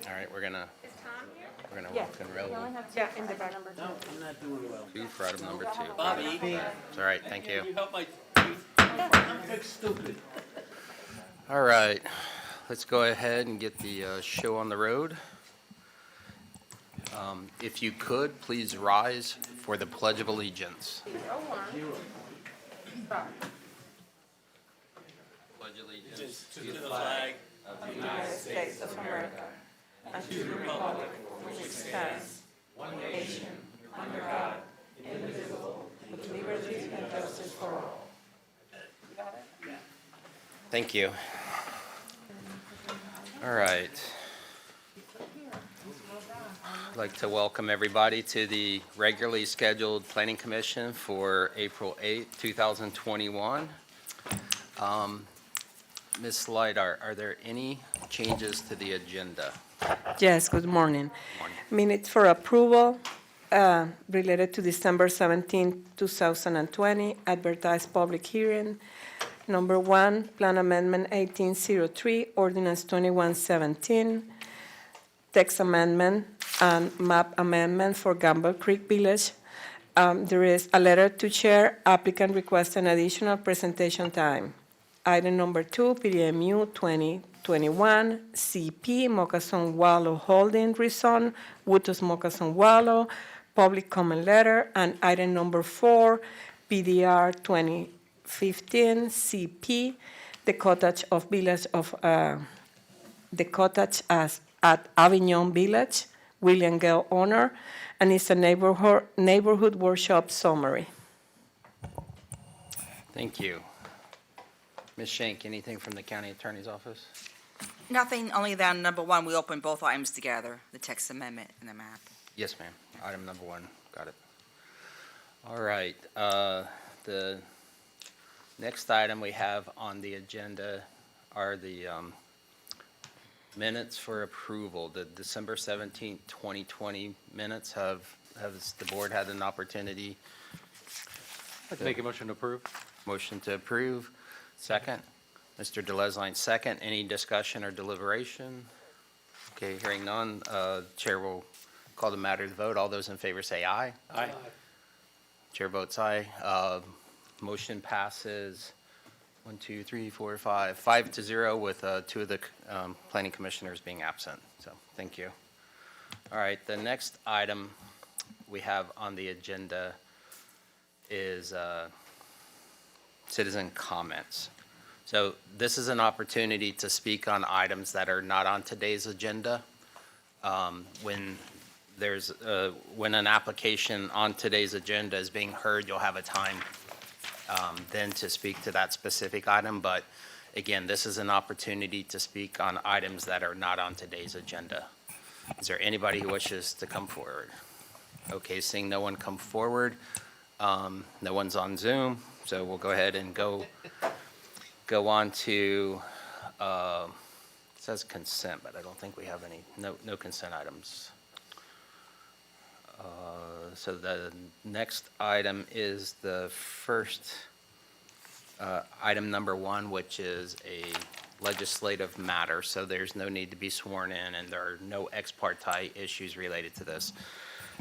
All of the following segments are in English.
All right, we're gonna Yeah. rock and roll. Yeah, in the back. Two for item number 2. Bobby. It's all right, thank you. Help my tooth. I'm stupid. All right, let's go ahead and get the show on the road. If you could, please rise for the Pledge of Allegiance. Pledge allegiance To the flag United States of America and to the republic for which it stands, one nation, under God, indivisible, with liberty and justice for all. Thank you. All right. I'd like to welcome everybody to the regularly scheduled Planning Commission for April 8th, 2021. Ms. Light, are there any changes to the agenda? Yes, good morning. Minutes for approval related to December 17, 2020, advertised public hearing. Number 1, Plan Amendment 1803, Ordinance 2117, text amendment and map amendment for Gamble Creek Village. There is a letter to chair. Applicant requests an additional presentation time. Item number 2, PDMU 2021, CP, Moccasin Wallow Holding Rezone, Wutos Moccasin Wallow, public comment letter. And item number 4, PDR 2015, CP, the cottage of village of, the cottage at Avignon Village, William Gale owner, and it's a neighborhood workshop summary. Thank you. Ms. Schenk, anything from the county attorney's office? Nothing, only that number 1, we opened both items together, the text amendment and the map. Yes, ma'am. Item number 1, got it. All right, the next item we have on the agenda are the minutes for approval. The December 17th, 2020 minutes has the board had an opportunity? I'd make a motion to approve. Motion to approve. Second. Mr. Delezline, second. Any discussion or deliberation? Okay, hearing none, Chair will call the matter to vote. All those in favor say aye. Aye. Chair votes aye. Motion passes 1, 2, 3, 4, 5 to 0 with 2 of the planning commissioners being absent. So, thank you. All right, the next item we have on the agenda is citizen comments. So this is an opportunity to speak on items that are not on today's agenda. When an application on today's agenda is being heard, you'll have a time then to speak to that specific item. But again, this is an opportunity to speak on items that are not on today's agenda. Is there anybody who wishes to come forward? Okay, seeing no one come forward, no one's on Zoom, so we'll go ahead and go on to, it says consent, but I don't think we have any, no consent items. So the next item is the first, item number 1, which is a legislative matter. So there's no need to be sworn in, and there are no ex parte issues related to this.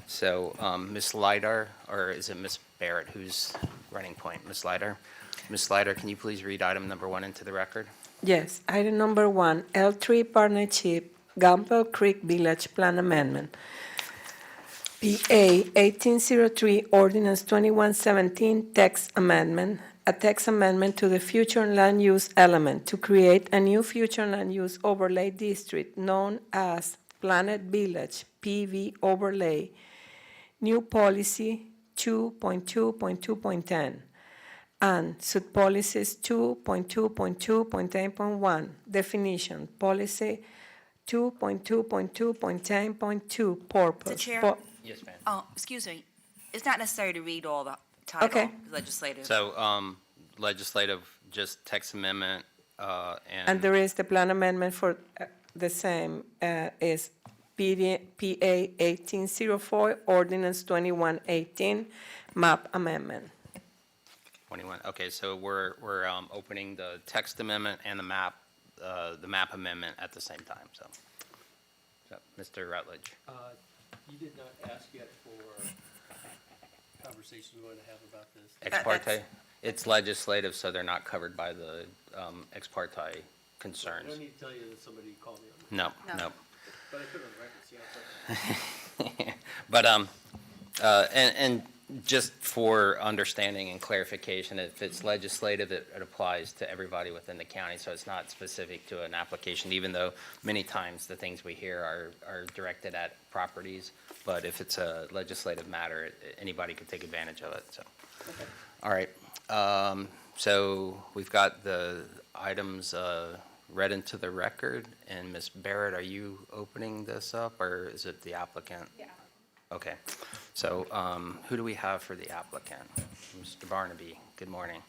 So Ms. Leiter, or is it Ms. Barrett who's running point? Ms. Leiter? Ms. Leiter, can you please read item number 1 into the record? Yes, item number 1, L3 Partnership, Gumpel Creek Village Plan Amendment. PA 1803, Ordinance 2117, Text Amendment, a text amendment to the future land use element to create a new future land use overlay district known as Planet Village, PV Overlay, new policy 2.2.2.10, and sub-policies 2.2.2.10.1, definition, policy 2.2.2.10.2, purpose. Mr. Chair? Yes, ma'am. Oh, excuse me. It's not necessary to read all the title Okay. legislative. So legislative, just text amendment, And and, there is the plan amendment for the same, is PA 1804, Ordinance 2118, map amendment. 21, okay, so we're opening the text amendment and the map amendment at the same time, so. Mr. Rutledge. You did not ask yet for conversations we want to have about this. Ex parte? It's legislative, so they're not covered by the ex parte I concerns. don't need to tell you that somebody called me on that, No, No. no. but I put it on the record, see how it's But, and just for understanding and clarification, if it's legislative, it applies to everybody within the county, so it's not specific to an application, even though many times the things we hear are directed at properties. But if it's a legislative matter, anybody could take advantage of it, so. All right, so we've got the items read into the record, and Ms. Barrett, are you opening this up, or is it the applicant? Yeah. Okay, so who do we have for the applicant? Mr. Barnaby, good morning.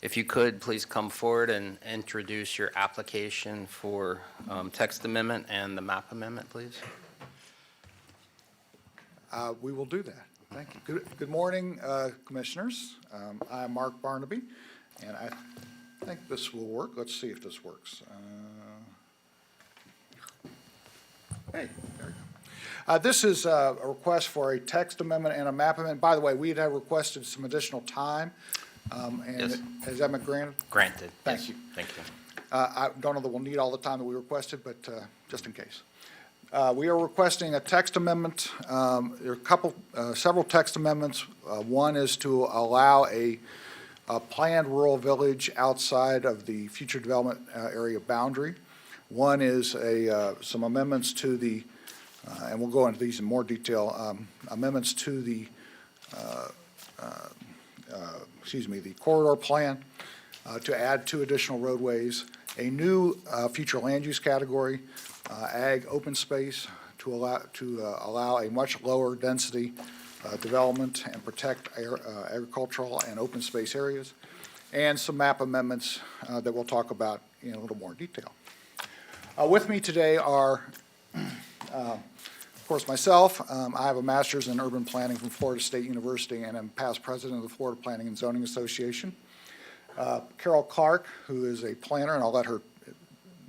If you could, please come forward and introduce your application for text amendment and the map amendment, please. We will do that. Thank you. Good morning, Commissioners. I am Mark Barnaby, and I think this will work. Let's see if this works. Hey, there we go. This is a request for a text amendment and a map amendment. By the way, we had requested some additional time, and Yes. has that been granted? Granted. Thank Yes. you. Thank you. I don't know that we'll need all the time that we requested, but just in case. We are requesting a text amendment. There are several text amendments. One is to allow a planned rural village outside of the future development area boundary. One is some amendments to the, and we'll go into these in more detail, amendments to the, the corridor plan to add 2 additional roadways, a new future land use category, ag open space to allow a much lower density development and protect agricultural and open space areas, and some map amendments that we'll talk about in a little more detail. With me today are, of course, myself. I have a master's in urban planning from Florida State University, and I'm past president of the Florida Planning and Zoning Association. Carol Clark, who is a planner, and I'll let her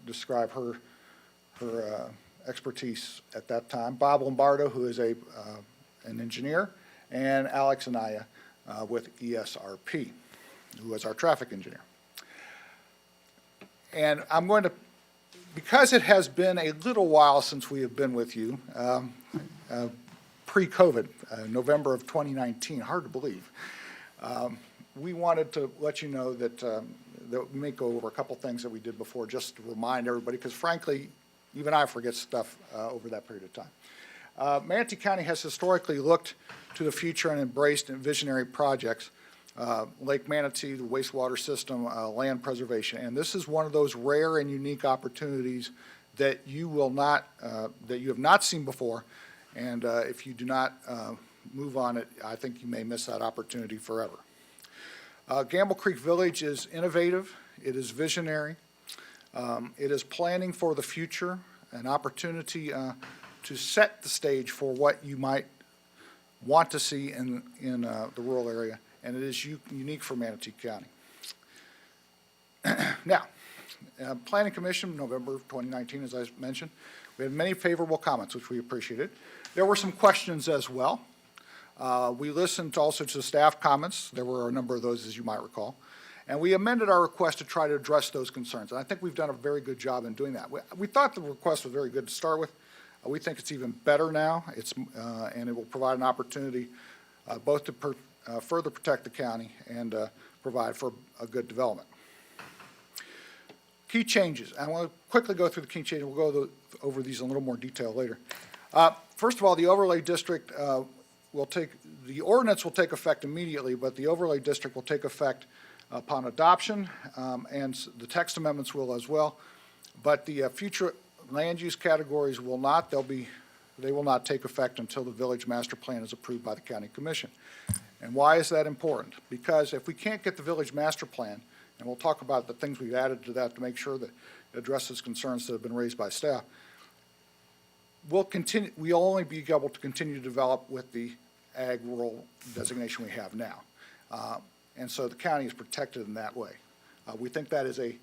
describe her expertise at that time. Bob Lombardo, who is an engineer, and Alex Anaya with ESRP, who is our traffic engineer. And I'm going to, because it has been a little while since we have been with you, pre-COVID, November of 2019, hard to believe, we wanted to let you know that, that we may go over a couple things that we did before, just to remind everybody, because frankly, even I forget stuff over that period of time. Manatee County has historically looked to the future and embraced visionary projects. Lake Manatee, the wastewater system, land preservation. And this is one of those rare and unique opportunities that you will not, that you have not seen before. And if you do not move on it, I think you may miss that opportunity forever. Gamble Creek Village is innovative. It is visionary. It is planning for the future, an opportunity to set the stage for what you might want to see in the rural area. And it is unique for Manatee County. Now, Planning Commission, November 2019, as I mentioned, we had many favorable comments, which we appreciated. There were some questions as well. We listened also to staff comments. There were a number of those, as you might recall. And we amended our request to try to address those concerns. And I think we've done a very good job in doing that. We thought the request was very good to start with. We think it's even better now. And it will provide an opportunity both to further protect the county and provide for a good development. Key changes. I want to quickly go through the key changes. We'll go over these in a little more detail later. First of all, the overlay district the ordinance will take effect immediately, but the overlay district will take effect upon adoption, and the text amendments will as well. But the future land use categories will not. They will not take effect until the village master plan is approved by the county commission. And why is that important? Because if we can't get the village master plan, and we'll talk about the things we've added to that to make sure that it addresses concerns that have been raised by staff, we'll only be able to continue to develop with the ag rural designation we have now. And so the county is protected in that way. We think that is a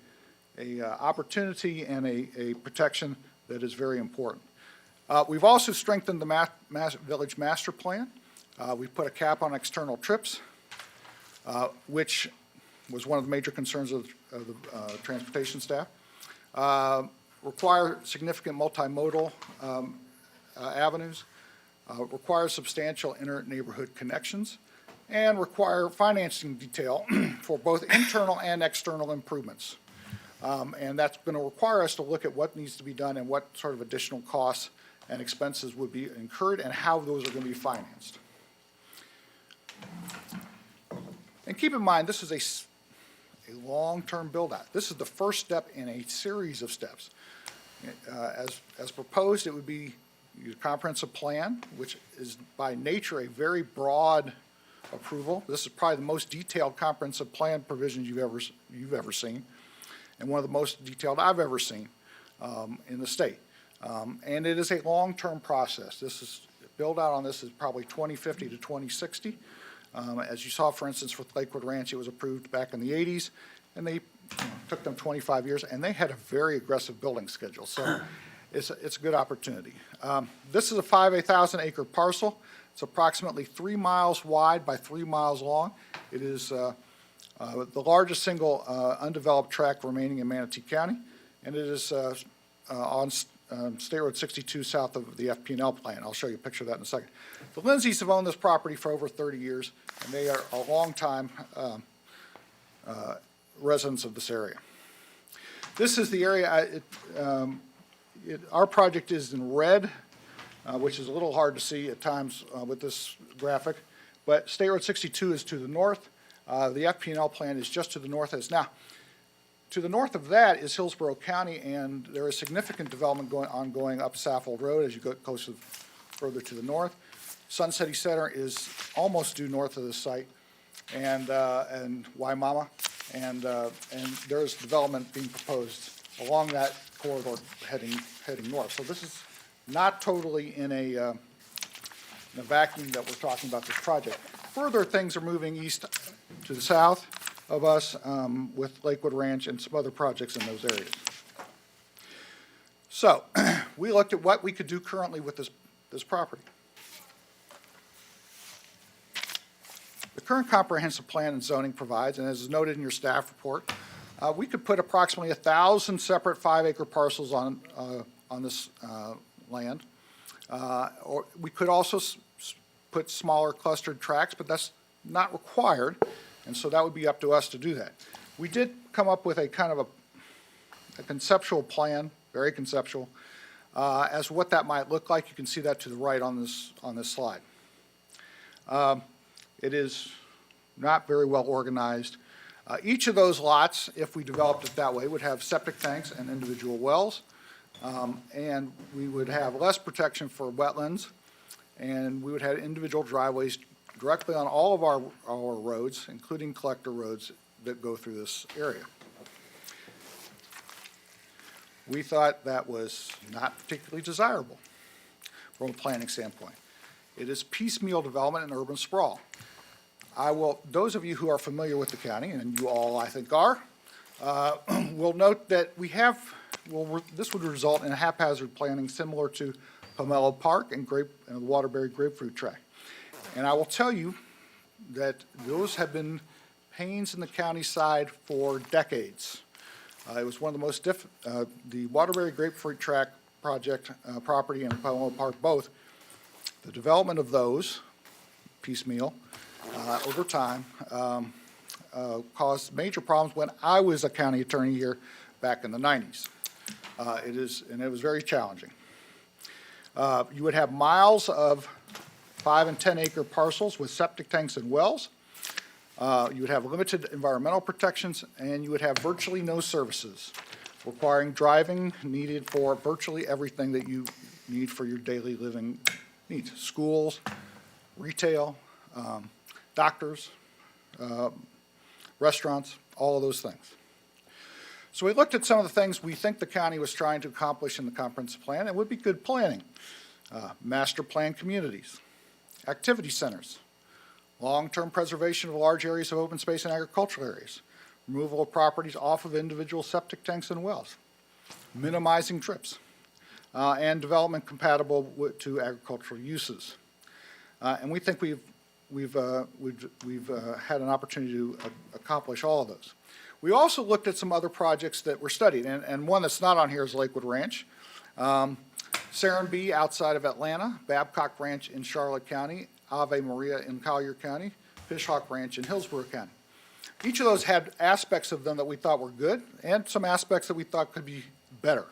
opportunity and a protection that is very important. We've also strengthened the village master plan. We've put a cap on external trips, which was one of the major concerns of the transportation staff. Require significant multimodal avenues, require substantial inter-neighborhood connections, and require financing detail for both internal and external improvements. And that's going to require us to look at what needs to be done and what sort of additional costs and expenses would be incurred and how those are going to be financed. And keep in mind, this is a long-term build-out. This is the first step in a series of steps. As proposed, it would be your comprehensive plan, which is by nature a very broad approval. This is probably the most detailed comprehensive plan provisions you've ever seen, and one of the most detailed I've ever seen in the state. And it is a long-term process. This is build-out on this is probably 2050 to 2060. As you saw, for instance, with Lakewood Ranch, it was approved back in the 80s, and they took them 25 years, and they had a very aggressive building schedule. So it's a good opportunity. This is a 1,000-acre parcel. It's approximately 3 miles wide by 3 miles long. It is the largest single undeveloped tract remaining in Manatee County, and it is on State Road 62 south of the FP&L plant. I'll show you a picture of that in a second. The Lindsays have owned this property for over 30 years, and they are a long-time residents of this area. This is the area, our project is in red, which is a little hard to see at times with this graphic, but State Road 62 is to the north. The FP&L plant is just to the north. Now, to the north of that is Hillsborough County, and there is significant development going up Saffold Road as you go closer, further to the north. Sun City Center is almost due north of the site, and Waimama, and there's development being proposed along that corridor heading north. So this is not totally in a vacuum that we're talking about this project. Further, things are moving east to the south of us with Lakewood Ranch and some other projects in those areas. So we looked at what we could do currently with this property. The current comprehensive plan and zoning provides, and as is noted in your staff report, we could put approximately 1,000 separate 5-acre parcels on this land. Or we could also put smaller clustered tracts, but that's not required, and so that would be up to us to do that. We did come up with a kind of a conceptual plan, very conceptual, as to what that might look like. You can see that to the right on this slide. It is not very well organized. Each of those lots, if we developed it that way, would have septic tanks and individual wells, and we would have less protection for wetlands, and we would have individual driveways directly on all of our roads, including collector roads that go through this area. We thought that was not particularly desirable from a planning standpoint. It is piecemeal development and urban sprawl. Those of you who are familiar with the county, and you all I think are, will note that this would result in haphazard planning similar to Pomelo Park and the Waterbury Grapefruit Tract. And I will tell you that those have been pains in the county side for decades. It was one of the most the Waterbury Grapefruit Tract project property and Pomelo Park both, the development of those piecemeal over time caused major problems when I was a county attorney here back in the 90s. And it was very challenging. You would have miles of 5 and 10 acre parcels with septic tanks and wells. You would have limited environmental protections, and you would have virtually no services, requiring driving needed for virtually everything that you need for your daily living needs. Schools, retail, doctors, restaurants, all of those things. So we looked at some of the things we think the county was trying to accomplish in the comprehensive plan. It would be good planning, master plan communities, activity centers, long-term preservation of large areas of open space and agricultural areas, removal of properties off of individual septic tanks and wells, minimizing trips, and development compatible to agricultural uses. And we think we've had an opportunity to accomplish all of those. We also looked at some other projects that were studied, and one that's not on here is Lakewood Ranch. Serenbe outside of Atlanta, Babcock Ranch in Charlotte County, Ave Maria in Collier County, Fishhawk Ranch in Hillsborough County. Each of those had aspects of them that we thought were good and some aspects that we thought could be better.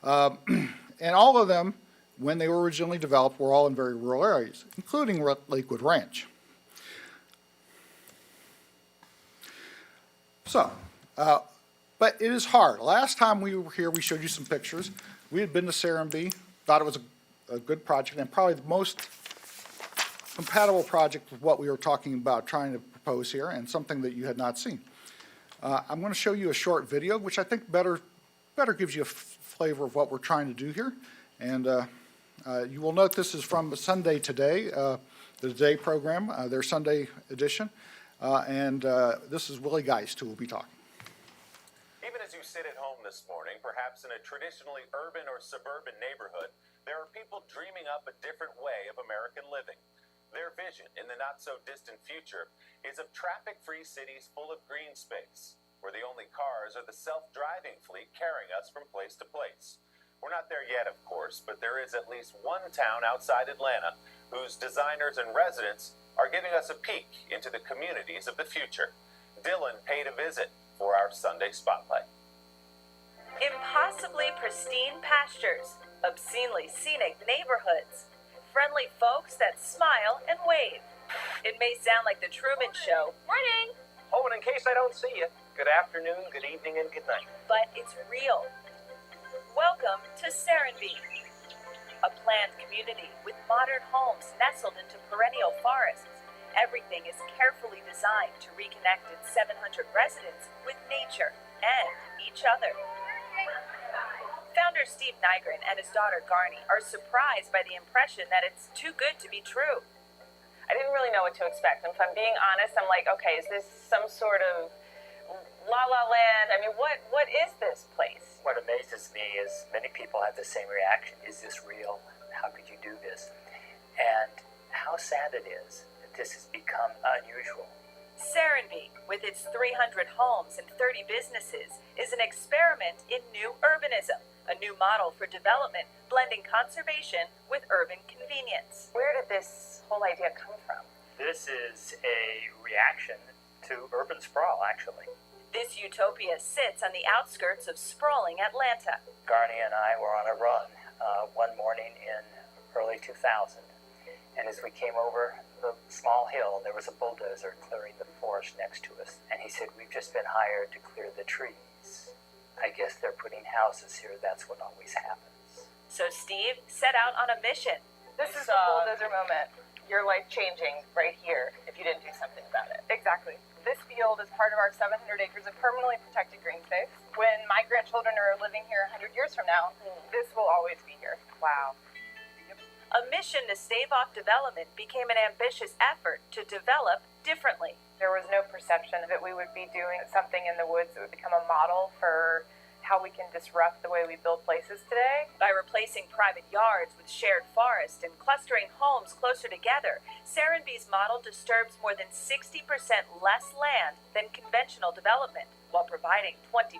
And all of them, when they were originally developed, were all in very rural areas, including Lakewood Ranch. So, but it is hard. Last time we were here, we showed you some pictures. We had been to Serenbe, thought it was a good project, and probably the most compatible project with what we were talking about trying to propose here, and something that you had not seen. I'm going to show you a short video, which I think better gives you a flavor of what we're trying to do here. And you will note this is from Sunday Today, the Today program, their Sunday edition. And this is Willie Geist who will be talking. Even as you sit at home this morning, perhaps in a traditionally urban or suburban neighborhood, there are people dreaming up a different way of American living. Their vision in the not-so-distant future is of traffic-free cities full of green space, where the only cars are the self-driving fleet carrying us from place to place. We're not there yet, of course, but there is at least one town outside Atlanta whose designers and residents are giving us a peek into the communities of the future. Dylan paid a visit for our Sunday Spotlight. Impossibly pristine pastures, obscenely scenic neighborhoods, friendly folks that smile and wave. It may sound like the Truman Show. Morning! Oh, and in case I don't see you, good afternoon, good evening, and good night. But it's real. Welcome to Serenbe, a planned community with modern homes nestled into perennial forests. Everything is carefully designed to reconnect its 700 residents with nature and each other. Founder Steve Nygren and his daughter Garni are surprised by the impression that it's too good to be true. I didn't really know what to expect. And if I'm being honest, I'm like, okay, is this some sort of La La Land? I mean, what is this place? What amazes me is many people have the same reaction. Is this real? How could you do this? And how sad it is that this has become unusual. Serenbe, with its 300 homes and 30 businesses, is an experiment in new urbanism, a new model for development blending conservation with urban convenience. Where did this whole idea come from? This is a reaction to urban sprawl, actually. This utopia sits on the outskirts of sprawling Atlanta. Garni and I were on a run one morning in early 2000. And as we came over the small hill, there was a bulldozer clearing the forest next to us. And he said, we've just been hired to clear the trees. I guess they're putting houses here. That's what always happens. So Steve set out on a mission. This is the bulldozer moment. Your life changing right here if you didn't do something about it. Exactly. This field is part of our 700 acres of permanently protected green space. When my grandchildren are living here 100 years from now, this will always be here. Wow. A mission to stave off development became an ambitious effort to develop differently. There was no perception that we would be doing something in the woods that would become a model for how we can disrupt the way we build places today. By replacing private yards with shared forest and clustering homes closer together, Serenbe's model disturbs more than 60% less land than conventional development, while providing 25%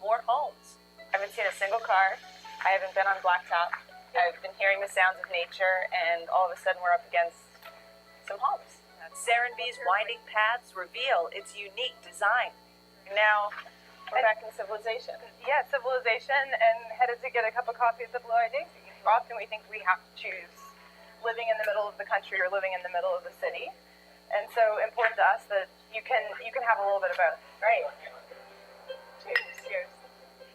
more homes. I haven't seen a single car. I haven't been on blacktop. I've been hearing the sounds of nature, and all of a sudden we're up against some homes. Serenbe's winding paths reveal its unique design. Now, we're back in civilization. Yeah, civilization, and headed to get a cup of coffee at the Blue Eye Daisy. Often we think we have to choose living in the middle of the country or living in the middle of the city. And so important to us that you can have a little bit of both. Right. Cheers. Cheers.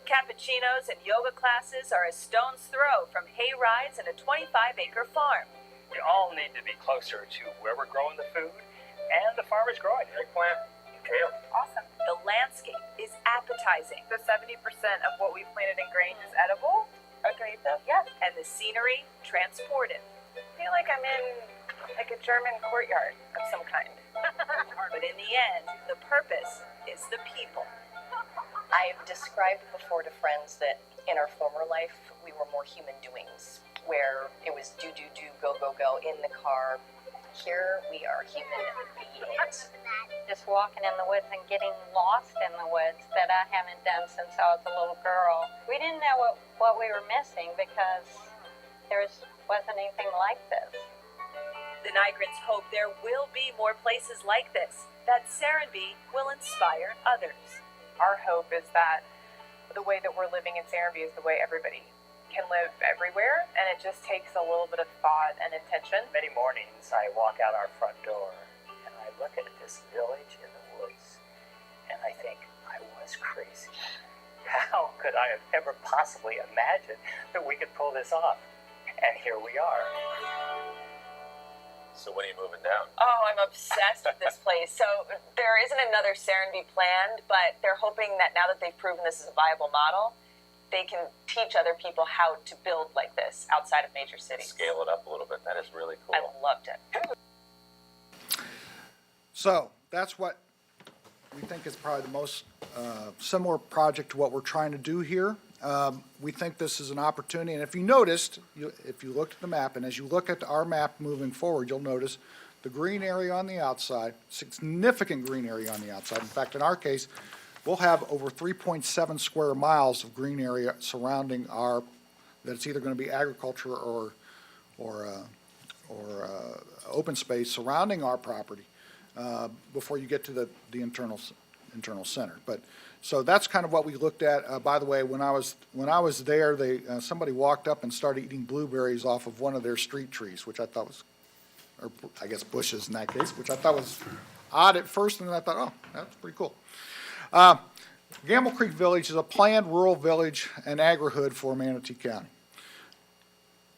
Cappuccinos and yoga classes are a stone's throw from hay rides and a 25-acre farm. We all need to be closer to where we're growing the food and the farmers growing it. Eggplant, kale. Awesome. The landscape is appetizing. So 70% of what we've planted in grain is edible. Okay, so yes. And the scenery transportive. I feel like I'm in like a German courtyard of some kind. But in the end, the purpose is the people. I've described before to friends that in our former life, we were more human doings, where it was do, go, in the car. Here, we are human beings. Just walking in the woods and getting lost in the woods that I haven't done since I was a little girl. We didn't know what we were missing because there wasn't anything like this. The Nygrens hope there will be more places like this, that Serenbe will inspire others. Our hope is that the way that we're living in Serenbe is the way everybody can live everywhere, and it just takes a little bit of thought and intention. Many mornings I walk out our front door and I look at this village in the woods and I think, I was crazy. How could I have ever possibly imagined that we could pull this off? And here we are. So when are you moving down? Oh, I'm obsessed with this place. So there isn't another Serenbe planned, but they're hoping that now that they've proven this is a viable model, they can teach other people how to build like this outside of major cities. Scale it up a little bit. That is really cool. I loved it. So that's what we think is probably the most similar project to what we're trying to do here. We think this is an opportunity, and if you noticed, if you looked at the map, and as you look at our map moving forward, you'll notice the green area on the outside, significant green area on the outside. In fact, in our case, we'll have over 3.7 square miles of green area surrounding that's either going to be agriculture or open space surrounding our property before you get to the internal center. But so that's kind of what we looked at. By the way, when I was there, somebody walked up and started eating blueberries off of one of their street trees, which I thought was, or I guess bushes in that case, which I thought was odd at first, and then I thought, oh, that's pretty cool. Gamble Creek Village is a planned rural village and agri-hood for Manatee County.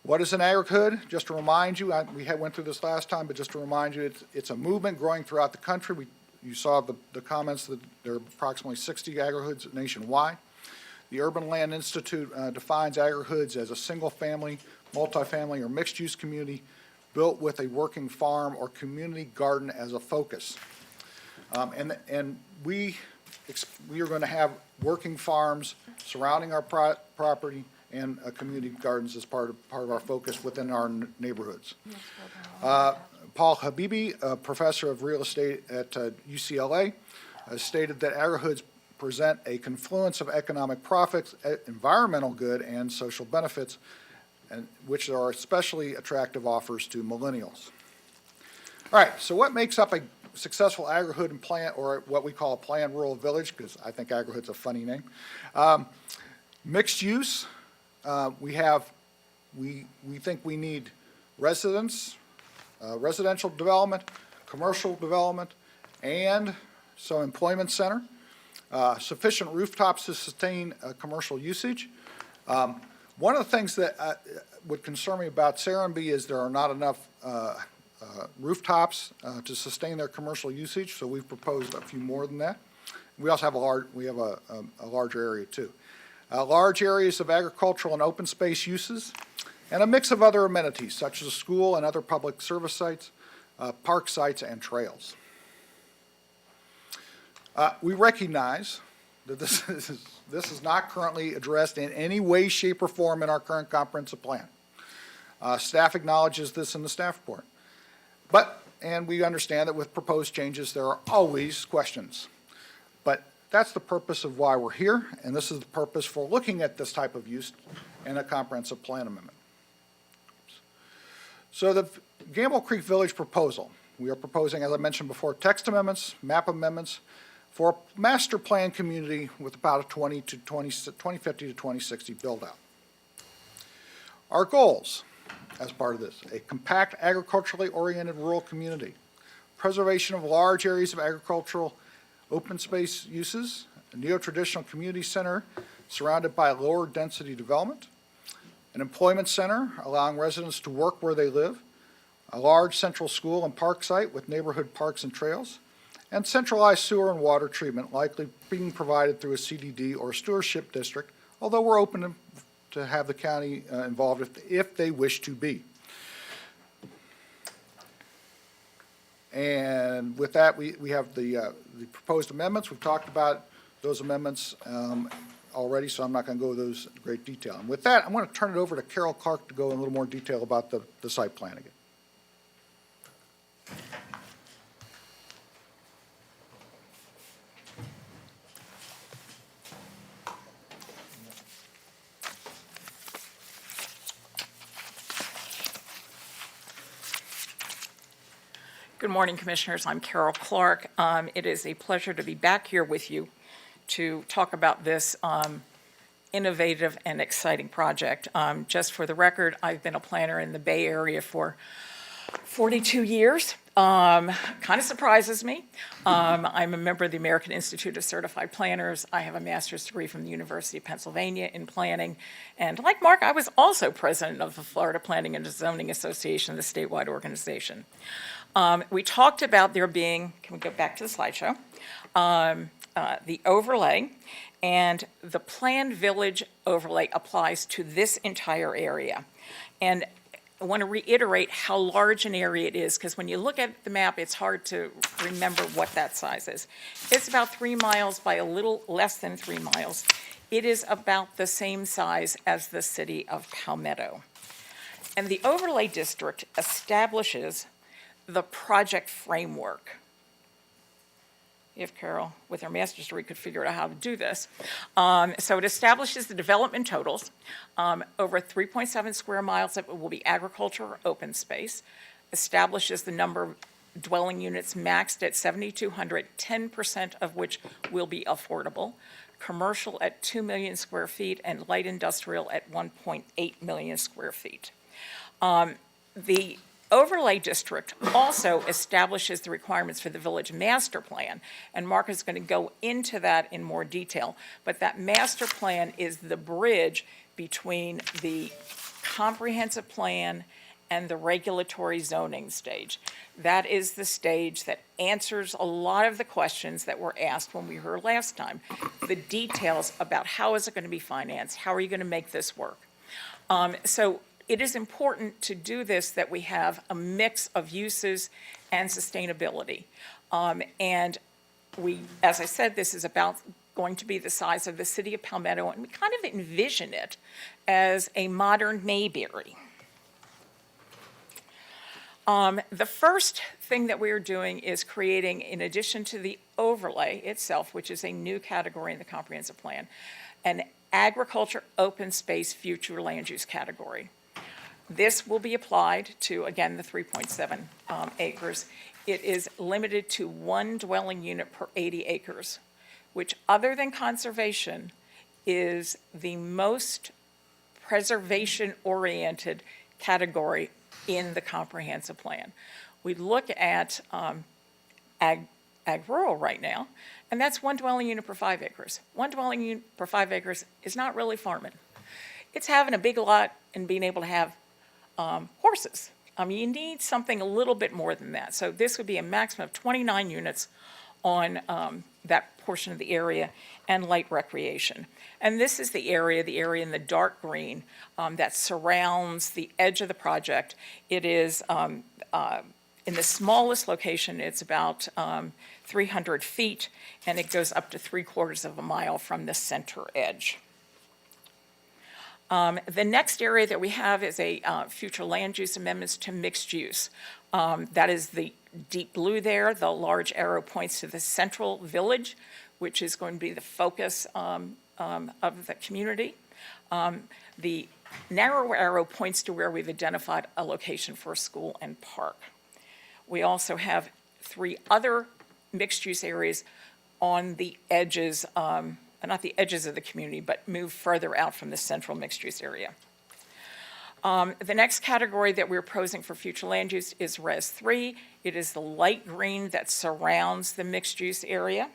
What is an agri-hood? Just to remind you, we went through this last time, but just to remind you, it's a movement growing throughout the country. You saw the comments that there are approximately 60 agri-hoods nationwide. The Urban Land Institute defines AgriHoods as a single-family, multifamily, or mixed-use community built with a working farm or community garden as a focus. And we are going to have working farms surrounding our property and community gardens as part of our focus within our neighborhoods. Paul Habibi, a professor of real estate at UCLA, has stated that AgriHoods present a confluence of economic profits, environmental good, and social benefits, and which are especially attractive offers to millennials. All right, so what makes up a successful AgriHood and plan, or what we call a planned rural village, because I think AgriHood's a funny name. Mixed use, we think we need residential development, commercial development, and some employment center. Sufficient rooftops to sustain commercial usage. One of the things that would concern me about Serenbe is there are not enough rooftops to sustain their commercial usage, so we've proposed a few more than that. We also have a larger area too. Large areas of agricultural and open space uses, and a mix of other amenities such as a school and other public service sites, park sites, and trails. We recognize that this is not currently addressed in any way, shape, or form in our current comprehensive plan. Staff acknowledges this in the staff report. And we understand that with proposed changes, there are always questions. But that's the purpose of why we're here, and this is the purpose for looking at this type of use in a comprehensive plan amendment. So the Gamble Creek Village proposal, we are proposing, as I mentioned before, text amendments, map amendments, for a master plan community with about a 2050 to 2060 build-out. Our goals, as part of this, a compact agriculturally oriented rural community, preservation of large areas of agricultural open space uses, a neo-traditional community center surrounded by lower density development, an employment center allowing residents to work where they live, a large central school and park site with neighborhood parks and trails, and centralized sewer and water treatment likely being provided through a CDD or stewardship district, although we're open to have the county involved if they wish to be. And with that, we have the proposed amendments. We've talked about those amendments already, so I'm not going to go into those in great detail. And with that, I'm going to turn it over to Carol Clark to go in a little more detail about the site plan again. Good morning, Commissioners. I'm Carol Clark. It is a pleasure to be back here with you to talk about this innovative and exciting project. Just for the record, I've been a planner in the Bay Area for 42 years. Kind of surprises me. I'm a member of the American Institute of Certified Planners. I have a master's degree from the University of Pennsylvania in planning. And like Mark, I was also president of the Florida Planning and Zoning Association, the statewide organization. We talked about there being, can we go back to the slideshow, the overlay, and the planned village overlay applies to this entire area. And I want to reiterate how large an area it is, because when you look at the map, it's hard to remember what that size is. It's about 3 miles by a little less than 3 miles. It is about the same size as the city of Palmetto. And the overlay district establishes the project framework. If Carol, with her master's degree, could figure out how to do this. So it establishes the development totals. Over 3.7 square miles of it will be agriculture or open space. Establishes the number of dwelling units maxed at 7,200, 10% of which will be affordable. Commercial at 2 million square feet and light industrial at 1.8 million square feet. The overlay district also establishes the requirements for the village master plan, and Mark is going to go into that in more detail, but that master plan is the bridge between the comprehensive plan and the regulatory zoning stage. That is the stage that answers a lot of the questions that were asked when we were last time. The details about how is it going to be financed, how are you going to make this work? So it is important to do this, that we have a mix of uses and sustainability. And we, as I said, this is about going to be the size of the city of Palmetto, and we kind of envision it as a modern Mayberry. The first thing that we are doing is creating, in addition to the overlay itself, which is a new category in the comprehensive plan, an agriculture open space future land use category. This will be applied to, again, the 3.7 acres. It is limited to 1 dwelling unit per 80 acres, which, other than conservation, is the most preservation-oriented category in the comprehensive plan. We look at ag rural right now, and that's 1 dwelling unit per 5 acres. 1 dwelling unit per 5 acres is not really farming. It's having a big lot and being able to have horses. You need something a little bit more than that. So this would be a maximum of 29 units on that portion of the area, and light recreation. And this is the area in the dark green that surrounds the edge of the project. It is, in the smallest location, it's about 300 feet, and it goes up to 3/4 of a mile from the center edge. The next area that we have is a future land use amendments to mixed use. That is the deep blue there. The large arrow points to the central village, which is going to be the focus of the community. The narrow arrow points to where we've identified a location for a school and park. We also have 3 other mixed-use areas on the edges, not the edges of the community, but move further out from the central mixed-use area. The next category that we're proposing for future land use is Res 3. It is the light green that surrounds the mixed-use area,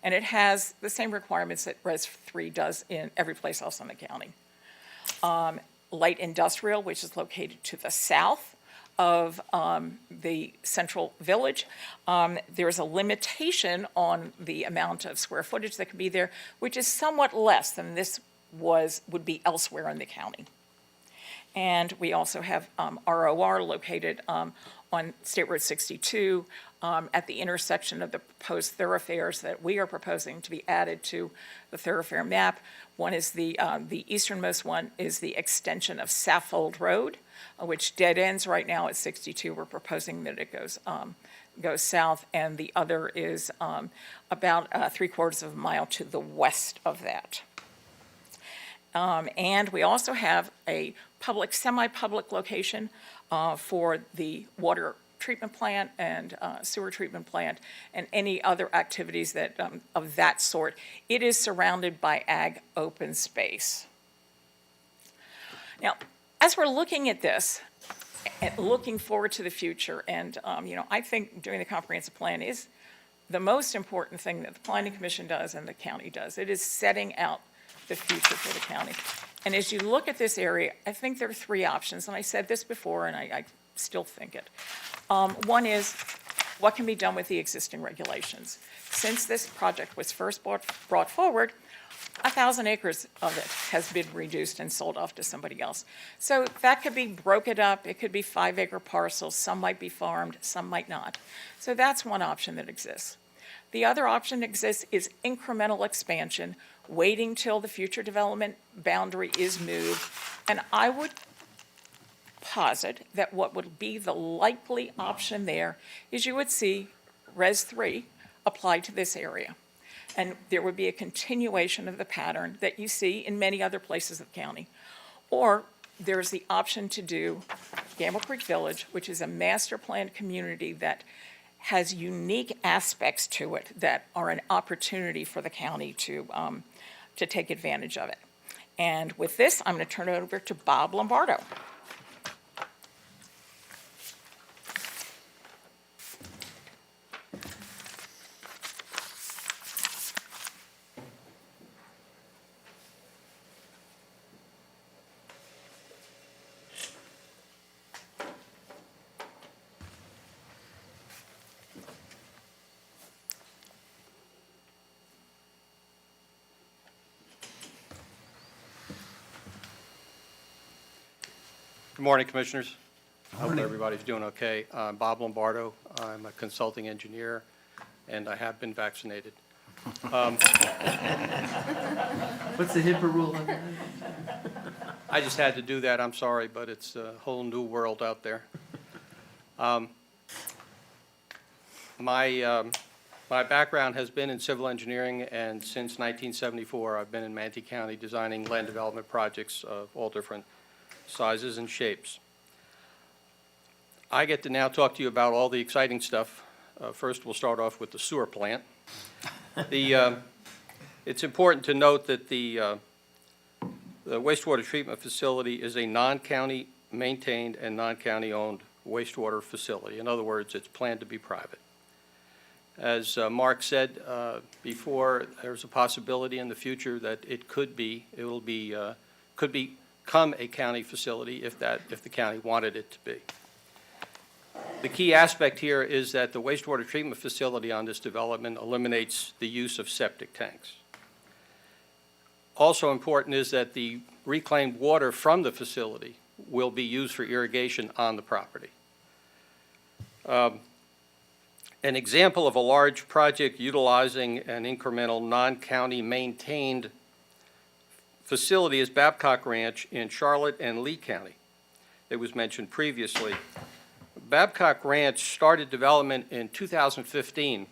and it has the same requirements that Res 3 does in every place else in the county. Light industrial, which is located to the south of the central village. There's a limitation on the amount of square footage that can be there, which is somewhat less than this would be elsewhere in the county. And we also have ROR located on State Road 62 at the intersection of the proposed thoroughfares that we are proposing to be added to the thoroughfare map. One is the easternmost one is the extension of Saffold Road, which dead ends right now at 62. We're proposing that it goes south, and the other is about 3/4 of a mile to the west of that. And we also have a public, semi-public location for the water treatment plant and sewer treatment plant and any other activities that of that sort. It is surrounded by ag open space. Now, as we're looking at this, and looking forward to the future, and I think doing the comprehensive plan is the most important thing that the Planning Commission does and the county does. It is setting out the future for the county. And as you look at this area, I think there are 3 options, and I said this before, and I still think it. One is, what can be done with the existing regulations? Since this project was first brought forward, 1,000 acres of it has been reduced and sold off to somebody else. So that could be broken up. It could be 5-acre parcels. Some might be farmed, some might not. So that's one option that exists. The other option that exists is incremental expansion, waiting till the future development boundary is moved. And I would posit that what would be the likely option there is you would see Res 3 applied to this area. And there would be a continuation of the pattern that you see in many other places of the county. Or there's the option to do Gamble Creek Village, which is a master planned community that has unique aspects to it that are an opportunity for the county to take advantage of it. And with this, I'm going to turn it over to Bob Lombardo. Good morning, Commissioners. I hope everybody's doing okay. I'm Bob Lombardo. I'm a consulting engineer, and I have been vaccinated. What's the HIPAA rule on that? I just had to do that, I'm sorry, but it's a whole new world out there. My background has been in civil engineering, and since 1974, I've been in Manatee County designing land development projects of all different sizes and shapes. I get to now talk to you about all the exciting stuff. First, we'll start off with the sewer plant. It's important to note that the wastewater treatment facility is a non-county maintained and non-county owned wastewater facility. In other words, it's planned to be private. As Mark said before, there's a possibility in the future that it could become a county facility if the county wanted it to be. The key aspect here is that the wastewater treatment facility on this development eliminates the use of septic tanks. Also important is that the reclaimed water from the facility will be used for irrigation on the property. An example of a large project utilizing an incremental non-county maintained facility is Babcock Ranch in Charlotte and Lee County. It was mentioned previously. Babcock Ranch started development in 2015.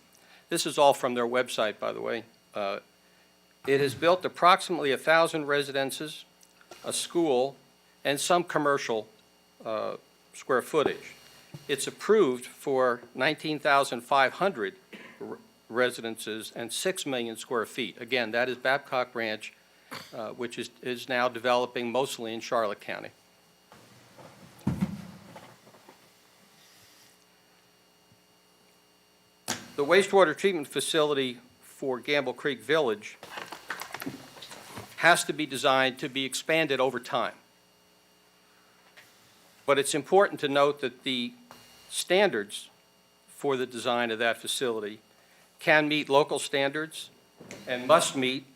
This is all from their website, by the way. It has built approximately 1,000 residences, a school, and some commercial square footage. It's approved for 19,500 residences and 6 million square feet. Again, that is Babcock Ranch, which is now developing mostly in Charlotte County. The wastewater treatment facility for Gamble Creek Village has to be designed to be expanded over time. But it's important to note that the standards for the design of that facility can meet local standards and must meet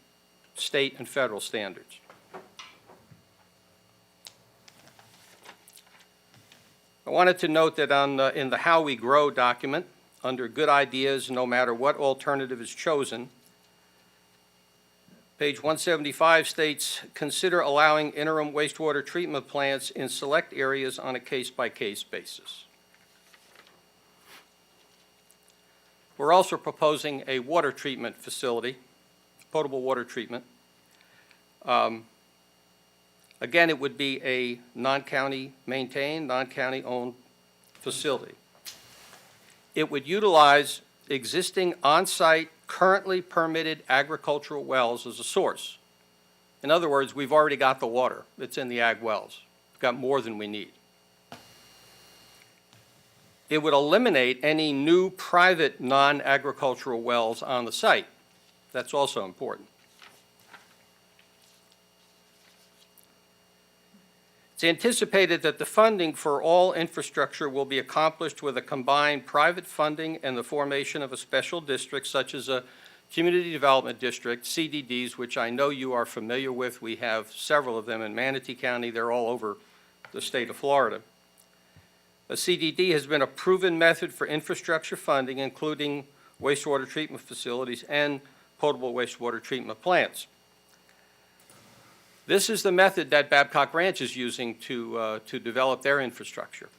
state and federal standards. I wanted to note that in the How We Grow document, under good ideas, no matter what alternative is chosen, page 175 states, consider allowing interim wastewater treatment plants in select areas on a case-by-case basis. We're also proposing a water treatment facility, potable water treatment. Again, it would be a non-county maintained, non-county owned facility. It would utilize existing on-site, currently permitted agricultural wells as a source. In other words, we've already got the water. It's in the ag wells. We've got more than we need. It would eliminate any new private non-agricultural wells on the site. That's also important. It's anticipated that the funding for all infrastructure will be accomplished with a combined private funding and the formation of a special district such as a Community Development District, CDDs, which I know you are familiar with. We have several of them in Manatee County. They're all over the state of Florida. A CDD has been a proven method for infrastructure funding, including wastewater treatment facilities and potable wastewater treatment plants. This is the method that Babcock Ranch is using to develop their infrastructure.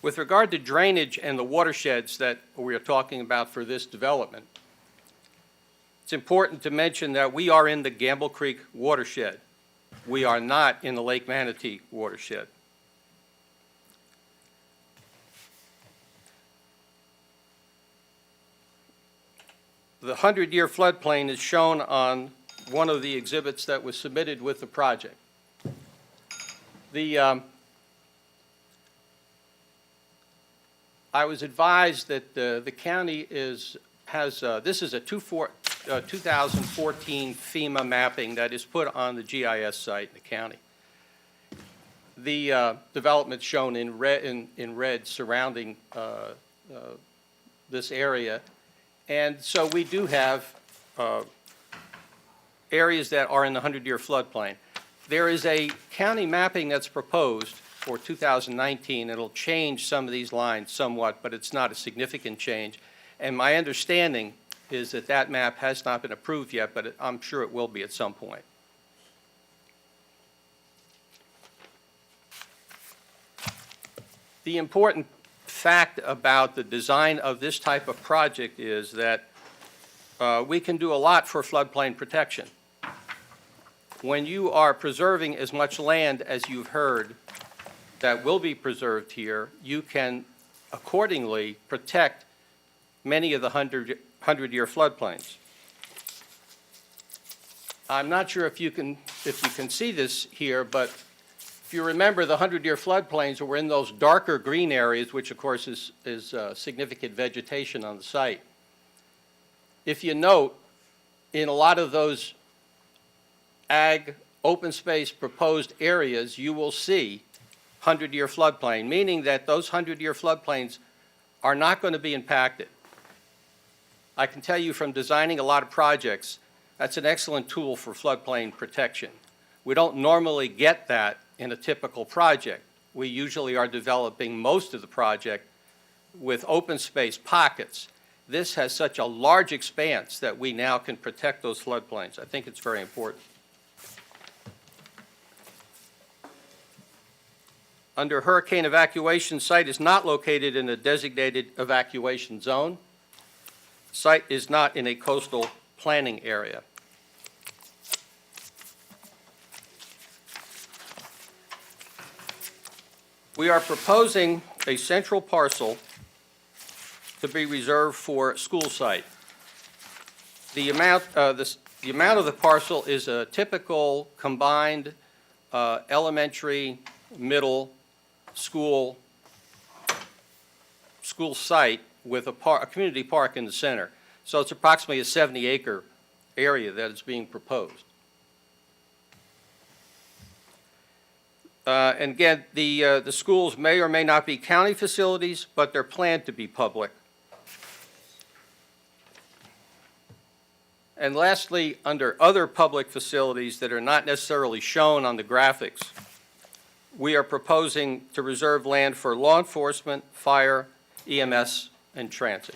With regard to drainage and the watersheds that we are talking about for this development, it's important to mention that we are in the Gamble Creek watershed. We are not in the Lake Manatee watershed. The 100-year floodplain is shown on one of the exhibits that was submitted with the project. I was advised that the county this is a 2014 FEMA mapping that is put on the GIS site in the county. The development shown in red surrounding this area. And so we do have areas that are in the 100-year floodplain. There is a county mapping that's proposed for 2019. It'll change some of these lines somewhat, but it's not a significant change. And my understanding is that that map has not been approved yet, but I'm sure it will be at some point. The important fact about the design of this type of project is that we can do a lot for floodplain protection. When you are preserving as much land as you've heard that will be preserved here, you can accordingly protect many of the 100-year floodplains. I'm not sure if you can see this here, but if you remember, the 100-year floodplains were in those darker green areas, which of course is significant vegetation on the site. If you note, in a lot of those ag open space proposed areas, you will see 100-year floodplain, meaning that those 100-year floodplains are not going to be impacted. I can tell you from designing a lot of projects, that's an excellent tool for floodplain protection. We don't normally get that in a typical project. We usually are developing most of the project with open space pockets. This has such a large expanse that we now can protect those floodplains. I think it's very important. Under hurricane evacuation, site is not located in a designated evacuation zone. Site is not in a coastal planning area. We are proposing a central parcel to be reserved for school site. The amount of the parcel is a typical combined elementary, middle school site with a community park in the center. So it's approximately a 70-acre area that is being proposed. And again, the schools may or may not be county facilities, but they're planned to be public. And lastly, under other public facilities that are not necessarily shown on the graphics, we are proposing to reserve land for law enforcement, fire, EMS, and transit.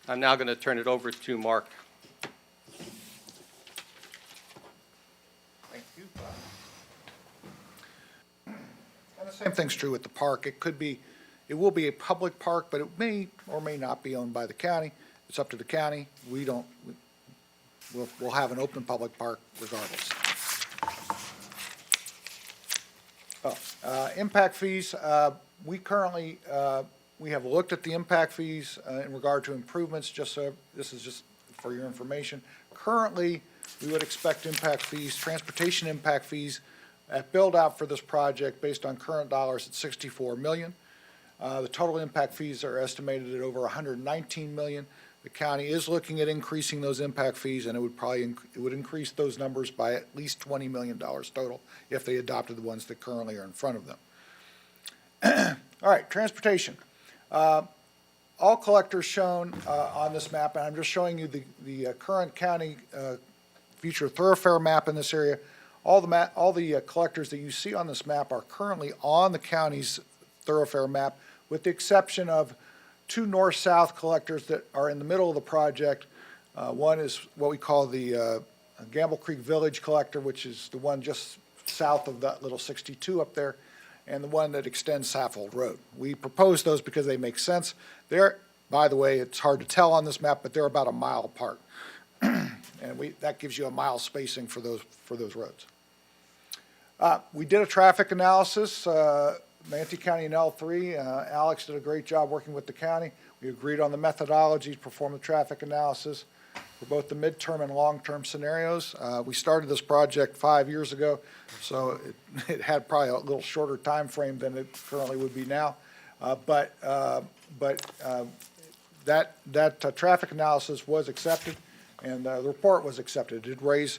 I'm now going to turn it over to Mark. Thank you. And the same thing's true with the park. It will be a public park, but it may or may not be owned by the county. It's up to the county. We'll have an open public park regardless. Impact fees, we currently, we have looked at the impact fees in regard to improvements, this is just for your information. Currently, we would expect impact fees, transportation impact fees at build out for this project based on current dollars at $64 million. The total impact fees are estimated at over $119 million. The county is looking at increasing those impact fees, and it would increase those numbers by at least $20 million total if they adopted the ones that currently are in front of them. All right, transportation. All collectors shown on this map, and I'm just showing you the current county future thoroughfare map in this area. All the collectors that you see on this map are currently on the county's thoroughfare map, with the exception of two north-south collectors that are in the middle of the project. One is what we call the Gamble Creek Village collector, which is the one just south of that little 62 up there, and the one that extends Saffold Road. We propose those because they make sense. They're, by the way, it's hard to tell on this map, but they're about a mile apart. And that gives you a mile spacing for those roads. We did a traffic analysis, Manatee County and L3. Alex did a great job working with the county. We agreed on the methodology to perform the traffic analysis for both the midterm and long-term scenarios. We started this project 5 years ago, so it had probably a little shorter time frame than it currently would be now. But that traffic analysis was accepted, and the report was accepted. It did raise.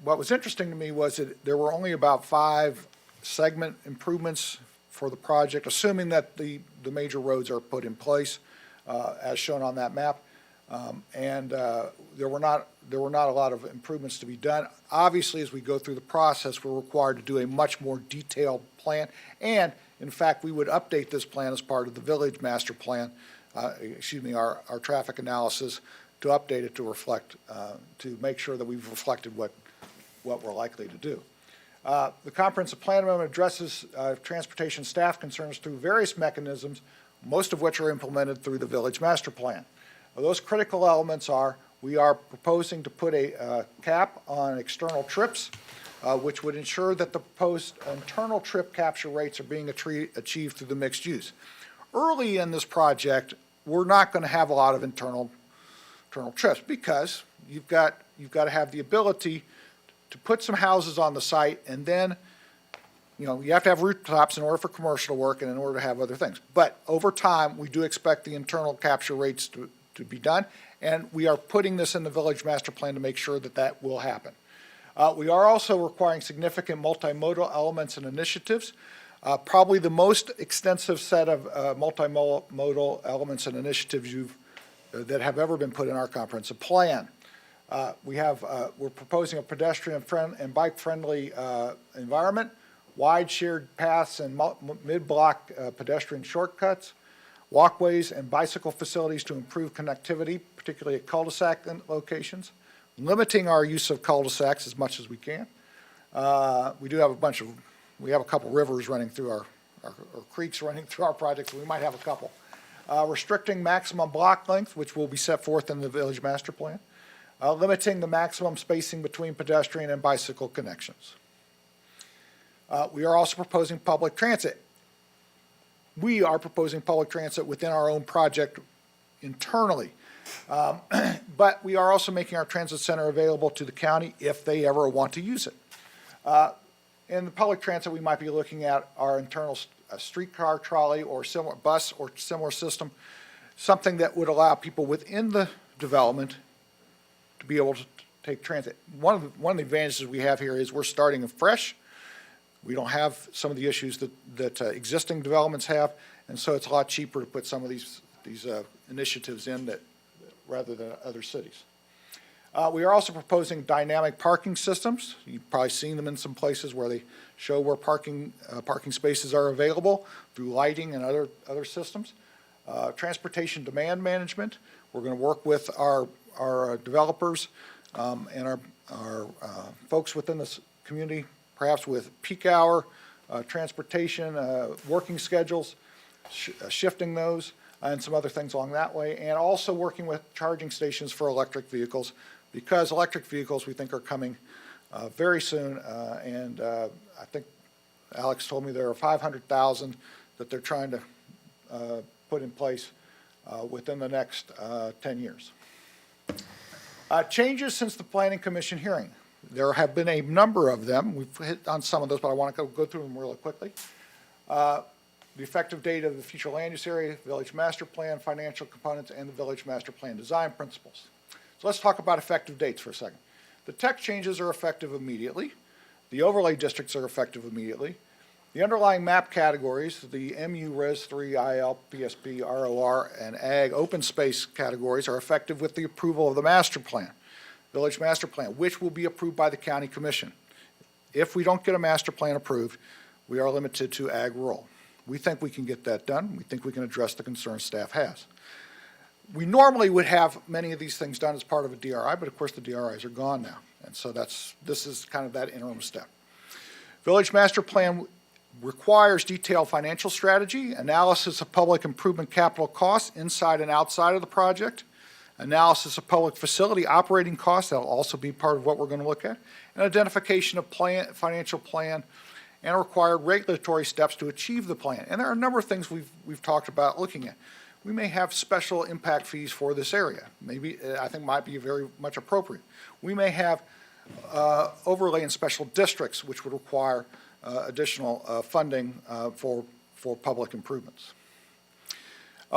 What was interesting to me was that there were only about 5 segment improvements for the project, assuming that the major roads are put in place, as shown on that map. There were not a lot of improvements to be done. Obviously, as we go through the process, we're required to do a much more detailed plan, and in fact, we would update this plan as part of the village master plan, our traffic analysis, to update it to reflect, to make sure that we've reflected what we're likely to do. The comprehensive plan amendment addresses transportation staff concerns through various mechanisms, most of which are implemented through the village master plan. Those critical elements are, we are proposing to put a cap on external trips, which would ensure that the proposed internal trip capture rates are being achieved through the mixed use. Early in this project, we're not going to have a lot of internal trips because you've got to have the ability to put some houses on the site, and then, you have to have rooftops in order for commercial to work and in order to have other things. But over time, we do expect the internal capture rates to be done, and we are putting this in the village master plan to make sure that that will happen. We are also requiring significant multimodal elements and initiatives. Probably the most extensive set of multimodal elements and initiatives that have ever been put in our comprehensive plan. We're proposing a pedestrian and bike-friendly environment, wide shared paths and mid-block pedestrian shortcuts, walkways and bicycle facilities to improve connectivity, particularly at cul-de-sac locations, limiting our use of cul-de-sacs as much as we can. We have a couple rivers running through or creeks running through our project, so we might have a couple. Restricting maximum block length, which will be set forth in the village master plan. Limiting the maximum spacing between pedestrian and bicycle connections. We are also proposing public transit. We are proposing public transit within our own project internally. But we are also making our transit center available to the county if they ever want to use it. In the public transit, we might be looking at our internal streetcar trolley or similar bus or similar system, something that would allow people within the development to be able to take transit. One of the advantages we have here is we're starting fresh. We don't have some of the issues that existing developments have, and so it's a lot cheaper to put some of these initiatives in rather than other cities. We are also proposing dynamic parking systems. You've probably seen them in some places where they show where parking spaces are available through lighting and other systems. Transportation demand management. We're going to work with our developers and our folks within this community, perhaps with peak hour transportation, working schedules, shifting those, and some other things along that way, and also working with charging stations for electric vehicles, because electric vehicles we think are coming very soon, and I think Alex told me there are 500,000 that they're trying to put in place within the next 10 years. Changes since the Planning Commission hearing. There have been a number of them. We've hit on some of those, but I want to go through them really quickly. The effective date of the future land use area, village master plan, financial components, and the village master plan design principles. So let's talk about effective dates for a second. The text changes are effective immediately. The overlay districts are effective immediately. The underlying map categories, the MU, Res 3, IL, PSB, ROR, and Ag open space categories are effective with the approval of the master plan, village master plan, which will be approved by the county commission. If we don't get a master plan approved, we are limited to Ag rural. We think we can get that done. We think we can address the concerns staff has. We normally would have many of these things done as part of a DRI, but of course the DRIs are gone now. And so this is kind of that interim step. Village master plan requires detailed financial strategy, analysis of public improvement capital costs inside and outside of the project, analysis of public facility operating costs, that'll also be part of what we're going to look at, and identification of financial plan and required regulatory steps to achieve the plan. And there are a number of things we've talked about looking at. We may have special impact fees for this area. Maybe, I think might be very much appropriate. We may have overlay and special districts, which would require additional funding for public improvements.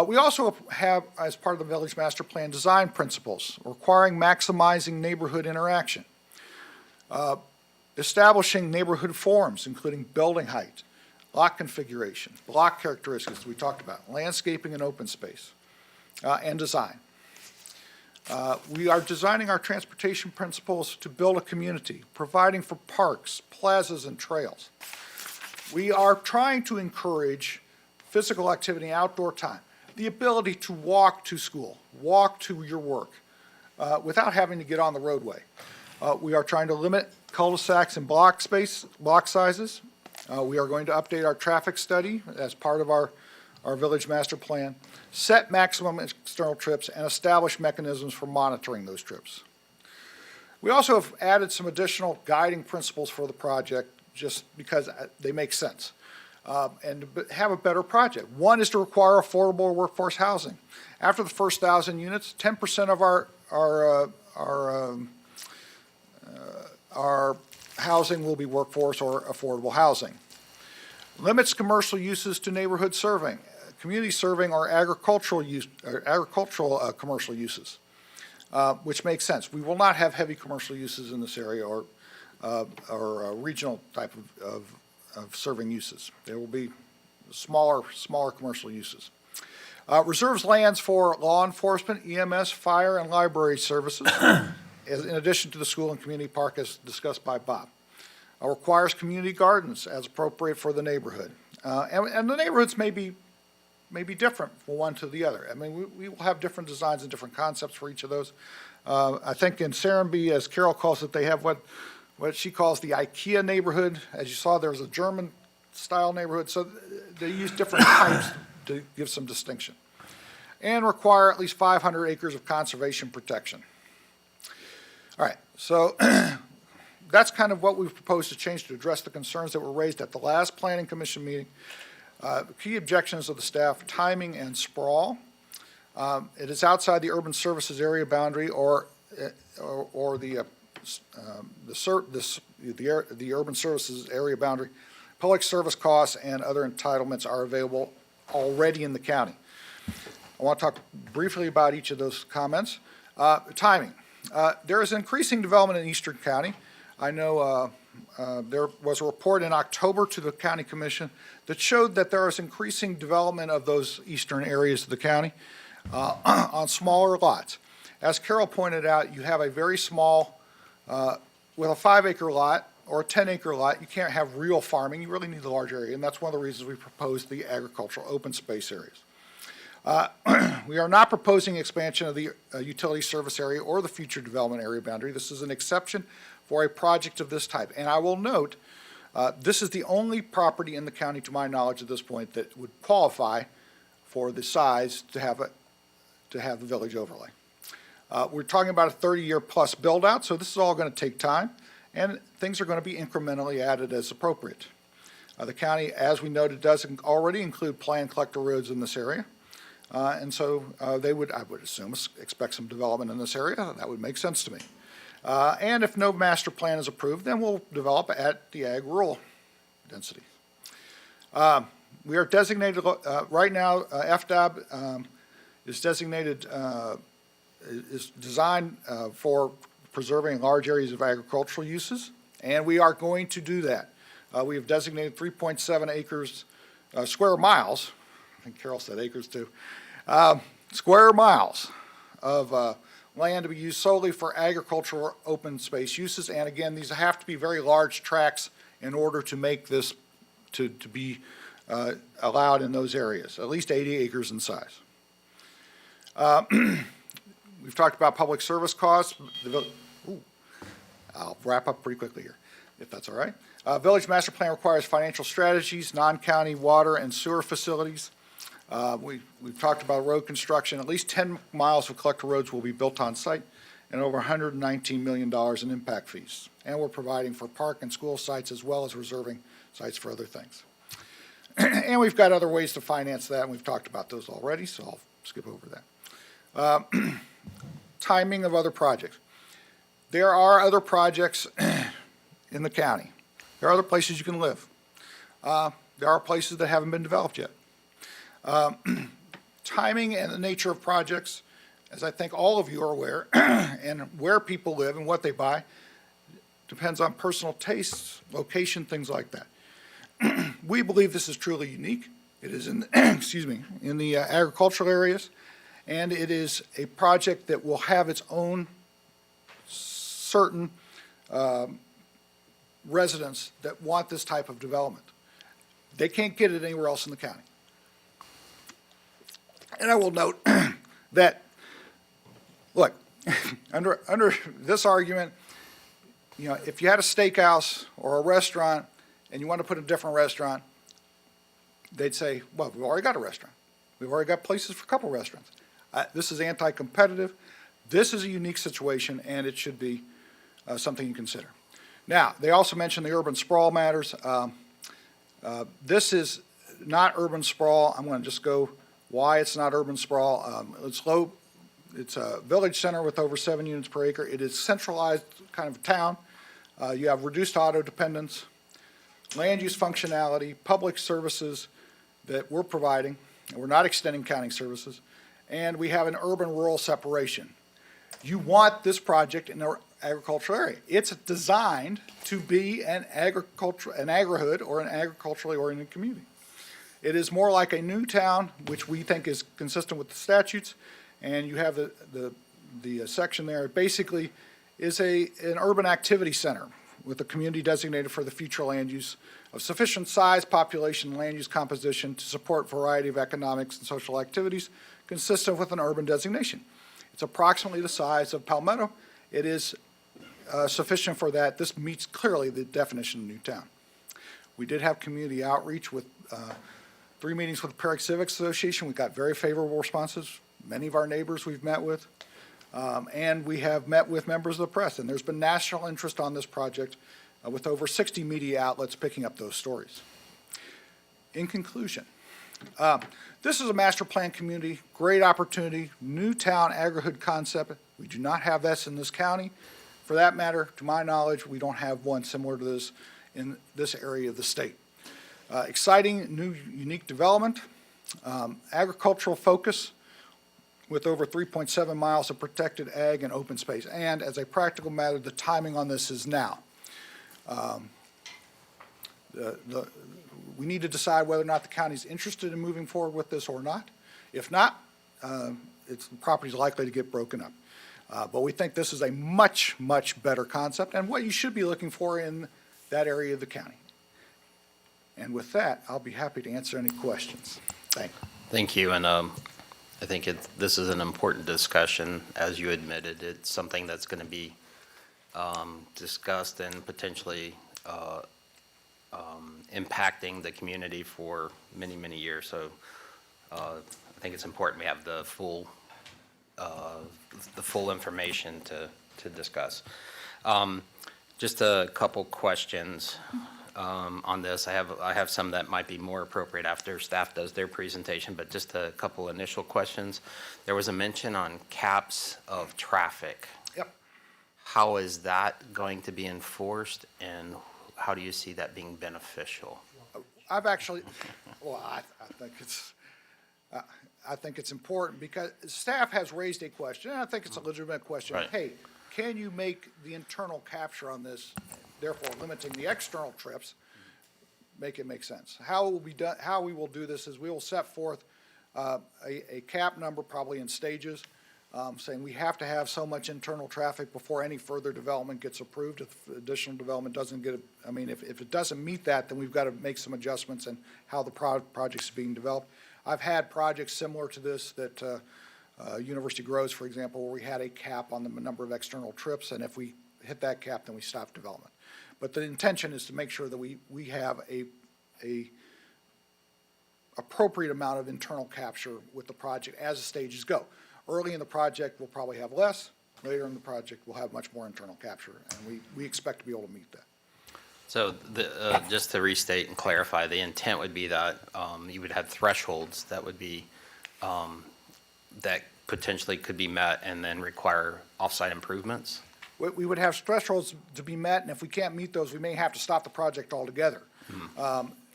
We also have, as part of the village master plan, design principles requiring maximizing neighborhood interaction, establishing neighborhood forms, including building height, lot configuration, block characteristics we talked about, landscaping and open space, and design. We are designing our transportation principles to build a community, providing for parks, plazas, and trails. We are trying to encourage physical activity, outdoor time, the ability to walk to school, walk to your work, without having to get on the roadway. We are trying to limit cul-de-sacs and block sizes. We are going to update our traffic study as part of our village master plan, set maximum external trips, and establish mechanisms for monitoring those trips. We also have added some additional guiding principles for the project just because they make sense, and to have a better project. One is to require affordable workforce housing. After the first 1,000 units, 10% of our housing will be workforce or affordable housing. Limits commercial uses to neighborhood serving, community serving, or agricultural commercial uses, which makes sense. We will not have heavy commercial uses in this area or regional type of serving uses. There will be smaller commercial uses. Reserves lands for law enforcement, EMS, fire, and library services, in addition to the school and community park as discussed by Bob. Requires community gardens as appropriate for the neighborhood. And the neighborhoods may be different from one to the other. I mean, we will have different designs and different concepts for each of those. I think in Serenbe, as Carol calls it, they have what she calls the IKEA neighborhood. As you saw, there's a German-style neighborhood, so they use different types to give some distinction. And require at least 500 acres of conservation protection. All right, so that's kind of what we've proposed to change to address the concerns that were raised at the last Planning Commission meeting. The key objections of the staff: timing and sprawl. It is outside the urban services area boundary or the urban services area boundary. Public service costs and other entitlements are available already in the county. I want to talk briefly about each of those comments. Timing. There is increasing development in Eastern County. I know there was a report in October to the County Commission that showed that there is increasing development of those eastern areas of the county on smaller lots. As Carol pointed out, you have a very small, with a 5-acre lot or a 10-acre lot, you can't have real farming. You really need the large area, and that's one of the reasons we proposed the agricultural open space areas. We are not proposing expansion of the utility service area or the future development area boundary. This is an exception for a project of this type. And I will note, this is the only property in the county, to my knowledge at this point, that would qualify for the size to have the village overlay. We're talking about a 30-year plus build-out, so this is all going to take time, and things are going to be incrementally added as appropriate. The county, as we noted, does already include planned collector roads in this area. And so I would assume, expect some development in this area. That would make sense to me. And if no master plan is approved, then we'll develop at the ag rural density. We are designated, right now, FDOB is designated, is designed for preserving large areas of agricultural uses, and we are going to do that. We have designated 3.7 acres, square miles, I think Carol said acres too, square miles of land to be used solely for agricultural open space uses. And again, these have to be very large tracts in order to make this to be allowed in those areas, at least 80 acres in size. We've talked about public service costs. I'll wrap up pretty quickly here, if that's all right. Village master plan requires financial strategies, non-county water and sewer facilities. We've talked about road construction. At least 10 miles of collector roads will be built on site, and over $119 million in impact fees. And we're providing for park and school sites as well as reserving sites for other things. And we've got other ways to finance that, and we've talked about those already, so I'll skip over that. Timing of other projects. There are other projects in the county. There are other places you can live. There are places that haven't been developed yet. Timing and the nature of projects, as I think all of you are aware, and where people live and what they buy, depends on personal tastes, location, things like that. We believe this is truly unique. It is in, excuse me, in the agricultural areas, And it is a project that will have its own certain residents that want this type of development. They can't get it anywhere else in the county. And I will note that, look, under this argument, you know, if you had a steakhouse or a restaurant and you want to put a different restaurant, they'd say, well, we've already got a restaurant. We've already got places for a couple restaurants. This is anti-competitive. This is a unique situation, and it should be something you consider. Now, they also mentioned the urban sprawl matters. This is not urban sprawl. I'm going to just go why it's not urban sprawl. It's low. It's a village center with over 7 units per acre. It is centralized kind of town. You have reduced auto dependence, land use functionality, public services that we're providing. And we're not extending county services. And we have an urban-rural separation. You want this project in an agricultural area. It's designed to be an agrihood or an agriculturally oriented community. It is more like a new town, which we think is consistent with the statutes. And you have the section there. It basically is an urban activity center with a community designated for the future land use of sufficient size, population, and land use composition to support a variety of economics and social activities consistent with an urban designation. It's approximately the size of Palmetto. It is sufficient for that. This meets clearly the definition of new town. We did have community outreach with 3 meetings with the Perry Civic Association. We got very favorable responses. Many of our neighbors we've met with. And we have met with members of the press. And there's been national interest on this project with over 60 media outlets picking up those stories. In conclusion, this is a master plan community, great opportunity, new town agrihood concept. We do not have this in this county. For that matter, to my knowledge, we don't have one similar to this in this area of the state. Exciting, new, unique development, agricultural focus with over 3.7 miles of protected ag and open space. And as a practical matter, the timing on this is now. We need to decide whether or not the county's interested in moving forward with this or not. If not, the property's likely to get broken up. But we think this is a much, much better concept and what you should be looking for in that area of the county. And with that, I'll be happy to answer any questions. Thank you. Thank you, and I think this is an important discussion. As you admitted, it's something that's going to be discussed and potentially impacting the community for many, many years. So I think it's important we have the full information to discuss. Just a couple questions on this. I have some that might be more appropriate after staff does their presentation, but just a couple initial questions. There was a mention on caps of traffic. Yep. How is that going to be enforced, and how do you see that being beneficial? I've actually, well, I think it's important because staff has raised a question, and I think it's a legitimate question. Right. Hey, can you make the internal capture on this, therefore limiting the external trips, make it make sense? How it will be done, how we will do this is we will set forth a cap number, probably in stages, saying we have to have so much internal traffic before any further development gets approved. If additional development doesn't get, if it doesn't meet that, then we've got to make some adjustments in how the project's being developed. I've had projects similar to this that University Grows, for example, where we had a cap on the number of external trips, and if we hit that cap, then we stop development. But the intention is to make sure that we have a appropriate amount of internal capture with the project as the stages go. Early in the project, we'll probably have less. Later in the project, we'll have much more internal capture, and we expect to be able to meet that. So just to restate and clarify, the intent would be that you would have thresholds that would be, that potentially could be met and then require off-site improvements? We would have thresholds to be met, and if we can't meet those, we may have to stop the project altogether.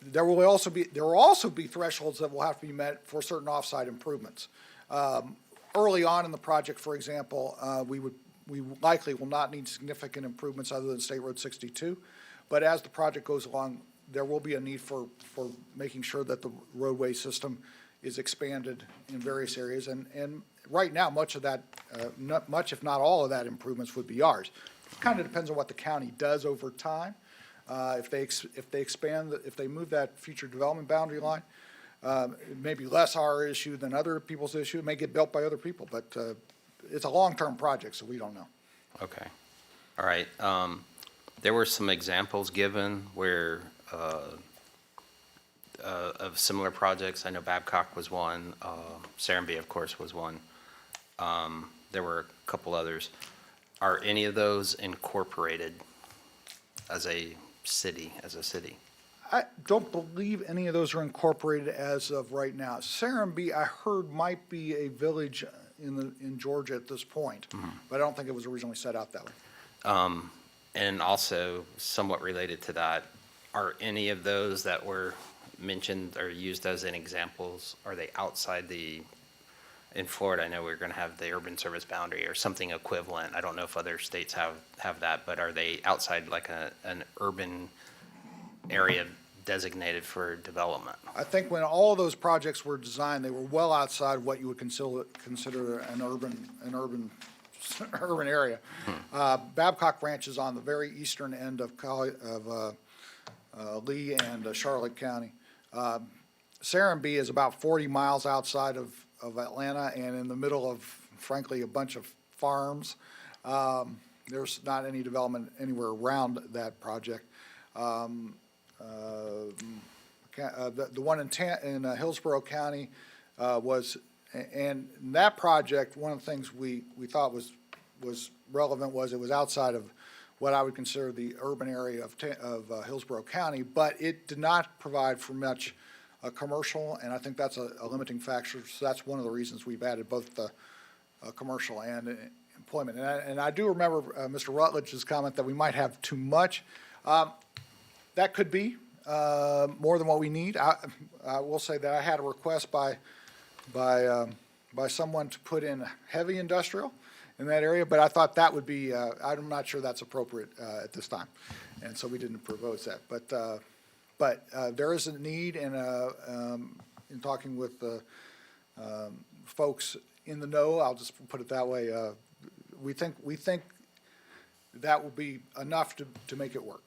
There will also be thresholds that will have to be met for certain off-site improvements. Early on in the project, for example, we likely will not need significant improvements other than State Road 62. But as the project goes along, there will be a need for making sure that the roadway system is expanded in various areas. And right now, much of that, not much, if not all of that improvements would be ours. Kind of depends on what the county does over time. If they expand, if they move that future development boundary line, it may be less our issue than other people's issue. It may get built by other people, but it's a long-term project, so we don't know. Okay. All right. There were some examples given where, of similar projects. I know Babcock was one. Serenbe, of course, was one. There were a couple others. Are any of those incorporated as a city, I don't believe any of those are incorporated as of right now. Serenbe, I heard, might be a village in Georgia at this point, but I don't think it was originally set out that way. And also, somewhat related to that, are any of those that were mentioned or used as in examples, are they outside in Florida, I know we're going to have the urban service boundary or something equivalent. I don't know if other states have that, but are they outside like an urban area designated for development? I think when all of those projects were designed, they were well outside what you would consider an urban area. Babcock Ranch is on the very eastern end of Lee and Charlotte County. Serenbe is about 40 miles outside of Atlanta and in the middle of, frankly, a bunch of farms. There's not any development anywhere around that project. The one in Hillsborough County was, and that project, one of the things we thought was relevant was it was outside of what I would consider the urban area of Hillsborough County, but it did not provide for much commercial, and I think that's a limiting factor. So that's one of the reasons we've added both the commercial and employment. And I do remember Mr. Rutledge's comment that we might have too much. That could be more than what we need. I will say that I had a request by someone to put in heavy industrial in that area, but I thought that would be, I'm not sure that's appropriate at this time. And so we didn't propose that. But there is a need, and in talking with the folks in the know, I'll just put it that way, we think that will be enough to make it work.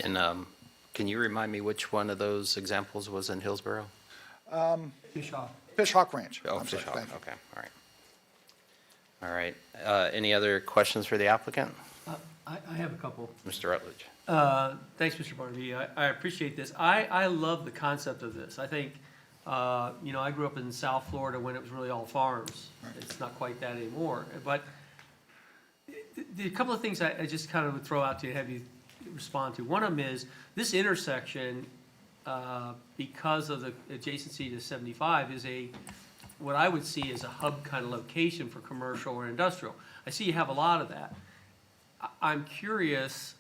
And can you remind me which one of those examples was in Hillsborough? Fishhawk Ranch. Oh, I'm sorry, Fishhawk, thank you. okay, all right. All right, any other questions for the applicant? I have a couple. Mr. Rutledge? Thanks, Mr. Barnaby. I appreciate this. I love the concept of this. I think, I grew up in South Florida when it was really all farms. It's not quite that anymore. But the couple of things I just kind of would throw out to you, have you respond to. One of them is this intersection, because of the adjacency to 75, is what I would see as a hub kind of location for commercial or industrial. I see you have a lot of that. I'm curious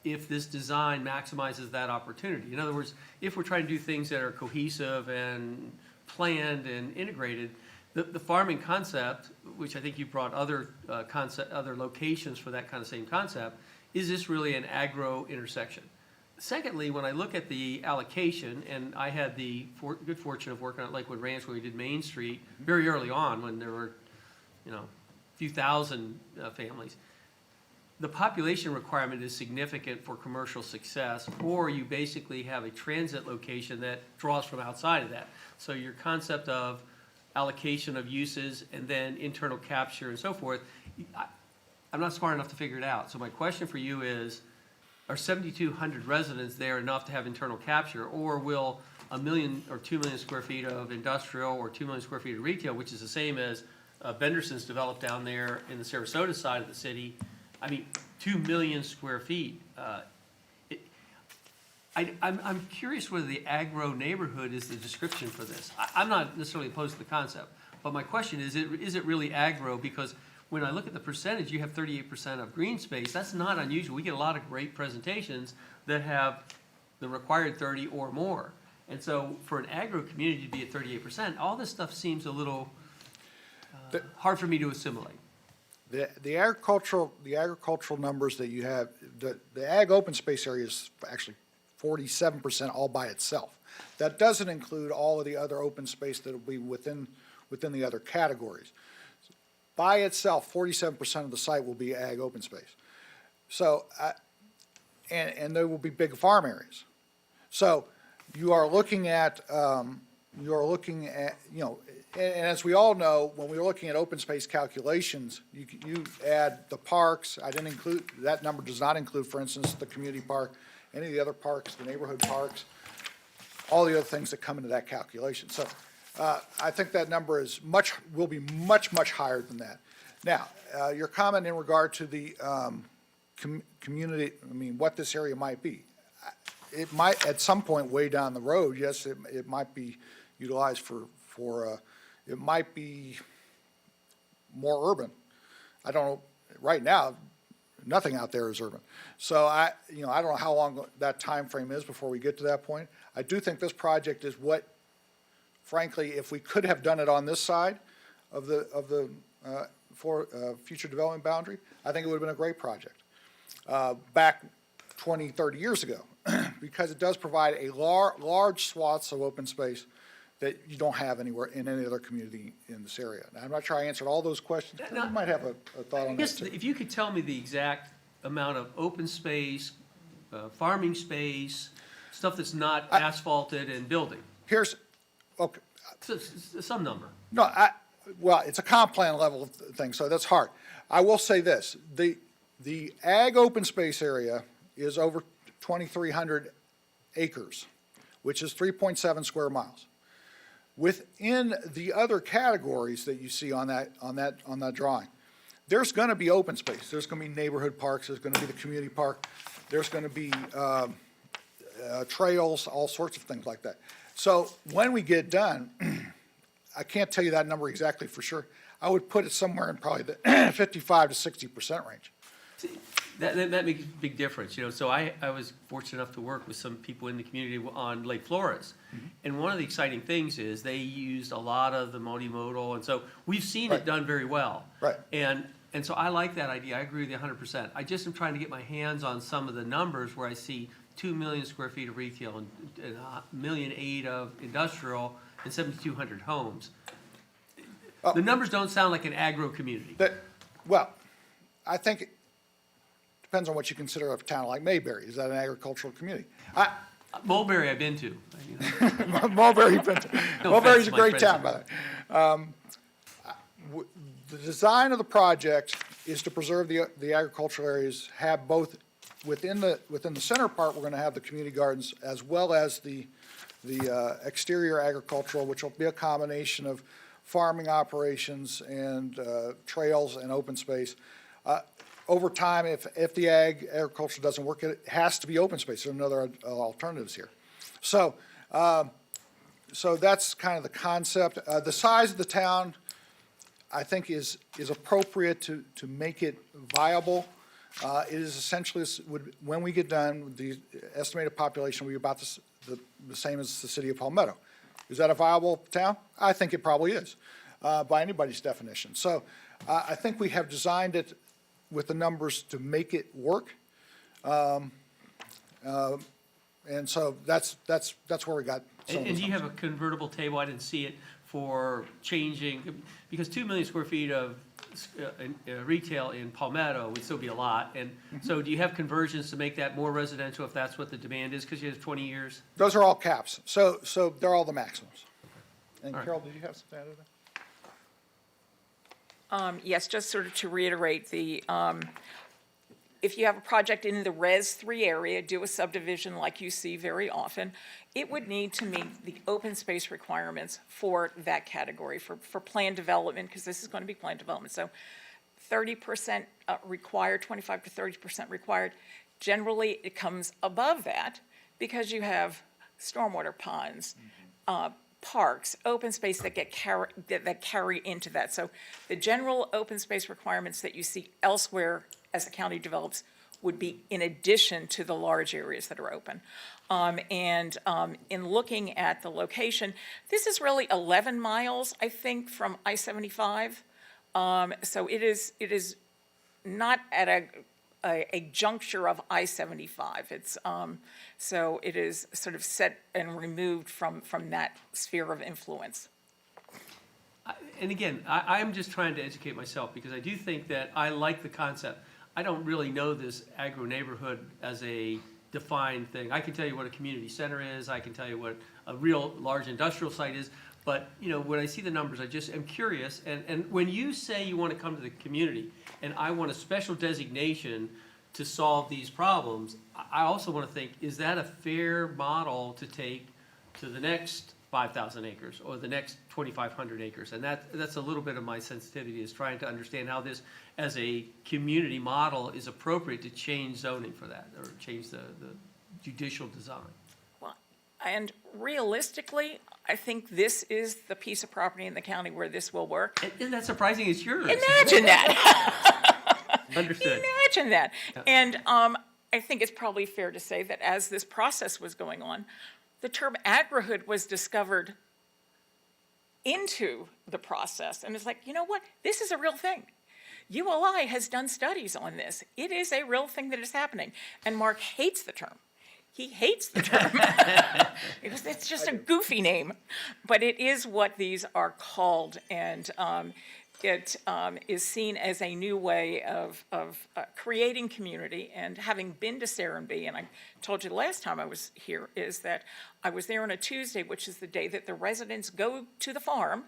if this design maximizes that opportunity. In other words, if we're trying to do things that are cohesive and planned and integrated, the farming concept, which I think you brought other locations for that kind of same concept, is this really an agro intersection? Secondly, when I look at the allocation, and I had the good fortune of working at Lakewood Ranch where we did Main Street very early on when there were, a few thousand families. The population requirement is significant for commercial success, or you basically have a transit location that draws from outside of that. So your concept of allocation of uses and then internal capture and so forth, I'm not smart enough to figure it out. So my question for you is, are 7,200 residents there enough to have internal capture, or will 1 million or 2 million square feet of industrial or 2 million square feet of retail, which is the same as Benderson's developed down there in the Sarasota side of the city, 2 million square feet. I'm curious whether the agro neighborhood is the description for this. I'm not necessarily opposed to the concept, but my question is it really agro? Because when I look at the percentage, you have 38% of green space. That's not unusual. We get a lot of great presentations that have the required 30 or more. And so for an agro community to be at 38%, all this stuff seems a little hard for me to assimilate. The agricultural numbers that you have, the ag open space area is actually 47% all by itself. That doesn't include all of the other open space that will be within within the other categories. By itself, 47% of the site will be ag open space. So, and there will be big farm areas. So you are looking at, you know, and as we all know, when we're looking at open space calculations, you add the parks. I didn't include, that number does not include, for instance, the community park, any of the other parks, the neighborhood parks, all the other things that come into that calculation. So I think that number will be much, much higher than that. Now, your comment in regard to the community, I mean, what this area might be. It might, at some point way down the road, yes, it might be utilized for it might be more urban. I don't know, right now, nothing out there is urban. So I don't know how long that time frame is before we get to that point. I do think this project is what, frankly, if we could have done it on this side of the future development boundary, I think it would have been a great project. Back 20, 30 years ago, because it does provide a large swaths of open space that you don't have anywhere in any other community in this area. Now, I'm not sure I answered all those questions, but you might have a thought on I guess that too. if you could tell me the exact amount of open space, farming space, stuff that's not asphalted and building, Here's, okay, some number. no, well, it's a comp plan level thing, so that's hard. I will say this, the ag open space area is over 2,300 acres, which is 3.7 square miles. Within the other categories that you see on that drawing, there's going to be open space. There's going to be neighborhood parks. There's going to be the community park. There's going to be trails, all sorts of things like that. So when we get done, I can't tell you that number exactly for sure. I would put it somewhere in probably the 55 to 60% range. That makes a big difference, you know, so I was fortunate enough to work with some people in the community on Lake Flores. And one of the exciting things is they used a lot of the multimodal, and so we've seen it done very well. Right. And so I like that idea, I agree with you 100%. I just am trying to get my hands on some of the numbers where I see 2 million square feet of retail and 1.8 million of industrial and 7,200 homes. The numbers don't sound like an agro community. Well, I think it depends on what you consider a town like Mayberry. Is that an agricultural community? Mulberry I've been to. Mulberry's No a offense, my great friends. town, by the way. The design of the project is to preserve the agricultural areas, have both, within the center part, we're going to have the community gardens as well as the exterior agricultural, which will be a combination of farming operations and trails and open space. Over time, if the agriculture doesn't work, it has to be open space. There are no other alternatives here. So that's kind of the concept. The size of the town, I think, is appropriate to make it viable. It is essentially, when we get done, the estimated population will be about the same as the city of Palmetto. Is that a viable town? I think it probably is, by anybody's definition. So I think we have designed it with the numbers to make it work. And so that's where we got some of And those do you have numbers. a convertible table, I didn't see it, for changing, because 2 million square feet of retail in Palmetto would still be a lot, and so do you have conversions to make that more residential if that's what the demand is, because you have 20 years? Those are all caps. So they're all the maximums. And All right. Carol, did you have something to add to that? Yes, just sort of to reiterate, if you have a project in the Res 3 area, do a subdivision like you see very often, it would need to meet the open space requirements for that category, for planned development, because this is going to be planned development. So 30% required, 25 to 30% required. Generally, it comes above that because you have stormwater ponds, parks, open space that carry into that. So the general open space requirements that you see elsewhere as the county develops would be in addition to the large areas that are open. In looking at the location, this is really 11 miles, I think, from I-75. So it is not at a juncture of I-75. It's, so it is sort of set and removed from that sphere of influence. And again, I'm just trying to educate myself, because I do think that I like the concept. I don't really know this agro-neighborhood as a defined thing. I can tell you what a community center is, I can tell you what a real large industrial site is, but, you know, when I see the numbers, I just am curious. And when you say you want to come to the community, and I want a special designation to solve these problems, I also want to think, is that a fair model to take to the next 5,000 acres or the next 2,500 acres? And that's a little bit of my sensitivity, is trying to understand how this, as a community model, is appropriate to change zoning for that, or change the judicial design. Well, and realistically, I think this is the piece of property in the county where this will work. Isn't that surprising? It's yours. Imagine that. Understood. Imagine that. Yeah. And I think it's probably fair to say that as this process was going on, the term agrihood was discovered into the process. And it's like, you know what? This is a real thing. ULI has done studies on this. It is a real thing that is happening. And Mark hates the term. He hates the term because it's just a goofy name, but it is what these are called, and it is seen as a new way of creating community. And having been to Serenbe, and I told you the last time I was here, is that I was there on a Tuesday, which is the day that the residents go to the farm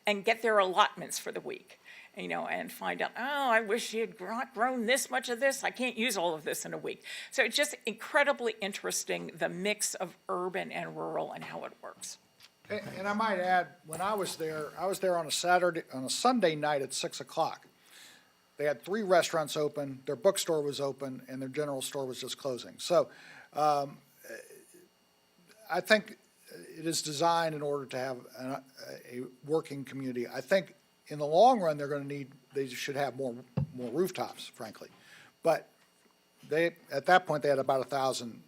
and get their allotments for the week. You know, and find out, oh, I wish you had grown this much of this. I can't use all of this in a week. So it's just incredibly interesting, the mix of urban and rural and how it works. And I might add, when I was there on a Sunday night at 6 o'clock. They had 3 restaurants open, their bookstore was open, and their general store was just closing. So I think it is designed in order to have a working community. I think in the long run, they should have more rooftops, frankly. But at that point, they had about 1,000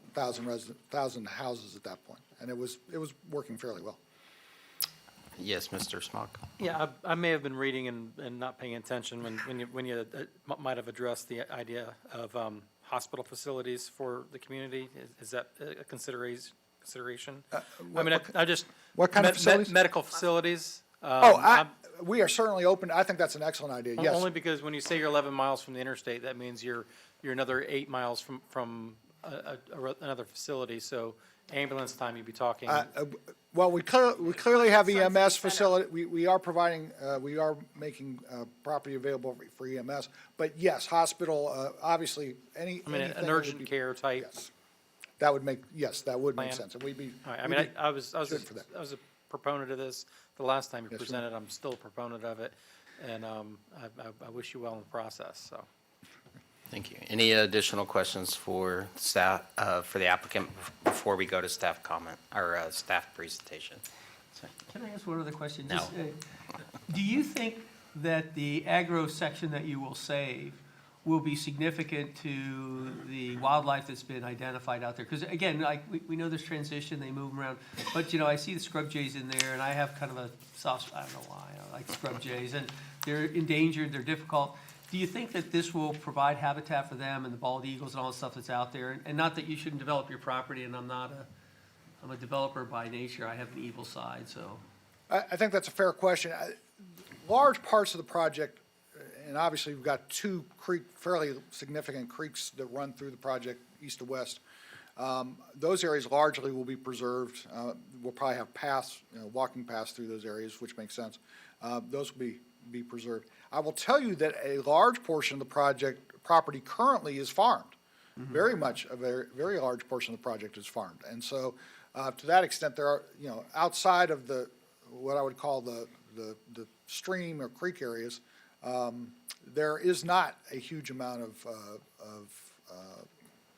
houses at that point, and it was working fairly well. Yes, Mr. Smock. Yeah, I may have been reading and not paying attention when you might have addressed the idea of hospital facilities for the community. Is that a consideration? What kind of facilities? Medical facilities. We are certainly open. I think that's an excellent idea, yes. Only because when you say you're 11 miles from the interstate, that means you're another 8 miles from another facility. So ambulance time, you'd be talking. Well, we clearly have EMS facility. We are providing, we are making property available for EMS. But yes, hospital, obviously, anything an urgent care type. Yes. That would make plan. sense. And we'd be. All right. I was for that. I was a proponent of this the last time you presented. I'm still a proponent of it, and I wish you well in the process. So. Thank you. Any additional questions for staff, for the applicant before we go to staff comment, or staff presentation? Can I ask one other question? No. Just, do you think that the agro section that you will save will be significant to the wildlife that's been identified out there? Because again, like, we know there's transition, they move around, but, you know, I see the scrub jays in there, and I have kind of a soft, I don't know why, I like scrub jays, and they're endangered, they're difficult. Do you think that this will provide habitat for them and the bald eagles and all the stuff that's out there? And not that you shouldn't develop your property, and I'm a developer by nature, I have an evil side, so. I think that's a fair question. Large parts of the project, and obviously we've got 2 fairly significant creeks that run through the project, east to west. Those areas largely will be preserved. We'll probably have paths, walking paths through those areas, which makes sense. Those will be preserved. I will tell you that a large portion of the project property currently is farmed. Mm-hmm. Very much, a very large portion of the project is farmed. And so to that extent, there are, outside of what I would call the stream or creek areas, there is not a huge amount of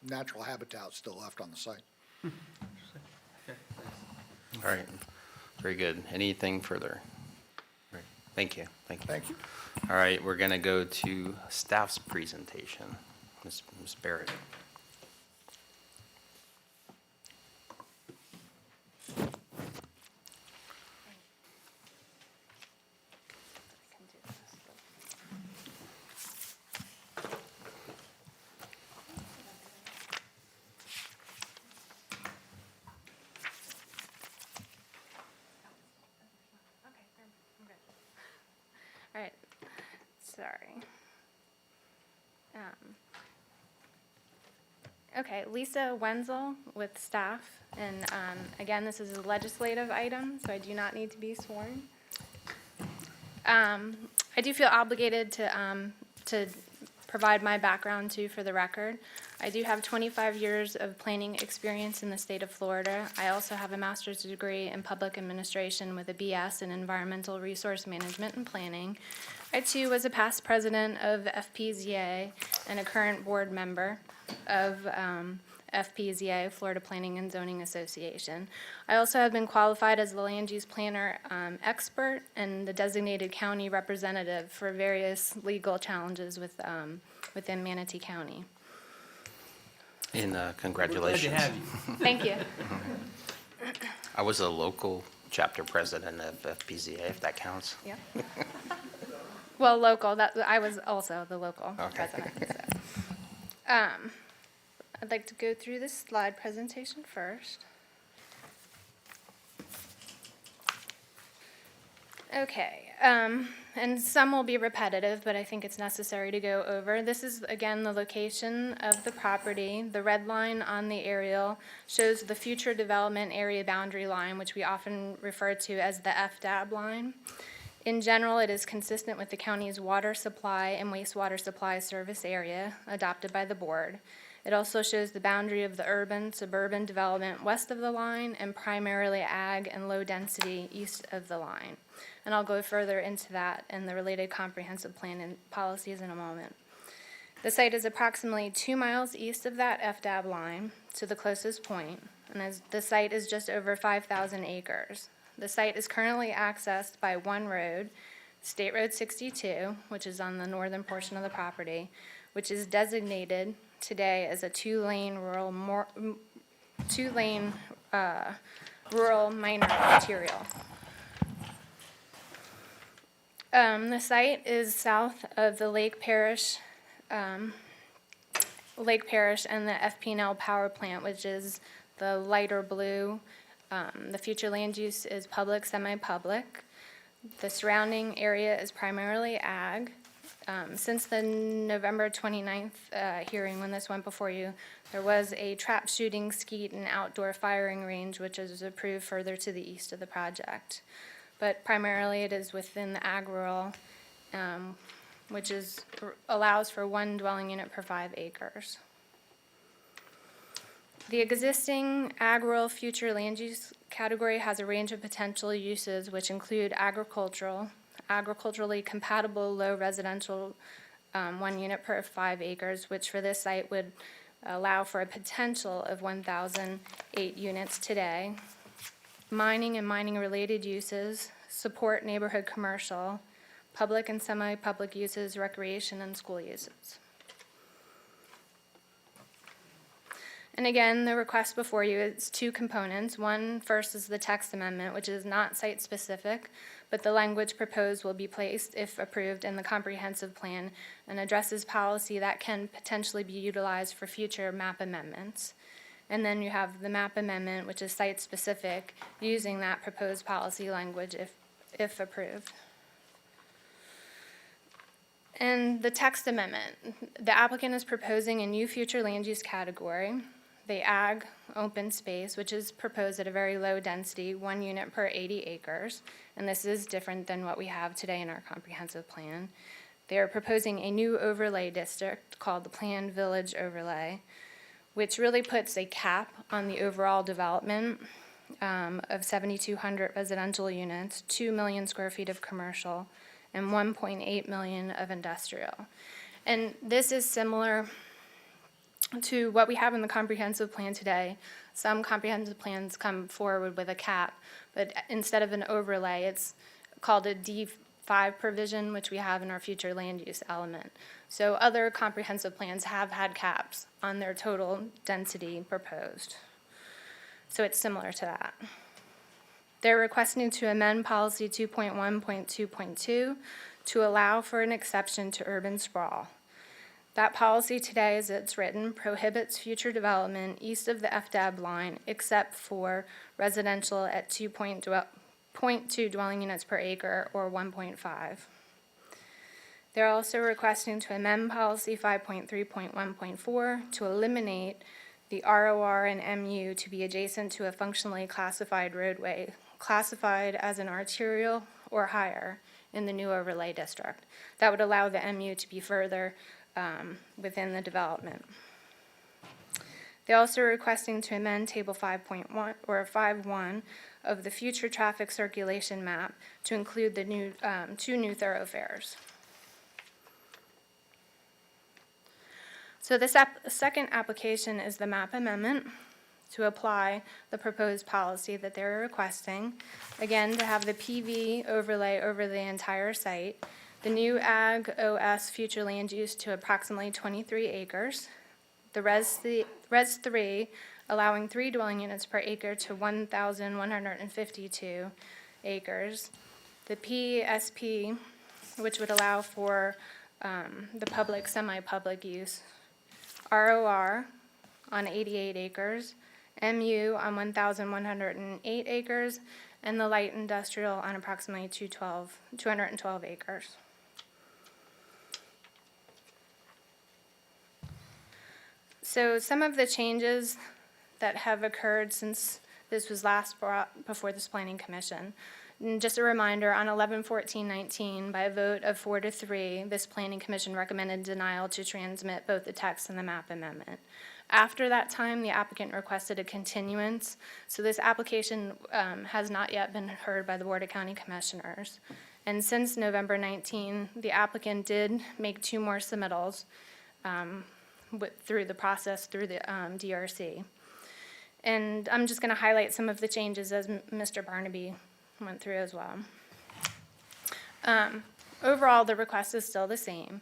natural habitat still left on the site. All right, very good. Anything further? Great. Thank you. Thank you. All right, we're going to go to staff's presentation. Ms. Barrett. sorry. Okay, Lisa Wenzel with staff, and again, this is a legislative item, so I do not need to be sworn. I do feel obligated to provide my background too for the record. I do have 25 years of planning experience in the state of Florida. I also have a master's degree in public administration with a BS in environmental resource management and planning. I too was a past president of FPZA and a current board member of FPZA, Florida Planning and Zoning Association. I also have been qualified as the land use planner expert and the designated county representative for various legal challenges within Manatee County. And congratulations. Glad to have you. Thank you. I was a local chapter president of FPZA, if that counts. Yeah. Well, local, I was also the local Okay. president. So. I'd like to go through this slide presentation first. Okay, and some will be repetitive, but I think it's necessary to go over. This is, again, the location of the property. The red line on the aerial shows the future development area boundary line, which we often refer to as the FDAB line. In general, it is consistent with the county's water supply and wastewater supply service area adopted by the board. It also shows the boundary of the urban-suburban development west of the line and primarily ag and low-density east of the line. And I'll go further into that and the related comprehensive plan and policies in a moment. The site is approximately 2 miles east of that FDAB line to the closest point, and the site is just over 5,000 acres. The site is currently accessed by one road, State Road 62, which is on the northern portion of the property, which is designated today as a two-lane rural minor arterial. The site is south of the Lake Parish and the FP&L power plant, which is the lighter blue. The future land use is public, semi-public. The surrounding area is primarily ag. Since the November 29th hearing, when this went before you, there was a trap shooting, skeet, and outdoor firing range, which is approved further to the east of the project. But primarily it is within the ag rural, which allows for one dwelling unit per 5 acres. The existing ag rural future land use category has a range of potential uses, which include agriculturally compatible low residential 1 unit per 5 acres, which for this site would allow for a potential of 1,008 units today. Mining and mining-related uses, support neighborhood commercial, public and semi-public uses, recreation, and school uses. And again, the request before you is 2 components. One, first is the text amendment, which is not site-specific, but the language proposed will be placed, if approved, in the comprehensive plan and addresses policy that can potentially be utilized for future map amendments. And then you have the map amendment, which is site-specific, using that proposed policy language if approved. And the text amendment, the applicant is proposing a new future land use category, the ag open space, which is proposed at a very low density, 1 unit per 80 acres, and this is different than what we have today in our comprehensive plan. They are proposing a new overlay district called the Planned Village Overlay, which really puts a cap on the overall development of 7,200 residential units, 2 million square feet of commercial, and 1.8 million of industrial. And this is similar to what we have in the comprehensive plan today. Some comprehensive plans come forward with a cap, but instead of an overlay, it's called a D5 provision, which we have in our future land use element. So other comprehensive plans have had caps on their total density proposed. So it's similar to that. They're requesting to amend policy 2.1.2.2 to allow for an exception to urban sprawl. That policy today, as it's written, prohibits future development east of the FDAB line except for residential at 2.2 dwelling units per acre or 1.5. They're also requesting to amend policy 5.3.1.4 to eliminate the ROR and MU to be adjacent to a functionally classified roadway, classified as an arterial or higher in the new overlay district. That would allow the MU to be further within the development. They're also requesting to amend Table 5.1 or 5.1 of the future traffic circulation map to include the new 2 new thoroughfares. So the second application is the map amendment to apply the proposed policy that they're requesting. Again, to have the PV overlay over the entire site, the new Ag OS future land use to approximately 23 acres, the Res 3 allowing 3 dwelling units per acre to 1,152 acres, the PSP, which would allow for the public, semi-public use, ROR on 88 acres, MU on 1,108 acres, and the light industrial on approximately 212 acres. So some of the changes that have occurred since this was last brought before this Planning Commission. And just a reminder, on 11/14/19, by a vote of 4-3, this Planning Commission recommended denial to transmit both the text and the map amendment. After that time, the applicant requested a continuance, so this application has not yet been heard by the Board of County Commissioners. And since November 19, the applicant did make 2 more submittals through the process, through the DRC. And I'm just going to highlight some of the changes as Mr. Barnaby went through as well. Overall, the request is still the same.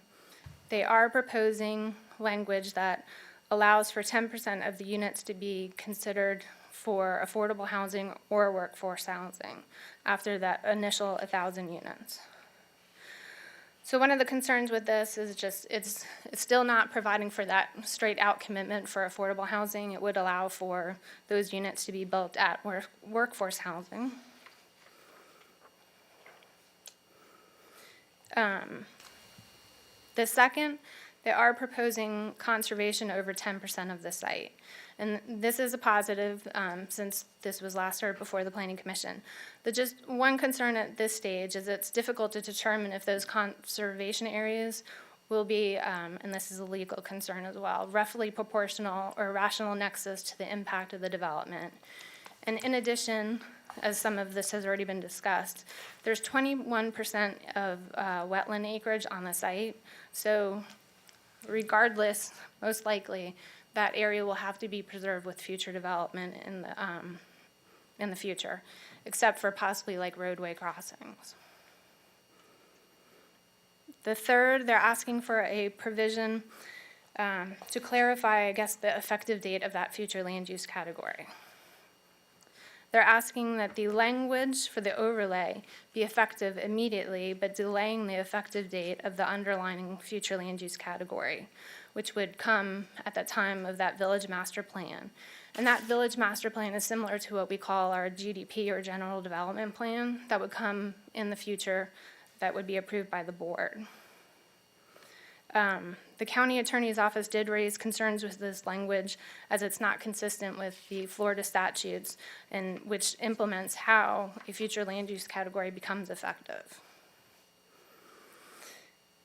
They are proposing language that allows for 10% of the units to be considered for affordable housing or workforce housing after that initial 1,000 units. So one of the concerns with this is just it's still not providing for that straight out commitment for affordable housing. It would allow for those units to be built at workforce housing. The second, they are proposing conservation over 10% of the site. And this is a positive since this was last heard before the Planning Commission. But just one concern at this stage is it's difficult to determine if those conservation areas will be, and this is a legal concern as well, roughly proportional or rational nexus to the impact of the development. And in addition, as some of this has already been discussed, there's 21% of wetland acreage on the site. So regardless, most likely, that area will have to be preserved with future development in the future, except for possibly like roadway crossings. The third, they're asking for a provision to clarify, I guess, the effective date of that future land use category. They're asking that the language for the overlay be effective immediately, but delaying the effective date of the underlying future land use category, which would come at the time of that village master plan. And that village master plan is similar to what we call our GDP or general development plan that would come in the future that would be approved by the board. The county attorney's office did raise concerns with this language as it's not consistent with the Florida statutes and which implements how a future land use category becomes effective.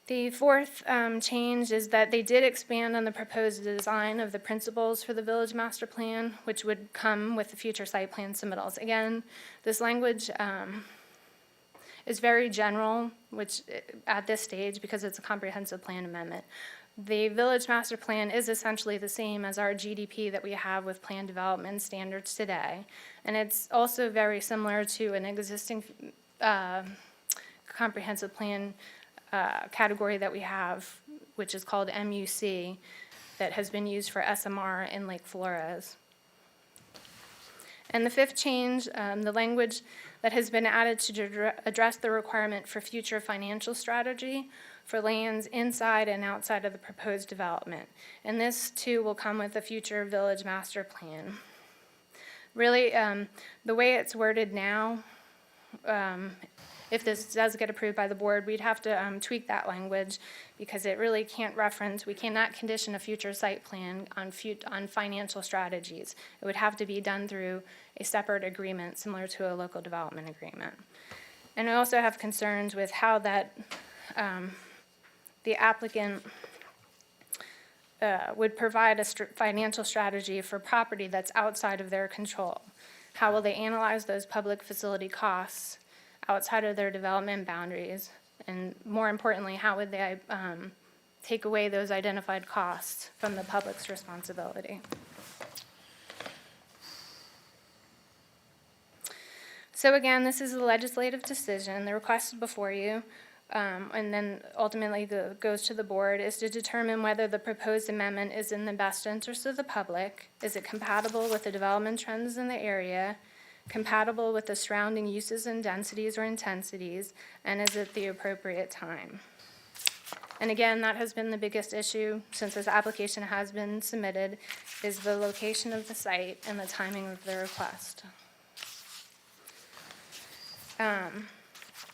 The fourth change is that they did expand on the proposed design of the principles for the village master plan, which would come with the future site plan submittals. Again, this language is very general, which at this stage, because it's a comprehensive plan amendment. The village master plan is essentially the same as our GDP that we have with plan development standards today. And it's also very similar to an existing comprehensive plan category that we have, which is called MUC, that has been used for SMR in Lake Flores. And the fifth change, the language that has been added to address the requirement for future financial strategy for lands inside and outside of the proposed development. And this too will come with the future village master plan. Really, the way it's worded now, if this does get approved by the board, we'd have to tweak that language because it really can't reference, we cannot condition a future site plan on financial strategies. It would have to be done through a separate agreement similar to a local development agreement. And I also have concerns with how that the applicant would provide a financial strategy for property that's outside of their control. How will they analyze those public facility costs outside of their development boundaries? And more importantly, how would they take away those identified costs from the public's responsibility? So again, this is a legislative decision. The request before you, and then ultimately goes to the board, is to determine whether the proposed amendment is in the best interest of the public. Is it compatible with the development trends in the area? Compatible with the surrounding uses and densities or intensities? And is it the appropriate time? And again, that has been the biggest issue since this application has been submitted, is the location of the site and the timing of the request.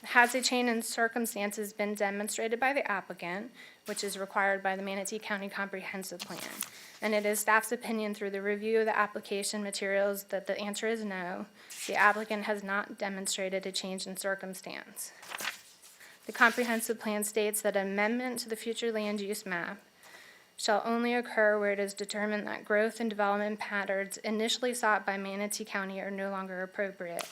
Has a change in circumstances been demonstrated by the applicant, which is required by the Manatee County Comprehensive Plan? And it is staff's opinion through the review of the application materials that the answer is no. The applicant has not demonstrated a change in circumstance. The comprehensive plan states that amendment to the future land use map shall only occur where it is determined that growth and development patterns initially sought by Manatee County are no longer appropriate.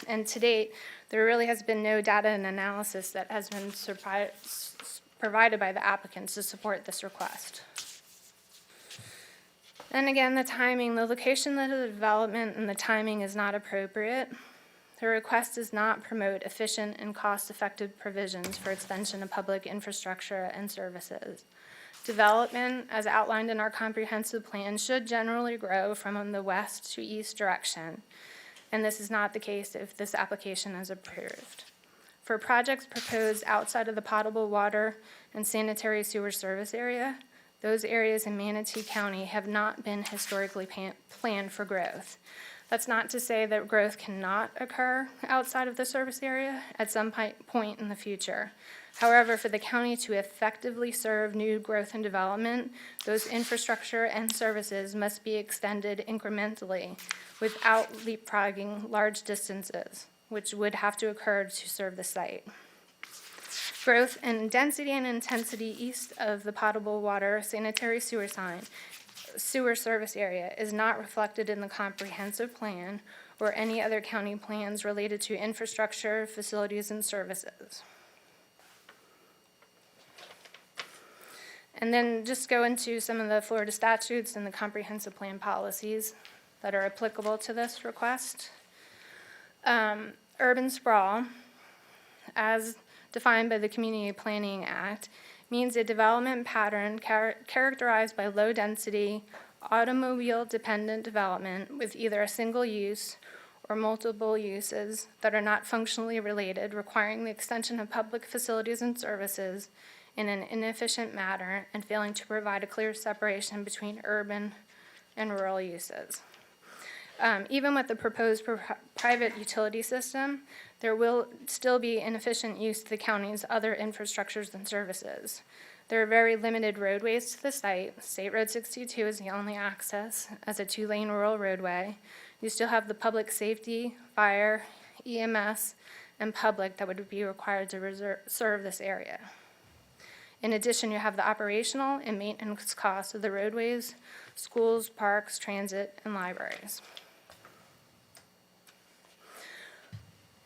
And to date, there really has been no data and analysis that has been provided by the applicants to support this request. And again, the timing, the location of the development and the timing is not appropriate. The request does not promote efficient and cost-effective provisions for extension of public infrastructure and services. Development, as outlined in our comprehensive plan, should generally grow from the west to east direction. And this is not the case if this application is approved. For projects proposed outside of the potable water and sanitary sewer service area, those areas in Manatee County have not been historically planned for growth. That's not to say that growth cannot occur outside of the service area at some point in the future. However, for the county to effectively serve new growth and development, those infrastructure and services must be extended incrementally without leapfrogging large distances, which would have to occur to serve the site. Growth and density and intensity east of the potable water sanitary sewer service area is not reflected in the comprehensive plan or any other county plans related to infrastructure, facilities, and services. And then just go into some of the Florida statutes and the comprehensive plan policies that are applicable to this request. Urban sprawl, as defined by the Community Planning Act, means a development pattern characterized by low-density, automobile-dependent development with either a single use or multiple uses that are not functionally related, requiring the extension of public facilities and services in an inefficient manner and failing to provide a clear separation between urban and rural uses. Even with the proposed private utility system, there will still be inefficient use to the county's other infrastructures and services. There are very limited roadways to the site. State Road 62 is the only access as a two-lane rural roadway. You still have the public safety, fire, EMS, and public that would be required to serve this area. In addition, you have the operational and maintenance costs of the roadways, schools, parks, transit, and libraries.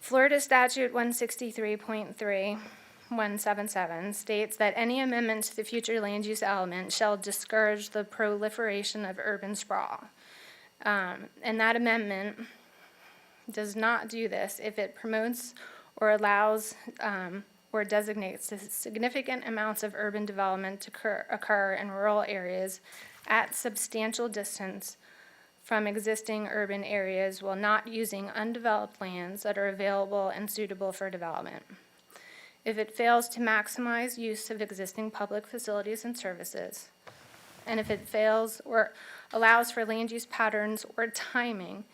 Florida Statute 163.3177 states that any amendment to the future land use element shall discourage the proliferation of urban sprawl. And that amendment does not do this if it promotes or allows or designates significant amounts of urban development to occur in rural areas at substantial distance from existing urban areas while not using undeveloped lands that are available and suitable for development. If it fails to maximize use of existing public facilities and services, and if it fails or allows for land use patterns or timing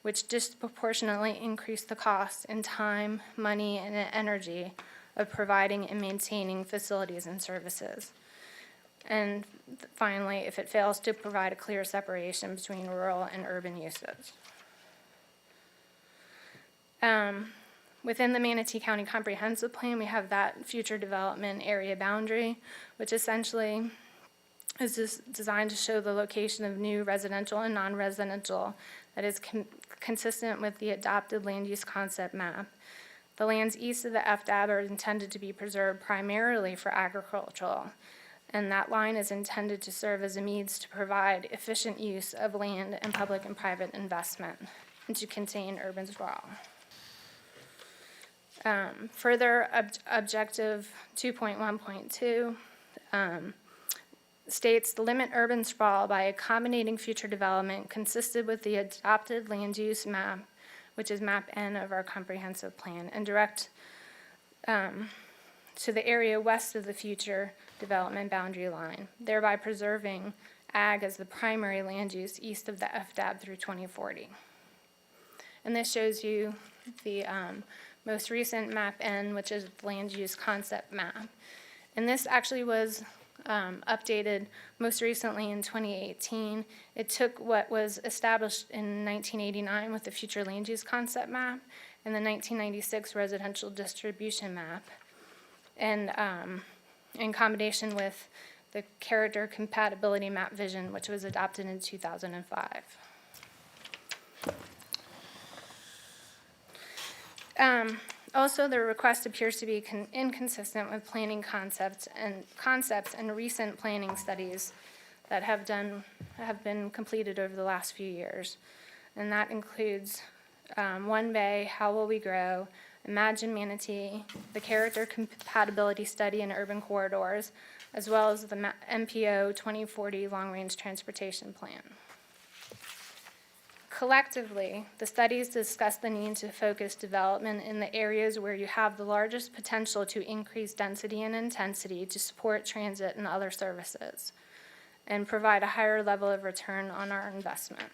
which disproportionately increase the cost in time, money, and energy of providing and maintaining facilities and services. And finally, if it fails to provide a clear separation between rural and urban uses. Within the Manatee County Comprehensive Plan, we have that future development area boundary, which essentially is designed to show the location of new residential and non-residential that is consistent with the adopted land use concept map. The lands east of the FDAB are intended to be preserved primarily for agricultural, and that line is intended to serve as a means to provide efficient use of land and public and private investment and to contain urban sprawl. Further, Objective 2.1.2 states the limit urban sprawl by accommodating future development consisted with the adopted land use map, which is map N of our comprehensive plan, and direct to the area west of the future development boundary line, thereby preserving ag as the primary land use east of the FDAB through 2040. And this shows you the most recent map N, which is the land use concept map. And this actually was updated most recently in 2018. It took what was established in 1989 with the future land use concept map and the 1996 residential distribution map, and in combination with the character compatibility map vision, which was adopted in 2005. Also, the request appears to be inconsistent with planning concepts and recent planning studies that have been completed over the last few years. And that includes One Bay, How Will We Grow, Imagine Manatee, the Character Compatibility Study in Urban Corridors, as well as the MPO 2040 Long Range Transportation Plan. Collectively, the studies discuss the need to focus development in the areas where you have the largest potential to increase density and intensity to support transit and other services, and provide a higher level of return on our investment.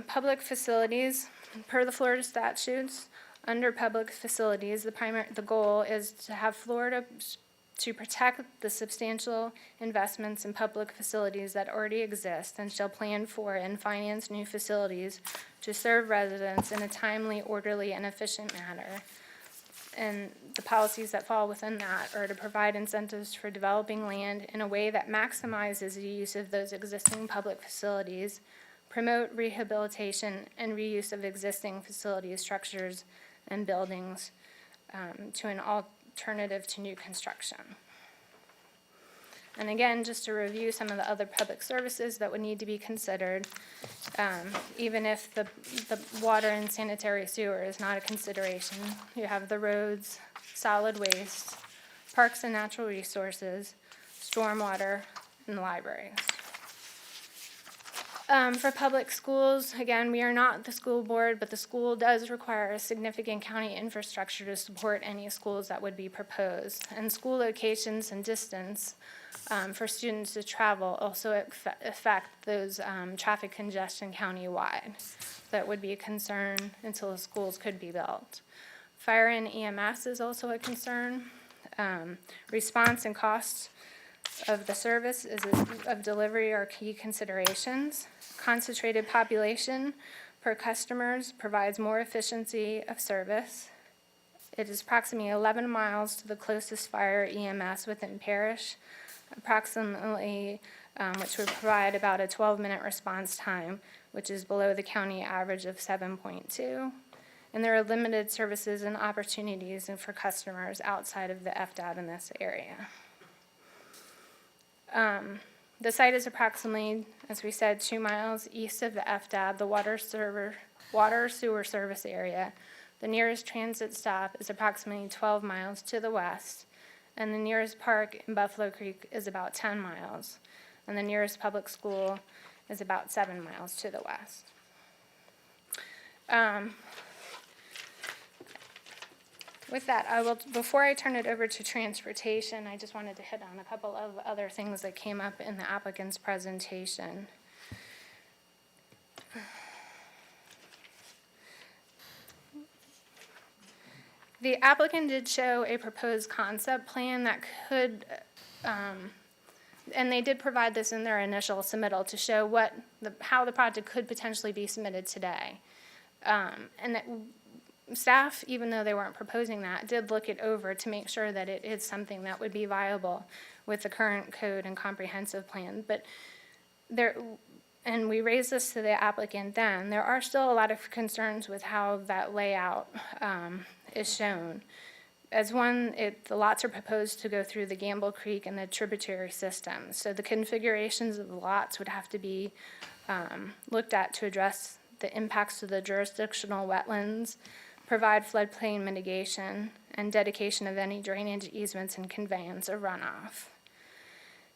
Public facilities, per the Florida statutes, under public facilities, the goal is to have Florida to protect the substantial investments in public facilities that already exist and shall plan for and finance new facilities to serve residents in a timely, orderly, and efficient manner. And the policies that fall within that are to provide incentives for developing land in a way that maximizes the use of those existing public facilities, promote rehabilitation and reuse of existing facilities, structures, and buildings to an alternative to new construction. And again, just to review some of the other public services that would need to be considered, even if the water and sanitary sewer is not a consideration, you have the roads, solid waste, parks and natural resources, stormwater, and libraries. For public schools, again, we are not the school board, but the school does require a significant county infrastructure to support any schools that would be proposed. And school locations and distance for students to travel also affect those traffic congestion countywide. That would be a concern until the schools could be built. Fire and EMS is also a concern. Response and cost of the service of delivery are key considerations. Concentrated population per customers provides more efficiency of service. It is approximately 11 miles to the closest fire EMS within parish, approximately, which would provide about a 12-minute response time, which is below the county average of 7.2. And there are limited services and opportunities for customers outside of the FDAB in this area. The site is approximately, as we said, 2 miles east of the FDAB, the water sewer service area. The nearest transit stop is approximately 12 miles to the west, and the nearest park in Buffalo Creek is about 10 miles, and the nearest public school is about 7 miles to the west. With that, before I turn it over to transportation, I just wanted to hit on a couple of other things that came up in the applicant's presentation. The applicant did show a proposed concept plan that could, and they did provide this in their initial submittal to show how the project could potentially be submitted today. And that staff, even though they weren't proposing that, did look it over to make sure that it is something that would be viable with the current code and comprehensive plan. But and we raised this to the applicant then, there are still a lot of concerns with how that layout is shown. As one, the lots are proposed to go through the Gamble Creek and the tributary system. So the configurations of the lots would have to be looked at to address the impacts to the jurisdictional wetlands, provide floodplain mitigation, and dedication of any drainage easements and conveyance of runoff.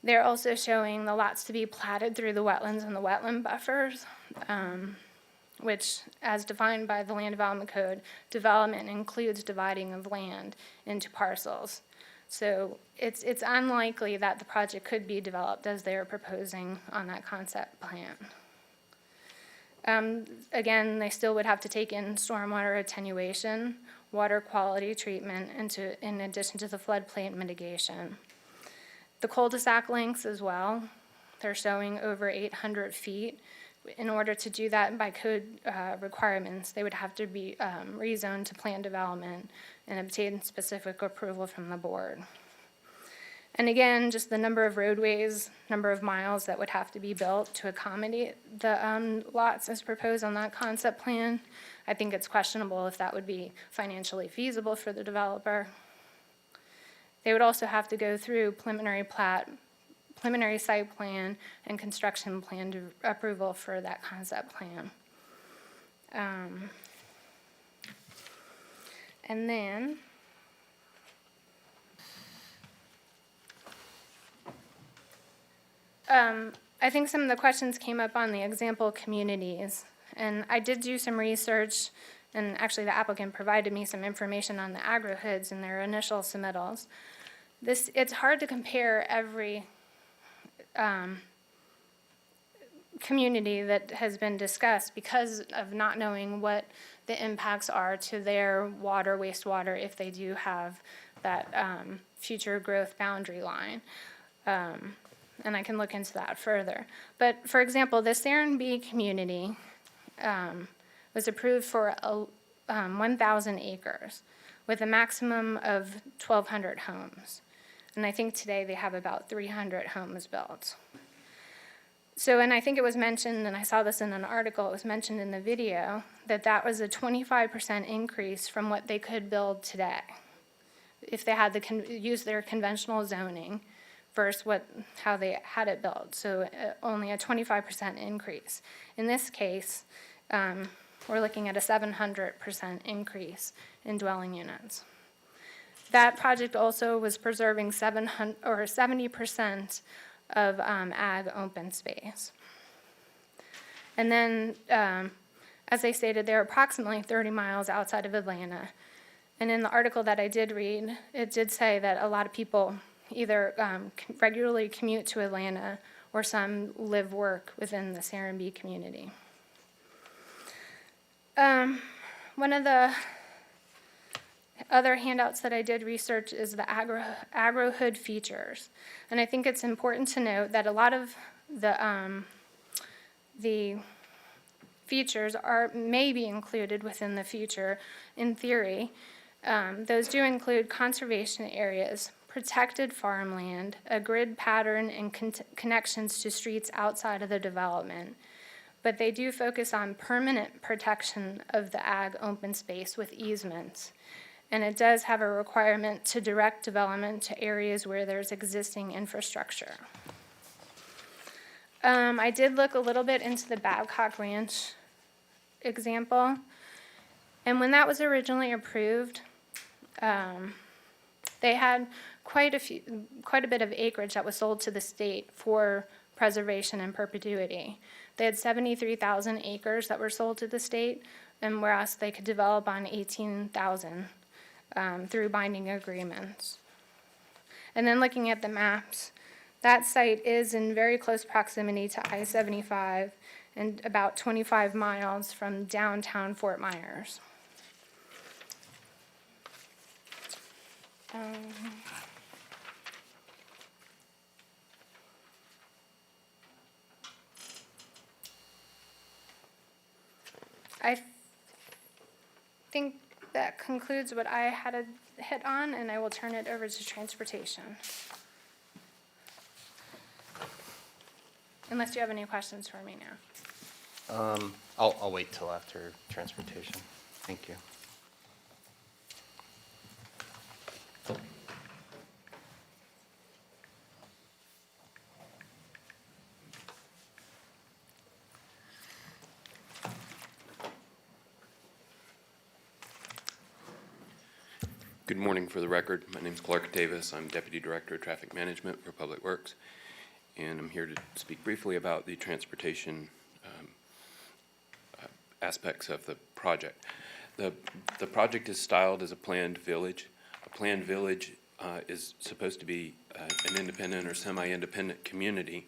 They're also showing the lots to be platted through the wetlands and the wetland buffers, which, as defined by the Land Development Code, development includes dividing of land into parcels. So it's unlikely that the project could be developed as they're proposing on that concept plan. Again, they still would have to take in stormwater attenuation, water quality treatment, in addition to the floodplain mitigation. The cul-de-sac lengths as well, they're showing over 800 feet. In order to do that by code requirements, they would have to be rezoned to plan development and obtain specific approval from the board. And again, just the number of roadways, number of miles that would have to be built to accommodate the lots as proposed on that concept plan. I think it's questionable if that would be financially feasible for the developer. They would also have to go through preliminary site plan and construction plan approval for that concept plan. And then I think some of the questions came up on the example communities, and I did do some research, and actually the applicant provided me some information on the AgriHoods in their initial submittals. It's hard to compare every community that has been discussed because of not knowing what the impacts are to their water, wastewater, if they do have that future growth boundary line. And I can look into that further. But for example, the Serenbe community was approved for 1,000 acres with a maximum of 1,200 homes. And I think today they have about 300 homes built. So, and I think it was mentioned, and I saw this in an article, it was mentioned in the video, that was a 25% increase from what they could build today if they had to use their conventional zoning versus how they had it built. So only a 25% increase. In this case, we're looking at a 700% increase in dwelling units. That project also was preserving 70% of ag open space. And then, as I stated, they're approximately 30 miles outside of Atlanta. And in the article that I did read, it did say that a lot of people either regularly commute to Atlanta or some live, work within the Serenbe community. One of the other handouts that I did research is the AgriHood features. And I think it's important to note that a lot of the features may be included within the future in theory. Those do include conservation areas, protected farmland, a grid pattern, and connections to streets outside of the development. But they do focus on permanent protection of the ag open space with easements. And it does have a requirement to direct development to areas where there's existing infrastructure. I did look a little bit into the Babcock Ranch example. And when that was originally approved, they had quite a bit of acreage that was sold to the state for preservation and perpetuity. They had 73,000 acres that were sold to the state, and whereas they could develop on 18,000. through binding agreements. And then looking at the maps, that site is in very close proximity to I-75 and about 25 miles from downtown Fort Myers. I think that concludes what I had to hit on, and I will turn it over to transportation. Unless you have any questions for me now. I'll wait till after transportation. Thank you. Good morning. For the record, my name is Clark Davis. I'm Deputy Director of Traffic Management for Public Works, and I'm here to speak briefly about the transportation aspects of the project. The project is styled as a planned village. A planned village is supposed to be an independent or semi-independent community.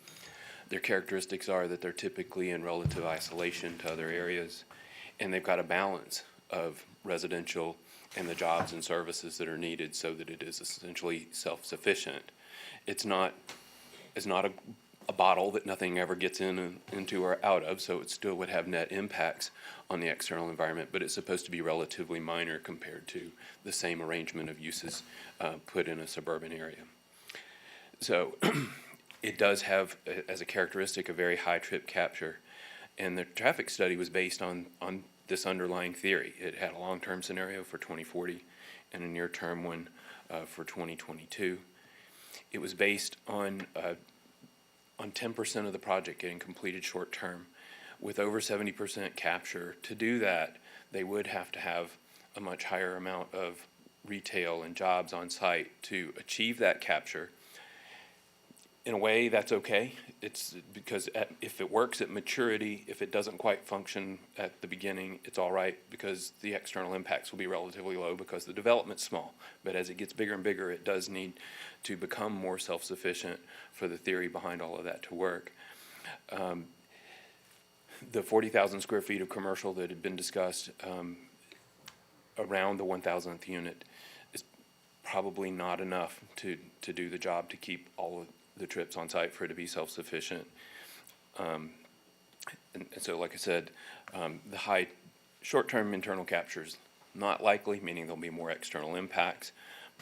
Their characteristics are that they're typically in relative isolation to other areas, and they've got a balance of residential and the jobs and services that are needed so that it is essentially self-sufficient. It's not a bottle that nothing ever gets into or out of, so it still would have net impacts on the external environment, but it's supposed to be relatively minor compared to the same arrangement of uses put in a suburban area. So it does have, as a characteristic, a very high trip capture, and the traffic study was based on this underlying theory. It had a long-term scenario for 2040 and a near-term one for 2022. It was based on 10% of the project getting completed short-term with over 70% capture. To do that, they would have to have a much higher amount of retail and jobs on site to achieve that capture. In a way, that's okay. It's because if it works at maturity, if it doesn't quite function at the beginning, it's all right because the external impacts will be relatively low because the development's small. But as it gets bigger and bigger, it does need to become more self-sufficient for the theory behind all of that to work. The 40,000 square feet of commercial that had been discussed around the 1,000th unit is probably not enough to do the job to keep all of the trips on site for it to be self-sufficient. And so, like I said, the high short-term internal captures not likely, meaning there'll be more external impacts,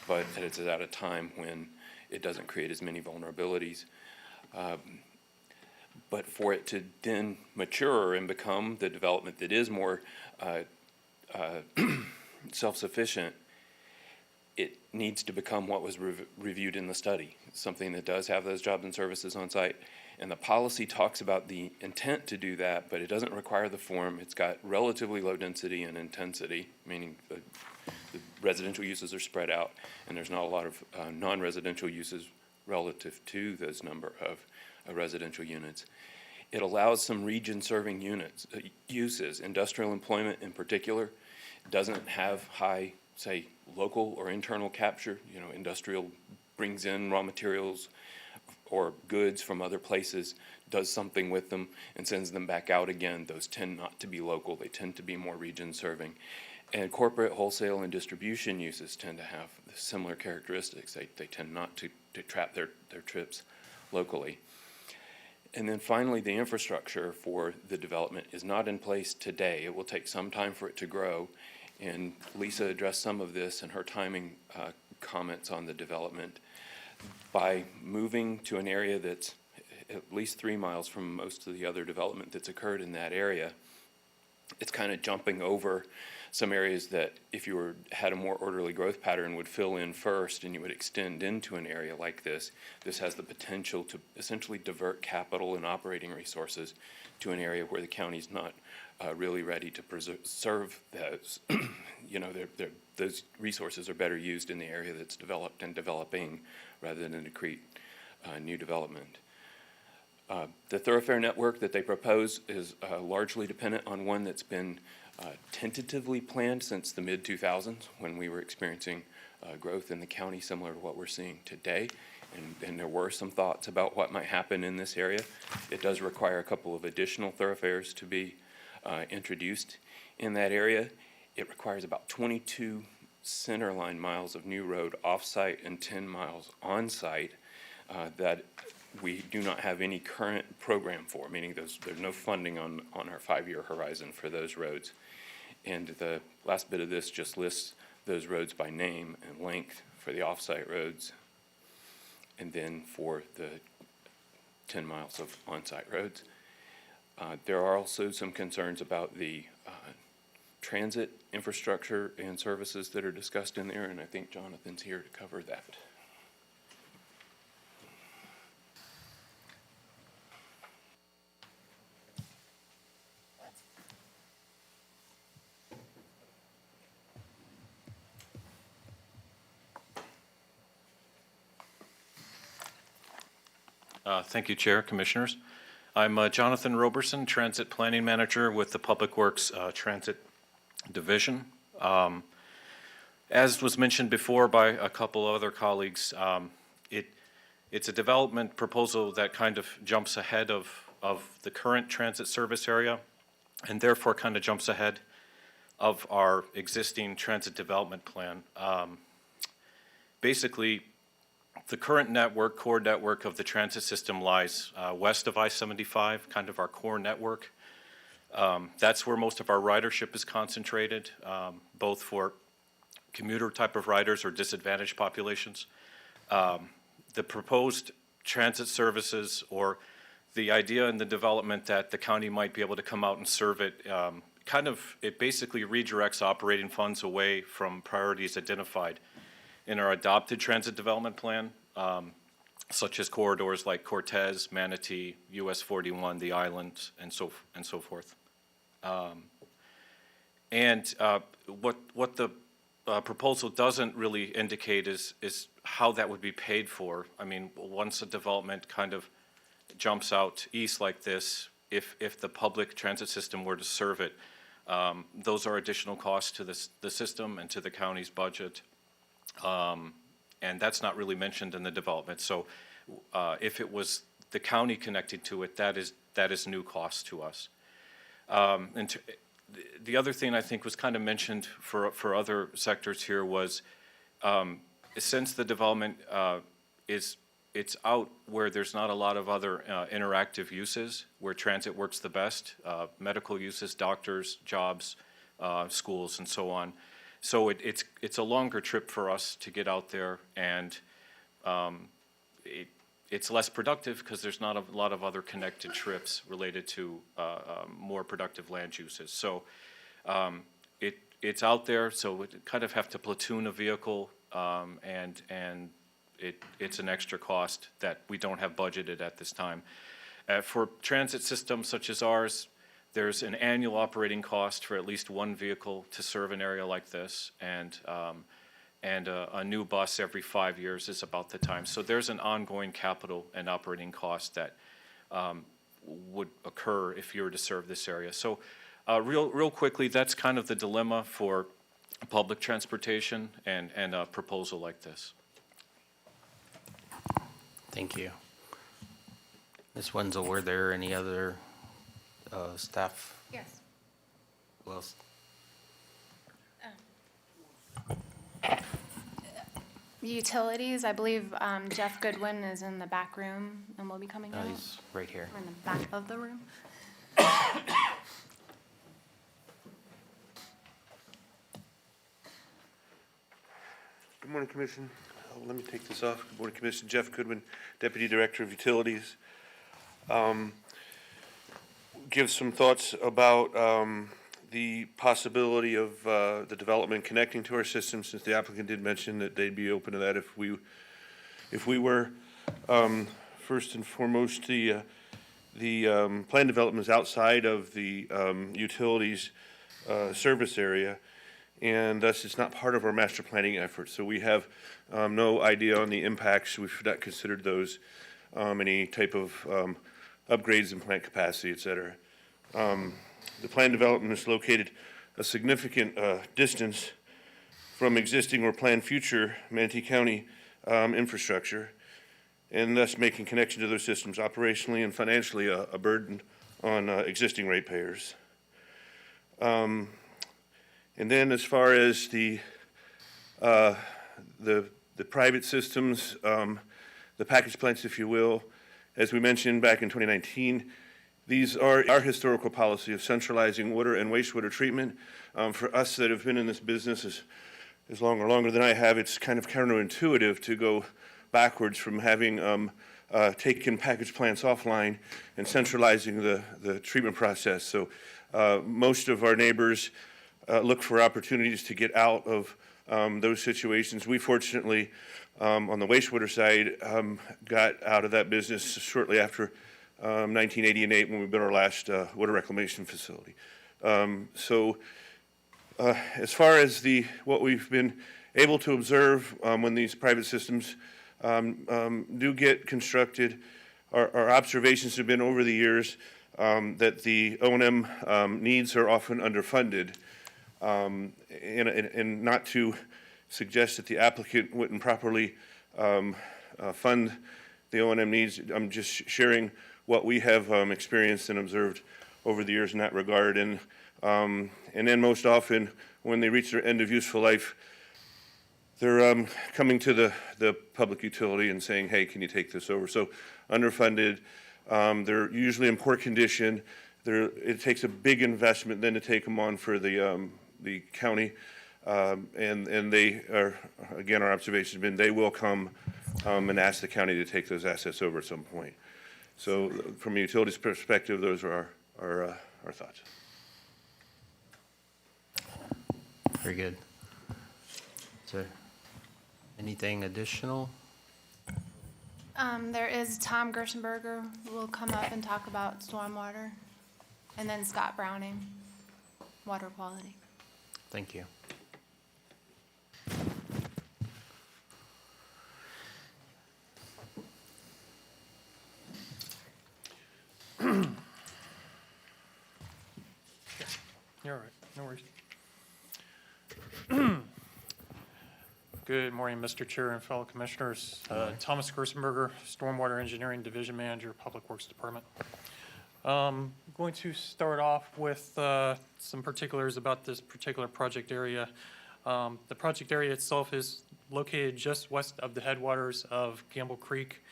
but it's at a time when it doesn't create as many vulnerabilities. But for it to then mature and become the development that is more self-sufficient, it needs to become what was reviewed in the study, something that does have those jobs and services on site. And the policy talks about the intent to do that, but it doesn't require the form. It's got relatively low density and intensity, meaning the residential uses are spread out, and there's not a lot of non-residential uses relative to those number of residential units. It allows some region-serving uses. Industrial employment in particular doesn't have high, say, local or internal capture. You know, industrial brings in raw materials or goods from other places, does something with them, and sends them back out again. Those tend not to be local. They tend to be more region-serving. And corporate wholesale and distribution uses tend to have similar characteristics. They tend not to trap their trips locally. And then finally, the infrastructure for the development is not in place today. It will take some time for it to grow. And Lisa addressed some of this in her timing comments on the development. By moving to an area that's at least 3 miles from most of the other development that's occurred in that area, it's kind of jumping over some areas that if you had a more orderly growth pattern would fill in first and you would extend into an area like this. This has the potential to essentially divert capital and operating resources to an area where the county's not really ready to serve those. You know, those resources are better used in the area that's developed and developing rather than to create new development. The thoroughfare network that they propose is largely dependent on one that's been tentatively planned since the mid-2000s when we were experiencing growth in the county similar to what we're seeing today. And there were some thoughts about what might happen in this area. It does require a couple of additional thoroughfares to be introduced in that area. It requires about 22 centerline miles of new road off-site and 10 miles on-site that we do not have any current program for, meaning there's no funding on our 5-year horizon for those roads. And the last bit of this just lists those roads by name and length for the off-site roads, and then for the 10 miles of on-site roads. There are also some concerns about the transit infrastructure and services that are discussed in there, and I think Jonathan's here to cover that. Thank you, Chair, Commissioners. I'm Jonathan Roberson, Transit Planning Manager with the Public Works Transit Division. As was mentioned before by a couple other colleagues, it's a development proposal that kind of jumps ahead of the current transit service area, and therefore kind of jumps ahead of our existing transit development plan. Basically, the current network, core network of the transit system lies west of I-75, kind of our core network. That's where most of our ridership is concentrated, both for commuter type of riders or disadvantaged populations. The proposed transit services, or the idea in the development that the county might be able to come out and serve it, it basically redirects operating funds away from priorities identified in our adopted transit development plan, such as corridors like Cortez, Manatee, US 41, the islands, and so forth. What the proposal doesn't really indicate is how that would be paid for. I mean, once a development kind of jumps out east like this, if the public transit system were to serve it, those are additional costs to the system and to the county's budget. And that's not really mentioned in the development. So if it was the county connected to it, that is new cost to us. The other thing I think was kind of mentioned for other sectors here was, since the development it's out where there's not a lot of other interactive uses where transit works the best, medical uses, doctors, jobs, schools, and so on. So it's a longer trip for us to get out there, and it's less productive because there's not a lot of other connected trips related to more productive land uses. So it's out there, so we kind of have to platoon a vehicle, and it's an extra cost that we don't have budgeted at this time. For transit systems such as ours, there's an annual operating cost for at least one vehicle to serve an area like this, and a new bus every 5 years is about the time. So there's an ongoing capital and operating cost that would occur if you were to serve this area. So real quickly, that's kind of the dilemma for public transportation and a proposal like this. Thank you. Ms. Wenzel, were there any other staff? Yes. Well, Utilities, I believe Jeff Goodwin is in the back room and will be coming out. he's right here. Or in the back of the room. Good morning, Commission. Let me take this off. Good morning, Commission. Jeff Goodwin, Deputy Director of Utilities. Give some thoughts about the possibility of the development connecting to our system, since the applicant did mention that they'd be open to that if we were. First and foremost, the plan development is outside of the utilities service area, and thus it's not part of our master planning effort. So we have no idea on the impacts. We've not considered those, any type of upgrades in plant capacity, et cetera. The plan development is located a significant distance from existing or planned future Manatee County infrastructure, and thus making connection to those systems operationally and financially a burden on existing ratepayers. And then as far as the private systems, the package plants, if you will, as we mentioned back in 2019, these are our historical policy of centralizing water and wastewater treatment. For us that have been in this business as long or longer than I have, it's kind of counterintuitive to go backwards from having taken package plants offline and centralizing the treatment process. So most of our neighbors look for opportunities to get out of those situations. We fortunately, on the wastewater side, got out of that business shortly after 1988 when we built our last water reclamation facility. As far as what we've been able to observe when these private systems do get constructed, our observations have been over the years that the O&M needs are often underfunded. And not to suggest that the applicant wouldn't properly fund the O&M needs, I'm just sharing what we have experienced and observed over the years in that regard. And then most often, when they reach their end of useful life, they're coming to the public utility and saying, hey, can you take this over? So underfunded, they're usually in poor condition. It takes a big investment then to take them on for the county. And they are, again, our observation has been they will come and ask the county to take those assets over at some point. So from a utilities perspective, those are our thoughts. Very good. Is there anything additional? There is Tom Gerstenberger who will come up and talk about stormwater, and then Scott Browning, water quality. Thank you. You're all right, no worries. Good morning, Mr. Chair and fellow commissioners. Thomas Gerstenberger, Stormwater Engineering Division Manager, Public Works Department. I'm going to start off with some particulars about this particular project area. The project area itself is located just west of the headwaters of Gamble Creek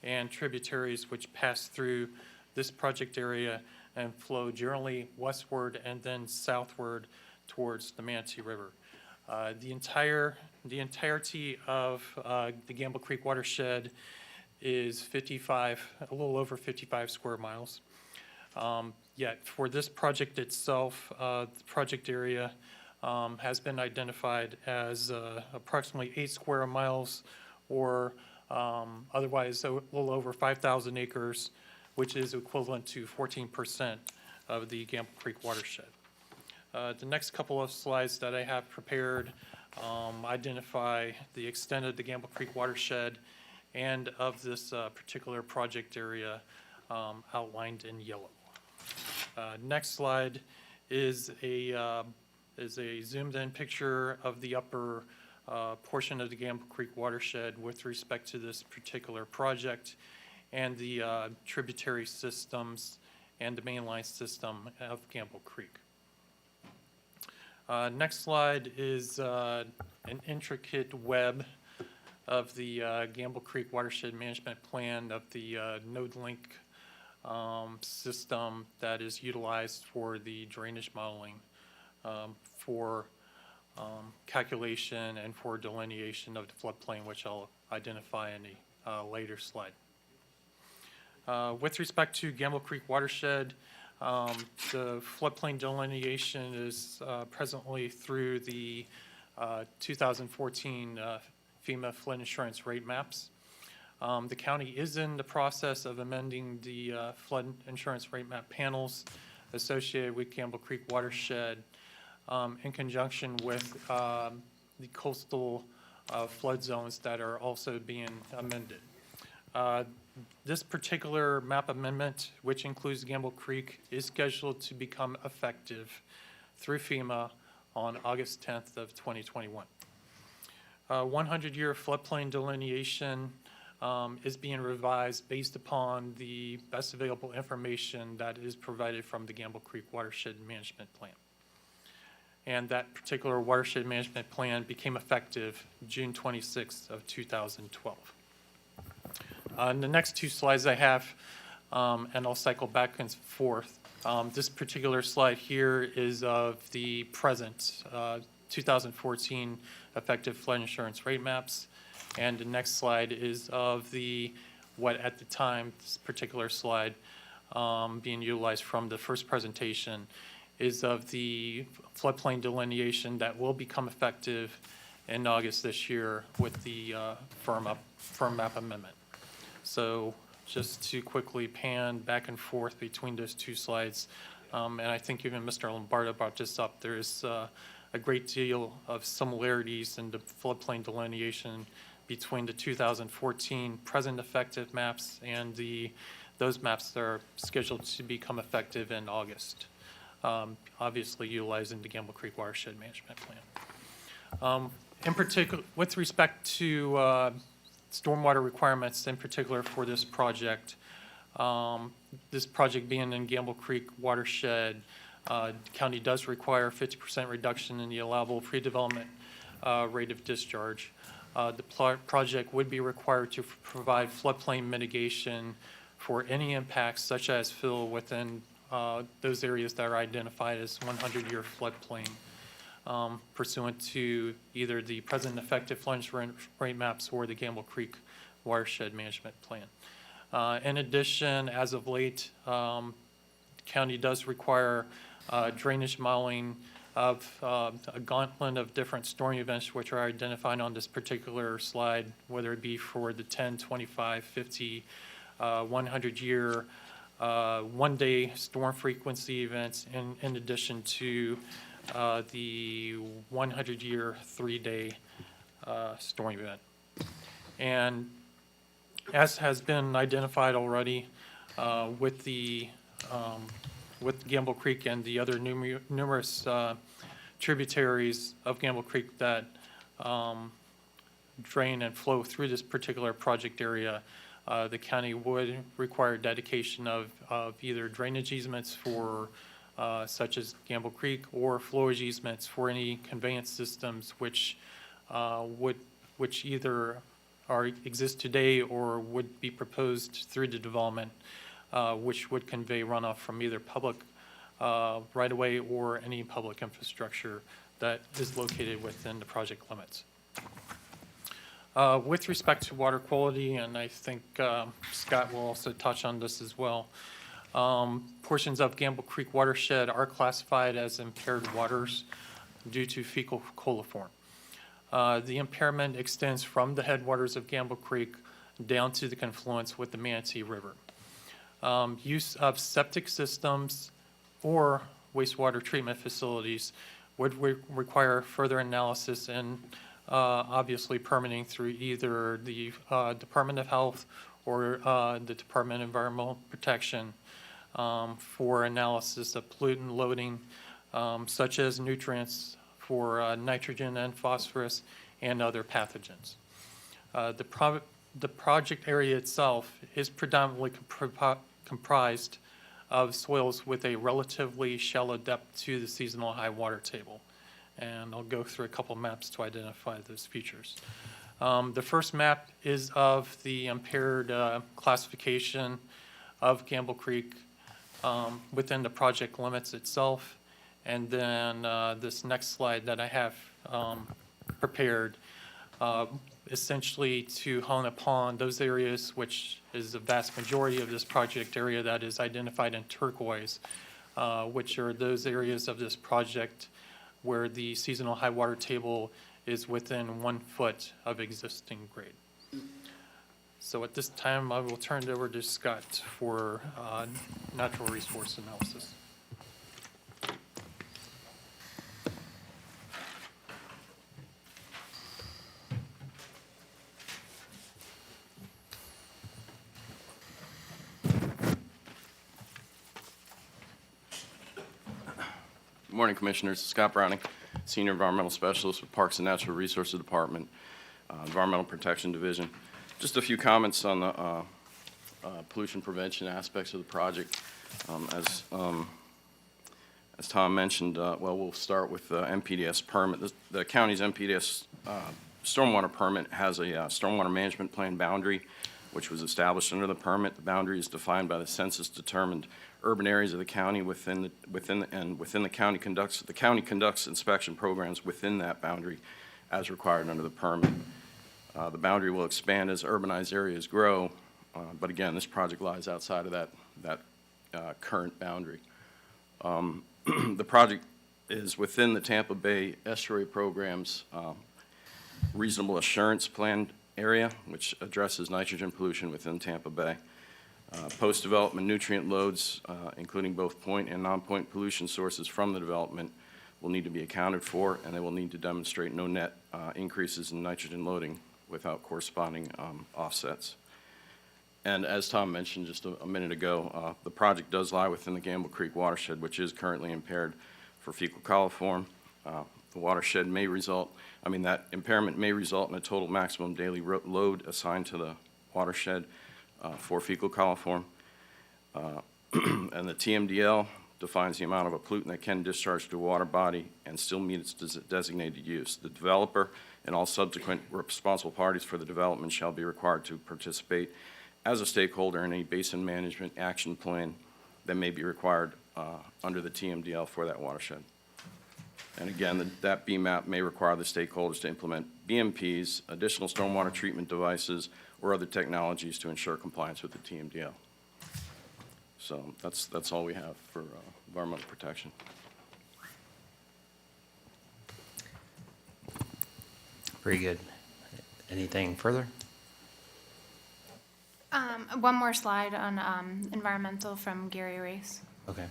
and tributaries which pass through this project area and flow generally westward and then southward towards the Manatee River. The entirety of the Gamble Creek watershed is a little over 55 square miles. Yet for this project itself, the project area has been identified as approximately 8 square miles, or otherwise a little over 5,000 acres, which is equivalent to 14% of the Gamble Creek watershed. The next couple of slides that I have prepared identify the extent of the Gamble Creek watershed and of this particular project area outlined in yellow. Next slide is a zoomed-in picture of the upper portion of the Gamble Creek watershed with respect to this particular project and the tributary systems and the mainline system of Gamble Creek. Next slide is an intricate web of the Gamble Creek Watershed Management Plan of the node link system that is utilized for the drainage modeling for calculation and for delineation of the floodplain, which I'll identify in a later slide. With respect to Gamble Creek watershed, the floodplain delineation is presently through the 2014 FEMA flood insurance rate maps. The county is in the process of amending the flood insurance rate map panels associated with Gamble Creek watershed in conjunction with the coastal flood zones that are also being amended. This particular map amendment, which includes Gamble Creek, is scheduled to become effective through FEMA on August 10th of 2021. 100-year floodplain delineation is being revised based upon the best available information that is provided from the Gamble Creek Watershed Management Plan. And that particular watershed management plan became effective June 26th of 2012. On the next two slides I have, and I'll cycle back and forth. This particular slide here is of the present 2014 effective flood insurance rate maps. And the next slide is of the, what at the time, this particular slide being utilized from the first presentation, is of the floodplain delineation that will become effective in August this year with the firm map amendment. So just to quickly pan back and forth between those two slides, and I think even Mr. Lombardo brought this up, there is a great deal of similarities in the floodplain delineation between the 2014 present effective maps and those maps that are scheduled to become effective in August, obviously utilizing the Gamble Creek Watershed Management Plan. In particular, with respect to stormwater requirements, in particular for this project being in Gamble Creek Watershed, the county does require 50% reduction in the allowable pre-development rate of discharge. The project would be required to provide floodplain mitigation for any impacts such as fill within those areas that are identified as 100-year floodplain pursuant to either the present effective flood insurance rate maps or the Gamble Creek Watershed Management Plan. In addition, as of late, county does require drainage modeling of a gauntlet of different storm events which are identified on this particular slide, whether it be for the 10, 25, 50, 100-year, one-day storm frequency events, in addition to the 100-year, three-day storm event. And as has been identified already with Gamble Creek and the other numerous tributaries of Gamble Creek that drain and flow through this particular project area, the county would require dedication of either drainage easements for such as Gamble Creek or flowage easements for any conveyance systems which either exist today or would be proposed through the development, which would convey runoff from either public right-of-way or any public infrastructure that is located within the project limits. With respect to water quality, and I think Scott will also touch on this as well, portions of Gamble Creek watershed are classified as impaired waters due to fecal coliform. The impairment extends from the headwaters of Gamble Creek down to the confluence with the Manatee River. Use of septic systems or wastewater treatment facilities would require further analysis and obviously permitting through either the Department of Health or the Department of Environmental Protection for analysis of pollutant loading, such as nutrients for nitrogen and phosphorus and other pathogens. The project area itself is predominantly comprised of soils with a relatively shallow depth to the seasonal high water table. And I'll go through a couple maps to identify those features. The first map is of the impaired classification of Gamble Creek within the project limits itself. And then this next slide that I have prepared essentially to hone upon those areas, which is the vast majority of this project area that is identified in turquoise, which are those areas of this project where the seasonal high water table is within 1 foot of existing grade. So at this time, I will turn it over to Scott for natural resource analysis. Morning, Commissioners. Scott Browning, Senior Environmental Specialist with Parks and Natural Resources Department, Environmental Protection Division. Just a few comments on the pollution prevention aspects of the project. As Tom mentioned, well, we'll start with the MPDS permit. The county's MPDS stormwater permit has a stormwater management plan boundary, which was established under the permit. The boundary is defined by the census-determined urban areas of the county within the county conducts inspection programs within that boundary as required under the permit. The boundary will expand as urbanized areas grow, but again, this project lies outside of that current boundary. The project is within the Tampa Bay Estuary Program's Reasonable Assurance Plan area, which addresses nitrogen pollution within Tampa Bay. Post-development nutrient loads, including both point and non-point pollution sources from the development, will need to be accounted for, and they will need to demonstrate no net increases in nitrogen loading without corresponding offsets. And as Tom mentioned just a minute ago, the project does lie within the Gamble Creek watershed, which is currently impaired for fecal coliform. The watershed may result, that impairment may result in a total maximum daily load assigned to the watershed for fecal coliform. And the TMDL defines the amount of a pollutant that can discharge to a water body and still meet its designated use. The developer and all subsequent responsible parties for the development shall be required to participate as a stakeholder in any basin management action plan that may be required under the TMDL for that watershed. And again, that BMAP may require the stakeholders to implement BMPs, additional stormwater treatment devices, or other technologies to ensure compliance with the TMDL. So that's all we have for environmental protection. Very good. Anything further? One more slide on environmental from Gary Race. Okay.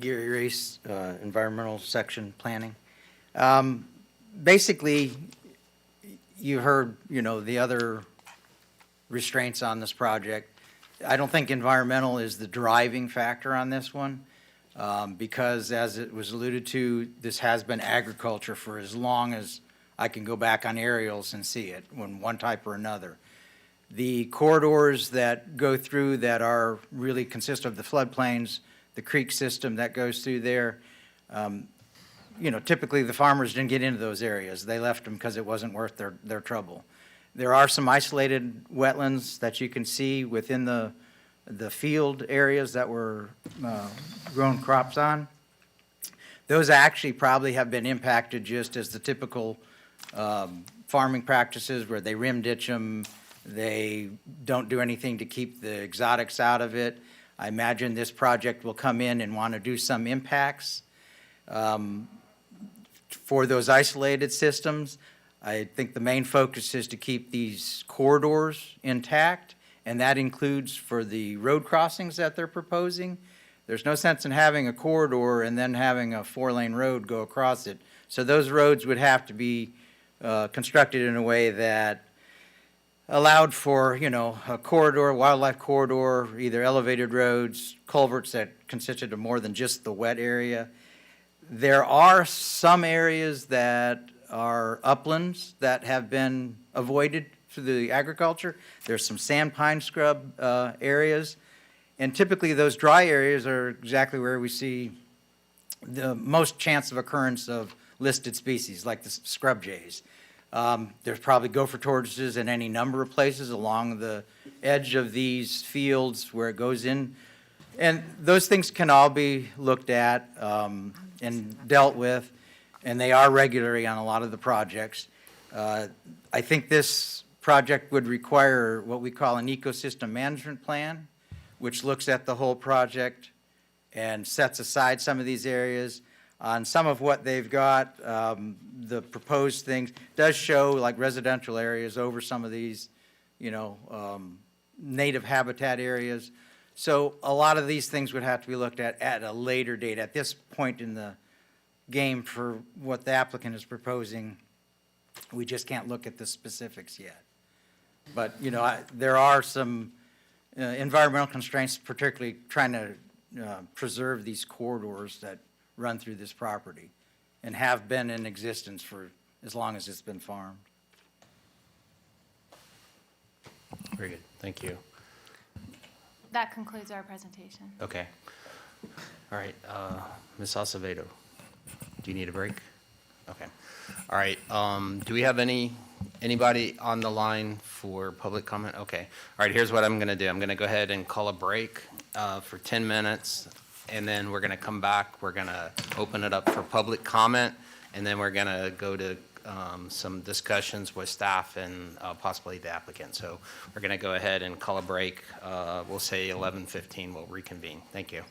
Gary Race, Environmental Section Planning. Basically, you heard, the other restraints on this project. I don't think environmental is the driving factor on this one, because as it was alluded to, this has been agriculture for as long as I can go back on aerials and see it, one type or another. The corridors that go through that are really consist of the floodplains, the creek system that goes through there. Typically the farmers didn't get into those areas. They left them because it wasn't worth their trouble. There are some isolated wetlands that you can see within the field areas that were grown crops on. Those actually probably have been impacted just as the typical farming practices where they rim ditch them, they don't do anything to keep the exotics out of it. I imagine this project will come in and want to do some impacts for those isolated systems. I think the main focus is to keep these corridors intact, and that includes for the road crossings that they're proposing. There's no sense in having a corridor and then having a 4-lane road go across it. So those roads would have to be constructed in a way that allowed for, a corridor, wildlife corridor, either elevated roads, culverts that consisted of more than just the wet area. There are some areas that are uplands that have been avoided through the agriculture. There's some sand pine scrub areas. And typically those dry areas are exactly where we see the most chance of occurrence of listed species, like the scrub jays. There's probably gopher tortoises in any number of places along the edge of these fields where it goes in. And those things can all be looked at and dealt with, and they are regularly on a lot of the projects. I think this project would require what we call an ecosystem management plan, which looks at the whole project and sets aside some of these areas. On some of what they've got, the proposed things does show like residential areas over some of these, native habitat areas. So a lot of these things would have to be looked at a later date. At this point in the game for what the applicant is proposing, we just can't look at the specifics yet. But, there are some environmental constraints, particularly trying to preserve these corridors that run through this property and have been in existence for as long as it's been farmed. Very good, thank you. That concludes our presentation. Okay. All right, Ms. Acevedo, do you need a break? Okay. All right, do we have anybody on the line for public comment? Okay. All right, here's what I'm gonna do. I'm gonna go ahead and call a break for 10 minutes, and then we're gonna come back. We're gonna open it up for public comment, and then we're gonna go to some discussions with staff and possibly the applicant. So we're gonna go ahead and call a break. We'll say 11:15, we'll reconvene. Thank you.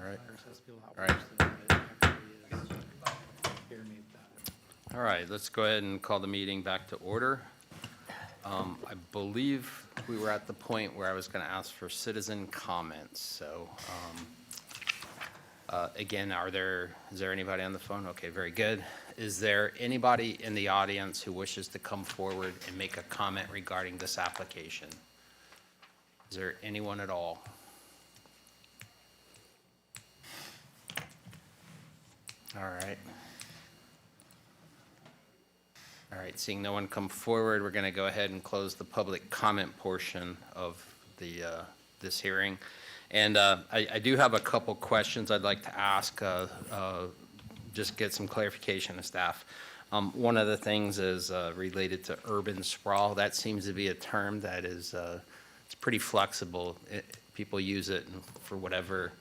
right. All right. All right, let's go ahead and call the meeting back to order. I believe we were at the point where I was going to ask for citizen comments. So, again, is there anybody on the phone? Okay, very good. Is there anybody in the audience who wishes to come forward and make a comment regarding this application? Is there anyone at all? All right. All right, seeing no one come forward, we're going to go ahead and close the public comment portion of this hearing. And I do have a couple questions I'd like to ask, just get some clarification of staff. One of the things is related to urban sprawl. That seems to be a term that is it's pretty flexible. People use it for whatever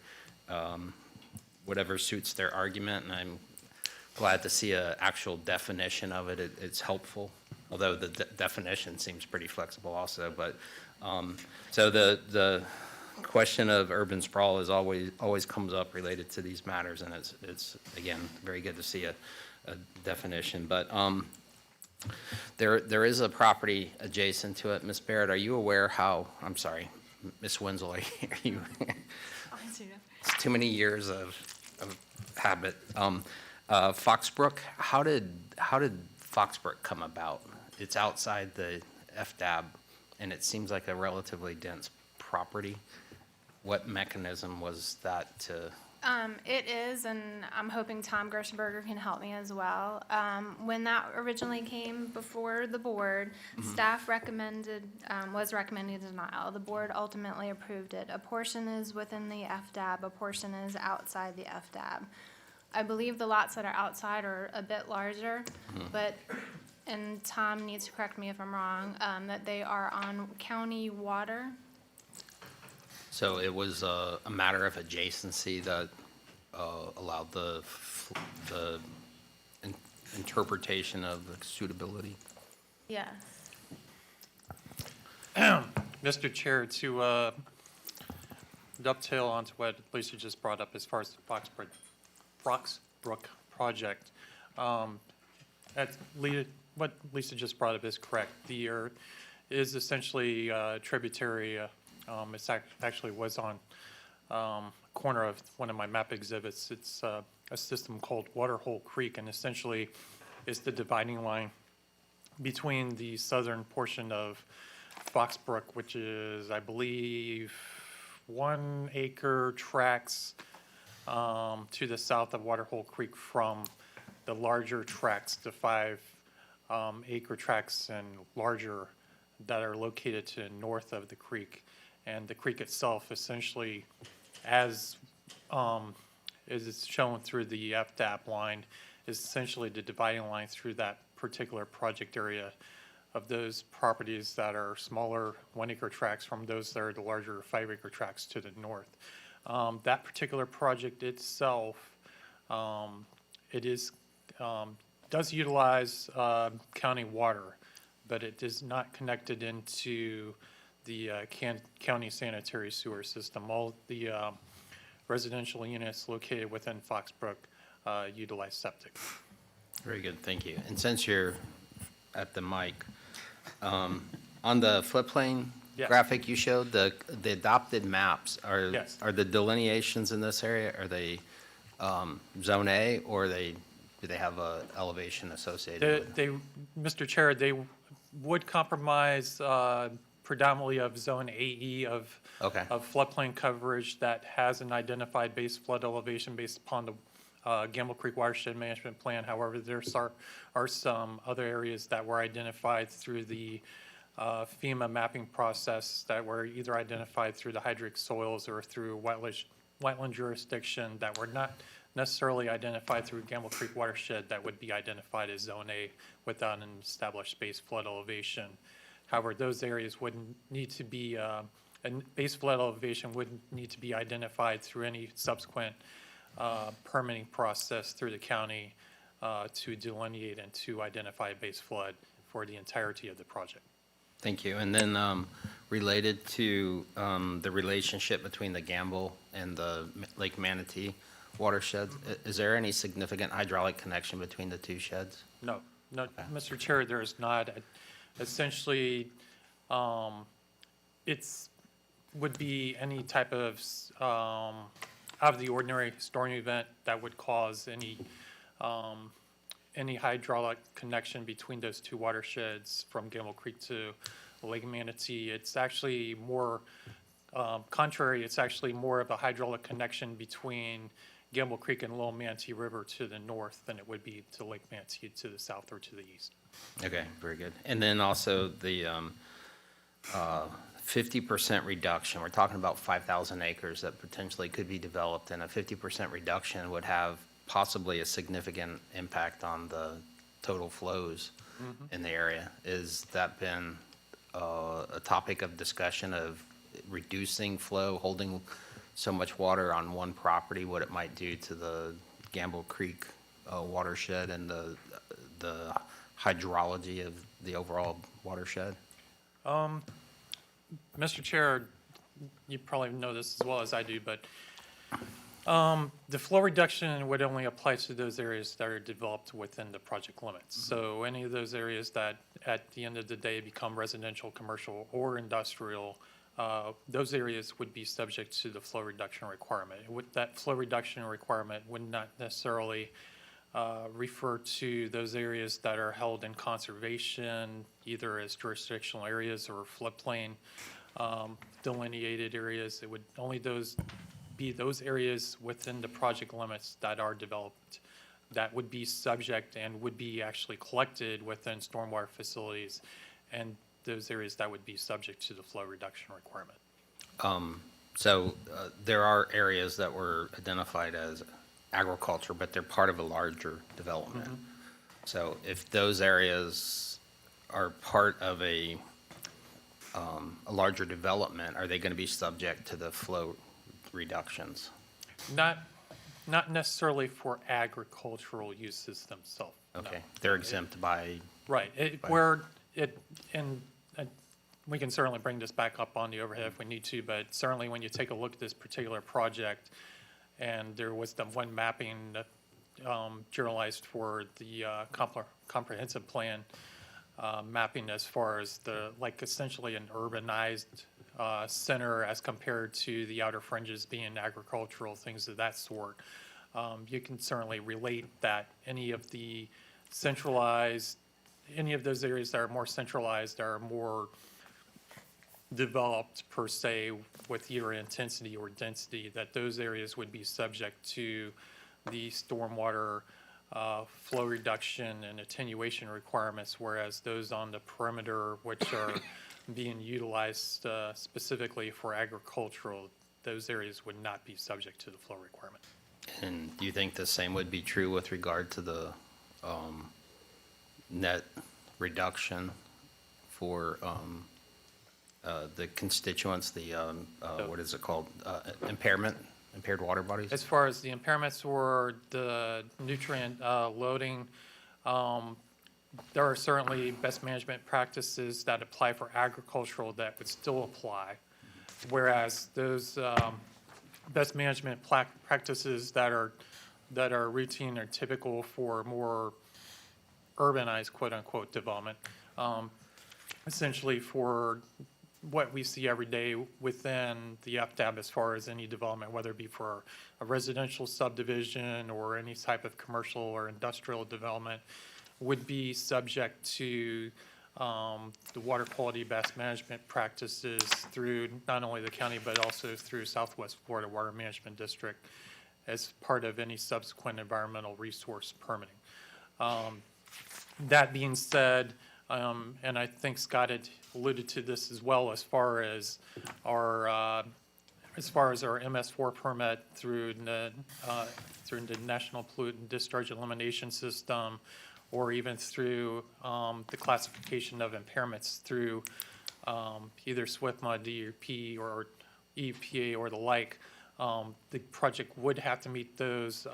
suits their argument, and I'm glad to see an actual definition of it. It's helpful, although the definition seems pretty flexible also. But so the question of urban sprawl is always comes up related to these matters, and it's again very good to see a definition. But there is a property adjacent to it. Ms. Barrett, are you aware how? I'm sorry, Ms. Wenzel, are you? It's too many years of habit. Foxbrook, how did Foxbrook come about? It's outside the FDAB, and it seems like a relatively dense property. What mechanism was that to? It is, and I'm hoping Tom Gerstenberger can help me as well. When that originally came before the board, staff was recommending denial. The board ultimately approved it. A portion is within the FDAB, a portion is outside the FDAB. I believe the lots that are outside are a bit larger, but, and Tom needs to correct me if I'm wrong, that they are on county water. So it was a matter of adjacency that allowed the interpretation of the suitability? Yes. Mr. Chair, to dovetail onto what Lisa just brought up as far as the Foxbrook project, what Lisa just brought up is correct. There is essentially a tributary. It actually was on corner of one of my map exhibits. It's a system called Waterhole Creek, and essentially is the dividing line between the southern portion of Foxbrook, which is, I believe, 1 acre tracts to the south of Waterhole Creek from the larger tracts, the 5 acre tracts and larger that are located to the north of the creek. And the creek itself, essentially, as is shown through the FDAP line, is essentially the dividing line through that particular project area of those properties that are smaller 1 acre tracts from those that are the larger 5 acre tracts to the north. That particular project itself, does utilize county water, but it is not connected into the county sanitary sewer system. All the residential units located within Foxbrook utilize septic. Very good, thank you. And since you're at the mic, on the floodplain graphic you showed, the adopted maps, are the delineations in this area, are they Zone A, or do they have a elevation associated with it? Mr. Chair, they would compromise predominantly of Zone AE of floodplain coverage that has an identified base flood elevation based upon the Gamble Creek Watershed Management Plan. However, there are some other areas that were identified through the FEMA mapping process that were either identified through the hydric soils or through wetland jurisdiction that were not necessarily identified through Gamble Creek Watershed that would be identified as Zone A without an established base flood elevation. However, those areas wouldn't need to be, and base flood elevation wouldn't need to be identified through any subsequent permitting process through the county to delineate and to identify base flood for the entirety of the project. Thank you. And then related to the relationship between the Gamble and the Lake Manatee watersheds? Is there any significant hydraulic connection between the two sheds? No, Mr. Chair, there is not. Essentially, it's, would be any type of out of the ordinary storm event that would cause any hydraulic connection between those two watersheds from Gamble Creek to Lake Manatee. It's actually more, contrary, it's actually more of a hydraulic connection between Gamble Creek and Little Manatee River to the north than it would be to Lake Manatee to the south or to the east. Okay, very good. And then also the 50% reduction, we're talking about 5,000 acres that potentially could be developed, and a 50% reduction would have possibly a significant impact on the total flows in the area. Has that been a topic of discussion of reducing flow, holding so much water on one property, what it might do to the Gamble Creek watershed and the hydrology of the overall watershed? Mr. Chair, you probably know this as well as I do, but the flow reduction would only apply to those areas that are developed within the project limits. So any of those areas that at the end of the day become residential, commercial, or industrial, those areas would be subject to the flow reduction requirement. That flow reduction requirement would not necessarily refer to those areas that are held in conservation, either as jurisdictional areas or floodplain delineated areas. It would only be those areas within the project limits that are developed that would be subject and would be actually collected within stormwater facilities, and those areas that would be subject to the flow reduction requirement. So there are areas that were identified as agriculture, but they're part of a larger development. So if those areas are part of a larger development, are they going to be subject to the flow reductions? Not necessarily for agricultural uses themselves. Okay, they're exempt by. Right, we can certainly bring this back up on the overhead if we need to, but certainly when you take a look at this particular project, and there was the one mapping that generalized for the comprehensive plan mapping as far as like essentially an urbanized center as compared to the outer fringes being agricultural, things of that sort. You can certainly relate that any of those areas that are more centralized are more developed per se with either intensity or density, that those areas would be subject to the stormwater flow reduction and attenuation requirements, whereas those on the perimeter, which are being utilized specifically for agricultural, those areas would not be subject to the flow requirement. And do you think the same would be true with regard to the net reduction for the constituents, what is it called, impaired water bodies? As far as the impairments or the nutrient loading, there are certainly best management practices that apply for agricultural that would still apply, whereas those best management practices that are routine or typical for more urbanized quote-unquote development, essentially for what we see every day within the FDAB as far as any development, whether it be for a residential subdivision or any type of commercial or industrial development, would be subject to the water quality best management practices through not only the county but also through Southwest Florida Water Management District as part of any subsequent environmental resource permitting. That being said, and I think Scott had alluded to this as well, as far as our MS4 permit through the National Pollutant Discharge Elimination System, or even through the classification of impairments through either SWIFMA, DEP, or EPA, or the like, the project would have to meet those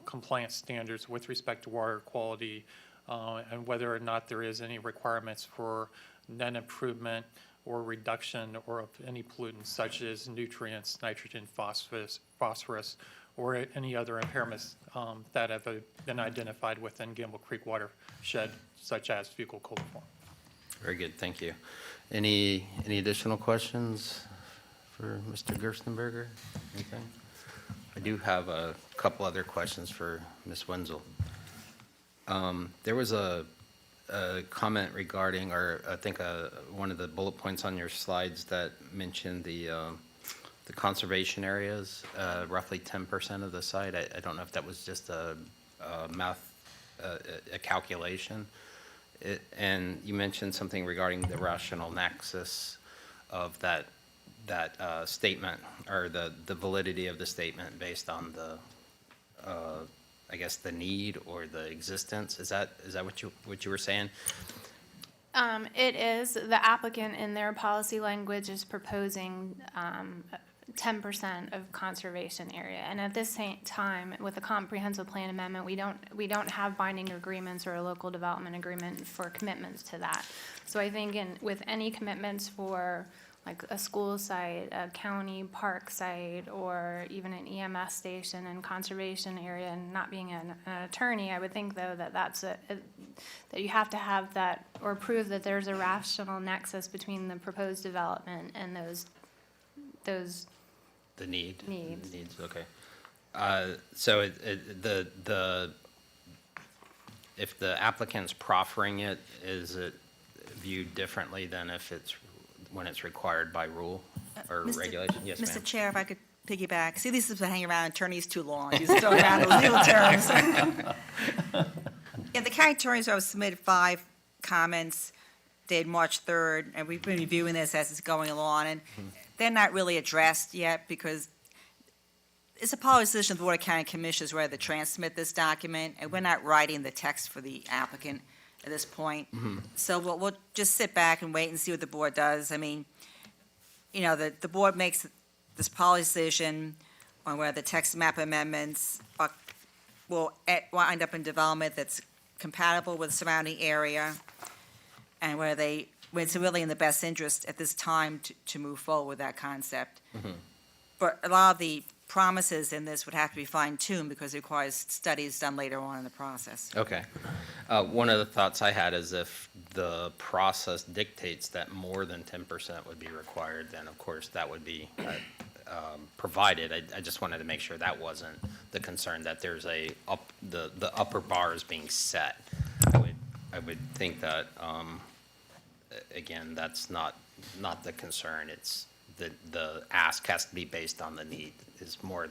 compliance standards with respect to water quality, and whether or not there is any requirements for net improvement or reduction or of any pollutants such as nutrients, nitrogen, phosphorus, or any other impairments that have been identified within Gamble Creek watershed, such as fecal coliform. Very good, thank you. Any additional questions for Mr. Gerstenberger? Anything? I do have a couple other questions for Ms. Wenzel. There was a comment regarding, or I think one of the bullet points on your slides that mentioned the conservation areas, roughly 10% of the site. I don't know if that was just a calculation. And you mentioned something regarding the rational nexus of that statement, or the validity of the statement based on the, I guess, the need or the existence. Is that what you were saying? It is. The applicant in their policy language is proposing 10% of conservation area. And at this same time, with the comprehensive plan amendment, we don't have binding agreements or a local development agreement for commitments to that. So I think with any commitments for like a school site, a county park site, or even an EMS station and conservation area, and not being an attorney, I would think though that that you have to have that, or prove that there's a rational nexus between the proposed development and those The need? Needs. Needs, okay. So if the applicant's proffering it, is it viewed differently than when it's required by rule or regulation? Yes, ma'am. Mr. Chair, if I could piggyback. See, this has been hanging around attorneys too long. He's throwing around those legal terms. Yeah, the county attorney's office submitted 5 comments dated March 3rd, and we've been reviewing this as it's going along, and they're not really addressed yet because it's a policy decision of the Board of County Commissioners whether to transmit this document, and we're not writing the text for the applicant at this point. So we'll just sit back and wait and see what the board does. I mean, you know, the board makes this policy decision on whether the text map amendments will wind up in development that's compatible with the surrounding area, and when it's really in the best interest at this time to move forward with that concept. But a lot of the promises in this would have to be fine-tuned because it requires studies done later on in the process. Okay. One of the thoughts I had is if the process dictates that more than 10% would be required, then of course that would be provided. I just wanted to make sure that wasn't the concern, that there's the upper bar is being set. I would think that, again, that's not the concern. It's the ask has to be based on the need is more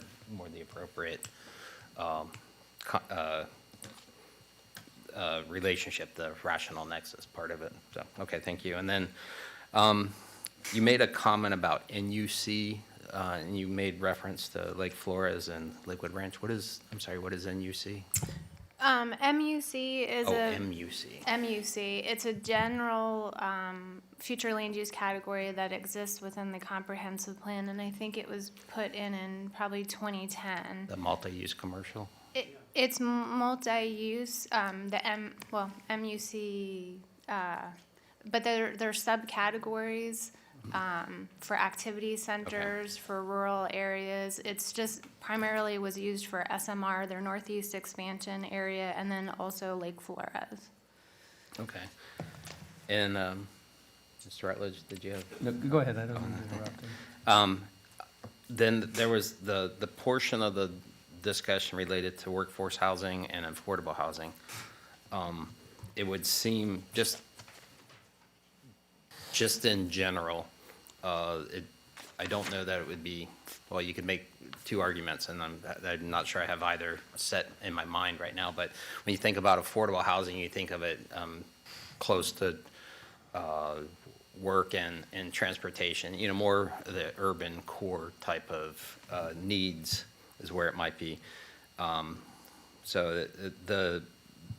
the appropriate relationship, the rational nexus part of it. So, okay, thank you. And then you made a comment about NUC, and you made reference to Lake Flores and Lakewood Ranch. I'm sorry, what is NUC? MUC is MUC. MUC. It's a general future land use category that exists within the comprehensive plan, and I think it was put in probably 2010. The multi-use commercial? It's multi-use, MUC, but there are subcategories for activity centers, for rural areas. It's just primarily was used for SMR, their northeast expansion area, and then also Lake Flores. Okay. And Mr. Rutledge, did you have? No, go ahead, I don't want to interrupt. Then there was the portion of the discussion related to workforce housing and affordable housing. It would seem just in general, I don't know that it would be, well, you could make 2 arguments, and I'm not sure I have either set in my mind right now, but when you think about affordable housing, you think of it close to work and transportation, more the urban core type of needs is where it might be. So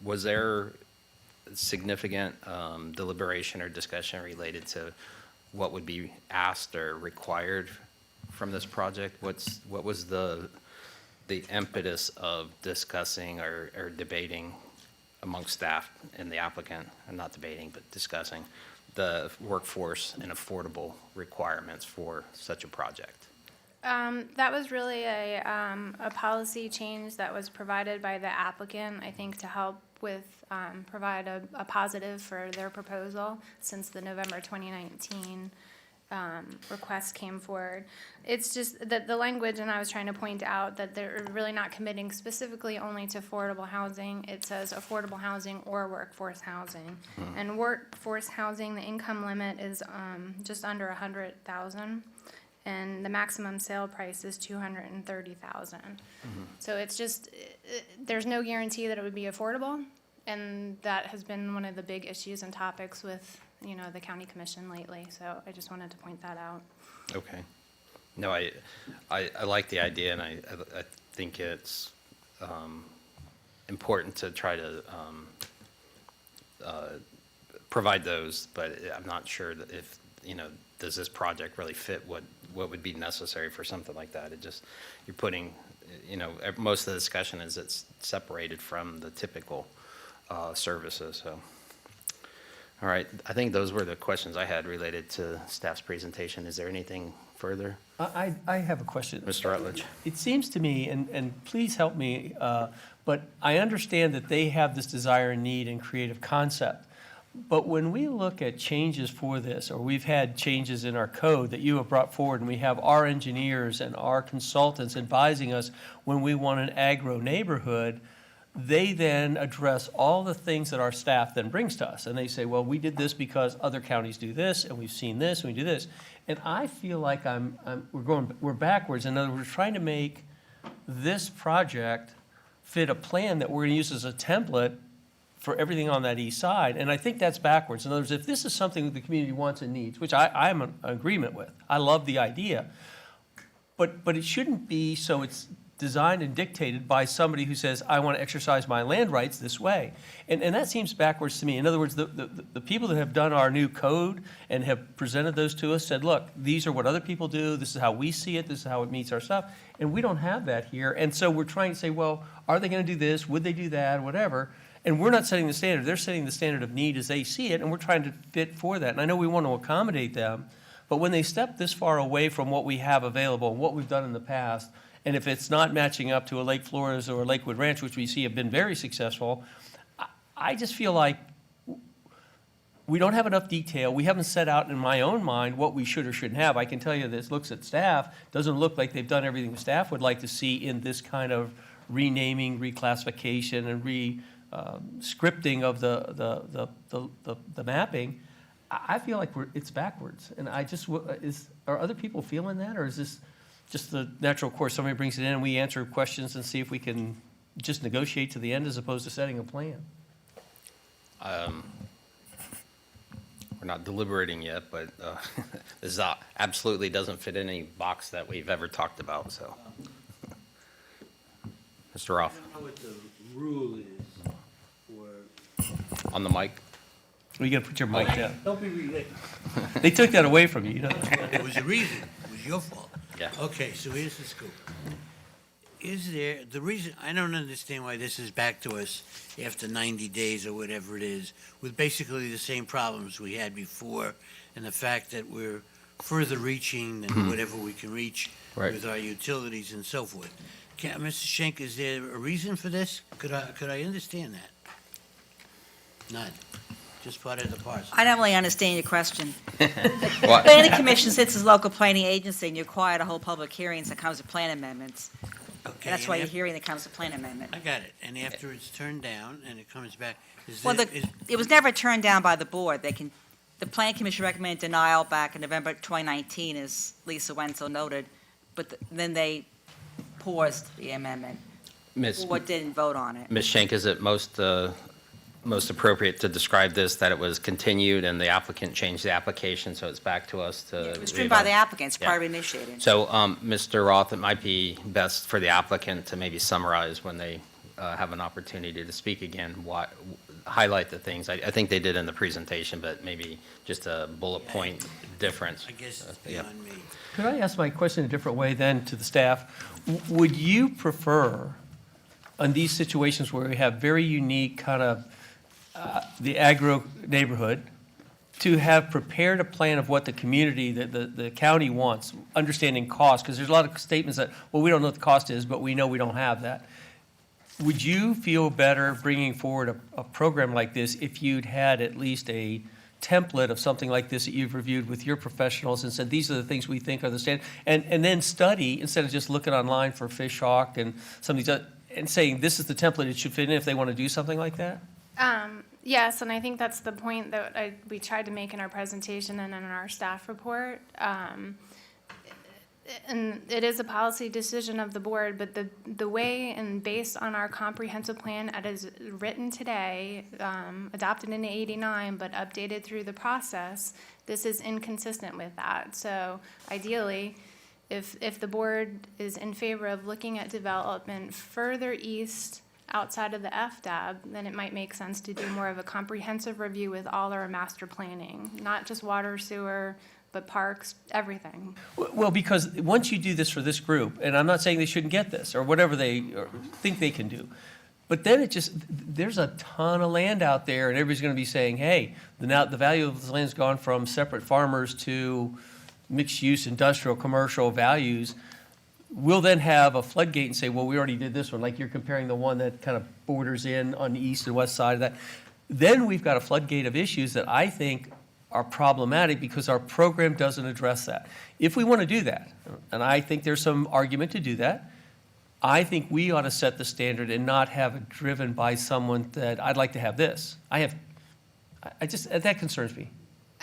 was there significant deliberation or discussion related to what would be asked or required from this project? What was the impetus of discussing or debating amongst staff and the applicant, and not debating, but discussing the workforce and affordable requirements for such a project? That was really a policy change that was provided by the applicant, I think, to help with, provide a positive for their proposal since the November 2019 request came forward. It's just that the language, and I was trying to point out that they're really not committing specifically only to affordable housing. It says affordable housing or workforce housing. And workforce housing, the income limit is just under 100,000. And the maximum sale price is 230,000. So it's just, there's no guarantee that it would be affordable, and that has been one of the big issues and topics with, you know, the county commission lately, so I just wanted to point that out. Okay. No, I like the idea, and I think it's important to try to provide those, but I'm not sure that if, you know, does this project really fit what would be necessary for something like that? It just, you're putting, you know, most of the discussion is it's separated from the typical services, so. All right, I think those were the questions I had related to staff's presentation. Is there anything further? I have a question. Mr. Rutledge? It seems to me, and please help me, but I understand that they have this desire and need and creative concept. But when we look at changes for this, or we've had changes in our code that you have brought forward, and we have our engineers and our consultants advising us when we want an agro neighborhood, they then address all the things that our staff then brings to us. And they say, well, we did this because other counties do this, and we've seen this, and we do this. And I feel like we're backwards. In other words, we're trying to make this project fit a plan that we're gonna use as a template for everything on that east side, and I think that's backwards. In other words, if this is something that the community wants and needs, which I'm in agreement with, I love the idea, but it shouldn't be so it's designed and dictated by somebody who says, I want to exercise my land rights this way. And that seems backwards to me. In other words, the people that have done our new code and have presented those to us said, look, these are what other people do, this is how we see it, this is how it meets our stuff, and we don't have that here. And so we're trying to say, well, are they going to do this, would they do that, whatever. And we're not setting the standard. They're setting the standard of need as they see it, and we're trying to fit for that. And I know we want to accommodate them, but when they step this far away from what we have available and what we've done in the past, and if it's not matching up to a Lake Flores or a Lakewood Ranch, which we see have been very successful, I just feel like we don't have enough detail. We haven't set out in my own mind what we should or shouldn't have. I can tell you this looks at staff, doesn't look like they've done everything the staff would like to see in this kind of renaming, reclassification, and scripting of the mapping. I feel like it's backwards, and are other people feeling that, or is this just the natural course? Somebody brings it in and we answer questions and see if we can just negotiate to the end as opposed to setting a plan. We're not deliberating yet, but this absolutely doesn't fit any box that we've ever talked about, so. Mr. Roth? I don't know what the rule is for. On the mic? Well, you gotta put your mic down. Don't be ridiculous. They took that away from you, you know? It was a reason. It was your fault. Yeah. Okay, so here's the scoop. Is there, the reason, I don't understand why this is back to us after 90 days or whatever it is, with basically the same problems we had before, and the fact that we're further reaching than whatever we can reach Right. with our utilities and so forth. Mr. Schenk, is there a reason for this? Could I understand that? None. Just part of the parcel. I don't really understand your question. What? Planning Commission sits as local planning agency, and you're required to hold public hearings that comes to plan amendments. Okay, That's and why you're af- hearing that comes to plan amendment. I got it. And after it's turned down and it comes back, is Well, there, is, it was never turned down by the board. The Planning Commission recommended denial back in November 2019, as Lisa Wenzel noted, but then they paused the amendment. Ms. What didn't vote on it. Ms. Schenk, is it most appropriate to describe this, that it was continued and the applicant changed the application, so it's back to us to? It was driven by the applicants Yeah. prior to initiating. So, Mr. Roth, it might be best for the applicant to maybe summarize when they have an opportunity to speak again, highlight the things. I think they did in the presentation, but maybe just a bullet point difference. I guess it's Yeah. beyond me. Could I ask my question a different way then to the staff? Would you prefer on these situations where we have very unique kind of the agro neighborhood, to have prepared a plan of what the community, the county wants, understanding cost, because there's a lot of statements that, well, we don't know what the cost is, but we know we don't have that. Would you feel better bringing forward a program like this if you'd had at least a template of something like this that you've reviewed with your professionals and said, these are the things we think are the standard, and then study, instead of just looking online for fish hawk and some of these, and saying, this is the template it should fit in if they want to do something like that? Yes, and I think that's the point that we tried to make in our presentation and in our staff report. And it is a policy decision of the board, but the way and based on our comprehensive plan as written today, adopted in '89, but updated through the process, this is inconsistent with that. So ideally, if the board is in favor of looking at development further east outside of the FDAB, then it might make sense to do more of a comprehensive review with all our master planning, not just water, sewer, but parks, everything. Well, because once you do this for this group, and I'm not saying they shouldn't get this, or whatever they think they can do, but then there's a ton of land out there, and everybody's gonna be saying, hey, the value of this land's gone from separate farmers to mixed-use, industrial, commercial values. We'll then have a floodgate and say, well, we already did this one, like you're comparing the one that kind of borders in on the east and west side of that. Then we've got a floodgate of issues that I think are problematic because our program doesn't address that. If we want to do that, and I think there's some argument to do that, I think we ought to set the standard and not have it driven by someone that, I'd like to have this. That concerns me.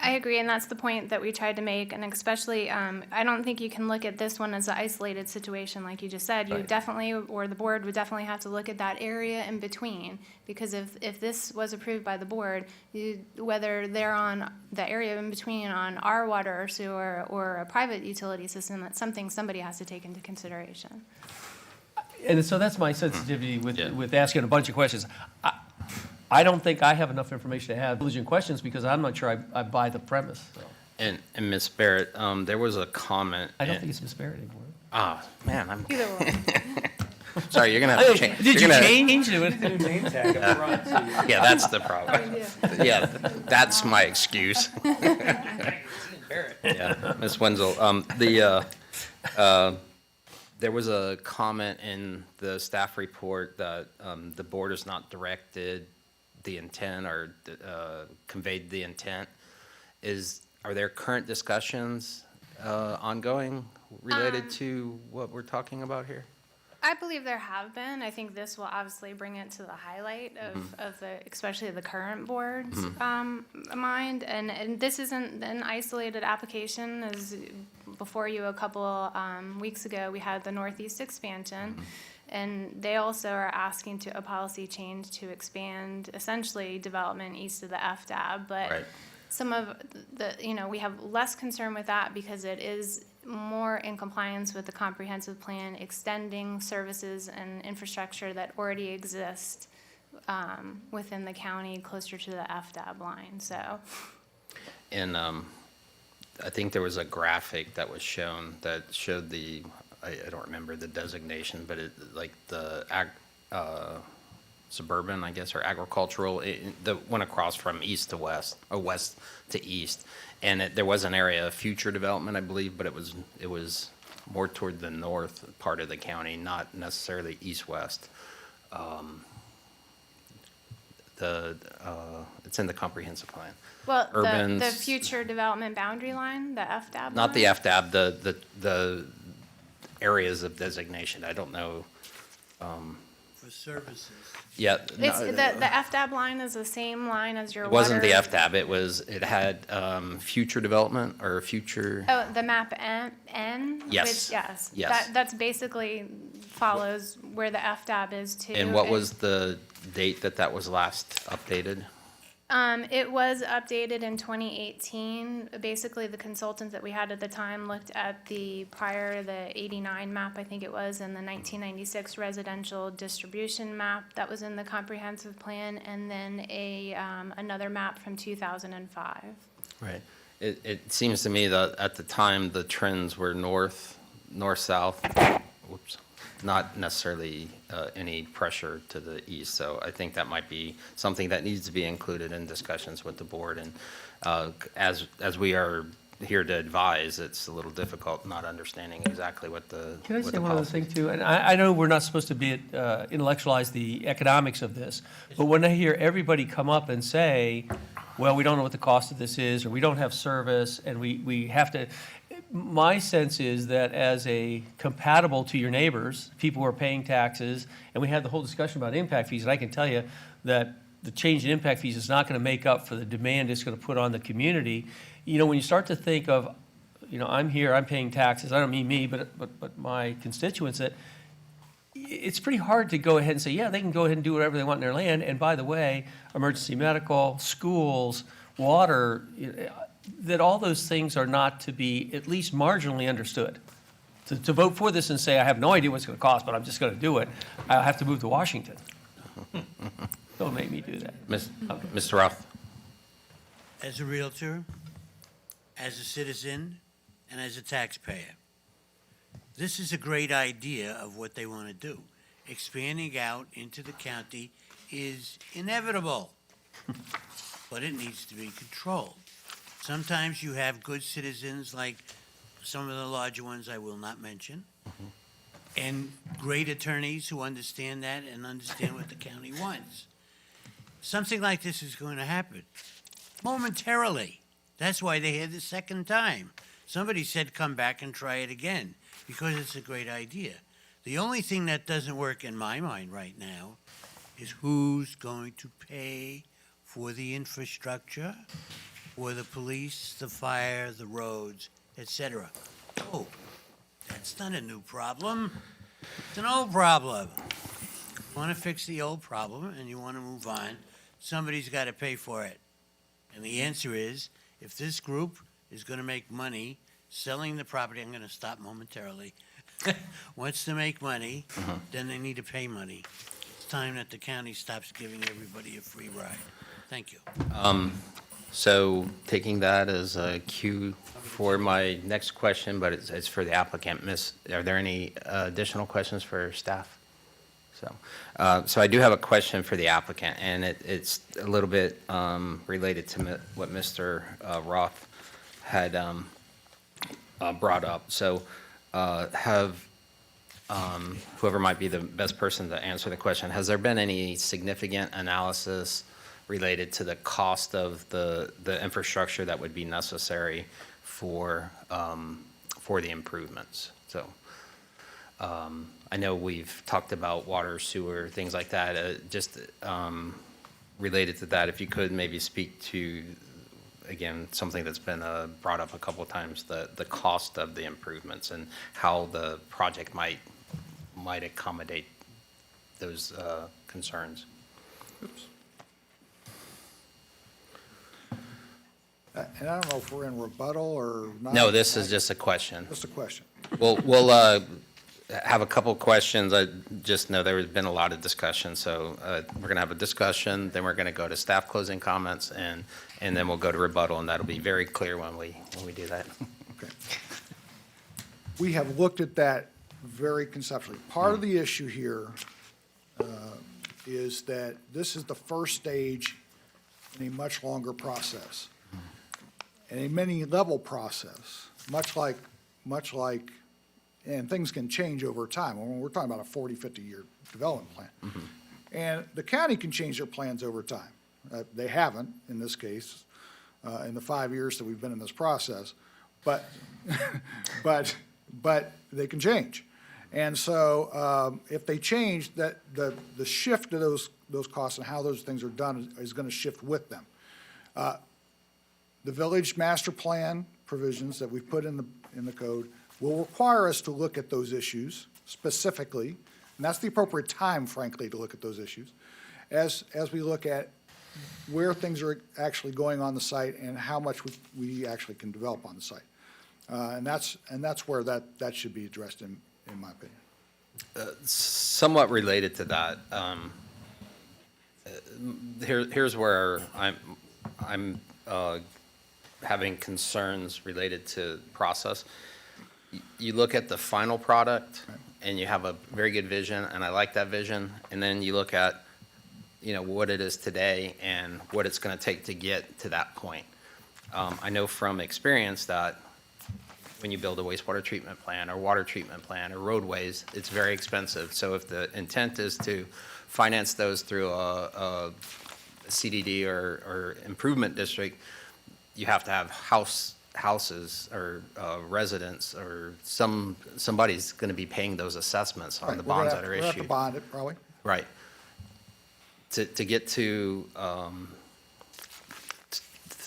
I agree, and that's the point that we tried to make, and especially, I don't think you can look at this one as an isolated situation, like you just said. You Right. definitely, or the board would definitely have to look at that area in between, because if this was approved by the board, whether they're on the area in between on our water or sewer or a private utility system, that's something somebody has to take into consideration. And so that's my sensitivity with asking a bunch of questions. I don't think I have enough information to have diligent questions because I'm not sure I buy the premise. So. And Ms. Barrett, there was a comment. I don't think it's Ms. Barrett anymore. Ah, man, I'm. Either one. Sorry, you're gonna have to change. Did you change it? Yeah, that's the problem. Yeah, that's my excuse. Yeah, Ms. Wenzel, there was a comment in the staff report that the board has not directed the intent or conveyed the intent. Are there current discussions ongoing related to what we're talking about here? I believe there have been. I think this will obviously bring it to the highlight of especially the current board's mind. And this isn't an isolated application. As before you a couple weeks ago, we had the Northeast expansion. And they also are asking a policy change to expand essentially development east of the FDAB. But Right. some of we have less concern with that because it is more in compliance with the comprehensive plan, extending services and infrastructure that already exist within the county closer to the FDAB line, so. And I think there was a graphic that was shown that showed I don't remember the designation, but like the suburban, I guess, or agricultural, that went across from east to west, or west to east. And there was an area of future development, I believe, but it was more toward the north part of the county, not necessarily east-west. It's in the comprehensive plan. Well, the Urbans- future development boundary line, the FDAB Not the line? FDAB, the areas of designation. I don't know. For services. Yeah. It's, the FDAB line is the same line as your It water. wasn't the FDAB. It had future development or future. Oh, the map N? Yes. Which, yes. Yes. That's basically follows where the FDAB is too. And what was the date that was last updated? It was updated in 2018. Basically, the consultant that we had at the time looked at the 89 map, I think it was, and the 1996 residential distribution map that was in the comprehensive plan, and then another map from 2005. Right. It seems to me that at the time, the trends were north-south not necessarily any pressure to the east. So I think that might be something that needs to be included in discussions with the board. And as we are here to advise, it's a little difficult not understanding exactly what the Can I what say the one other policy thing too? And I know we're not supposed to be intellectualize the economics of this, but when I hear everybody come up and say, well, we don't know what the cost of this is, or we don't have service, and we have to, my sense is that as a compatible to your neighbors, people who are paying taxes, and we had the whole discussion about impact fees, and I can tell you that the change in impact fees is not going to make up for the demand it's going to put on the community. You know, when you start to think of, you know, I'm here, I'm paying taxes, I don't mean me, but my constituents, that it's pretty hard to go ahead and say, yeah, they can go ahead and do whatever they want in their land, and by the way, emergency medical, schools, water, that all those things are not to be at least marginally understood. To vote for this and say, I have no idea what it's going to cost, but I'm just going to do it, I'll have to move to Washington. Don't make me do that. Mr. Roth? As a Realtor, as a citizen, and as a taxpayer, this is a great idea of what they want to do. Expanding out into the county is inevitable, but it needs to be controlled. Sometimes you have good citizens, like some of the larger ones I will not mention, and great attorneys who understand that and understand what the county wants. Something like this is going to happen momentarily. That's why they're here the second time. Somebody said, come back and try it again, because it's a great idea. The only thing that doesn't work in my mind right now is who's going to pay for the infrastructure, for the police, the fire, the roads, etc. Oh, that's not a new problem. It's an old problem. You want to fix the old problem and you want to move on, somebody's got to pay for it. And the answer is, if this group is going to make money selling the property, I'm going to stop momentarily, wants to make money, then they need to pay money. It's time that the county stops giving everybody a free ride. Thank you. So taking that as a cue for my next question, but it's for the applicant. Are there any additional questions for staff? So I do have a question for the applicant, and it's a little bit related to what Mr. Roth had brought up. So whoever might be the best person to answer the question, has there been any significant analysis related to the cost of the infrastructure that would be necessary for the improvements? So I know we've talked about water, sewer, things like that. Just related to that, if you could maybe speak to, again, something that's been brought up a couple of times, the cost of the improvements and how the project might accommodate those concerns. Oops. And I don't know if we're in rebuttal or not. No, this is just a question. Just a question. We'll have a couple of questions. I just know there has been a lot of discussion, so we're going to have a discussion, then we're going to go to staff closing comments, and then we'll go to rebuttal, and that'll be very clear when we do that. Okay. We have looked at that very conceptually. Part of the issue here is that this is the first stage in a much longer process, and a many-level process, much like, and things can change over time. When we're talking about a 40, 50-year development plan. And the county can change their plans over time. They haven't, in this case, in the 5 years that we've been in this process, but they can change. And so if they change, that the shift to those costs and how those things are done is going to shift with them. The village master plan provisions that we've put in the code will require us to look at those issues specifically, and that's the appropriate time, frankly, to look at those issues, as we look at where things are actually going on the site and how much we actually can develop on the site. And that's where that should be addressed, in my opinion. Somewhat related to that, here's where I'm having concerns related to process. You look at the final product, and you have a very good vision, and I like that vision, and then you look at, what it is today and what it's going to take to get to that point. I know from experience that when you build a wastewater treatment plant or water treatment plant or roadways, it's very expensive. So if the intent is to finance those through a CDD or improvement district, you have to have houses or residents or somebody's going to be paying those assessments on the bonds that are We're going to have issued. to bond it, probably. Right. To get to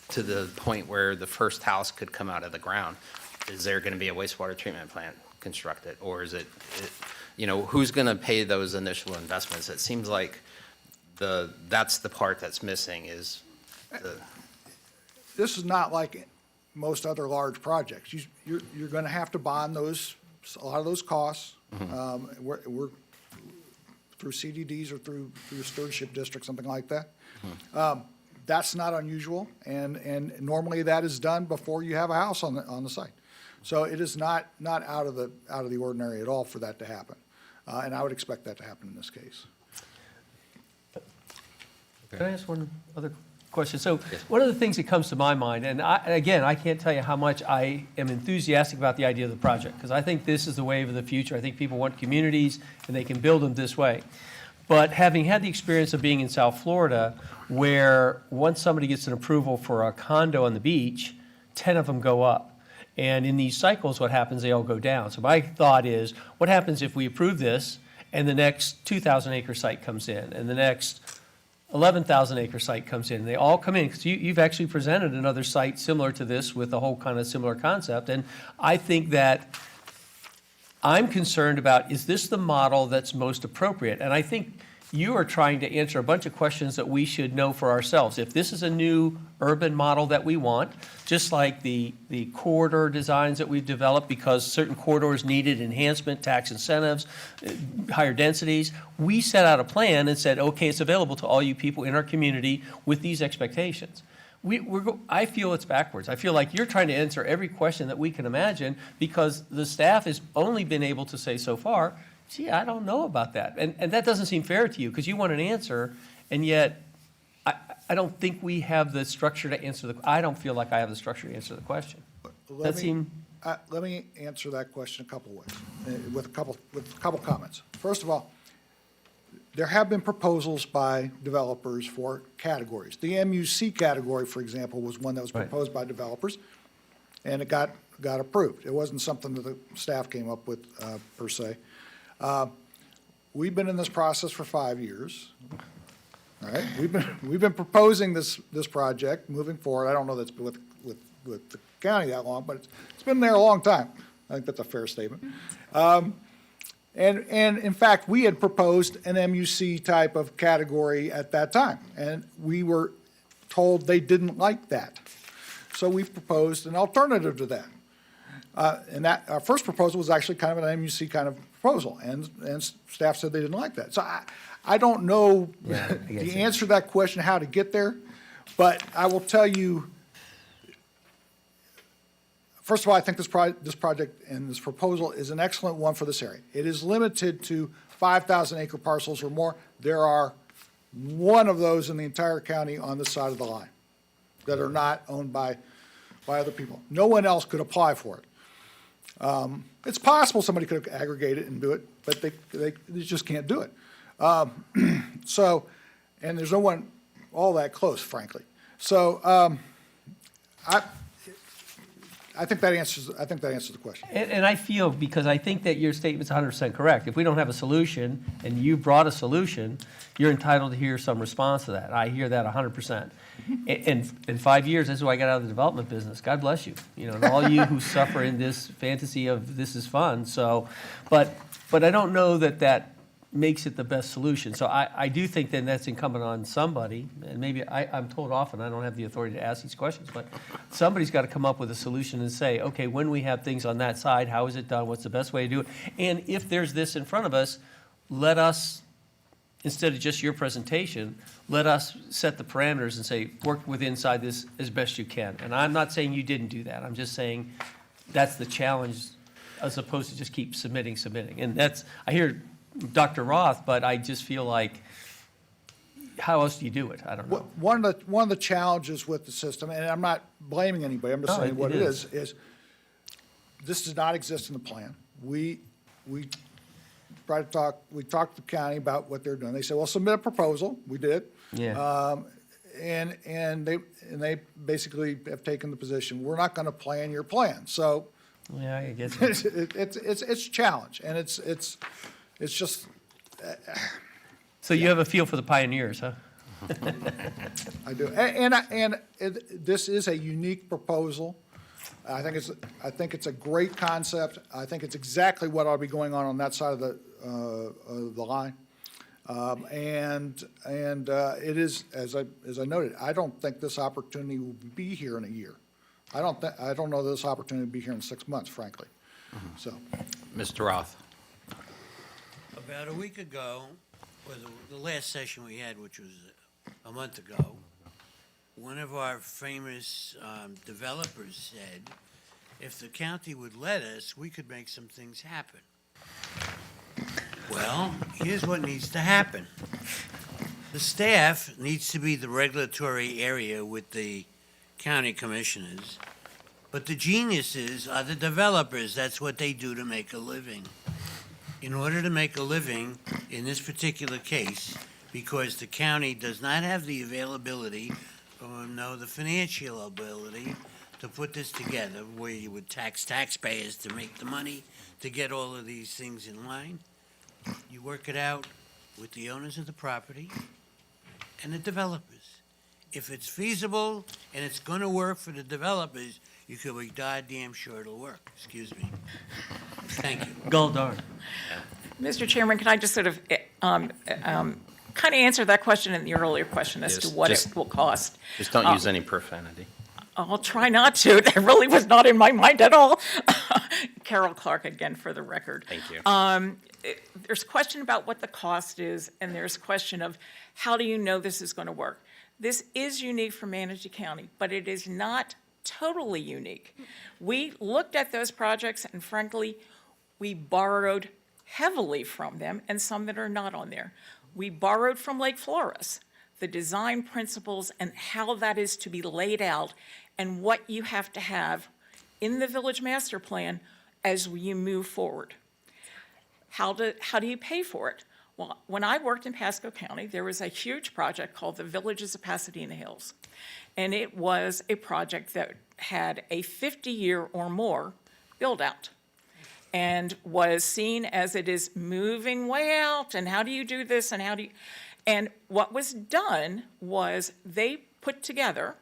the point where the first house could come out of the ground, is there going to be a wastewater treatment plant constructed? Or is it, who's going to pay those initial investments? It seems like that's the part that's missing is This is not like most other large projects. You're going to have to bond a lot of those costs. We're through CDDs or through a stewardship district, something like that. That's not unusual, and normally that is done before you have a house on the site. So it is not out of the ordinary at all for that to happen, and I would expect that to happen in this case. Can I ask one other question? So one of the things that comes to my mind, and I can't tell you how much I am enthusiastic about the idea of the project, because I think this is the wave of the future. I think people want communities, and they can build them this way. But having had the experience of being in South Florida, where once somebody gets an approval for a condo on the beach, 10 of them go up. And in these cycles, what happens, they all go down. So my thought is, what happens if we approve this, and the next 2,000-acre site comes in, and the next 11,000-acre site comes in? They all come in, because you've actually presented another site similar to this with a whole kind of similar concept. And I think that I'm concerned about, is this the model that's most appropriate? And I think you are trying to answer a bunch of questions that we should know for ourselves. If this is a new urban model that we want, just like the corridor designs that we've developed because certain corridors needed enhancement, tax incentives, higher densities, we set out a plan and said, okay, it's available to all you people in our community with these expectations. I feel it's backwards. I feel like you're trying to answer every question that we can imagine because the staff has only been able to say so far, gee, I don't know about that. And that doesn't seem fair to you because you want an answer, and yet I don't think we have the structure to answer I don't feel like I have the structure to answer the question. Let me answer that question a couple ways, with a couple comments. First of all, there have been proposals by developers for categories. The MUC category, for example, was one that was proposed by developers, and it got approved. It wasn't something that the staff came up with per se. We've been in this process for 5 years. All right, we've been proposing this project moving forward. I don't know that's been with the county that long, but it's been there a long time. I think that's a fair statement. And in fact, we had proposed an MUC type of category at that time, and we were told they didn't like that. So we proposed an alternative to that. And that, our first proposal was actually kind of an MUC kind of proposal, and staff said they didn't like that. So I don't know the answer to that question, how to get there, but I will tell you, first of all, I think this project and this proposal is an excellent one for this area. It is limited to 5,000-acre parcels or more. There are one of those in the entire county on this side of the line that are not owned by other people. No one else could apply for it. It's possible somebody could aggregate it and do it, but they just can't do it. So, and there's no one all that close, frankly. So, I think that answers the question. And I feel, because I think that your statement's 100% correct. If we don't have a solution, and you brought a solution, you're entitled to hear some response to that. I hear that 100%. In 5 years, this is why I got out of the development business. God bless you. And all you who suffer in this fantasy of this is fun. So, but I don't know that makes it the best solution. So I do think then that's incumbent on somebody, and maybe I'm told often I don't have the authority to ask these questions, but somebody's got to come up with a solution and say, okay, when we have things on that side, how is it done? What's the best way to do it? And if there's this in front of us, let us, instead of just your presentation, let us set the parameters and say, work inside this as best you can. And I'm not saying you didn't do that. I'm just saying that's the challenge as opposed to just keep submitting. And that's, I hear Dr. Roth, but I just feel like, how else do you do it? I don't know. One of the challenges with the system, and I'm not blaming anybody, I'm just No, saying what it it is. is this does not exist in the plan. We talked to the county about what they're doing. They said, well, submit a proposal. We did. Yeah. And they basically have taken the position, we're not gonna plan your plan. So Yeah, I guess. it's a challenge, and it's just, So you have a feel for the pioneers, huh? I do. This is a unique proposal. I think it's a great concept. I think it's exactly what ought to be going on that side of the line. It is, as I noted, I don't think this opportunity will be here in a year. I don't know this opportunity will be here in 6 months, frankly. So, Mr. Roth. About a week ago, or the last session we had, which was a month ago, one of our famous developers said, if the county would let us, we could make some things happen. Well, here's what needs to happen. The staff needs to be the regulatory area with the county commissioners, but the geniuses are the developers. That's what they do to make a living. In order to make a living, in this particular case, because the county does not have the availability or the financial ability to put this together, where you would tax taxpayers to make the money to get all of these things in line, you work it out with the owners of the property and the developers. If it's feasible and it's gonna work for the developers, you can be goddamn sure it'll work. Excuse me. Thank you. Gol darn. Mr. Chairman, can I just sort of kind of answer that question in the earlier question as to Yes, what just- it will cost? Just don't use any profanity. I'll try not to. That really was not in my mind at all. Carol Clark, again, for the record. Thank you. There's a question about what the cost is, and there's a question of how do you know this is going to work? This is unique for Manatee County, but it is not totally unique. We looked at those projects, and frankly, we borrowed heavily from them, and some that are not on there. We borrowed from Lake Flores, the design principles and how that is to be laid out, and what you have to have in the village master plan as you move forward. How do you pay for it? Well, when I worked in Pasco County, there was a huge project called the Villages of Pasadena Hills. And it was a project that had a 50-year or more build-out and was seen as it is moving way out, and how do you do this, and how do you... And what was done was they put together,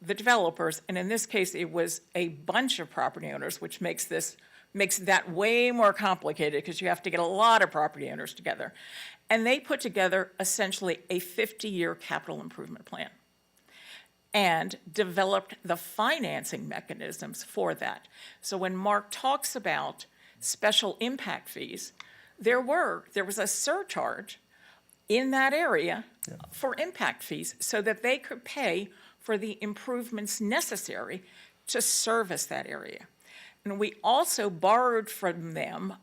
the developers, and in this case, it was a bunch of property owners, which makes that way more complicated because you have to get a lot of property owners together. And they put together essentially a 50-year capital improvement plan and developed the financing mechanisms for that. So when Mark talks about special impact fees, there was a surcharge in that area for impact fees so that they could pay for the improvements necessary to service that area. And we also borrowed from them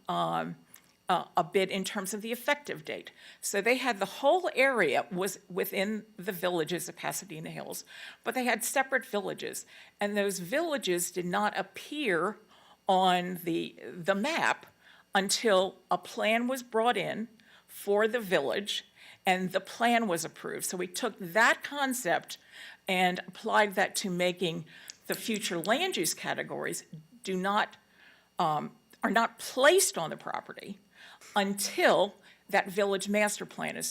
a bit in terms of the effective date. So they had the whole area was within the villages of Pasadena Hills, but they had separate villages. And those villages did not appear on the map until a plan was brought in for the village and the plan was approved. So we took that concept and applied that to making the future land use categories are not placed on the property until that village master plan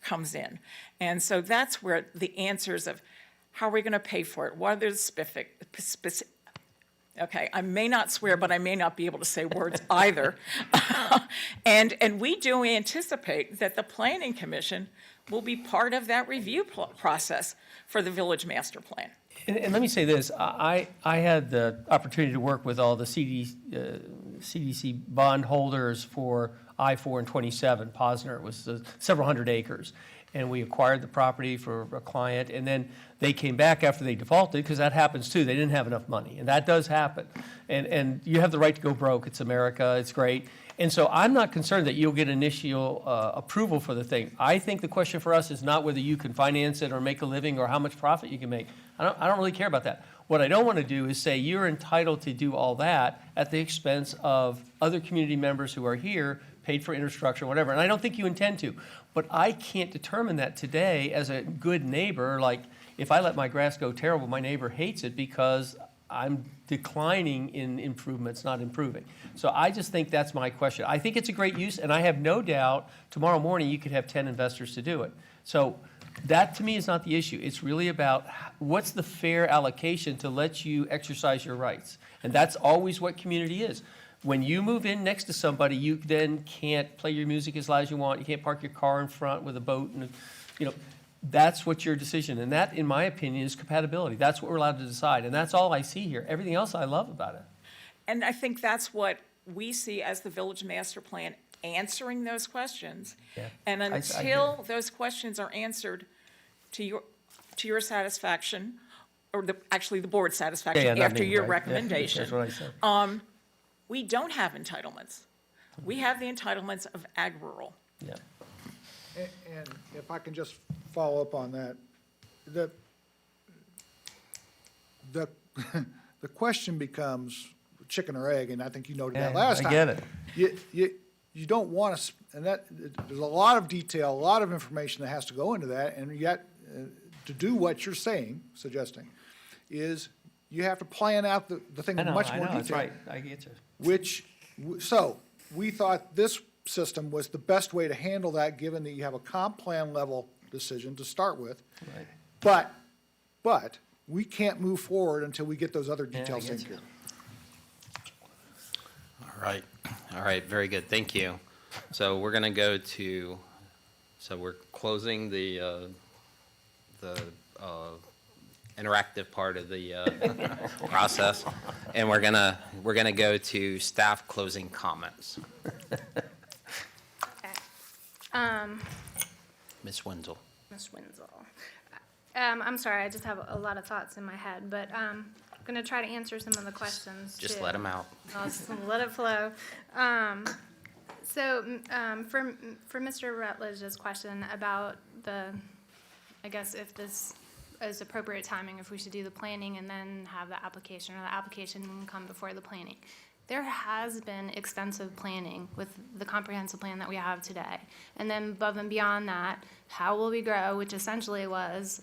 comes in. And so that's where the answers of how are we going to pay for it, what are the specific, okay, I may not swear, but I may not be able to say words either. And we do anticipate that the Planning Commission will be part of that review process for the village master plan. And let me say this, I had the opportunity to work with all the CDC bond holders for I-4 and 27, Posner. It was several hundred acres. and we acquired the property for a client, and then they came back after they defaulted, because that happens too, they didn't have enough money, and that does happen. And you have the right to go broke, it's America, it's great. And so I'm not concerned that you'll get initial approval for the thing. I think the question for us is not whether you can finance it or make a living or how much profit you can make. I don't really care about that. What I don't want to do is say you're entitled to do all that at the expense of other community members who are here, paid for infrastructure, whatever. And I don't think you intend to. But I can't determine that today as a good neighbor. Like, if I let my grass go terrible, my neighbor hates it because I'm declining in improvements, not improving. So I just think that's my question. I think it's a great use, and I have no doubt tomorrow morning you could have 10 investors to do it. So that, to me, is not the issue. It's really about what's the fair allocation to let you exercise your rights. And that's always what community is. When you move in next to somebody, you then can't play your music as loud as you want. You can't park your car in front with a boat, and that's what your decision. And that, in my opinion, is compatibility. That's what we're allowed to decide. And that's all I see here. Everything else I love about it. And I think that's what we see as the Village Master Plan, answering those questions. Yeah. And I hear until those questions are answered to your satisfaction, or actually the board's satisfaction not after me, your right? recommendation. That's what I said. We don't have entitlements. We have the entitlements of ag rural. Yeah. And if I can just follow up on that, the question becomes chicken or egg, and I think you noted that last time. I get it. You don't want to, and there's a lot of detail, a lot of information that has to go into that, and yet, to do what you're suggesting, is you have to plan out the thing in much more detail. That's right. I get you. So, we thought this system was the best way to handle that, given that you have a comp plan level decision to start with. Right. But we can't move forward until we get those other details get in here. All right, very good, thank you. So we're gonna go to, so we're closing the interactive part of the process, and we're gonna go to staff closing comments. Ms. Wenzel. Ms. Wenzel. I'm sorry, I just have a lot of thoughts in my head, but I'm going to try to answer some of the questions. Just too. let them out. I'll just let it flow. So for Mr. Rutledge's question about I guess if this is appropriate timing, if we should do the planning and then have the application, or the application can come before the planning. There has been extensive planning with the comprehensive plan that we have today. And then above and beyond that, how will we grow, which essentially was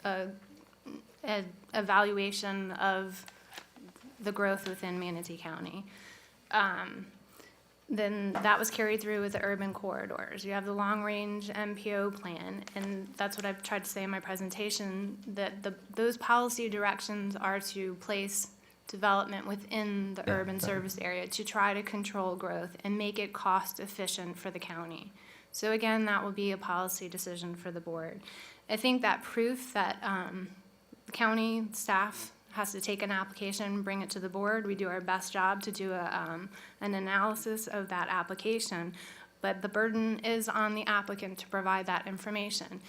a evaluation of the growth within Manatee County. Then that was carried through with the urban corridors. You have the long-range MPO plan, and that's what I've tried to say in my presentation, that those policy directions are to place development within the urban service area to try to control growth and make it cost efficient for the county. So again, that will be a policy decision for the board. I think that proof that county staff has to take an application, bring it to the board. We do our best job to do an analysis of that application, but the burden is on the applicant to provide that information.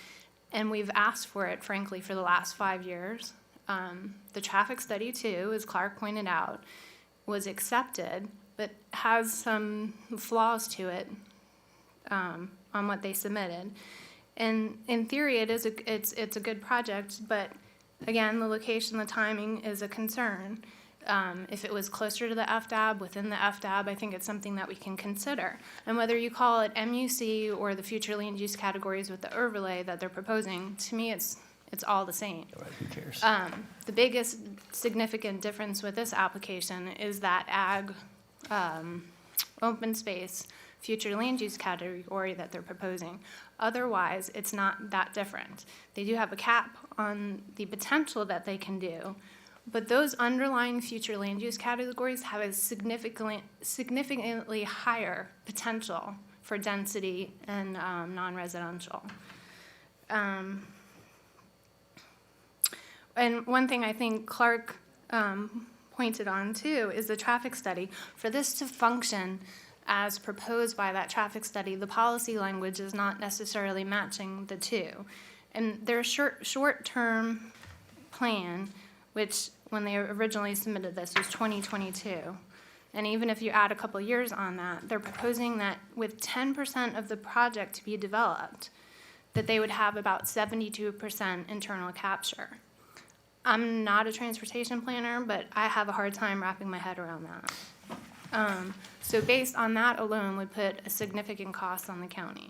And we've asked for it, frankly, for the last 5 years. The traffic study, too, as Clark pointed out, was accepted, but has some flaws to it on what they submitted. And in theory, it's a good project, but again, the location, the timing is a concern. If it was closer to the FDAB, within the FDAB, I think it's something that we can consider. And whether you call it MUC or the future land use categories with the overlay that they're proposing, to me, it's all the same. Who cares? The biggest significant difference with this application is that ag, open space, future land use category that they're proposing. Otherwise, it's not that different. They do have a cap on the potential that they can do, but those underlying future land use categories have a significantly higher potential for density and non-residential. And one thing I think Clark pointed on too is the traffic study. For this to function as proposed by that traffic study, the policy language is not necessarily matching the two. And their short-term plan, which when they originally submitted this was 2022, and even if you add a couple years on that, they're proposing that with 10% of the project to be developed, that they would have about 72% internal capture. I'm not a transportation planner, but I have a hard time wrapping my head around that. So based on that alone would put a significant cost on the county.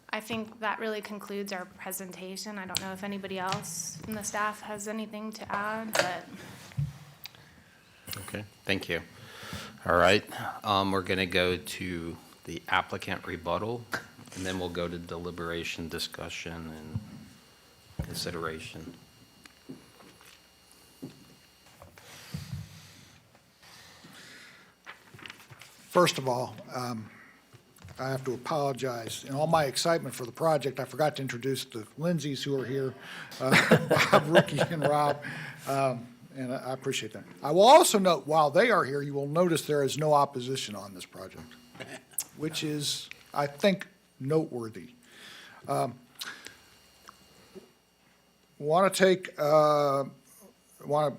I think that really concludes our presentation. I don't know if anybody else in the staff has anything to add, but. Okay, thank you. All right, we're going to go to the applicant rebuttal, and then we'll go to deliberation, discussion, and consideration. First of all, I have to apologize. In all my excitement for the project, I forgot to introduce the Lindsays who are here, Bob, Ricky, and Rob, and I appreciate that. I will also note, while they are here, you will notice there is no opposition on this project, which is, I think, noteworthy. Want to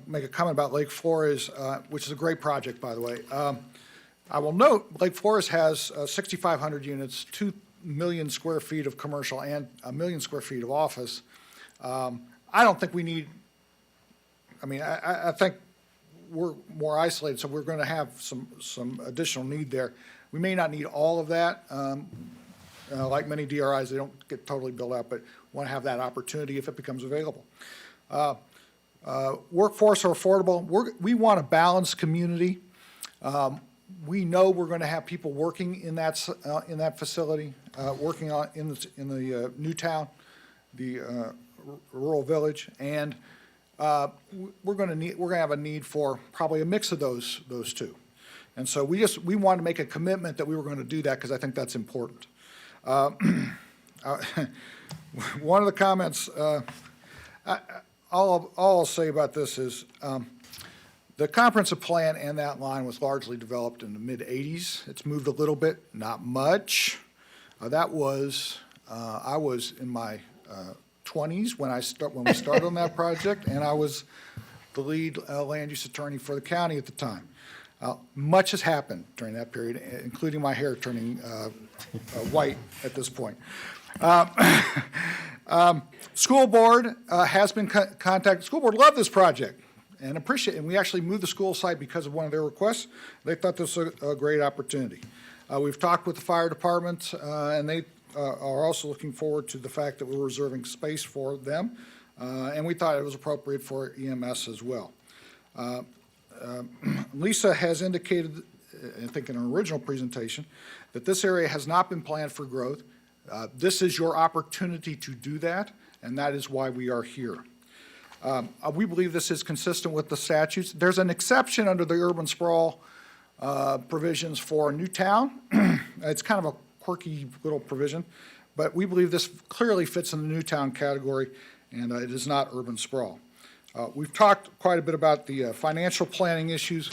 make a comment about Lake Flores, which is a great project, by the way. I will note Lake Forest has 6,500 units, 2 million square feet of commercial, and 1 million square feet of office. I don't think we need, I think we're more isolated, so we're going to have some additional need there. We may not need all of that. Like many DRIs, they don't get totally built out, but want to have that opportunity if it becomes available. Workforce are affordable. We want a balanced community. We know we're going to have people working in that facility, working in the new town, the rural village, and we're going to have a need for probably a mix of those two. And so we wanted to make a commitment that we were going to do that because I think that's important. One of the comments, all I'll say about this is. The comprehensive plan and that line was largely developed in the mid-'80s. It's moved a little bit, not much. I was in my 20s when we started on that project, and I was the lead land use attorney for the county at the time. Much has happened during that period, including my hair turning white at this point. School board has been contacted. School board loved this project. And we actually moved the school site because of one of their requests. They thought this was a great opportunity. We've talked with the fire department, and they are also looking forward to the fact that we're reserving space for them, and we thought it was appropriate for EMS as well. Lisa has indicated, I think in her original presentation, that this area has not been planned for growth. This is your opportunity to do that, and that is why we are here. We believe this is consistent with the statutes. There's an exception under the urban sprawl provisions for Newtown. It's kind of a quirky little provision, but we believe this clearly fits in the Newtown category, and it is not urban sprawl. We've talked quite a bit about the financial planning issues.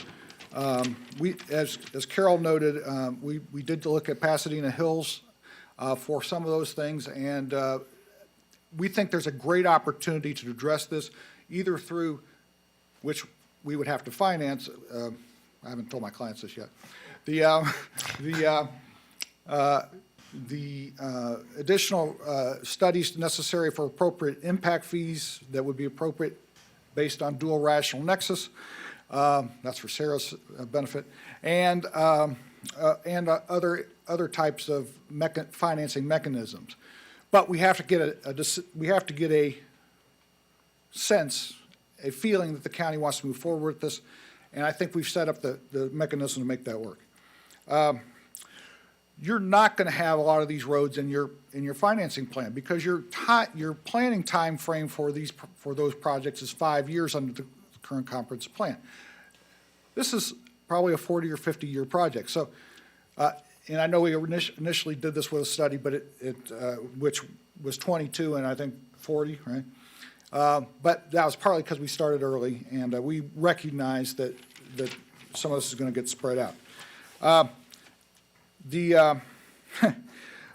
As Carol noted, we did look at Pasadena Hills for some of those things, and we think there's a great opportunity to address this, either through, which we would have to finance, I haven't told my clients this yet, the additional studies necessary for appropriate impact fees that would be appropriate based on dual rational nexus. That's for Sarah's benefit, and other types of financing mechanisms. But we have to get a sense, a feeling that the county wants to move forward with this, and I think we've set up the mechanism to make that work. You're not going to have a lot of these roads in your financing plan because your planning time frame for those projects is 5 years under the current comprehensive plan. This is probably a 40 or 50-year project. So. And I know we initially did this with a study, but which was 22 and I think 40, right? But that was partly because we started early, and we recognized that some of this is going to get spread out.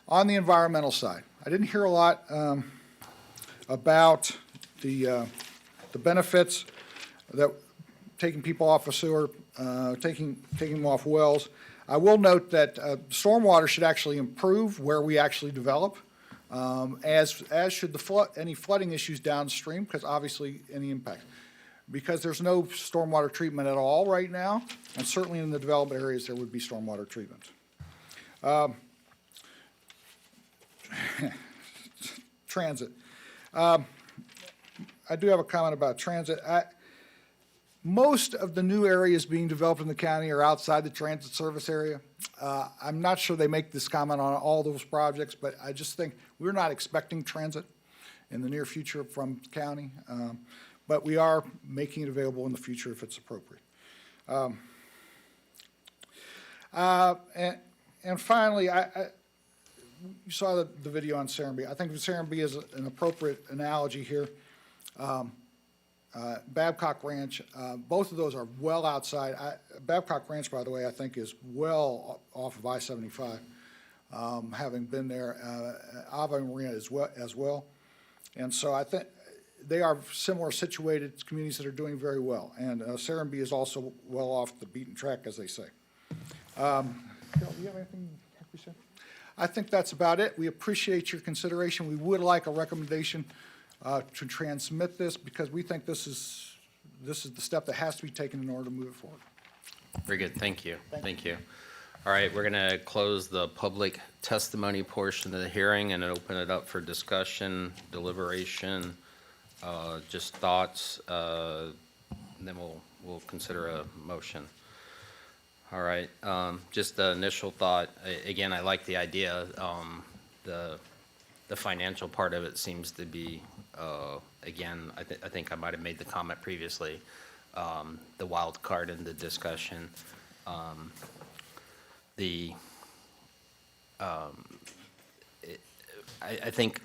On the environmental side, I didn't hear a lot about the benefits that taking people off of sewer, taking them off wells. I will note that stormwater should actually improve where we actually develop, as should any flooding issues downstream, because obviously any impact. Because there's no stormwater treatment at all right now, and certainly in the developed areas, there would be stormwater treatment. Transit. I do have a comment about transit. Most of the new areas being developed in the county are outside the transit service area. I'm not sure they make this comment on all those projects, but I just think we're not expecting transit in the near future from the county, but we are making it available in the future if it's appropriate. And finally, you saw the video on Serenbe. I think Serenbe is an appropriate analogy here. Babcock Ranch, both of those are well outside. Babcock Ranch, by the way, I think is well off of I-75, having been there. Ave Maria as well. And so I think they are similar situated communities that are doing very well. And Serenbe is also well off the beaten track, as they say. Carol, do you have anything to say? I think that's about it. We appreciate your consideration. We would like a recommendation to transmit this, because we think this is the step that has to be taken in order to move it forward. Very good, thank you, thank you. All right, we're going to close the public testimony portion of the hearing and open it up for discussion, deliberation, just thoughts, and then we'll consider a motion. All right, just the initial thought, again, I like the idea. The financial part of it seems to be, again, I think I might have made the comment previously, the wild card in the discussion. I think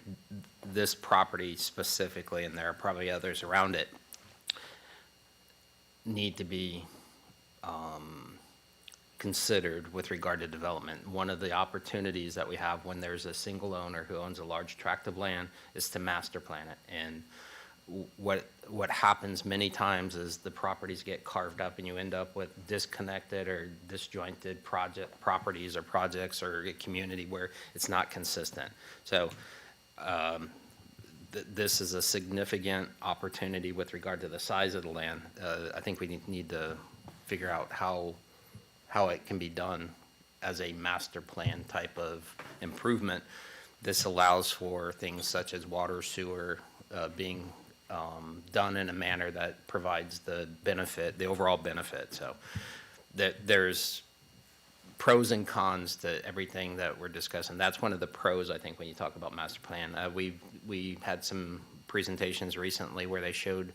this property specifically, and there are probably others around it, need to be considered with regard to development. One of the opportunities that we have when there's a single owner who owns a large tract of land is to master plan it. And what happens many times is the properties get carved up and you end up with disconnected or disjointed properties or projects or a community where it's not consistent. So this is a significant opportunity with regard to the size of the land. I think we need to figure out how it can be done as a master plan type of improvement. This allows for things such as water, sewer, being done in a manner that provides the benefit, the overall benefit. So there's pros and cons to everything that we're discussing. That's one of the pros, I think, when you talk about master plan. We had some presentations recently where they showed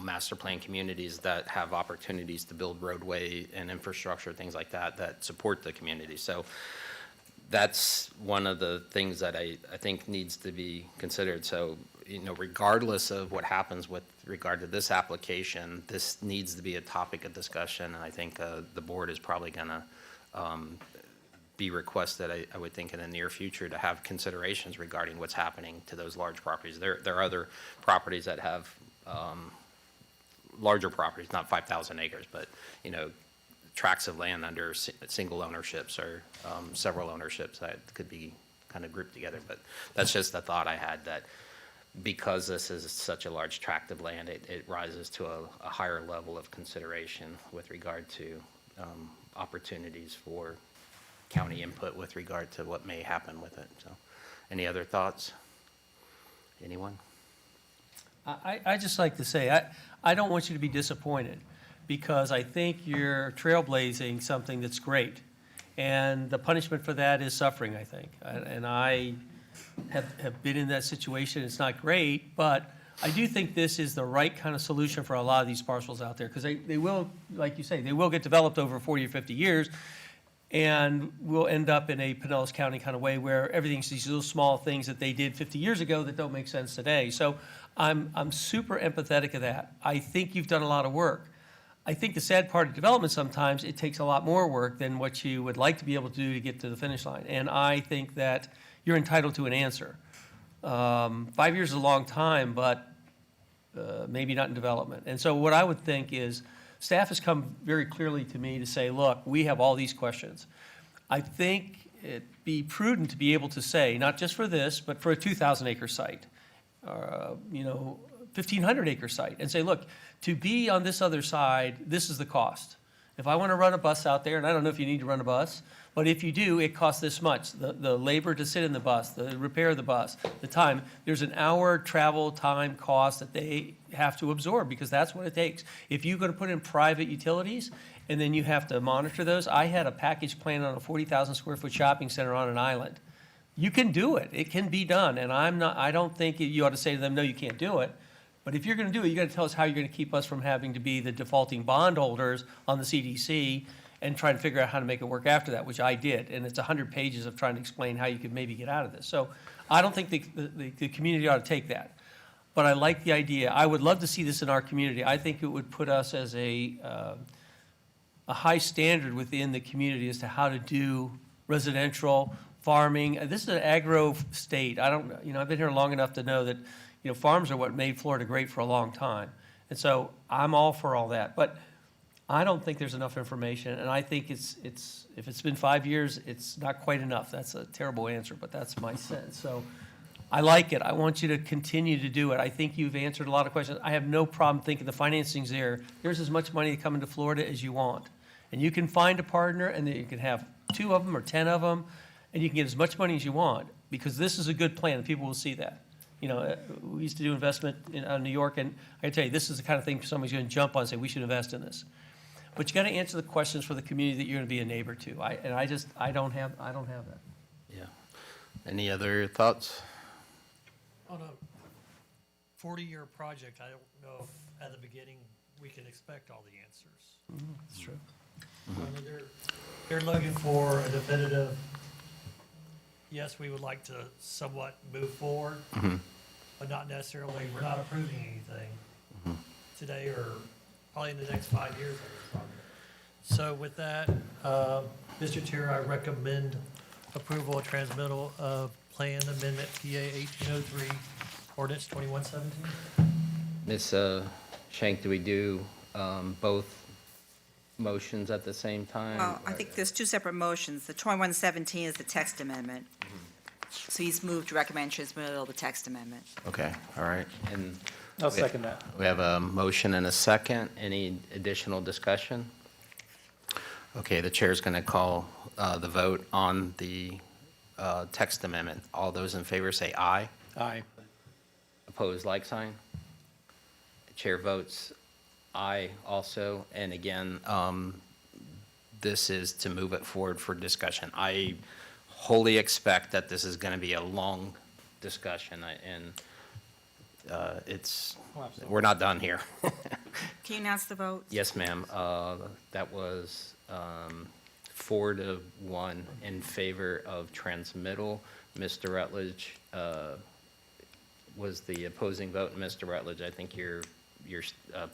master plan communities that have opportunities to build roadway and infrastructure, things like that support the community. So that's one of the things that I think needs to be considered. So, regardless of what happens with regard to this application, this needs to be a topic of discussion. And I think the board is probably going to be requested, I would think, in the near future to have considerations regarding what's happening to those large properties. There are other properties that have larger properties, not 5,000 acres, but, tracts of land under single ownerships or several ownerships that could be kind of grouped together. But that's just a thought I had, that because this is such a large tract of land, it rises to a higher level of consideration with regard to opportunities for county input with regard to what may happen with it. So, any other thoughts? Anyone? I just like to say, I don't want you to be disappointed, because I think you're trailblazing something that's great. And the punishment for that is suffering, I think. And I have been in that situation. It's not great, but I do think this is the right kind of solution for a lot of these parcels out there, because they will, like you say, they will get developed over 40 or 50 years. And we'll end up in a Pinellas County kind of way where everything's these little small things that they did 50 years ago that don't make sense today. So I'm super empathetic of that. I think you've done a lot of work. I think the sad part of development sometimes, it takes a lot more work than what you would like to be able to do to get to the finish line. And I think that you're entitled to an answer. 5 years is a long time, but maybe not in development. And so what I would think is, staff has come very clearly to me to say, look, we have all these questions. I think it'd be prudent to be able to say, not just for this, but for a 2,000-acre site, 1,500-acre site, and say, look, to be on this other side, this is the cost. If I want to run a bus out there, and I don't know if you need to run a bus, but if you do, it costs this much. The labor to sit in the bus, the repair of the bus, the time. There's an hour travel time cost that they have to absorb because that's what it takes. If you're going to put in private utilities and then you have to monitor those, I had a package plan on a 40,000 square foot shopping center on an island. You can do it. It can be done. And I don't think you ought to say to them, no, you can't do it. But if you're going to do it, you got to tell us how you're going to keep us from having to be the defaulting bondholders on the CDC and try to figure out how to make it work after that, which I did. And it's 100 pages of trying to explain how you could maybe get out of this. So I don't think the community ought to take that. But I like the idea. I would love to see this in our community. I think it would put us as a high standard within the community as to how to do residential farming. This is an agro state. I've been here long enough to know that, farms are what made Florida great for a long time. And so I'm all for all that. But I don't think there's enough information, and I think if it's been 5 years, it's not quite enough. That's a terrible answer, but that's my sense. So I like it. I want you to continue to do it. I think you've answered a lot of questions. I have no problem thinking the financing's there. There's as much money to come into Florida as you want. And you can find a partner, and then you can have 2 of them or 10 of them, and you can get as much money as you want, because this is a good plan, and people will see that. We used to do investment in New York, and I can tell you, this is the kind of thing somebody's going to jump on and say, we should invest in this. But you got to answer the questions for the community that you're going to be a neighbor to. I don't have that. Yeah. Any other thoughts? On a 40-year project, I don't know if at the beginning we can expect all the answers. That's true. I mean, they're looking for a definitive, yes, we would like to somewhat move forward, but not necessarily, we're not approving anything today or probably in the next 5 years on this project. So with that, Mr. Chair, I recommend approval of transmittal of Plan Amendment PA 1803, Ordinance 2117. Ms. Shank, do we do both motions at the same time? Well, I think there's 2 separate motions. The 2117 is the text amendment. So he's moved to recommend transmittal of the text amendment. Okay, all right. And I'll second that. we have a motion and a second. Any additional discussion? Okay, the chair's going to call the vote on the text amendment. All those in favor say aye. Aye. Opposed, like sign. The chair votes aye also. And again, this is to move it forward for discussion. I wholly expect that this is going to be a long discussion, and we're not done here. Can you announce the vote? Yes, ma'am. That was 4-1 in favor of transmittal. Mr. Rutledge was the opposing vote, and Mr. Rutledge, I think your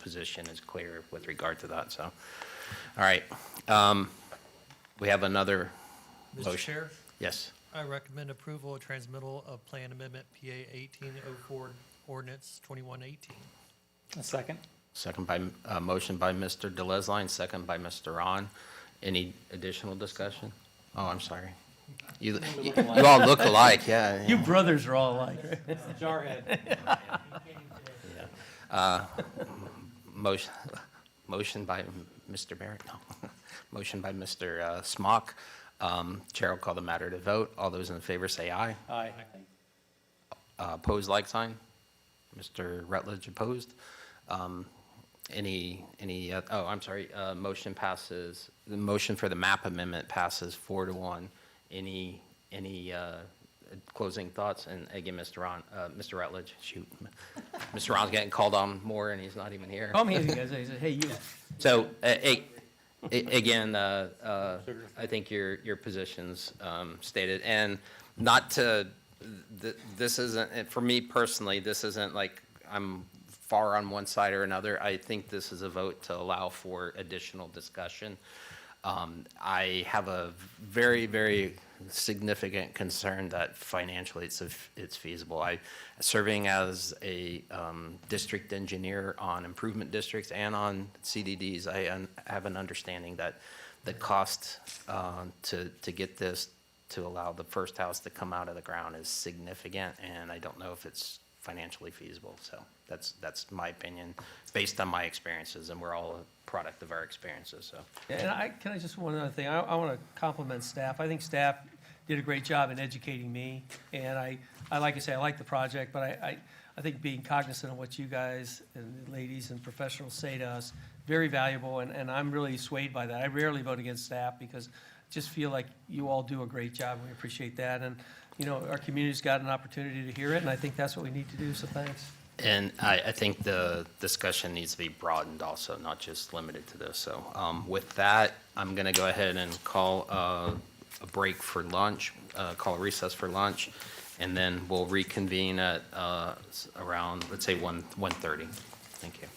position is clear with regard to that, so. All right. We have another Mr. motion. Chair, Yes. I recommend approval of transmittal of Plan Amendment PA 1804, Ordinance 2118. A second. Second by, motion by Mr. DeLesline, second by Mr. Ron. Any additional discussion? Oh, I'm sorry. You all look alike, yeah. You brothers are all alike, right? Jarhead. Motion by Mr. Barrett, no. Motion by Mr. Smock. Chair will call the matter to vote. All those in favor say aye. Aye. Opposed, like sign. Mr. Rutledge opposed. I'm sorry, motion passes, the motion for the map amendment passes 4-1. Any closing thoughts? And again, Mr. Rutledge, shoot. Mr. Ron's getting called on more and he's not even here. Call me, guys. I said, hey, you. So, hey, Again, I think your position's stated, and not to, this isn't, and for me personally, this isn't like I'm far on one side or another. I think this is a vote to allow for additional discussion. I have a very, very significant concern that financially it's feasible. Serving as a district engineer on improvement districts and on CDDs, I have an understanding that the cost to get this, to allow the first house to come out of the ground is significant, and I don't know if it's financially feasible. So that's my opinion, based on my experiences, and we're all a product of our experiences, so. And can I just, one other thing, I want to compliment staff. I think staff did a great job in educating me, and I like I say, I like the project, but I think being cognizant of what you guys and ladies and professionals say to us, very valuable, and I'm really swayed by that. I rarely vote against staff because I just feel like you all do a great job, and we appreciate that. And, you know, our community's got an opportunity to hear it, and I think that's what we need to do, so thanks. And I think the discussion needs to be broadened also, not just limited to this. So with that, I'm going to go ahead and call a break for lunch, call a recess for lunch, and then we'll reconvene at around, let's say, 1:30. Thank you.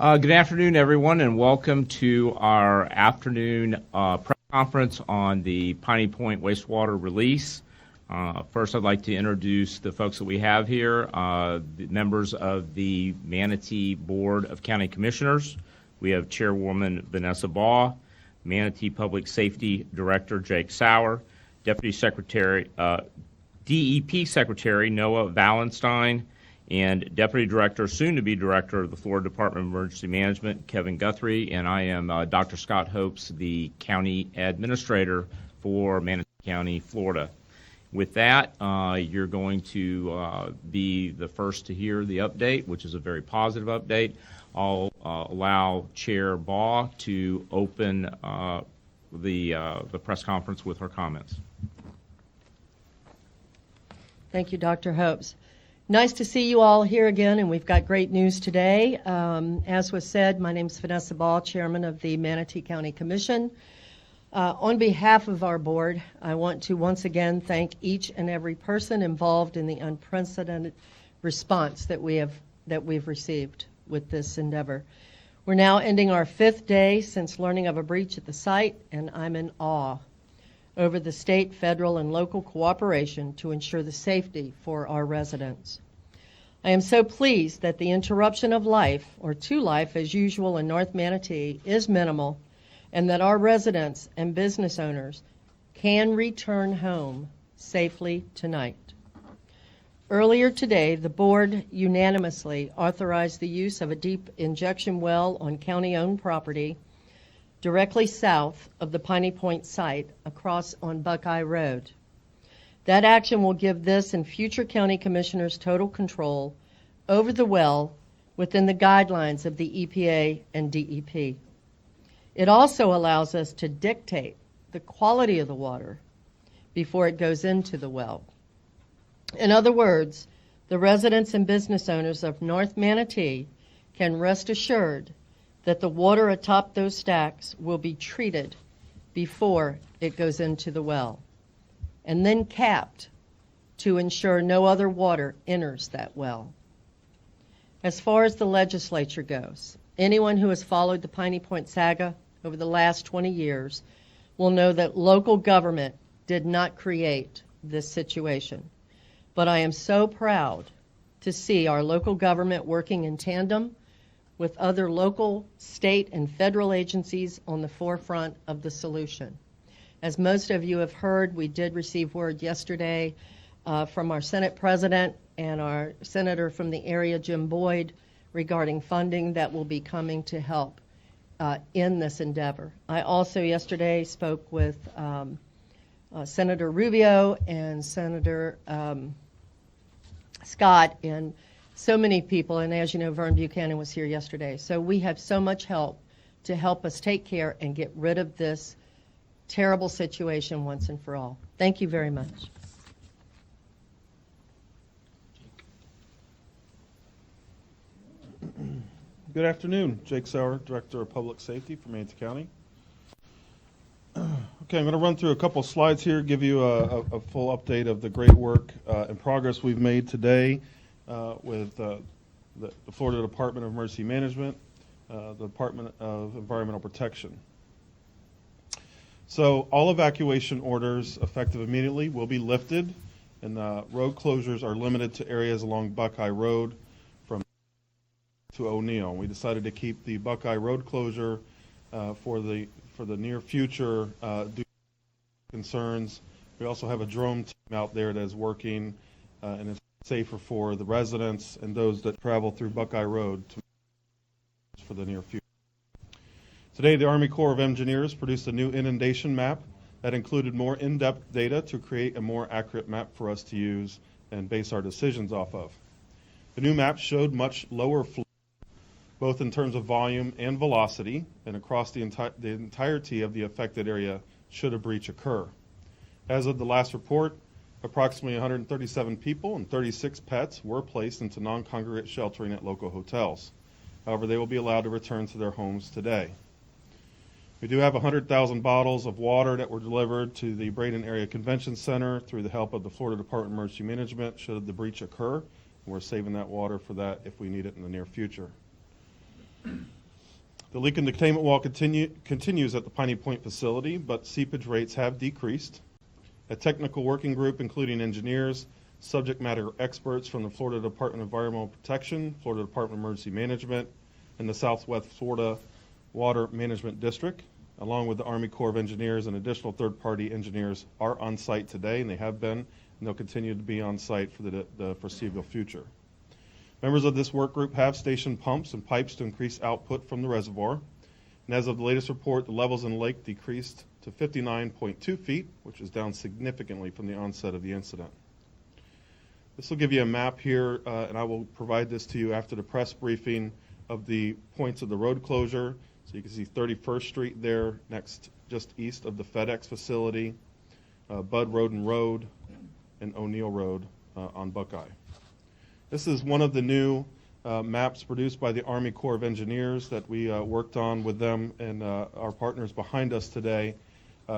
Good afternoon, everyone, and welcome to our afternoon press conference on the Piney Point wastewater release. First, I'd like to introduce the folks that we have here, the members of the Manatee Board of County Commissioners. We have Chairwoman Vanessa Baugh, Manatee Public Safety Director Jake Sauer, Deputy Secretary, DEP Secretary Noah Valenstein, and Deputy Director, soon-to-be Director of the Florida Department of Emergency Management, Kevin Guthrie, and I am Dr. Scott Hopes, the County Administrator for Manatee County, Florida. With that, you're going to be the first to hear the update, which is a very positive update. I'll allow Chair Baugh to open the press conference with her comments. Thank you, Dr. Hopes. Nice to see you all here again, and we've got great news today. As was said, my name is Vanessa Baugh, Chairman of the Manatee County Commission. On behalf of our board, I want to once again thank each and every person involved in the unprecedented response that we've received with this endeavor. We're now ending our 5th day since learning of a breach at the site, and I'm in awe over the state, federal, and local cooperation to ensure the safety for our residents. I am so pleased that the interruption of life, or to life as usual in North Manatee, is minimal, and that our residents and business owners can return home safely tonight. Earlier today, the board unanimously authorized the use of a deep injection well on county-owned property directly south of the Piney Point site across on Buckeye Road. That action will give this and future county commissioners total control over the well within the guidelines of the EPA and DEP. It also allows us to dictate the quality of the water before it goes into the well. In other words, the residents and business owners of North Manatee can rest assured that the water atop those stacks will be treated before it goes into the well, and then capped to ensure no other water enters that well. As far as the legislature goes, anyone who has followed the Piney Point saga over the last 20 years will know that local government did not create this situation. But I am so proud to see our local government working in tandem with other local, state, and federal agencies on the forefront of the solution. As most of you have heard, we did receive word yesterday from our Senate President and our Senator from the area, Jim Boyd, regarding funding that will be coming to help in this endeavor. I also yesterday spoke with Senator Rubio and Senator Scott and so many people, and as you know, Vern Buchanan was here yesterday. So we have so much help to help us take care and get rid of this terrible situation once and for all. Thank you very much. Good afternoon. Jake Sauer, Director of Public Safety for Manatee County. Okay, I'm going to run through a couple slides here, give you a full update of the great work and progress we've made today with the Florida Department of Emergency Management, the Department of Environmental Protection. So all evacuation orders effective immediately will be lifted, and road closures are limited to areas along Buckeye Road from to O'Neill. We decided to keep the Buckeye Road closure for the near future due to concerns. We also have a drone team out there that is working and it's safer for the residents and those that travel through Buckeye Road for the near future. Today, the Army Corps of Engineers produced a new inundation map that included more in-depth data to create a more accurate map for us to use and base our decisions off of. The new map showed much lower flow, both in terms of volume and velocity, and across the entirety of the affected area should a breach occur. As of the last report, approximately 137 people and 36 pets were placed into non-congregate sheltering at local hotels. However, they will be allowed to return to their homes today. We do have 100,000 bottles of water that were delivered to the Braden Area Convention Center through the help of the Florida Department of Emergency Management should the breach occur. We're saving that water for that if we need it in the near future. The leak and containment wall continues at the Piney Point facility, but seepage rates have decreased. A technical working group, including engineers, subject matter experts from the Florida Department of Environmental Protection, Florida Department of Emergency Management, and the Southwest Florida Water Management District, along with the Army Corps of Engineers and additional third-party engineers, are on site today, and they have been, and they'll continue to be on site for the foreseeable future. Members of this work group have stationed pumps and pipes to increase output from the reservoir. And as of the latest report, the levels in the lake decreased to 59.2 feet, which is down significantly from the onset of the incident. This will give you a map here, and I will provide this to you after the press briefing of the points of the road closure. So you can see 31st Street there, next just east of the FedEx facility, Bud Roden Road, and O'Neill Road on Buckeye. This is one of the new maps produced by the Army Corps of Engineers that we worked on with them and our partners behind us today,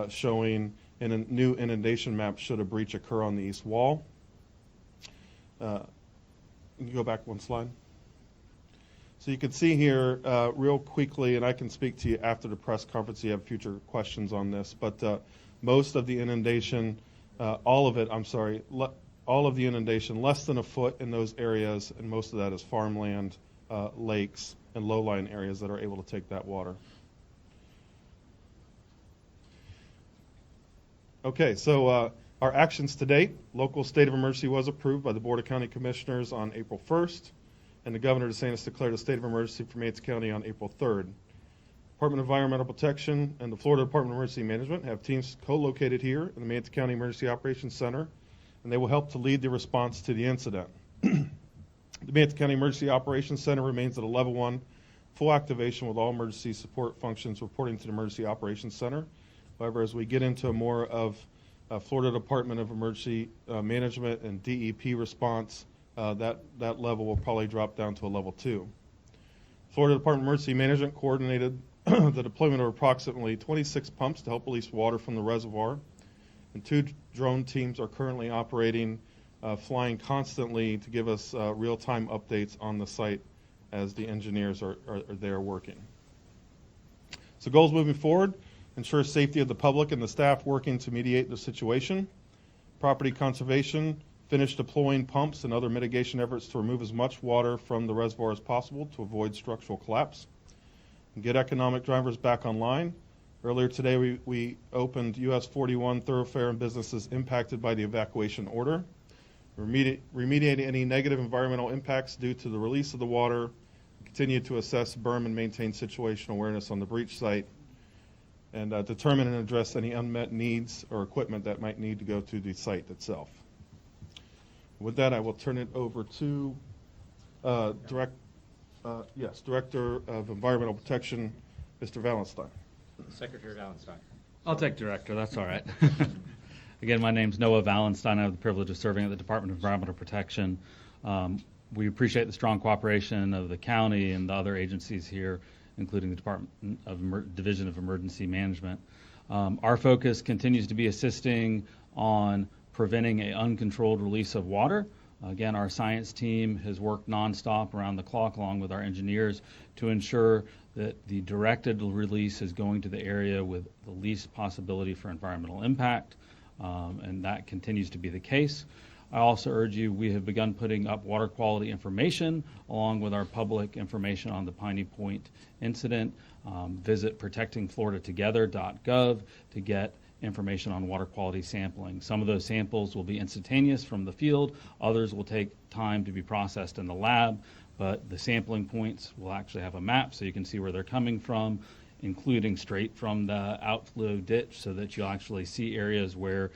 showing in a new inundation map should a breach occur on the east wall. Can you go back one slide? So you can see here real quickly, and I can speak to you after the press conference if you have future questions on this, but most of the inundation, all of the inundation, less than a foot in those areas, and most of that is farmland, lakes, and low-lying areas that are able to take that water. Okay, so our actions to date: local state of emergency was approved by the Board of County Commissioners on April 1st, and the Governor DeSantis declared a state of emergency for Yates County on April 3rd. Department of Environmental Protection and the Florida Department of Emergency Management have teams co-located here in the Yates County Emergency Operations Center, and they will help to lead the response to the incident. The Yates County Emergency Operations Center remains at a level 1 full activation with all emergency support functions reporting to the Emergency Operations Center. However, as we get into more of Florida Department of Emergency Management and DEP response, that level will probably drop down to a level 2. Florida Department of Emergency Management coordinated the deployment of approximately 26 pumps to help release water from the reservoir, and 2 drone teams are currently operating, flying constantly to give us real-time updates on the site as the engineers are there working. So goals moving forward: ensure safety of the public and the staff working to mediate the situation. Property conservation, finish deploying pumps and other mitigation efforts to remove as much water from the reservoir as possible to avoid structural collapse. And get economic drivers back online. Earlier today, we opened US 41 thoroughfare and businesses impacted by the evacuation order. Remediate any negative environmental impacts due to the release of the water. Continue to assess, berm, and maintain situational awareness on the breach site, and determine and address any unmet needs or equipment that might need to go to the site itself. With that, I will turn it over to Director of Environmental Protection, Mr. Valenstein. Secretary Valenstein. I'll take Director, that's all right. Again, my name's Noah Valenstein. I have the privilege of serving at the Department of Environmental Protection. We appreciate the strong cooperation of the county and the other agencies here, including the Department of Division of Emergency Management. Our focus continues to be assisting on preventing an uncontrolled release of water. Again, our science team has worked nonstop around the clock along with our engineers to ensure that the directed release is going to the area with the least possibility for environmental impact, and that continues to be the case. I also urge you, we have begun putting up water quality information along with our public information on the Piney Point incident. Visit protectingfloridatogether.gov to get information on water quality sampling. Some of those samples will be instantaneous from the field. Others will take time to be processed in the lab, but the sampling points will actually have a map so you can see where they're coming from, including straight from the outflow ditch, so that you'll actually see areas where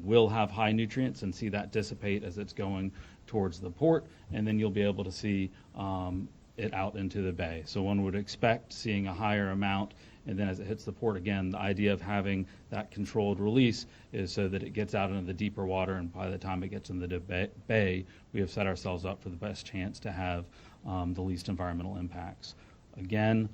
will have high nutrients and see that dissipate as it's going towards the port, and then you'll be able to see it out into the bay. So one would expect seeing a higher amount, and then as it hits the port again, the idea of having that controlled release is so that it gets out into the deeper water, and by the time it gets into the bay, we have set ourselves up for the best chance to have the least environmental impacts. Again,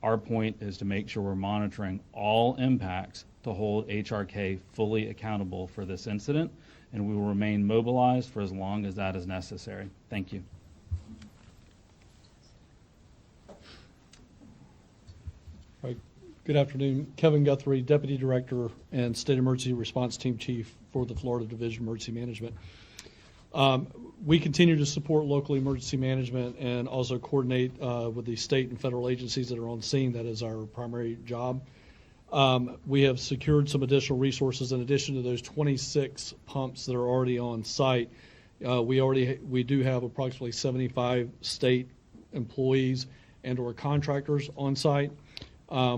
our point is to make sure we're monitoring all impacts to hold HRK fully accountable for this incident, and we will remain mobilized for as long as that is necessary. Thank you. Good afternoon. Kevin Guthrie, Deputy Director and State Emergency Response Team Chief for the Florida Division of Emergency Management. We continue to support local emergency management and also coordinate with the state and federal agencies that are on scene. That is our primary job. We have secured some additional resources in addition to those 26 pumps that are already on site. We do have approximately 75 state employees and/or contractors on site.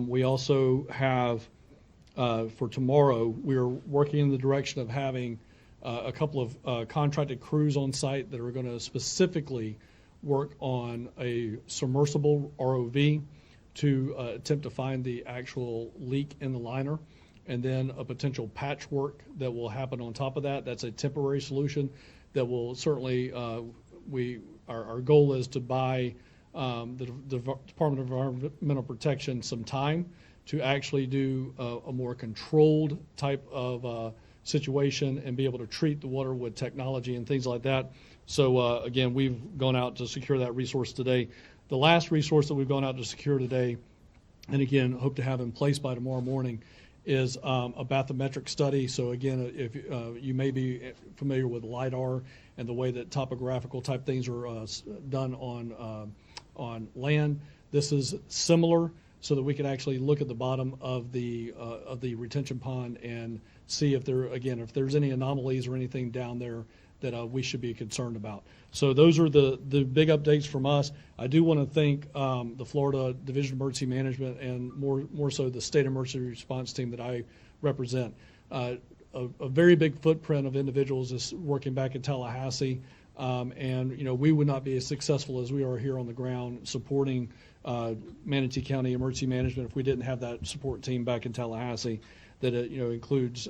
We also have, for tomorrow, we're working in the direction of having a couple of contracted crews on site that are going to specifically work on a submersible ROV to attempt to find the actual leak in the liner, and then a potential patchwork that will happen on top of that. That's a temporary solution that will certainly, our goal is to buy the Department of Environmental Protection some time to actually do a more controlled type of situation and be able to treat the water with technology and things like that. So again, we've gone out to secure that resource today. The last resource that we've gone out to secure today, and again, hope to have in place by tomorrow morning, is a bathymetric study. So again, if you may be familiar with LIDAR and the way that topographical type things are done on land, this is similar, so that we can actually look at the bottom of the retention pond and see if if there's any anomalies or anything down there that we should be concerned about. So those are the big updates from us. I do want to thank the Florida Division of Emergency Management and more so the State Emergency Response Team that I represent. A very big footprint of individuals is working back in Tallahassee, and we would not be as successful as we are here on the ground supporting Manatee County Emergency Management if we didn't have that support team back in Tallahassee that includes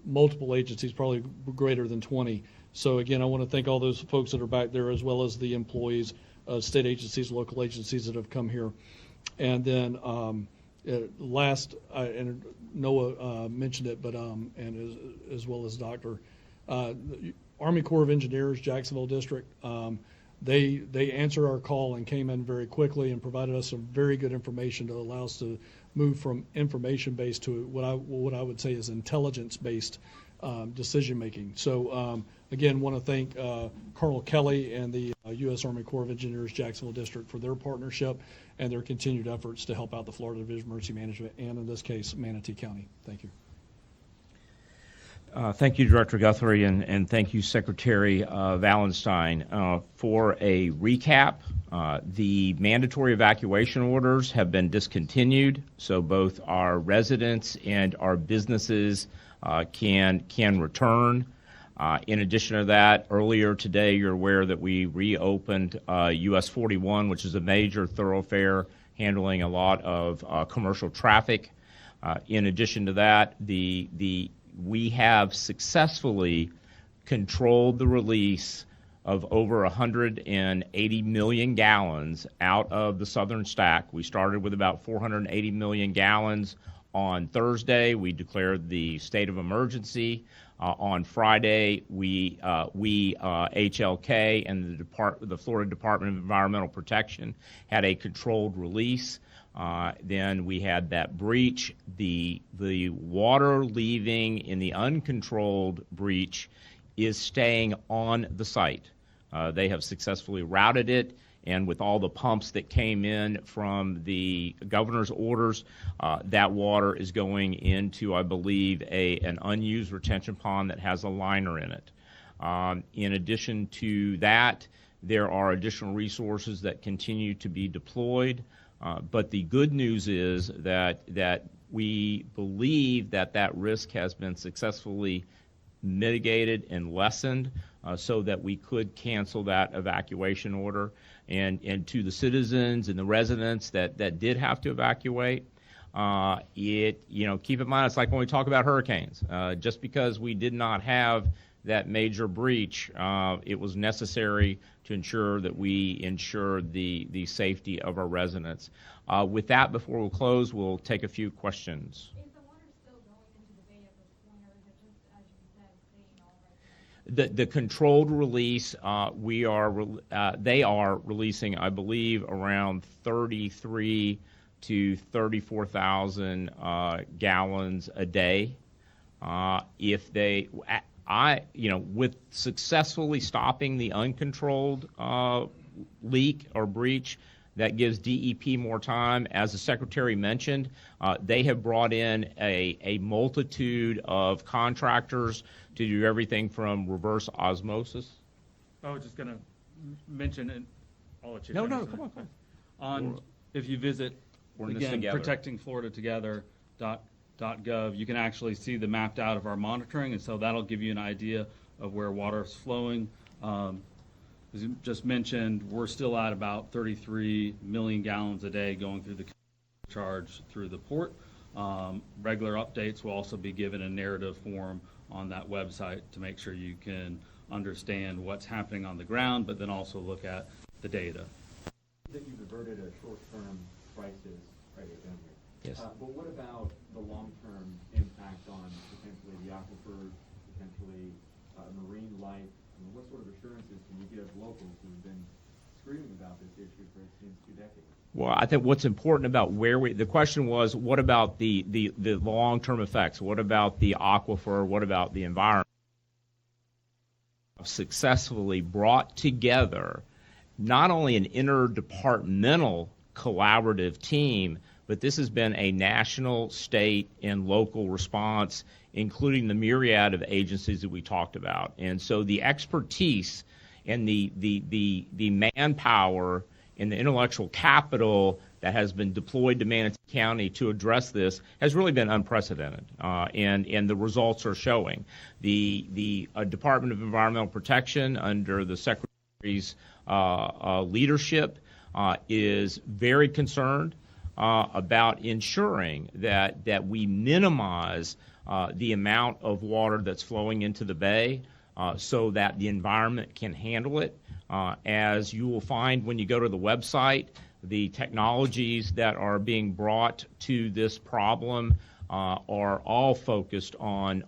multiple agencies, probably greater than 20. So again, I want to thank all those folks that are back there, as well as the employees, state agencies, local agencies that have come here. And then last, and Noah mentioned it, but and as well as Dr. Army Corps of Engineers, Jacksonville District, they answered our call and came in very quickly and provided us some very good information to allow us to move from information-based to what I would say is intelligence-based decision-making. So again, want to thank Colonel Kelly and the U.S. Army Corps of Engineers Jacksonville District for their partnership and their continued efforts to help out the Florida Division of Emergency Management and, in this case, Manatee County. Thank you. Thank you, Director Guthrie, and thank you, Secretary Valenstein. For a recap, the mandatory evacuation orders have been discontinued, so both our residents and our businesses can return. In addition to that, earlier today, you're aware that we reopened US 41, which is a major thoroughfare handling a lot of commercial traffic. In addition to that, we have successfully controlled the release of over 180 million gallons out of the southern stack. We started with about 480 million gallons on Thursday. We declared the state of emergency. On Friday, we HLK and the Florida Department of Environmental Protection had a controlled release. Then we had that breach. The water leaving in the uncontrolled breach is staying on the site. They have successfully routed it, and with all the pumps that came in from the governor's orders, that water is going into, I believe, an unused retention pond that has a liner in it. In addition to that, there are additional resources that continue to be deployed. But the good news is that we believe that risk has been successfully mitigated and lessened so that we could cancel that evacuation order. And to the citizens and the residents that did have to evacuate, keep in mind, it's like when we talk about hurricanes. Just because we did not have that major breach, it was necessary to ensure that we ensured the safety of our residents. With that, before we close, we'll take a few questions. Is the water still going into the bay at this point, or is it just, as you said, staying all right there? The controlled release, they are releasing, I believe, around 33 to 34,000 gallons a day. If they, with successfully stopping the uncontrolled leak or breach, that gives DEP more time. As the Secretary mentioned, they have brought in a multitude of contractors to do everything from reverse osmosis. I was just going to mention, and I'll let you No, finish. come on. On, if you visit, We're in this again, together. protectingfloridatogether.gov, you can actually see the mapped out of our monitoring, and so that'll give you an idea of where water is flowing. As you just mentioned, we're still at about 33 million gallons a day going through the charge through the port. Regular updates will also be given in narrative form on that website to make sure you can understand what's happening on the ground, but then also look at the data. That you've averted a short-term crisis, right, Emily? Yes. But what about the long-term impact on potentially the aquifers, potentially marine life? I mean, what sort of assurances can you give locals who've been screaming about this issue for, it seems, 2 decades? Well, I think what's important about the question was, what about the long-term effects? What about the aquifer? What about the environment? Successfully brought together not only an interdepartmental collaborative team, but this has been a national, state, and local response, including the myriad of agencies that we talked about. And so the expertise and the manpower and the intellectual capital that has been deployed to Manatee County to address this has really been unprecedented, and the results are showing. The Department of Environmental Protection, under the Secretary's leadership, is very concerned about ensuring that we minimize the amount of water that's flowing into the bay so that the environment can handle it. As you will find when you go to the website, the technologies that are being brought to this problem are all focused on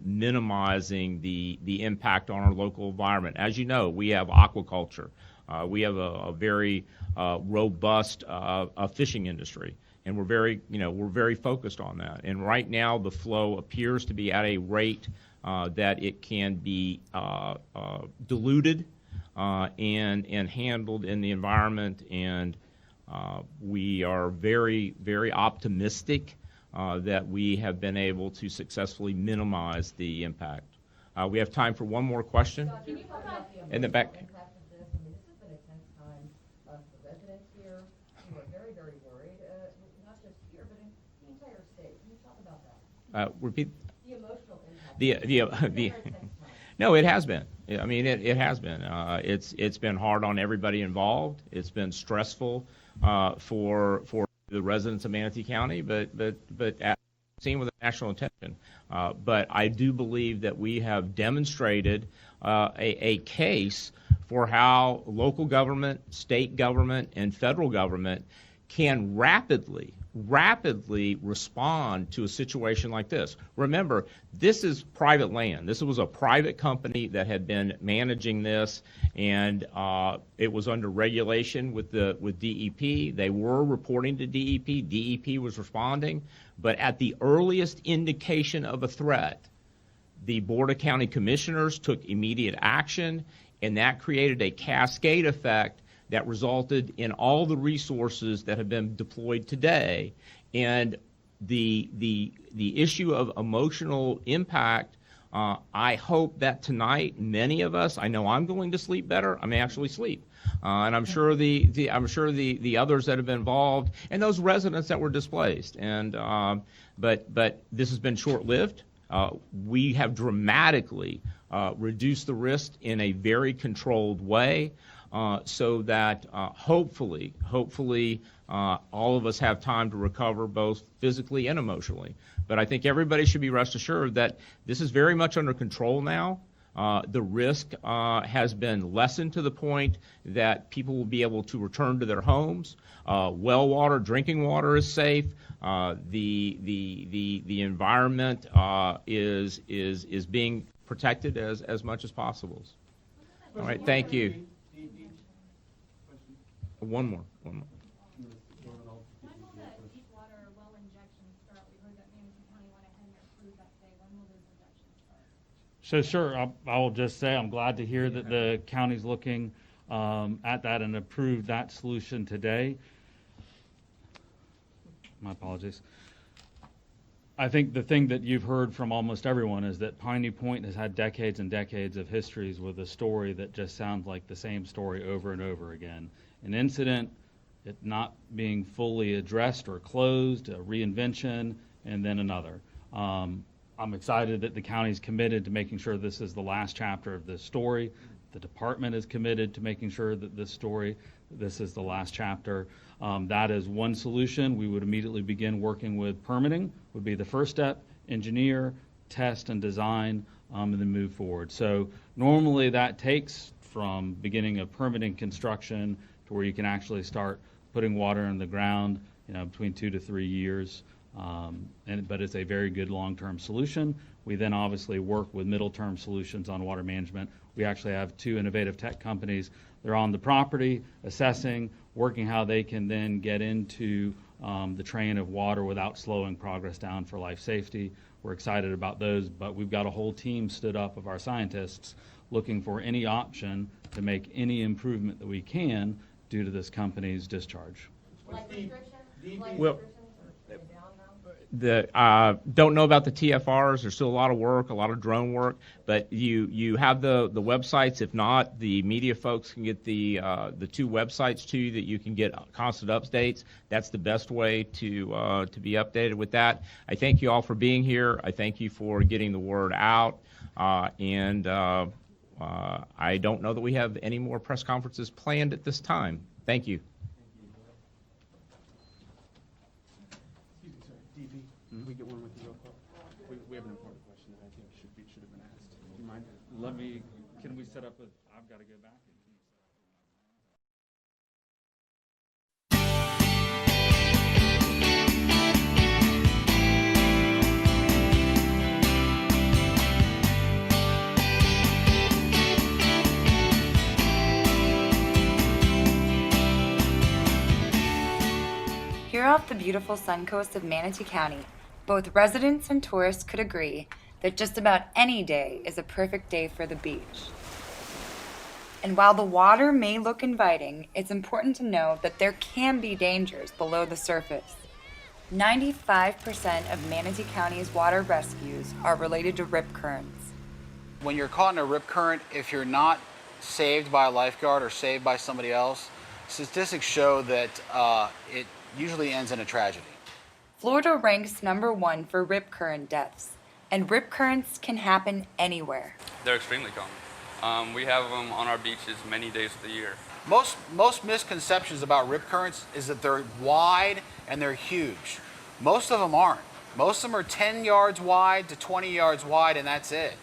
minimizing the impact on our local environment. As you know, we have aquaculture. We have a very robust fishing industry, and we're very focused on that. And right now, the flow appears to be at a rate that it can be diluted and handled in the environment, and we are very, very optimistic that we have been able to successfully minimize the impact. We have time for one more question. In the back. Repeat. The emotional impact. No, it has been. I mean, it has been. It's been hard on everybody involved. It's been stressful for the residents of Manatee County, but seen with national attention. But I do believe that we have demonstrated a case for how local government, state government, and federal government can rapidly respond to a situation like this. Remember, this is private land. This was a private company that had been managing this, and it was under regulation with DEP. They were reporting to DEP. DEP was responding. But at the earliest indication of a threat, the Board of County Commissioners took immediate action, and that created a cascade effect that resulted in all the resources that have been deployed today. And the issue of emotional impact, I hope that tonight many of us, I know I'm going to sleep better. I may actually sleep, and I'm sure the others that have been involved and those residents that were displaced. And but this has been short-lived. We have dramatically reduced the risk in a very controlled way. So that hopefully, all of us have time to recover both physically and emotionally. But I think everybody should be rest assured that this is very much under control now. The risk has been lessened to the point that people will be able to return to their homes. Well water, drinking water is safe. The environment is being protected as much as possible. All right, thank you. One more. So sure, I will just say I'm glad to hear that the county's looking at that and approved that solution today. My apologies. I think the thing that you've heard from almost everyone is that Piney Point has had decades and decades of histories with a story that just sounds like the same story over and over again. An incident, it not being fully addressed or closed, a reinvention, and then another. I'm excited that the county's committed to making sure this is the last chapter of this story. The department is committed to making sure that this is the last chapter. That is one solution. We would immediately begin working with permitting, would be the first step, engineer, test and design, and then move forward. So normally that takes from beginning of permitting construction to where you can actually start putting water in the ground, between 2 to 3 years. But it's a very good long-term solution. We then obviously work with middle-term solutions on water management. We actually have 2 innovative tech companies. They're on the property, assessing, working how they can then get into the train of water without slowing progress down for life safety. We're excited about those, but we've got a whole team stood up of our scientists looking for any option to make any improvement that we can due to this company's discharge. Well, don't know about the TFRs. There's still a lot of work, a lot of drone work, but you have the websites. If not, the media folks can get the 2 websites to you that you can get constant updates. That's the best way to be updated with that. I thank you all for being here. I thank you for getting the word out, and I don't know that we have any more press conferences planned at this time. Thank you. We get one with you real quick. We have an important question that I think should have been asked. Do you mind? Can we set up I've got to go back. Here off the beautiful sun coast of Manatee County, both residents and tourists could agree that just about any day is a perfect day for the beach. And while the water may look inviting, it's important to know that there can be dangers below the surface. 95% of Manatee County's water rescues are related to rip currents. When you're caught in a rip current, if you're not saved by a lifeguard or saved by somebody else, statistics show that it usually ends in a tragedy. Florida ranks #1 for rip current deaths, and rip currents can happen anywhere. They're extremely common. We have them on our beaches many days of the year. Most misconceptions about rip currents is that they're wide and they're huge. Most of them aren't. Most of them are 10 yards wide to 20 yards wide, and that's it.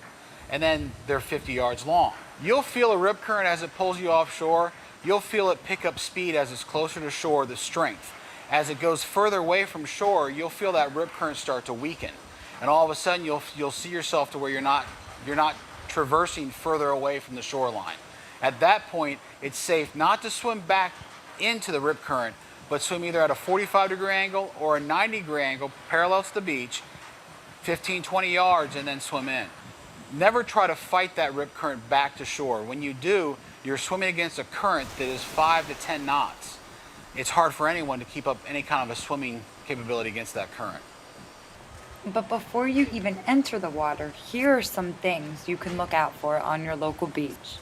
And then they're 50 yards long. You'll feel a rip current as it pulls you offshore. You'll feel it pick up speed as it's closer to shore, the strength. As it goes further away from shore, you'll feel that rip current start to weaken. And all of a sudden, you'll see yourself to where you're not traversing further away from the shoreline. At that point, it's safe not to swim back into the rip current, but swim either at a 45-degree angle or a 90-degree angle parallel to the beach, 15, 20 yards, and then swim in. Never try to fight that rip current back to shore. When you do, you're swimming against a current that is 5 to 10 knots. It's hard for anyone to keep up any kind of a swimming capability against that current. But before you even enter the water, here are some things you can look out for on your local beach.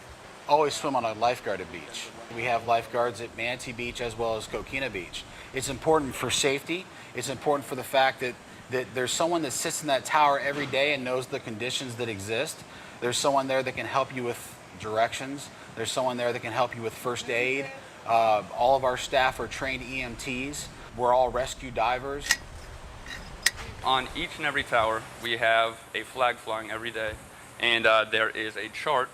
Always swim on a lifeguarded beach. We have lifeguards at Manatee Beach as well as Coquina Beach. It's important for safety. It's important for the fact that there's someone that sits in that tower every day and knows the conditions that exist. There's someone there that can help you with directions. There's someone there that can help you with first aid. All of our staff are trained EMTs. We're all rescue divers. On each and every tower, we have a flag flying every day, and there is a chart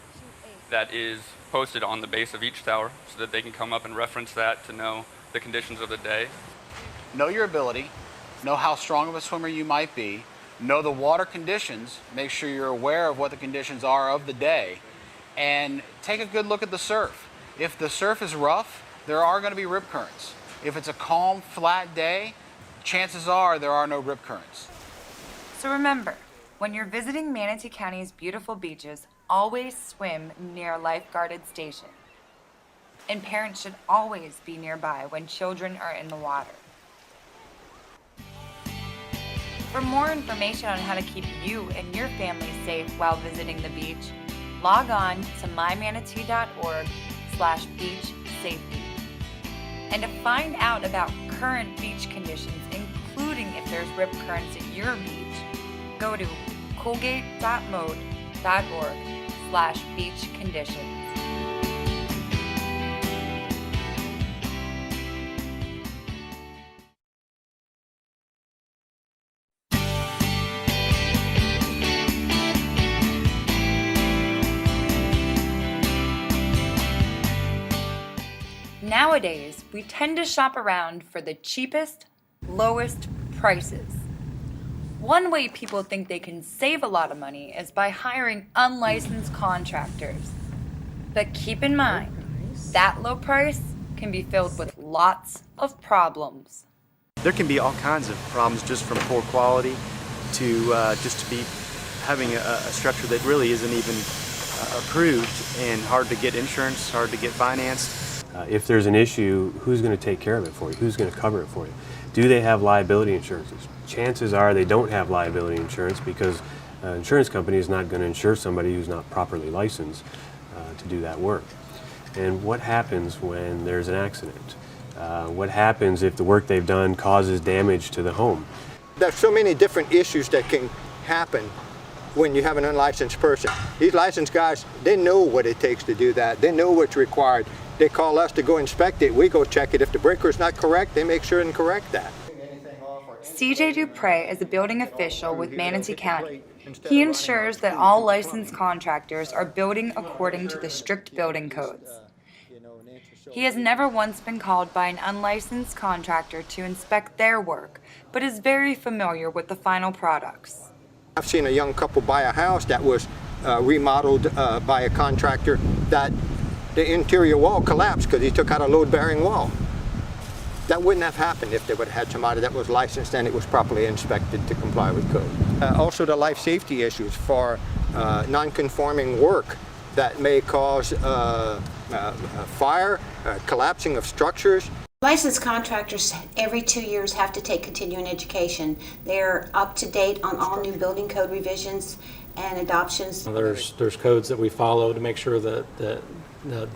that is posted on the base of each tower so that they can come up and reference that to know the conditions of the day. Know your ability, know how strong of a swimmer you might be, know the water conditions, make sure you're aware of what the conditions are of the day, and take a good look at the surf. If the surf is rough, there are going to be rip currents. If it's a calm, flat day, chances are there are no rip currents. So remember, When you're visiting Manatee County's beautiful beaches, always swim near a lifeguarded station. And parents should always be nearby when children are in the water. For more information on how to keep you and your family safe while visiting the beach, log on to mymanatee.org/beach-safety. And to find out about current beach conditions, including if there's rip currents at your beach, go to colgate.mode.org/beach-conditions. Nowadays, we tend to shop around for the cheapest, lowest prices. One way people think they can save a lot of money is by hiring unlicensed contractors. But keep in mind, that low price can be filled with lots of problems. There can be all kinds of problems, just from poor quality to just to be having a structure that really isn't even approved, and hard to get insurance, hard to get financed. If there's an issue, who's going to take care of it for you? Who's going to cover it for you? Do they have liability insurances? Chances are they don't have liability insurance, because an insurance company is not going to insure somebody who's not properly licensed to do that work. And what happens when there's an accident? What happens if the work they've done causes damage to the home? There's so many different issues that can happen when you have an unlicensed person. These licensed guys, they know what it takes to do that. They know what's required. They call us to go inspect it. We go check it. If the breaker's not correct, they make sure and correct that. CJ Dupre is a building official with Manatee County. He ensures that all licensed contractors are building according to the strict building codes. He has never once been called by an unlicensed contractor to inspect their work, but is very familiar with the final products. I've seen a young couple buy a house that was remodeled by a contractor that the interior wall collapsed because he took out a load-bearing wall. That wouldn't have happened if they would have had somebody that was licensed and it was properly inspected to comply with code. Also the life safety issues for non-conforming work that may cause fire, collapsing of structures. Licensed contractors every 2 years have to take continuing education. They're up to date on all new building code revisions and adoptions. There's codes that we follow to make sure that the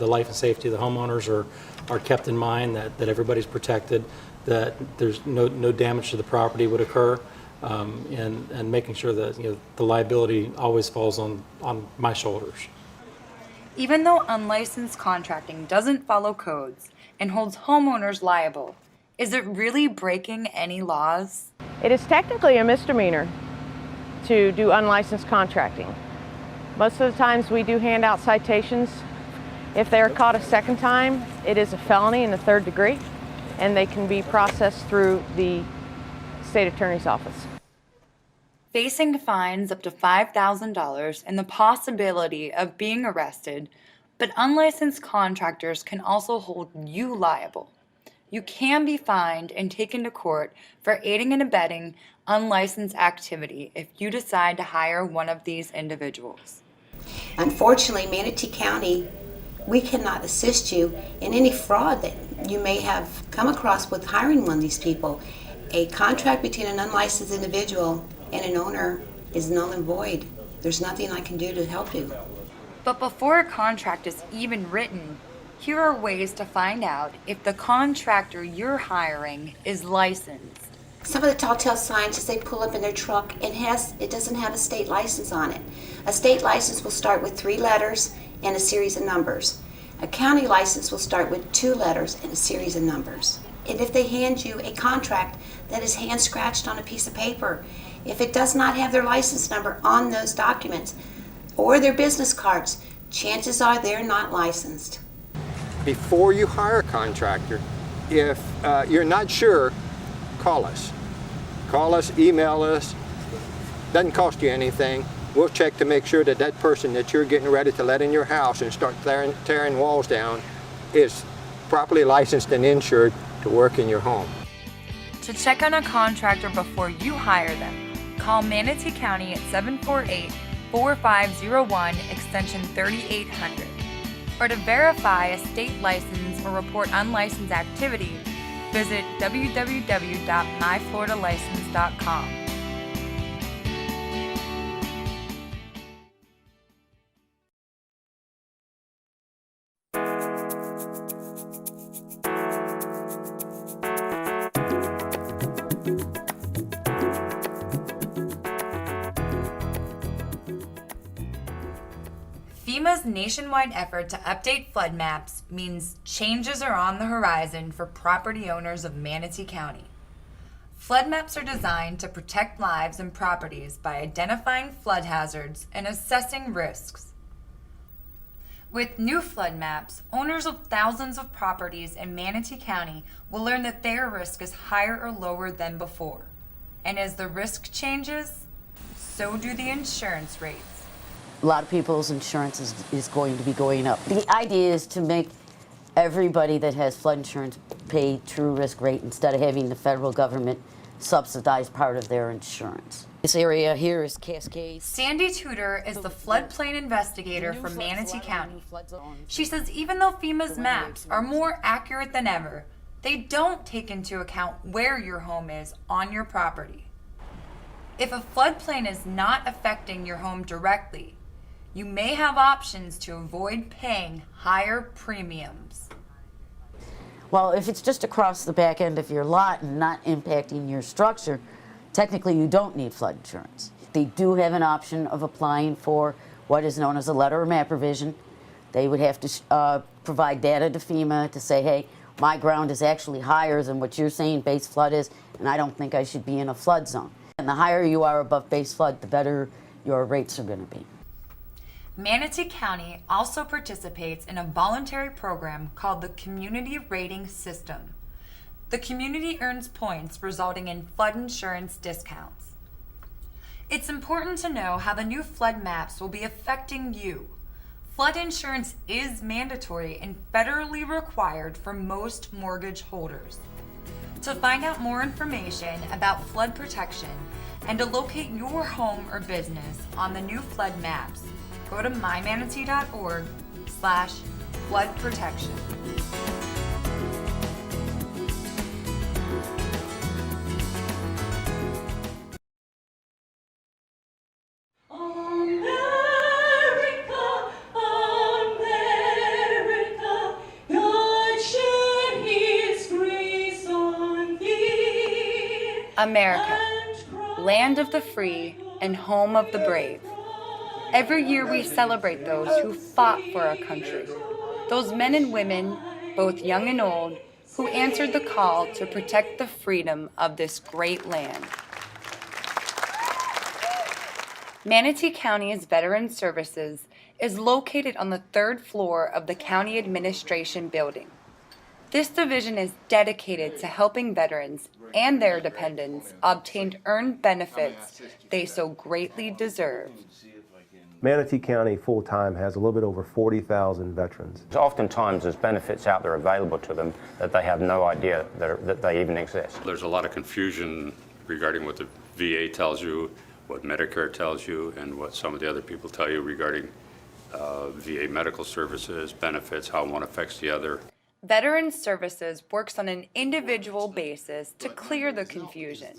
life and safety of the homeowners are kept in mind, that everybody's protected, that there's no damage to the property would occur, and making sure that the liability always falls on my shoulders. Even though unlicensed contracting doesn't follow codes and holds homeowners liable, is it really breaking any laws? It is technically a misdemeanor to do unlicensed contracting. Most of the times we do hand out citations. If they are caught a second time, it is a felony in the 3rd degree, and they can be processed through the state attorney's office. Facing fines up to $5,000 and the possibility of being arrested, but unlicensed contractors can also hold you liable. You can be fined and taken to court for aiding and abetting unlicensed activity if you decide to hire one of these individuals. Unfortunately, Manatee County, we cannot assist you in any fraud that you may have come across with hiring one of these people. A contract between an unlicensed individual and an owner is null and void. There's nothing I can do to help you. But before a contract is even written, here are ways to find out if the contractor you're hiring is licensed. Some of the tall tale signs as they pull up in their truck, it doesn't have a state license on it. A state license will start with 3 letters and a series of numbers. A county license will start with 2 letters and a series of numbers. And if they hand you a contract that is hand scratched on a piece of paper, if it does not have their license number on those documents or their business cards, chances are they're not licensed. Before you hire a contractor, if you're not sure, call us. Call us, email us. Doesn't cost you anything. We'll check to make sure that that person that you're getting ready to let in your house and start tearing walls down is properly licensed and insured to work in your home. To check on a contractor before you hire them, call Manatee County at 748-4501 extension 3800. Or to verify a state license or report unlicensed activity, visit www.myfloridalicense.com. FEMA's nationwide effort to update flood maps means changes are on the horizon for property owners of Manatee County. Flood maps are designed to protect lives and properties by identifying flood hazards and assessing risks. With new flood maps, owners of thousands of properties in Manatee County will learn that their risk is higher or lower than before. And as the risk changes, so do the insurance rates. A lot of people's insurance is going to be going up. The idea is to make everybody that has flood insurance pay true risk rate instead of having the federal government subsidize part of their insurance. This area here is Cascade. Sandy Tudor is the floodplain investigator from Manatee County. She says even though FEMA's maps are more accurate than ever, they don't take into account where your home is on your property. If a floodplain is not affecting your home directly, you may have options to avoid paying higher premiums. Well, if it's just across the back end of your lot and not impacting your structure, technically you don't need flood insurance. They do have an option of applying for what is known as a letter or map revision. They would have to provide data to FEMA to say, hey, my ground is actually higher than what you're saying base flood is, and I don't think I should be in a flood zone. And the higher you are above base flood, the better your rates are going to be. Manatee County also participates in a voluntary program called the Community Rating System. The community earns points resulting in flood insurance discounts. It's important to know how the new flood maps will be affecting you. Flood insurance is mandatory and federally required for most mortgage holders. To find out more information about flood protection and to locate your home or business on the new flood maps, go to mymanatee.org/flood protection. America, land of the free and home of the brave. Every year we celebrate those who fought for our country, those men and women, both young and old, who answered the call to protect the freedom of this great land. Manatee County's Veterans Services is located on the 3rd floor of the County Administration Building. This division is dedicated to helping veterans and their dependents obtain earned benefits they so greatly deserve. Manatee County full-time has a little bit over 40,000 veterans. Oftentimes there's benefits out there available to them that they have no idea that they even exist. There's a lot of confusion regarding what the VA tells you, what Medicare tells you, and what some of the other people tell you regarding VA medical services, benefits, how one affects the other. Veterans Services works on an individual basis to clear the confusion.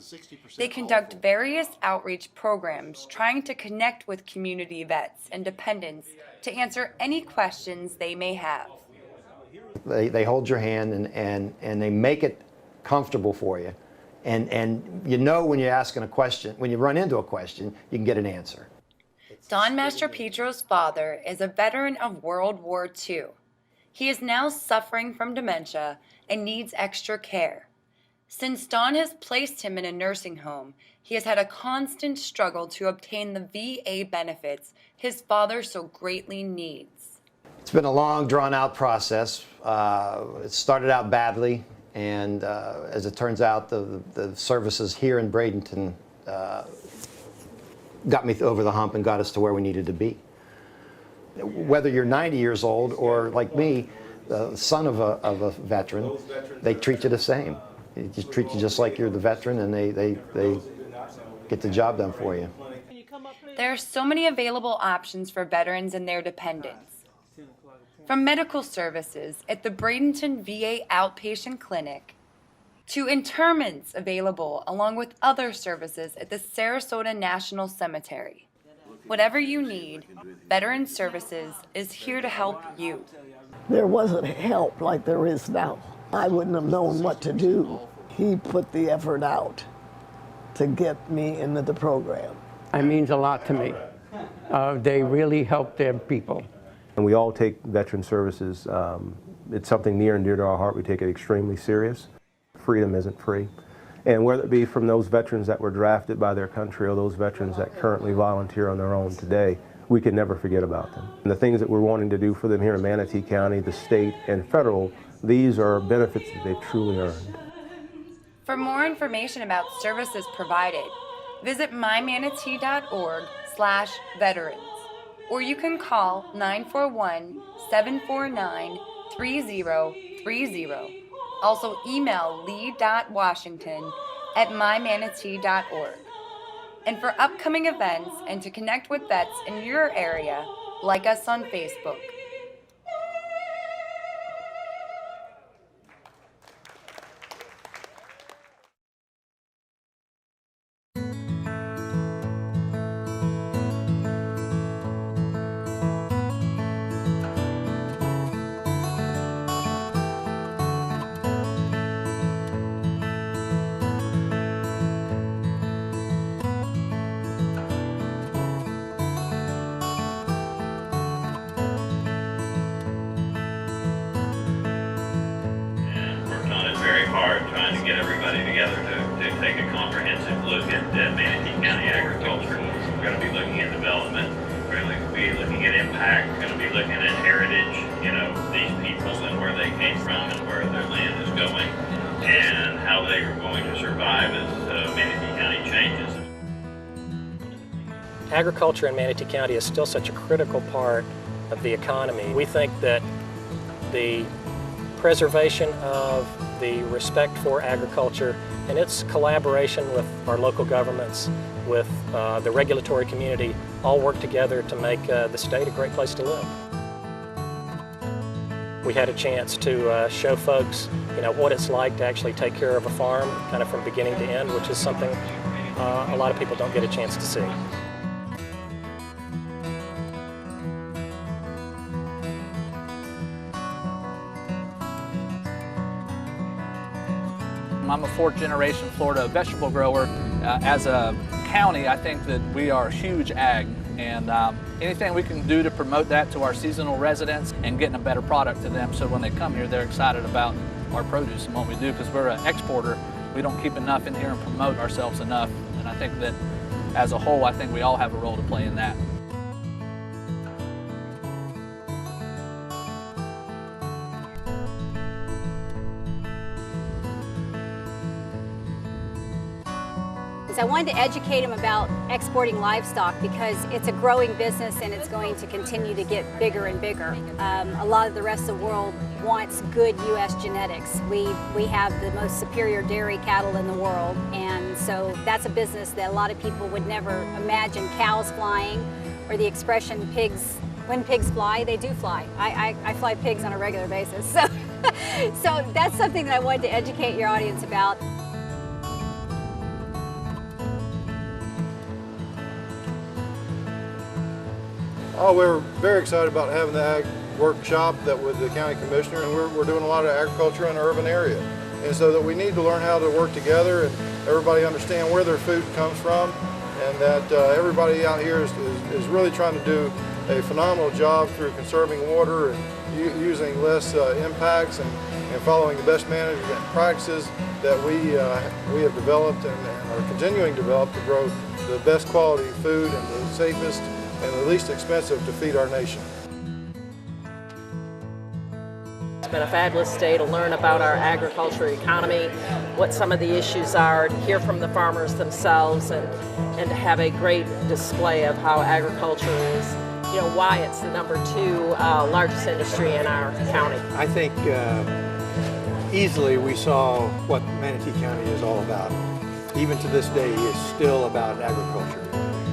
They conduct various outreach programs trying to connect with community vets and dependents to answer any questions they may have. They hold your hand and they make it comfortable for you. And you know when you're asking a question, when you run into a question, you can get an answer. Don Mastropietro's father is a veteran of World War II. He is now suffering from dementia and needs extra care. Since Don has placed him in a nursing home, he has had a constant struggle to obtain the VA benefits his father so greatly needs. It's been a long, drawn-out process. It started out badly, and as it turns out, the services here in Bradenton got me over the hump and got us to where we needed to be. Whether you're 90 years old or, like me, the son of a veteran, they treat you the same. They just treat you just like you're the veteran, and they get the job done for you. There are so many available options for veterans and their dependents. From medical services at the Bradenton VA Outpatient Clinic to interments available along with other services at the Sarasota National Cemetery. Whatever you need, Veteran Services is here to help you. There wasn't help like there is now. I wouldn't have known what to do. He put the effort out to get me into the program. It means a lot to me. They really help their people. And we all take veteran services. It's something near and dear to our heart. We take it extremely serious. Freedom isn't free. And whether it be from those veterans that were drafted by their country or those veterans that currently volunteer on their own today, we can never forget about them. And the things that we're wanting to do for them here in Manatee County, the state and federal, these are benefits that they've truly earned. For more information about services provided, visit mymanatee.org/veterans, or you can call 941-749-3030. Also email lee.washington@mymanatee.org. And for upcoming events and to connect with vets in your area, like us on Facebook. Very hard trying to get everybody together to take a comprehensive look at Manatee County agriculture. We're going to be looking at development. We're going to be looking at impact. We're going to be looking at heritage, these people and where they came from and where their land is going and how they are going to survive as Manatee County changes. Agriculture in Manatee County is still such a critical part of the economy. We think that the preservation of the respect for agriculture and its collaboration with our local governments, with the regulatory community, all work together to make the state a great place to live. We had a chance to show folks, what it's like to actually take care of a farm, kind of from beginning to end, which is something a lot of people don't get a chance to see. I'm a fourth-generation Florida vegetable grower. As a county, I think that we are huge ag, and anything we can do to promote that to our seasonal residents and getting a better product to them so when they come here, they're excited about our produce and what we do, because we're an exporter. We don't keep enough in here and promote ourselves enough, and I think that as a whole, I think we all have a role to play in that. I wanted to educate them about exporting livestock because it's a growing business and it's going to continue to get bigger and bigger. A lot of the rest of the world wants good U.S. genetics. We have the most superior dairy cattle in the world, and so that's a business that a lot of people would never imagine cows flying, or the expression when pigs fly, they do fly. I fly pigs on a regular basis. So that's something that I wanted to educate your audience about. Oh, we're very excited about having the ag workshop with the county commissioner, and we're doing a lot of agriculture in the urban area. And so that we need to learn how to work together and everybody understand where their food comes from, and that everybody out here is really trying to do a phenomenal job through conserving water and using less impacts and following the best management practices that we have developed and are continuing to develop to grow the best quality food and the safest and the least expensive to feed our nation. It's been a fabulous day to learn about our agriculture economy, what some of the issues are, to hear from the farmers themselves, and to have a great display of how agriculture is, why it's the #2 largest industry in our county. I think easily we saw what Manatee County is all about. even to this day, is still about agriculture.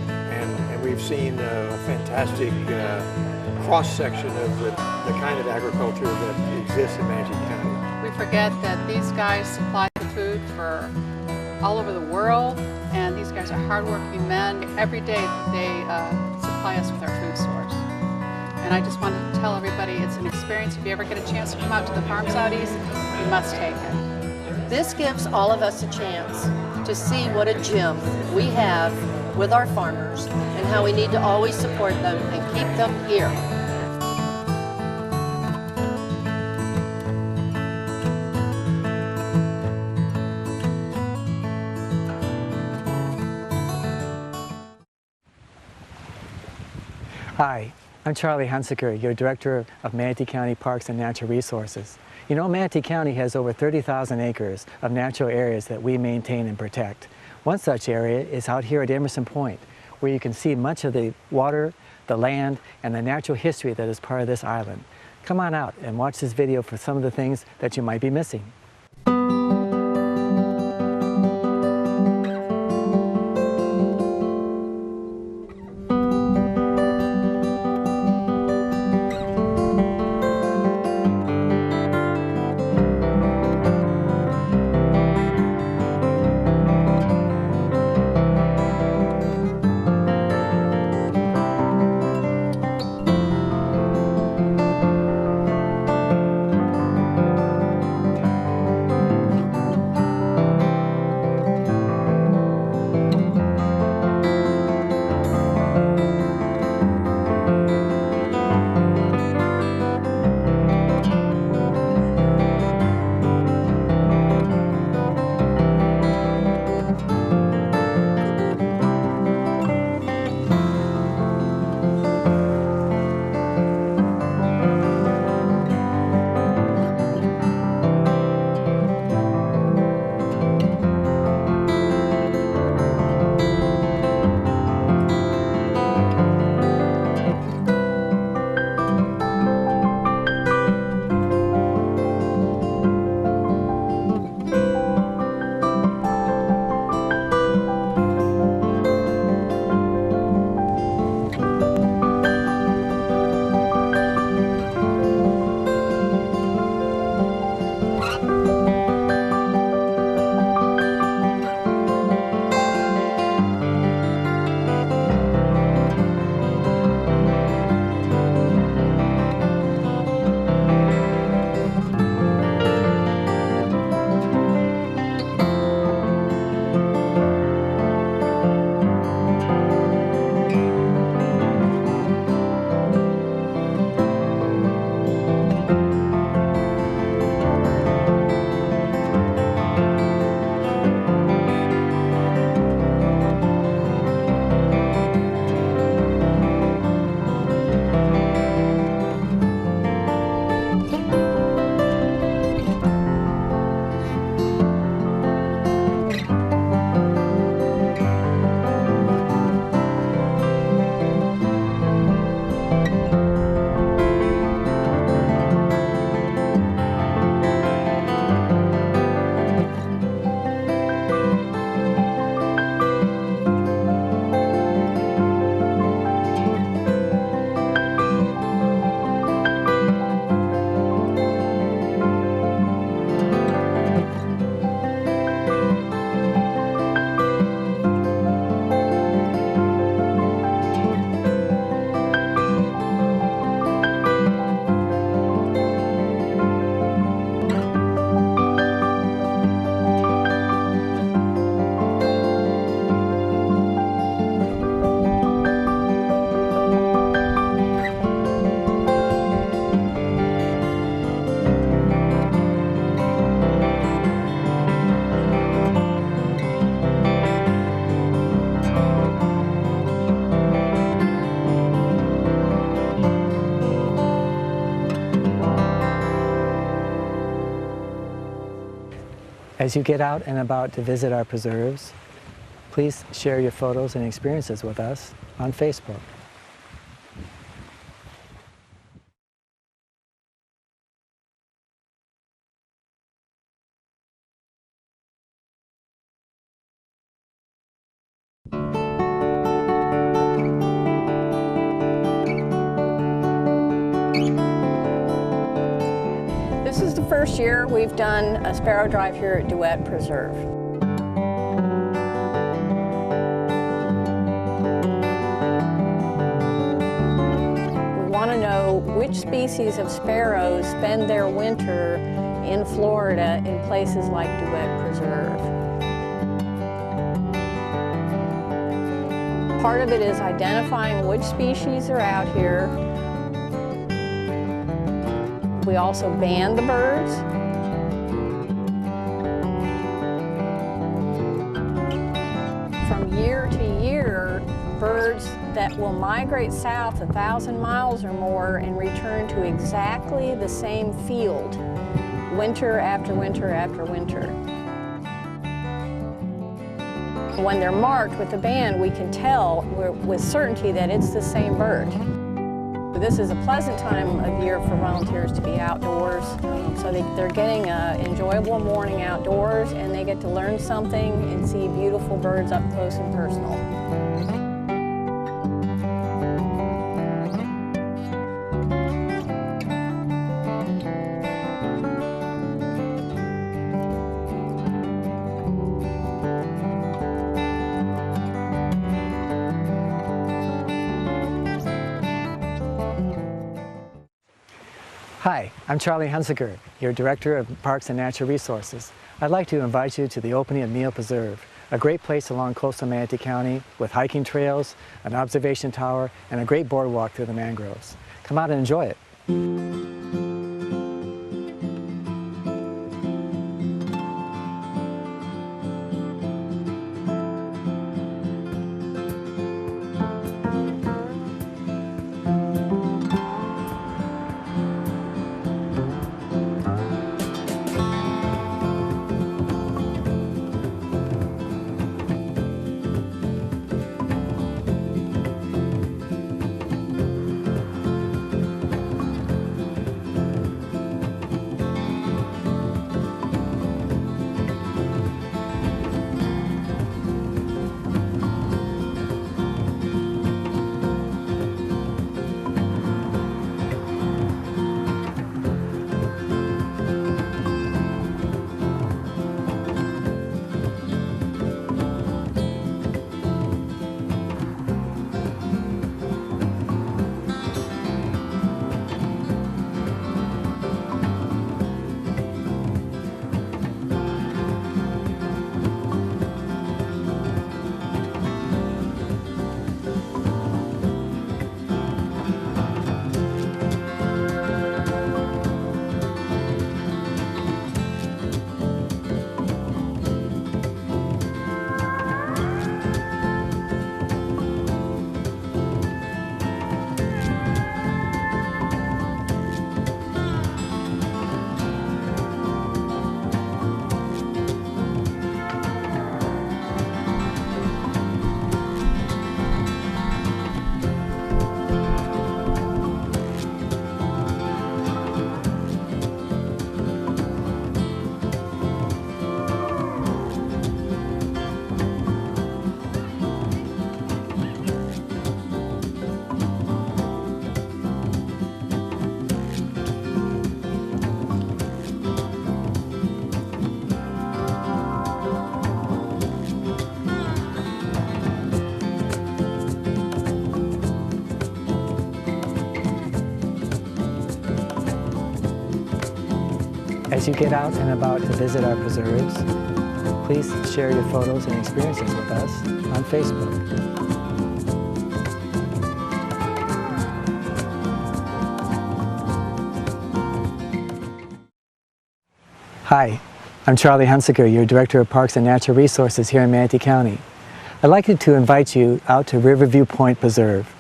And we've seen a fantastic cross-section of the kind of agriculture that exists in Manatee County. We forget that these guys supply the food for all over the world, and these guys are hardworking men. Every day they supply us with our food source. And I just wanted to tell everybody it's an experience. If you ever get a chance to come out to the farms out east, you must take it. This gives all of us a chance to see what a gem we have with our farmers and how we need to always support them and keep them here. Hi, I'm Charlie Hunsaker, your Director of Manatee County Parks and Natural Resources. You know, Manatee County has over 30,000 acres of natural areas that we maintain and protect. One such area is out here at Emerson Point, where you can see much of the water, the land, and the natural history that is part of this island. Come on out and watch this video for some of the things that you might be missing. As you get out and about to visit our preserves, please share your photos and experiences with us on Facebook. This is the first year we've done a sparrow drive here at Duet Preserve. We want to know which species of sparrows spend their winter in Florida in places like Duet Preserve. Part of it is identifying which species are out here. We also band the birds. From year to year, birds that will migrate south 1,000 miles or more and return to exactly the same field, winter after winter after winter. When they're marked with the band, we can tell with certainty that it's the same bird. This is a pleasant time of year for volunteers to be outdoors, so they're getting an enjoyable morning outdoors, and they get to learn something and see beautiful birds up close and personal. Hi, I'm Charlie Hunsaker, your Director of Parks and Natural Resources. I'd like to invite you to the opening of Neal Preserve, a great place along coastal Manatee County with hiking trails, an observation tower, and a great boardwalk through the mangroves. Come out and enjoy it. As you get out and about to visit our preserves, please share your photos and experiences with us on Facebook. Hi, I'm Charlie Hunsaker, your Director of Parks and Natural Resources here in Manatee County. I'd like to invite you out to Riverview Point Preserve,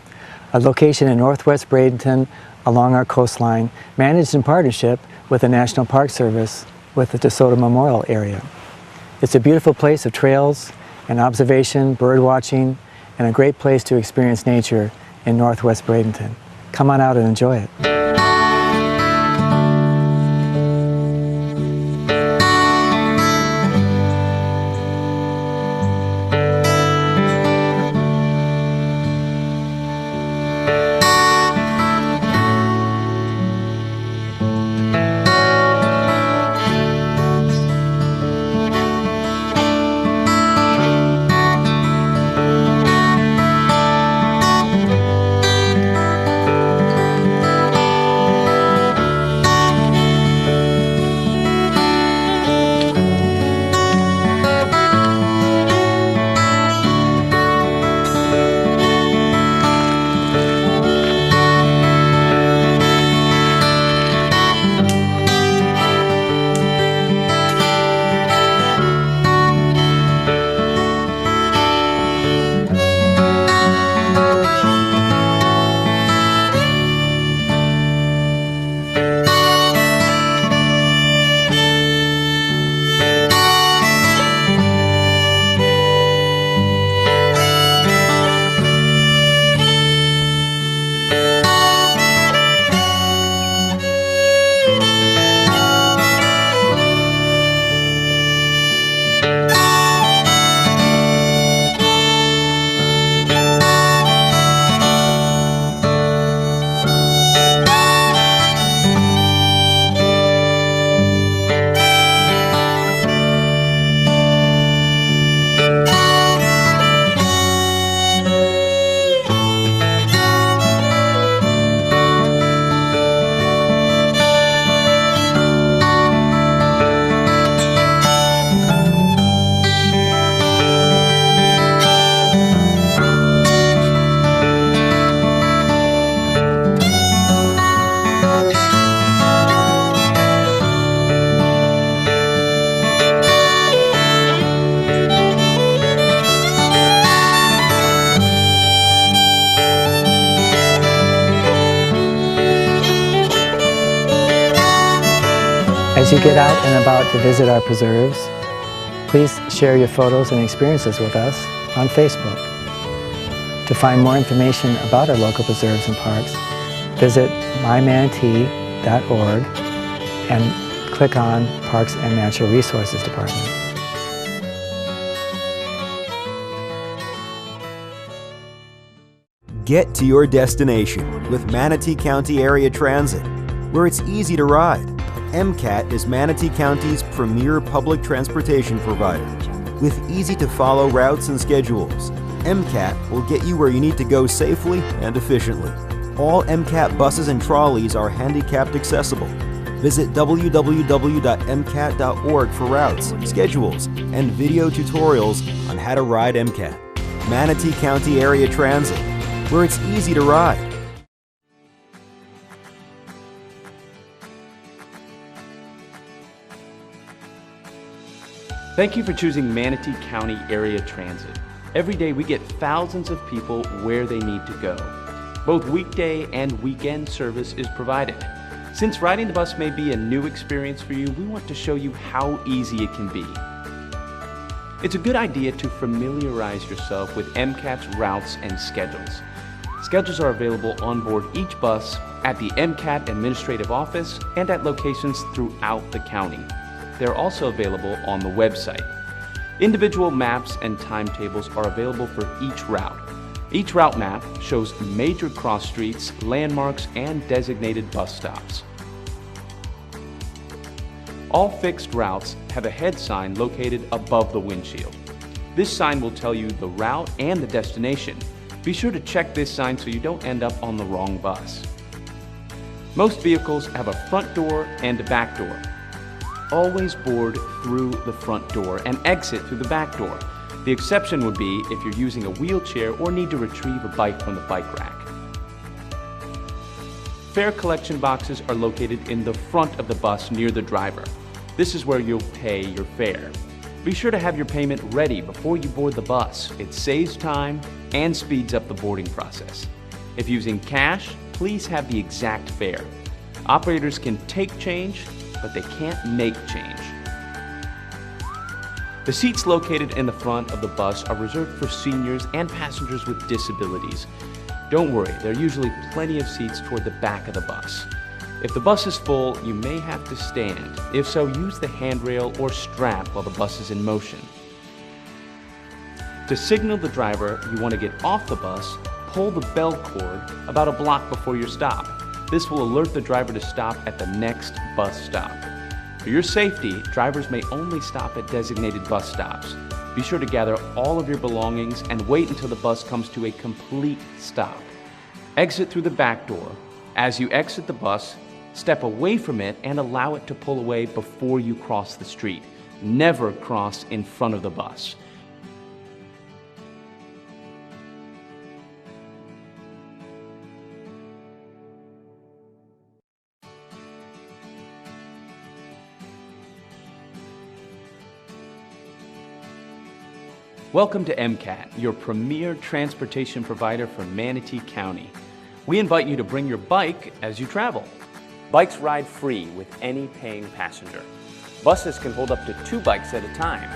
a location in northwest Bradenton along our coastline, managed in partnership with the National Park Service with the DeSoto Memorial area. It's a beautiful place of trails and observation, bird watching, and a great place to experience nature in northwest Bradenton. Come on out and enjoy it. As you get out and about to visit our preserves, please share your photos and experiences with us on Facebook. To find more information about our local preserves and parks, visit mymanatee.org and click on Parks and Natural Resources Department. Get to your destination with Manatee County Area Transit, where it's easy to ride. MCAT is Manatee County's premier public transportation provider. With easy-to-follow routes and schedules, MCAT will get you where you need to go safely and efficiently. All MCAT buses and trolleys are handicapped accessible. Visit www.mcat.org for routes, schedules, and video tutorials on how to ride MCAT. Manatee County Area Transit, where it's easy to ride. Thank you for choosing Manatee County Area Transit. Every day we get thousands of people where they need to go. Both weekday and weekend service is provided. Since riding the bus may be a new experience for you, we want to show you how easy it can be. It's a good idea to familiarize yourself with MCAT's routes and schedules. Schedules are available on board each bus, at the MCAT Administrative Office, and at locations throughout the county. They're also available on the website. Individual maps and timetables are available for each route. Each route map shows major cross streets, landmarks, and designated bus stops. All fixed routes have a head sign located above the windshield. This sign will tell you the route and the destination. Be sure to check this sign so you don't end up on the wrong bus. Most vehicles have a front door and a back door. Always board through the front door and exit through the back door. The exception would be if you're using a wheelchair or need to retrieve a bike from the bike rack. Fare collection boxes are located in the front of the bus near the driver. This is where you'll pay your fare. Be sure to have your payment ready before you board the bus. It saves time and speeds up the boarding process. If using cash, please have the exact fare. Operators can take change, but they can't make change. The seats located in the front of the bus are reserved for seniors and passengers with disabilities. Don't worry, there are usually plenty of seats toward the back of the bus. If the bus is full, you may have to stand. If so, use the handrail or strap while the bus is in motion. To signal the driver you want to get off the bus, pull the bell cord about a block before your stop. This will alert the driver to stop at the next bus stop. For your safety, drivers may only stop at designated bus stops. Be sure to gather all of your belongings and wait until the bus comes to a complete stop. Exit through the back door. As you exit the bus, step away from it and allow it to pull away before you cross the street. Never cross in front of the bus. Welcome to MCAT, your premier transportation provider for Manatee County. We invite you to bring your bike as you travel. Bikes ride free with any paying passenger. Buses can hold up to 2 bikes at a time.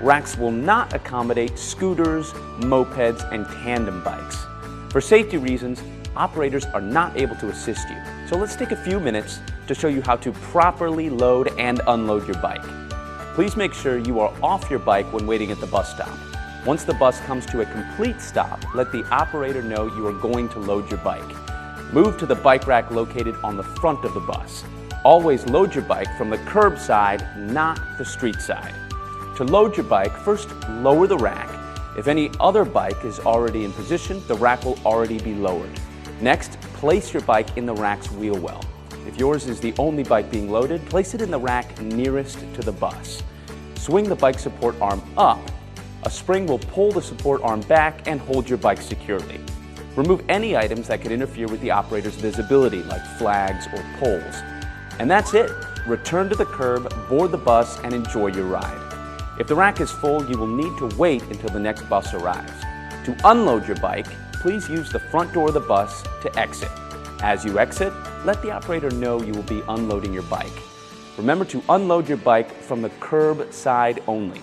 Racks will not accommodate scooters, mopeds, and tandem bikes. For safety reasons, operators are not able to assist you. So let's take a few minutes to show you how to properly load and unload your bike. Please make sure you are off your bike when waiting at the bus stop. Once the bus comes to a complete stop, let the operator know you are going to load your bike. Move to the bike rack located on the front of the bus. Always load your bike from the curb side, not the street side. To load your bike, first lower the rack. If any other bike is already in position, the rack will already be lowered. Next, place your bike in the rack's wheel well. If yours is the only bike being loaded, place it in the rack nearest to the bus. Swing the bike support arm up. A spring will pull the support arm back and hold your bike securely. Remove any items that could interfere with the operator's visibility, like flags or poles. And that's it. Return to the curb, board the bus, and enjoy your ride. If the rack is full, you will need to wait until the next bus arrives. To unload your bike, please use the front door of the bus to exit. As you exit, let the operator know you will be unloading your bike. remember to unload your bike from the curb side only.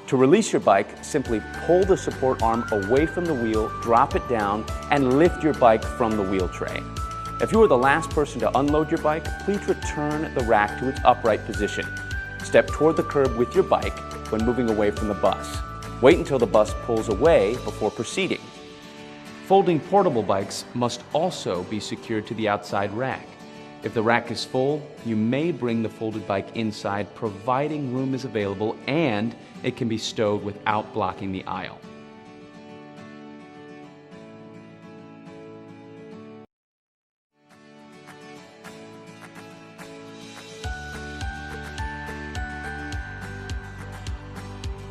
To release your bike, simply pull the support arm away from the wheel, drop it down, and lift your bike from the wheel tray. If you are the last person to unload your bike, please return the rack to its upright position. Step toward the curb with your bike when moving away from the bus. Wait until the bus pulls away before proceeding. Folding portable bikes must also be secured to the outside rack. If the rack is full, you may bring the folded bike inside, providing room is available and it can be stowed without blocking the aisle.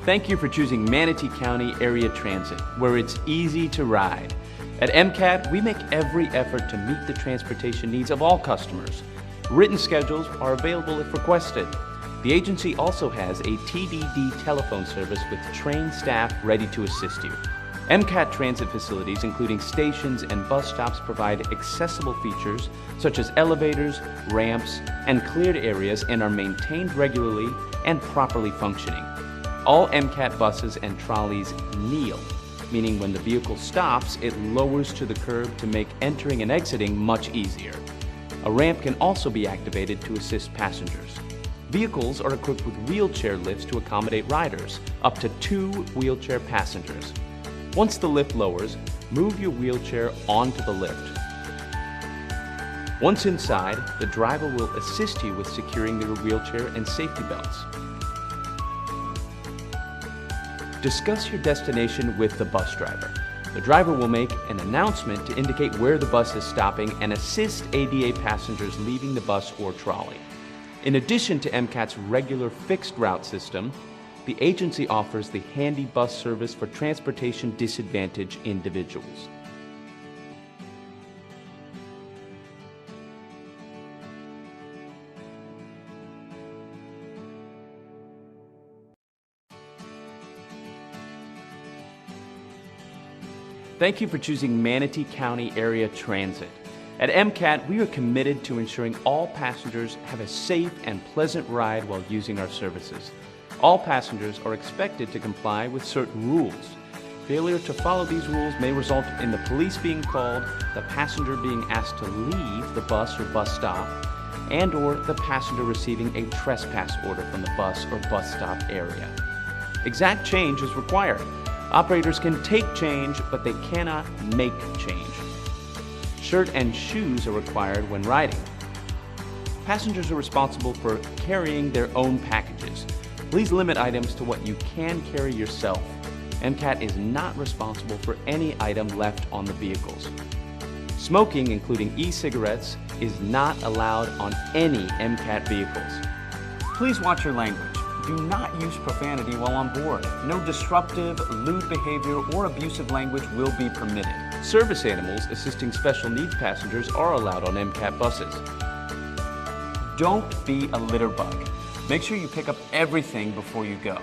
Thank you for choosing Manatee County Area Transit, where it's easy to ride. At MCAT, we make every effort to meet the transportation needs of all customers. Written schedules are available if requested. The agency also has a TDD telephone service with trained staff ready to assist you. MCAT transit facilities, including stations and bus stops, provide accessible features such as elevators, ramps, and cleared areas and are maintained regularly and properly functioning. All MCAT buses and trolleys kneel, meaning when the vehicle stops, it lowers to the curb to make entering and exiting much easier. A ramp can also be activated to assist passengers. Vehicles are equipped with wheelchair lifts to accommodate riders, up to 2 wheelchair passengers. Once the lift lowers, move your wheelchair onto the lift. Once inside, the driver will assist you with securing your wheelchair and safety belts. Discuss your destination with the bus driver. The driver will make an announcement to indicate where the bus is stopping and assist ADA passengers leaving the bus or trolley. In addition to MCAT's regular fixed route system, the agency offers the Handy Bus service for transportation disadvantaged individuals. Thank you for choosing Manatee County Area Transit. At MCAT, we are committed to ensuring all passengers have a safe and pleasant ride while using our services. All passengers are expected to comply with certain rules. Failure to follow these rules may result in the police being called, the passenger being asked to leave the bus or bus stop, and/or the passenger receiving a trespass order from the bus or bus stop area. Exact change is required. Operators can take change, but they cannot make change. Shirt and shoes are required when riding. Passengers are responsible for carrying their own packages. Please limit items to what you can carry yourself. MCAT is not responsible for any item left on the vehicles. Smoking, including e-cigarettes, is not allowed on any MCAT vehicles. Please watch your language. Do not use profanity while on board. No disruptive, lewd behavior or abusive language will be permitted. Service animals assisting special needs passengers are allowed on MCAT buses. Don't be a litter bug. Make sure you pick up everything before you go.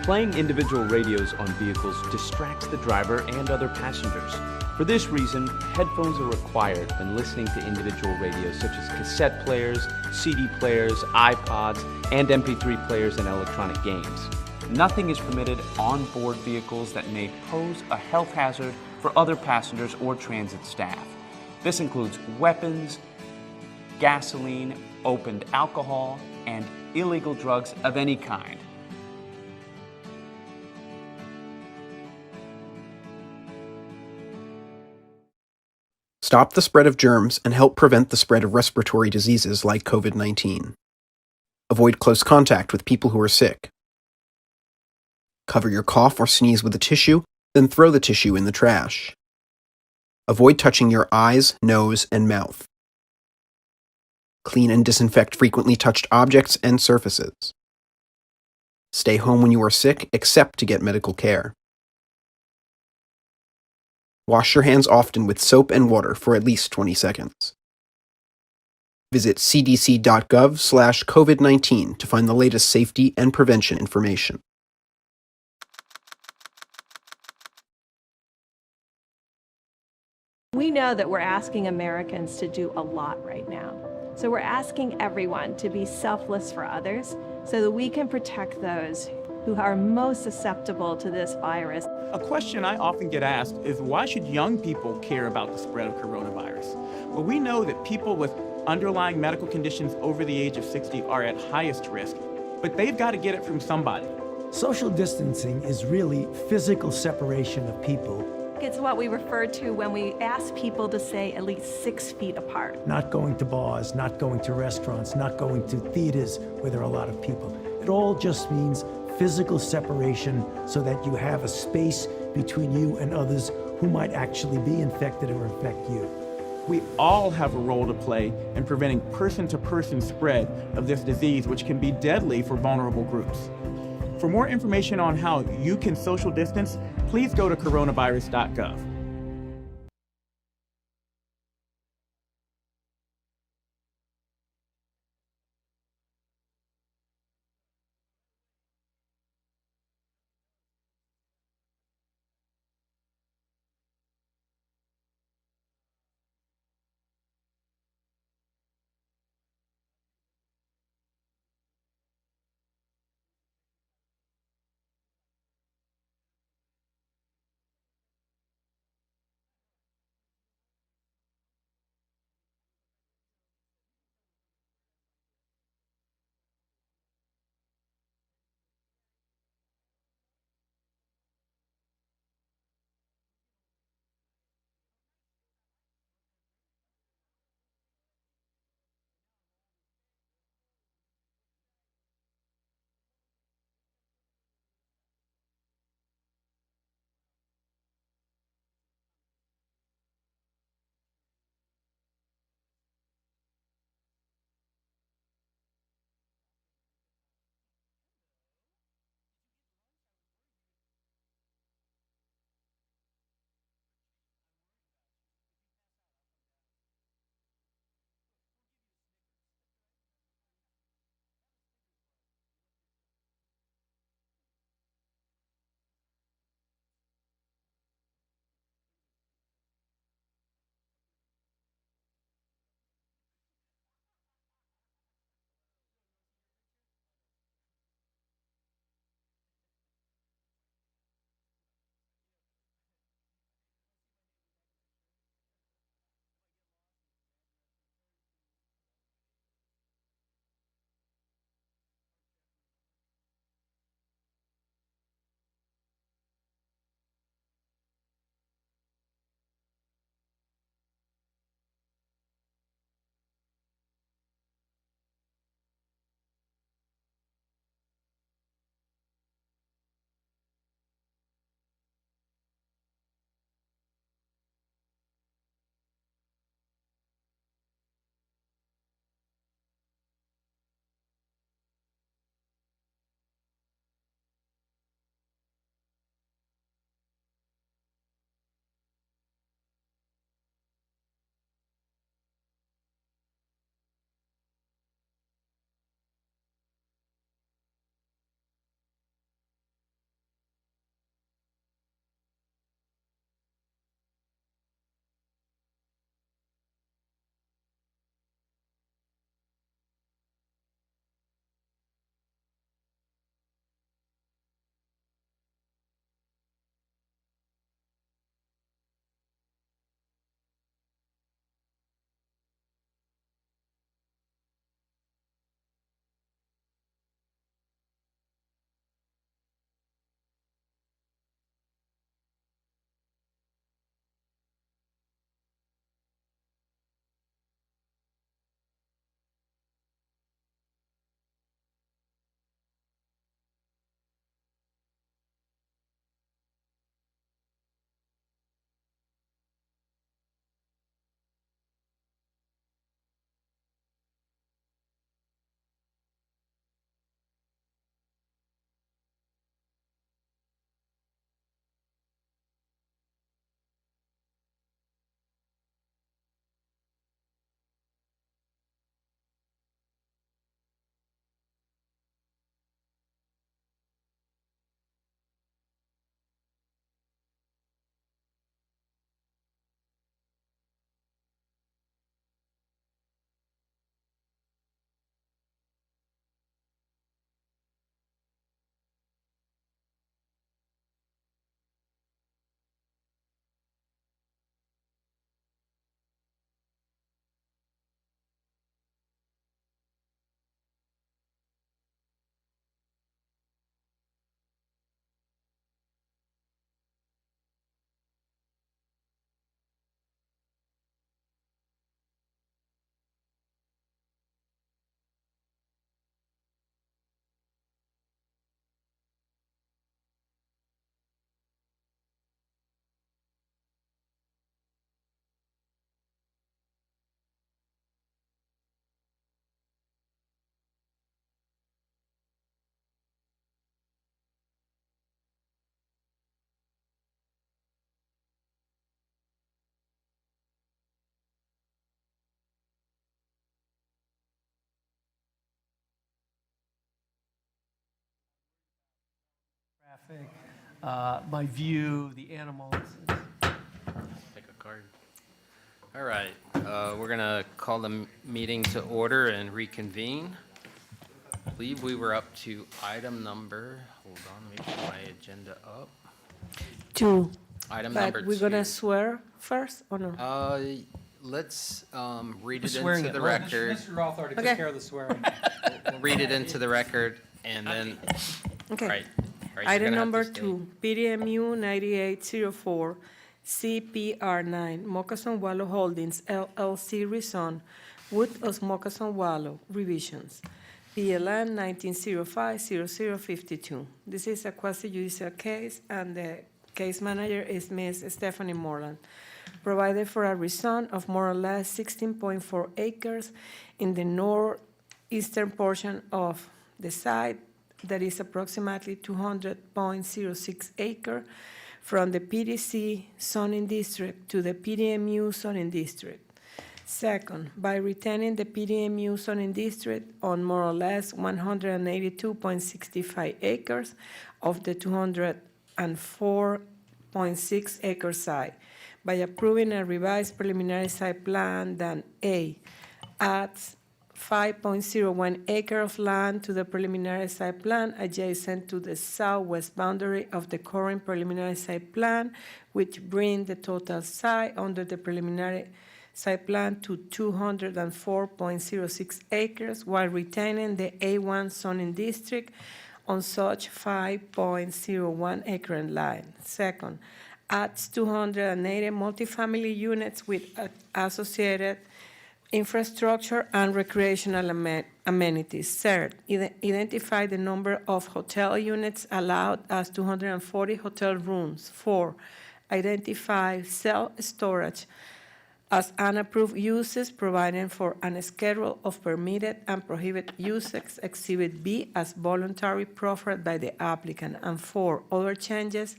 Playing individual radios on vehicles distracts the driver and other passengers. For this reason, headphones are required when listening to individual radios such as cassette players, CD players, iPods, and MP3 players and electronic games. Nothing is permitted on board vehicles that may pose a health hazard for other passengers or transit staff. This includes weapons, gasoline, opened alcohol, and illegal drugs of any kind. Stop the spread of germs and help prevent the spread of respiratory diseases like COVID-19. Avoid close contact with people who are sick. Cover your cough or sneeze with a tissue, then throw the tissue in the trash. Avoid touching your eyes, nose, and mouth. Clean and disinfect frequently touched objects and surfaces. Stay home when you are sick, except to get medical care. Wash your hands often with soap and water for at least 20 seconds. Visit cdc.gov/COVID-19 to find the latest safety and prevention information. We know that we're asking Americans to do a lot right now. So we're asking everyone to be selfless for others so that we can protect those who are most susceptible to this virus. A question I often get asked is, why should young people care about the spread of coronavirus? Well, we know that people with underlying medical conditions over the age of 60 are at highest risk, but they've got to get it from somebody. Social distancing is really physical separation of people. It's what we refer to when we ask people to stay at least 6 feet apart. Not going to bars, not going to restaurants, not going to theaters where there are a lot of people. It all just means physical separation so that you have a space between you and others who might actually be infected or infect you. We all have a role to play in preventing person-to-person spread of this disease, which can be deadly for vulnerable groups. For more information on how you can social distance, please go to coronavirus.gov. traffic, my view, the animals. Take a card. All right, we're going to call the meeting to order and reconvene. I believe we were up to item number, hold on, let me get my agenda up. 2. Item But number 2. we're going to swear first or no? Let's read it Swearing into the it. record. Mr. Roth already took Okay. care of the swearing. We'll read it into the record and then, Okay. right. Right, you're Item gonna have number to stay. 2, PDMU 9804, CPR9, Moccasin Wallow Holdings LLC rezone, Wood of Moccasin Wallow, revisions. PLN 1905-0052. This is a quasi-judicial case, and the case manager is Ms. Stephanie Moreland. Provided for a rezone of more or less 16.4 acres in the northeastern portion of the site that is approximately 200.06 acre from the PDC zoning district to the PDMU zoning district. Second, by retaining the PDMU zoning district on more or less 182.65 acres of the 204.6 acre site, by approving a revised preliminary site plan that A, adds 5.01 acre of land to the preliminary site plan adjacent to the southwest boundary of the current preliminary site plan, which bring the total site under the preliminary site plan to 204.06 acres while retaining the A1 zoning district on such 5.01 acre line. Second, adds 280 multifamily units with associated infrastructure and recreational amenities. Third, identify the number of hotel units allowed as 240 hotel rooms. 4, identify self-storage as unapproved uses, providing for a schedule of permitted and prohibited uses, Exhibit B, as voluntary proffered by the applicant. And 4, other changes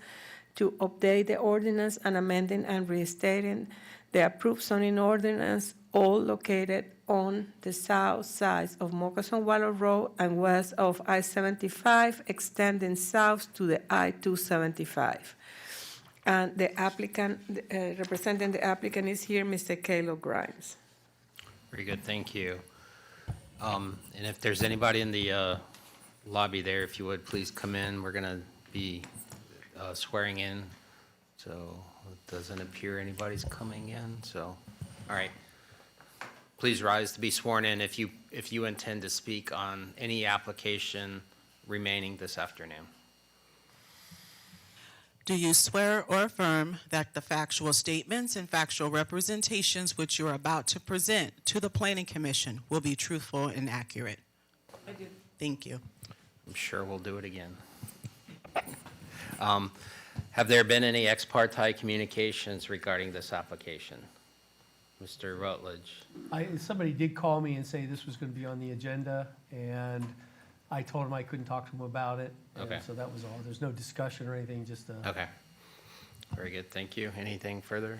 to update the ordinance and amending and restating the approved zoning ordinance, all located on the south side of Moccasin Wallow Road and west of I-75, extending south to the I-275. And the applicant, representing the applicant is here, Mr. Caleb Grimes. Very good, thank you. And if there's anybody in the lobby there, if you would, please come in. We're going to be swearing in, so it doesn't appear anybody's coming in, so, all right. Please rise to be sworn in if you intend to speak on any application remaining this afternoon. Do you swear or affirm that the factual statements and factual representations which you are about to present to the Planning Commission will be truthful and accurate? I do. Thank you. I'm sure we'll do it again. Have there been any ex parte communications regarding this application? Mr. Rutledge. Somebody did call me and say this was going to be on the agenda, and I told him I couldn't talk to him about it. Okay. So that was all. There's no discussion or anything, just Okay. Very good, thank you. Anything further?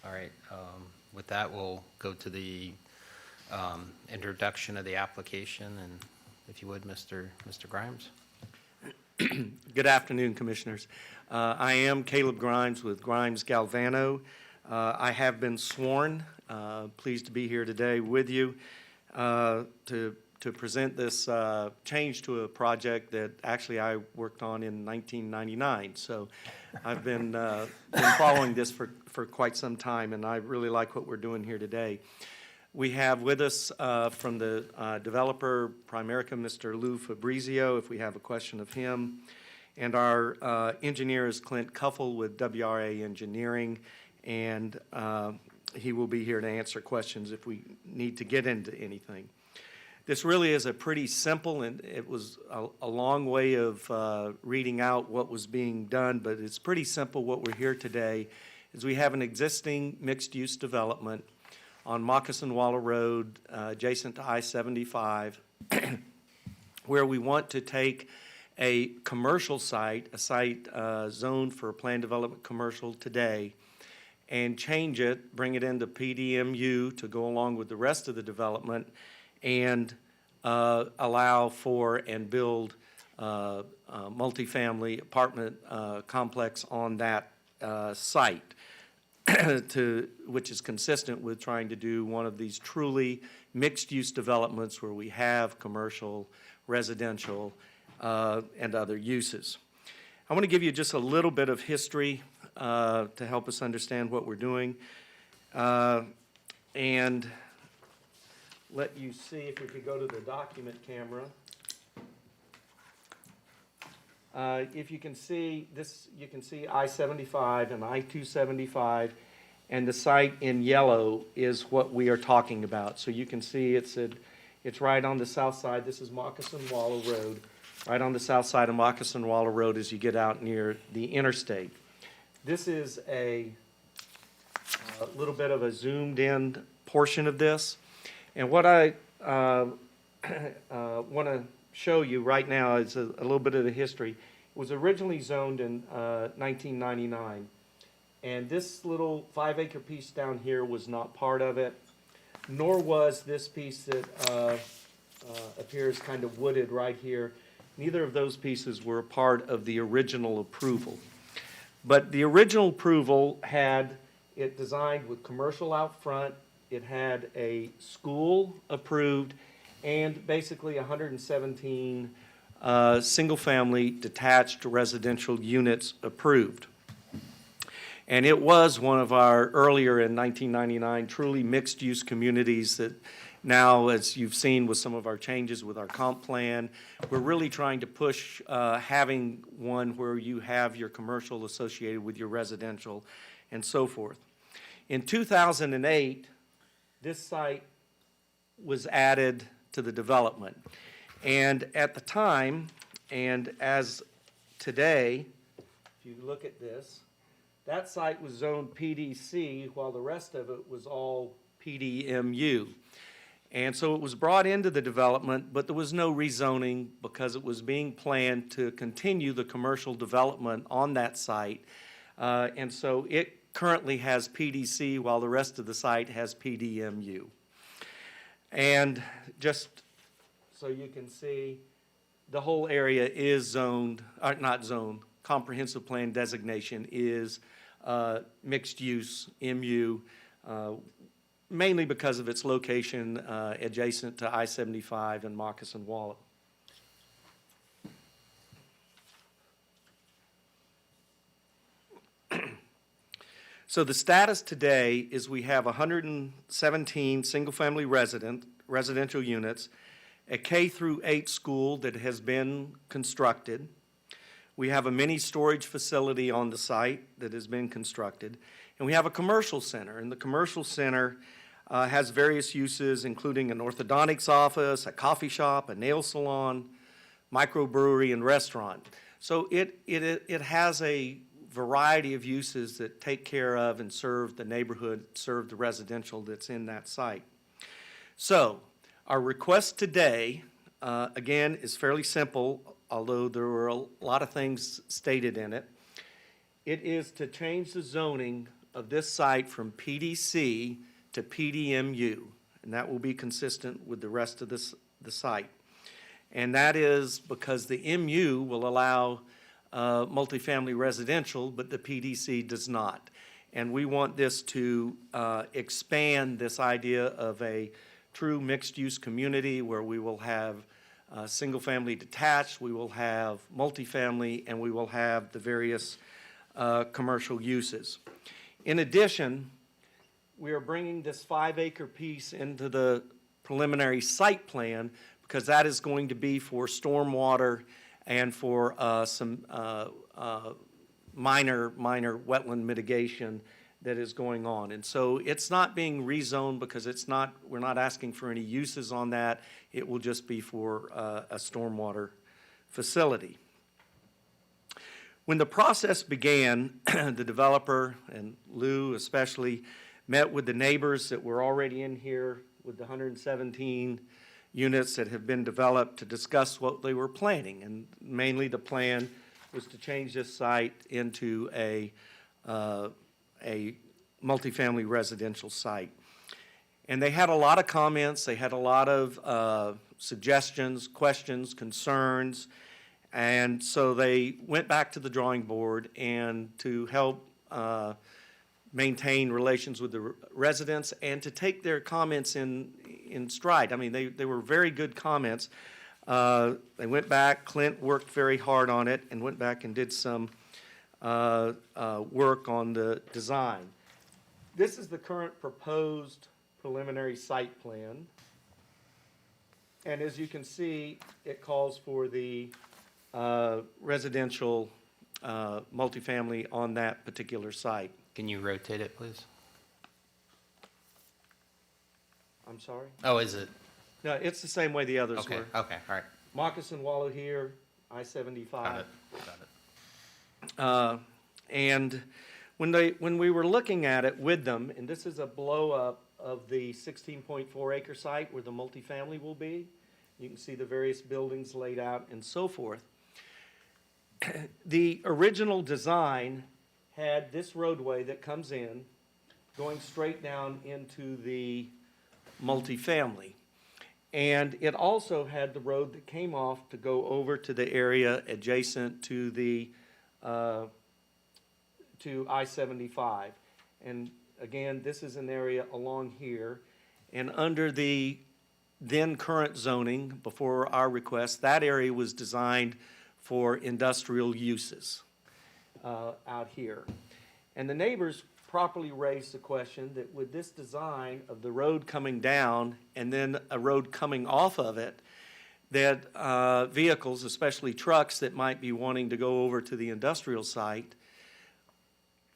All right, with that, we'll go to the introduction of the application, and if you would, Mr. Grimes. Good afternoon, Commissioners. I am Caleb Grimes with Grimes Galvano. I have been sworn. Pleased to be here today with you to present this change to a project that actually I worked on in 1999. So I've been following this for quite some time, and I really like what we're doing here today. We have with us from the developer, Primerica, Mr. Lou Fabrizio, if we have a question of him. And our engineer is Clint Cuffle with WRA Engineering, and he will be here to answer questions if we need to get into anything. This really is a pretty simple, and it was a long way of reading out what was being done, but it's pretty simple. What we're here today is we have an existing mixed-use development on Moccasin Wallow Road, adjacent to I-75, where we want to take a commercial site, a site zoned for planned development commercial today, and change it, bring it into PDMU to go along with the rest of the development, and allow for and build multifamily apartment complex on that site, which is consistent with trying to do one of these truly mixed-use developments where we have commercial, residential, and other uses. I want to give you just a little bit of history to help us understand what we're doing, and let you see if we could go to the document camera. If you can see this, you can see I-75 and I-275, and the site in yellow is what we are talking about. So you can see it's right on the south side. This is Moccasin Wallow Road, right on the south side of Moccasin Wallow Road as you get out near the interstate. This is a little bit of a zoomed in portion of this. And what I want to show you right now is a little bit of the history. It was originally zoned in 1999. And this little 5-acre piece down here was not part of it, nor was this piece that appears kind of wooded right here. Neither of those pieces were a part of the original approval. But the original approval had it designed with commercial out front. It had a school approved and basically 117 single-family detached residential units approved. And it was one of our earlier in 1999 truly mixed-use communities that now, as you've seen with some of our changes with our comp plan, we're really trying to push having one where you have your commercial associated with your residential and so forth. In 2008, this site was added to the development. And at the time, and as today, if you look at this, that site was zoned PDC while the rest of it was all PDMU. And so it was brought into the development, but there was no rezoning because it was being planned to continue the commercial development on that site. And so it currently has PDC while the rest of the site has PDMU. And just so you can see, the whole area is zoned, not zoned, comprehensive plan designation is mixed use, MU, mainly because of its location adjacent to I-75 and Moccasin Wallow. So the status today is we have 117 single-family residential units, a K through 8 school that has been constructed. We have a mini storage facility on the site that has been constructed, and we have a commercial center. And the commercial center has various uses, including an orthodontics office, a coffee shop, a nail salon, microbrewery, and restaurant. So it has a variety of uses that take care of and serve the neighborhood, serve the residential that's in that site. So our request today, again, is fairly simple, although there were a lot of things stated in it. It is to change the zoning of this site from PDC to PDMU, and that will be consistent with the rest of the site. And that is because the MU will allow multifamily residential, but the PDC does not. And we want this to expand this idea of a true mixed-use community where we will have single-family detached, we will have multifamily, and we will have the various commercial uses. In addition, we are bringing this 5-acre piece into the preliminary site plan because that is going to be for stormwater and for some minor wetland mitigation that is going on. And so it's not being rezoned because we're not asking for any uses on that. It will just be for a stormwater facility. When the process began, the developer, and Lou especially, met with the neighbors that were already in here with the 117 units that have been developed to discuss what they were planning. And mainly the plan was to change this site into a multifamily residential site. And they had a lot of comments, they had a lot of suggestions, questions, concerns, And so they went back to the drawing board, and to help maintain relations with the residents and to take their comments in stride. I mean, they were very good comments. They went back, Clint worked very hard on it and went back and did some work on the design. This is the current proposed preliminary site plan. And as you can see, it calls for the residential multifamily on that particular site. Can you rotate it, please? I'm sorry? Oh, is it? No, it's the same way the others Okay, were. okay, all right. Moccasin Wallow here, I-75. Got it. And when we were looking at it with them, and this is a blow-up of the 16.4 acre site where the multifamily will be. You can see the various buildings laid out and so forth. The original design had this roadway that comes in, going straight down into the multifamily. And it also had the road that came off to go over to the area adjacent to the to I-75. And again, this is an area along here. And under the then current zoning, before our request, that area was designed for industrial uses out here. And the neighbors properly raised the question that with this design of the road coming down and then a road coming off of it, that vehicles, especially trucks that might be wanting to go over to the industrial site,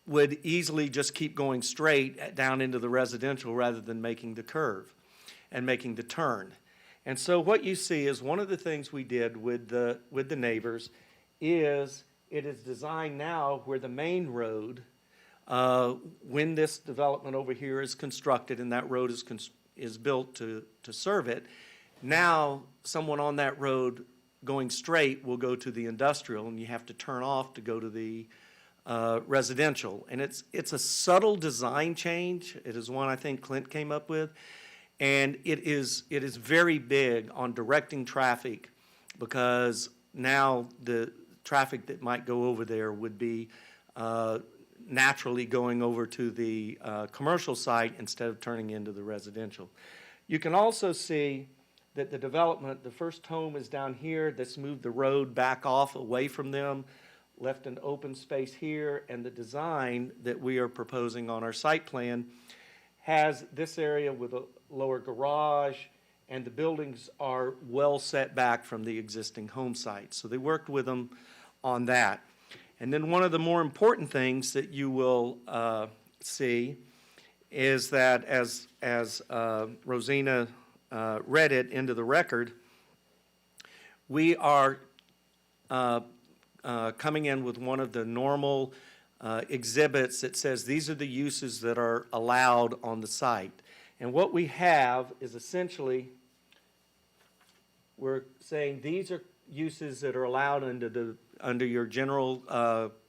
would easily just keep going straight down into the residential rather than making the curve and making the turn. And so what you see is one of the things we did with the neighbors is it is designed now where the main road, when this development over here is constructed and that road is built to serve it, now someone on that road going straight will go to the industrial, and you have to turn off to go to the residential. And it's a subtle design change. It is one I think Clint came up with. And it is very big on directing traffic, because now the traffic that might go over there would be naturally going over to the commercial site instead of turning into the residential. You can also see that the development, the first home is down here. That's moved the road back off away from them, left an open space here, and the design that we are proposing on our site plan has this area with a lower garage, and the buildings are well set back from the existing home site. So they worked with them on that. And then one of the more important things that you will see is that as Rosina read it into the record, we are coming in with one of the normal exhibits that says these are the uses that are allowed on the site. And what we have is essentially, we're saying these are uses that are allowed under your general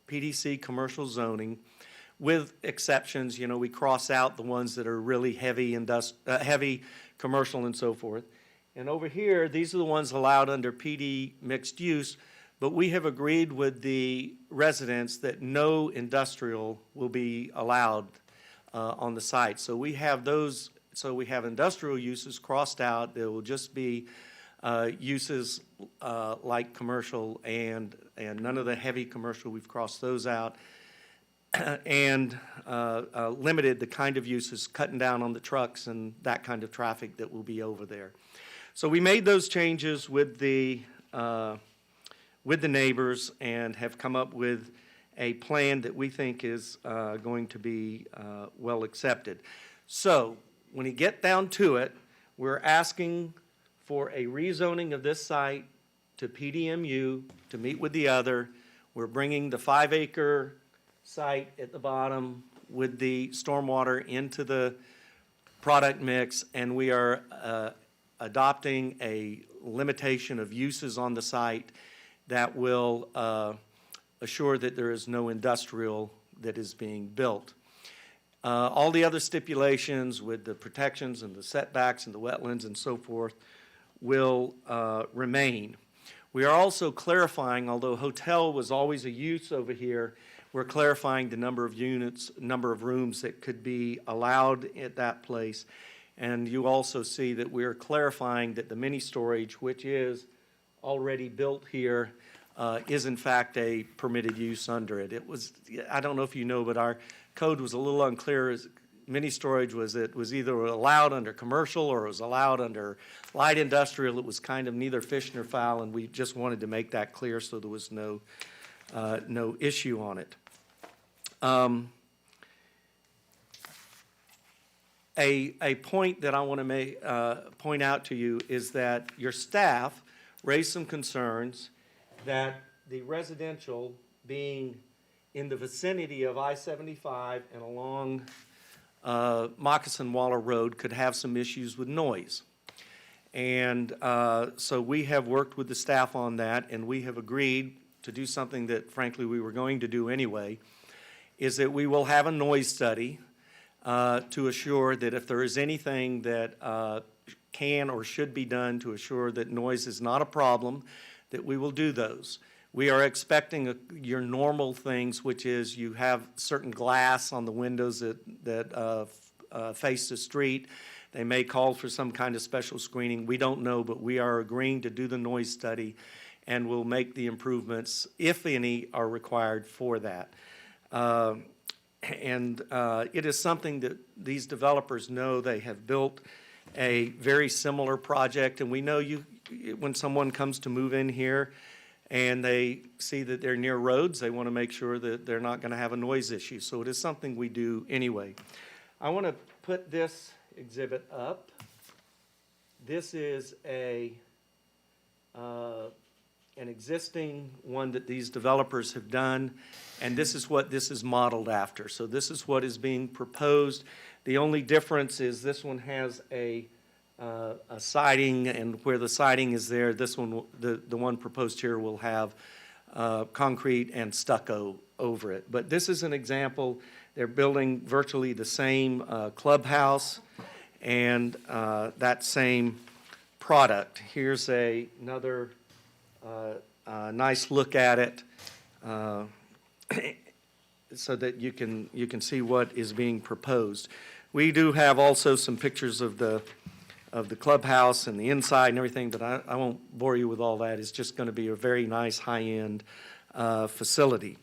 PDC commercial zoning, with exceptions. You know, we cross out the ones that are really heavy commercial and so forth. And over here, these are the ones allowed under PD mixed use, but we have agreed with the residents that no industrial will be allowed on the site. So we have those, so we have industrial uses crossed out. There will just be uses like commercial and none of the heavy commercial. We've crossed those out. And limited the kind of uses, cutting down on the trucks and that kind of traffic that will be over there. So we made those changes with the neighbors and have come up with a plan that we think is going to be well accepted. So when you get down to it, we're asking for a rezoning of this site to PDMU to meet with the other. We're bringing the 5-acre site at the bottom with the stormwater into the product mix, and we are adopting a limitation of uses on the site that will assure that there is no industrial that is being built. All the other stipulations with the protections and the setbacks and the wetlands and so forth will remain. We are also clarifying, although hotel was always a use over here, we're clarifying the number of units, number of rooms that could be allowed at that place. And you also see that we're clarifying that the mini storage, which is already built here, is in fact a permitted use under it. It was, I don't know if you know, but our code was a little unclear. As mini storage was, it was either allowed under commercial or it was allowed under light industrial. It was kind of neither fish nor fowl, and we just wanted to make that clear so there was no issue on it. A point that I want to point out to you is that your staff raised some concerns that the residential being in the vicinity of I-75 and along Moccasin Waller Road could have some issues with noise. And so we have worked with the staff on that, and we have agreed to do something that frankly we were going to do anyway, is that we will have a noise study to assure that if there is anything that can or should be done to assure that noise is not a problem, that we will do those. We are expecting your normal things, which is you have certain glass on the windows that face the street. They may call for some kind of special screening. We don't know, but we are agreeing to do the noise study, and we'll make the improvements, if any, are required for that. It is something that these developers know. They have built a very similar project, and we know when someone comes to move in here and they see that they're near roads, they want to make sure that they're not going to have a noise issue. So it is something we do anyway. I want to put this exhibit up. This is an existing one that these developers have done, and this is what this is modeled after. So this is what is being proposed. The only difference is this one has a siding, and where the siding is there, this one, the one proposed here, will have concrete and stucco over it. But this is an example. They're building virtually the same clubhouse and that same product. Here's another nice look at it so that you can see what is being proposed. We do have also some pictures of the clubhouse and the inside and everything, but I won't bore you with all that. It's just going to be a very nice high-end facility.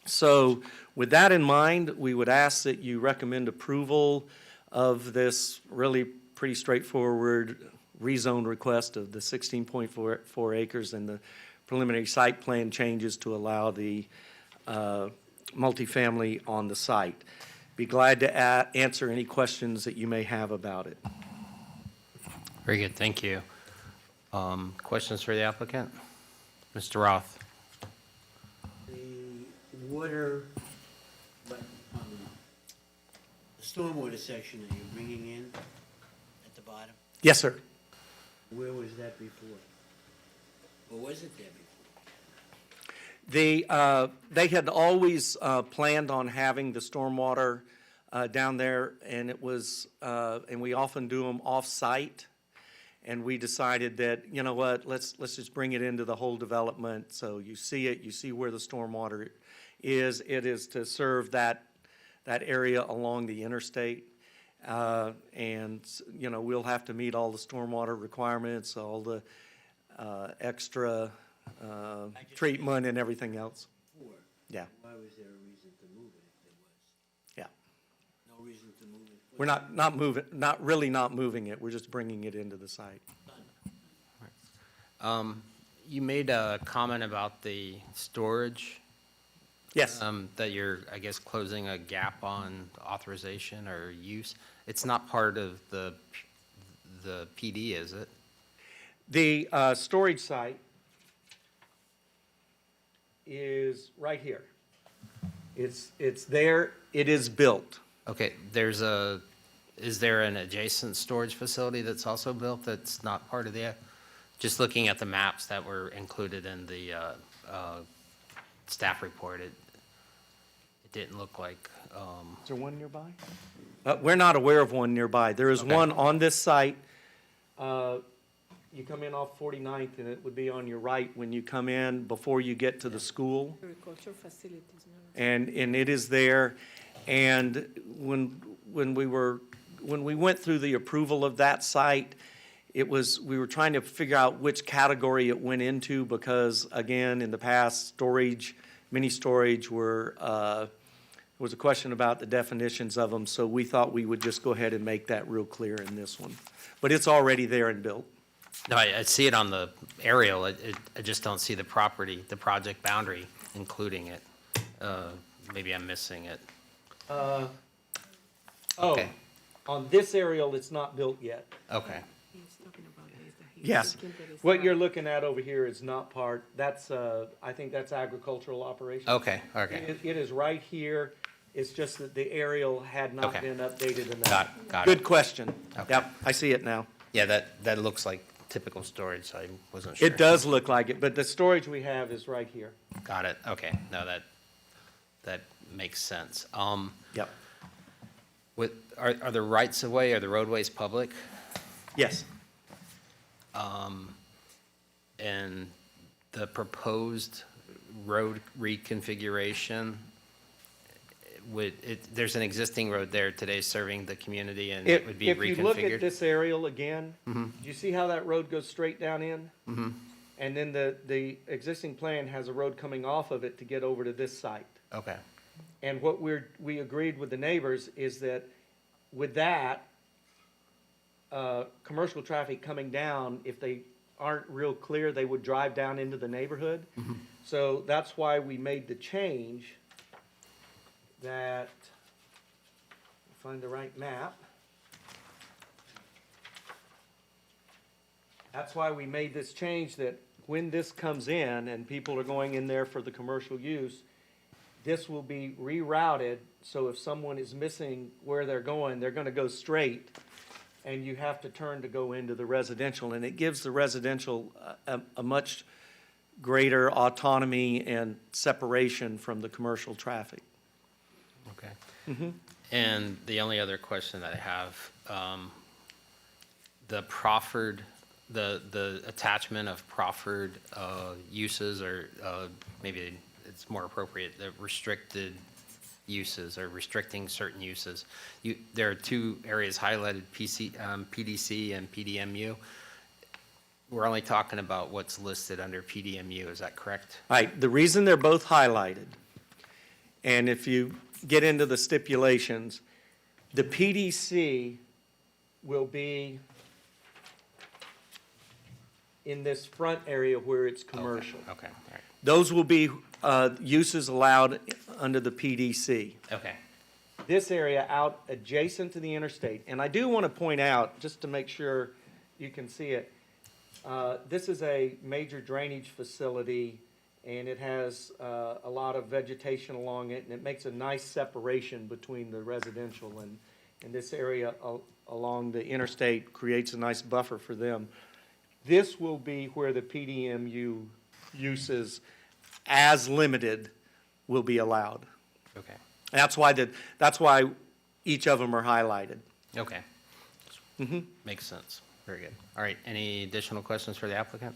So with that in mind, we would ask that you recommend approval of this really pretty straightforward rezone request of the 16.4 acres and the preliminary site plan changes to allow the multifamily on the site. Be glad to answer any questions that you may have about it. Very good, thank you. Questions for the applicant? Mr. Roth. The water, the stormwater section that you're bringing in at the bottom? Yes, sir. Where was that before? Or was it there before? They had always planned on having the stormwater down there, and it was, and we often do them off-site. And we decided that, you know what, let's just bring it into the whole development. So you see it, you see where the stormwater is. It is to serve that area along the interstate. And, you know, we'll have to meet all the stormwater requirements, all the extra treatment and everything else. Before. Yeah. Why was there a reason to move it if there was? Yeah. No reason to move it? We're not really moving it. We're just bringing it into the site. You made a comment about the storage. Yes. That you're, I guess, closing a gap on authorization or use. It's not part of the PD, is it? The storage site is right here. It's there. It is built. Okay, is there an adjacent storage facility that's also built that's not part of the, just looking at the maps that were included in the staff report, it didn't look like. Is there one nearby? We're not aware of one nearby. There is one on this site you come in off 49th, and it would be on your right when you come in before you get to the school. Agricultural facilities. And it is there. And when we went through the approval of that site, we were trying to figure out which category it went into because, again, in the past, storage, mini storage was a question about the definitions of them, so we thought we would just go ahead and make that real clear in this one. But it's already there and built. No, I see it on the aerial. I just don't see the property, the project boundary, including it. Maybe I'm missing it. Okay. On this aerial, it's not built yet. Okay. Yes. What you're looking at over here is not part, that's, I think that's agricultural operations. Okay, okay. It is right here. It's just that the aerial had not Okay. been updated in that. Got it. Good question. Okay. Yep, I see it now. Yeah, that looks like typical storage, so I wasn't sure. It does look like it, but the storage we have is right here. Got it, okay. No, that makes sense. Yep. Are the rights of way, are the roadways public? Yes. And the proposed road reconfiguration, there's an existing road there today serving the community, and it would be reconfigured? If you look at this aerial again, Mhm. do you see how that road goes straight down in? Mm-hmm. And then the existing plan has a road coming off of it to get over to this site. Okay. And what we agreed with the neighbors is that with that, commercial traffic coming down, if they aren't real clear, they would drive down into the neighborhood. Mhm. So that's why we made the change that, find the right map. That's why we made this change that when this comes in and people are going in there for the commercial use, this will be rerouted, so if someone is missing where they're going to go straight, and you have to turn to go into the residential, and it gives the residential a much greater autonomy and separation from the commercial traffic. Okay. Mhm. And the only other question that I have, the proffered, the attachment of proffered uses, or maybe it's more appropriate, the restricted uses or restricting certain uses. There are two areas highlighted, PDC and PDMU. We're only talking about what's listed under PDMU, is that correct? Right, the reason they're both highlighted, and if you get into the stipulations, the PDC will be in this front area where it's commercial. Okay, all right. Those will be uses allowed under the PDC. Okay. This area out adjacent to the interstate, and I do want to point out, just to make sure you can see it, this is a major drainage facility, and it has a lot of vegetation along it, and it makes a nice separation between the residential and this area along the interstate creates a nice buffer for them. This will be where the PDMU uses, as limited, will be allowed. Okay. That's why each of them are highlighted. Okay. Mhm. Makes sense. Very good. All right, any additional questions for the applicant?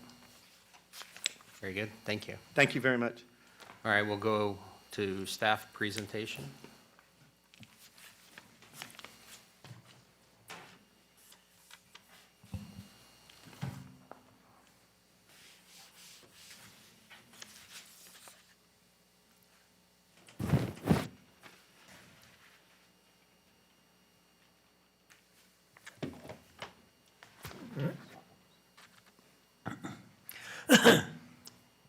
Very good, thank you. Thank you very much. All right, we'll go to staff presentation.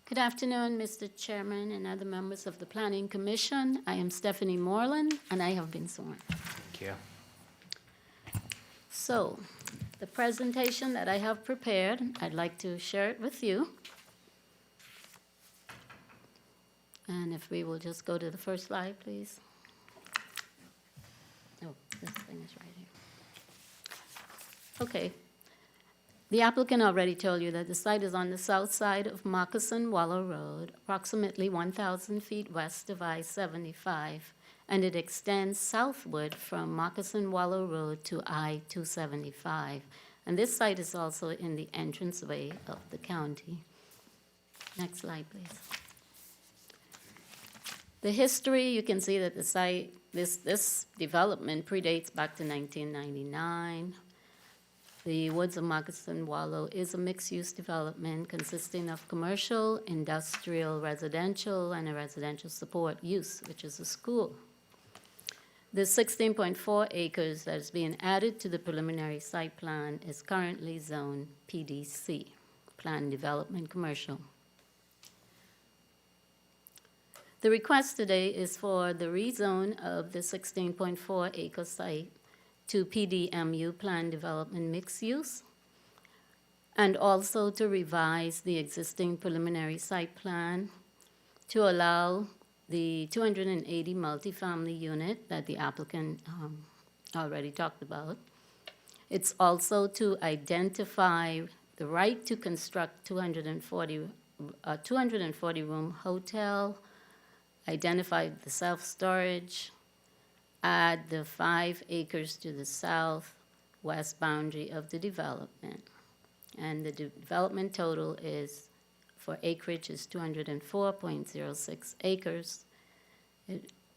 Good afternoon, Mr. Chairman and other members of the Planning Commission. I am Stephanie Moreland, and I have been sworn. Thank you. So, the presentation that I have prepared, I'd like to share it with you. And if we will just go to the first slide, please. Oh, this thing is right here. Okay. The applicant already told you that the site is on the south side of Moccasin Wallow Road, approximately 1,000 feet west of I-75, and it extends southward from Moccasin Wallow Road to I-275, And this site is also in the entranceway of the county. Next slide, please. The history, you can see that the site, this development predates back to 1999. The Woods of Moccasin Wallow is a mixed-use development consisting of commercial, industrial, residential, and a residential support use, which is a school. The 16.4 acres that is being added to the preliminary site plan is currently zoned PDC, Planned Development Commercial. The request today is for the rezone of the 16.4 acre site to PDMU, Planned Development Mixed Use, and also to revise the existing preliminary site plan to allow the 280 multifamily unit that the applicant already talked about. It's also to identify the right to construct 240 room hotel, identify the self-storage, add the 5 acres to the southwest boundary of the development. And the development total is, for acreage, is 204.06 acres.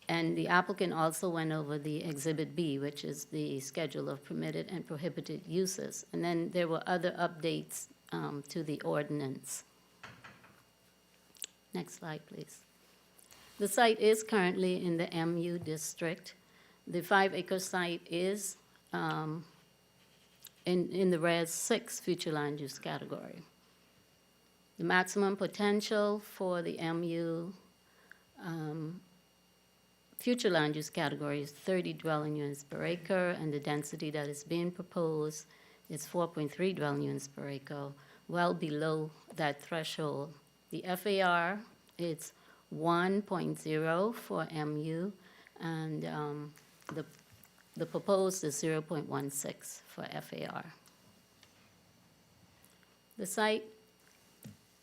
And the applicant also went over the Exhibit B, which is the schedule of permitted and prohibited uses. And then there were other updates to the ordinance. Next slide, please. The site is currently in the MU district. The 5 acre site is in the Res 6 future land use category. The maximum potential for the MU future land use category is 30 dwelling units per acre, and the density that is being proposed is 4.3 dwelling units per acre, well below that threshold. The FAR, it's 1.0 for MU, and the proposed is 0.16 for FAR. The site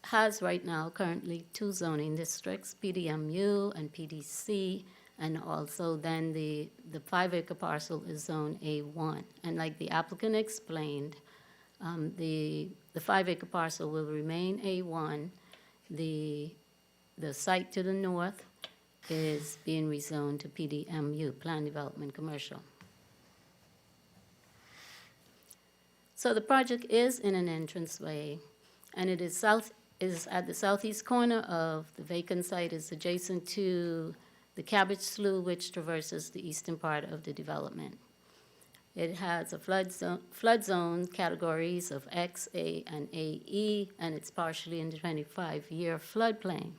has right now currently 2 zoning districts, PDMU and PDC, and also then the 5 acre parcel is zone A1. And like the applicant explained, the 5 acre parcel will remain A1. The site to the north is being rezoned to PDMU, Planned Development Commercial. So the project is in an entranceway, and it is at the southeast corner of the vacant site, is adjacent to the Cabbage Slough, which traverses the eastern part of the development. It has a flood zone categories of X, A, and AE, and it's partially in the 25-year floodplain.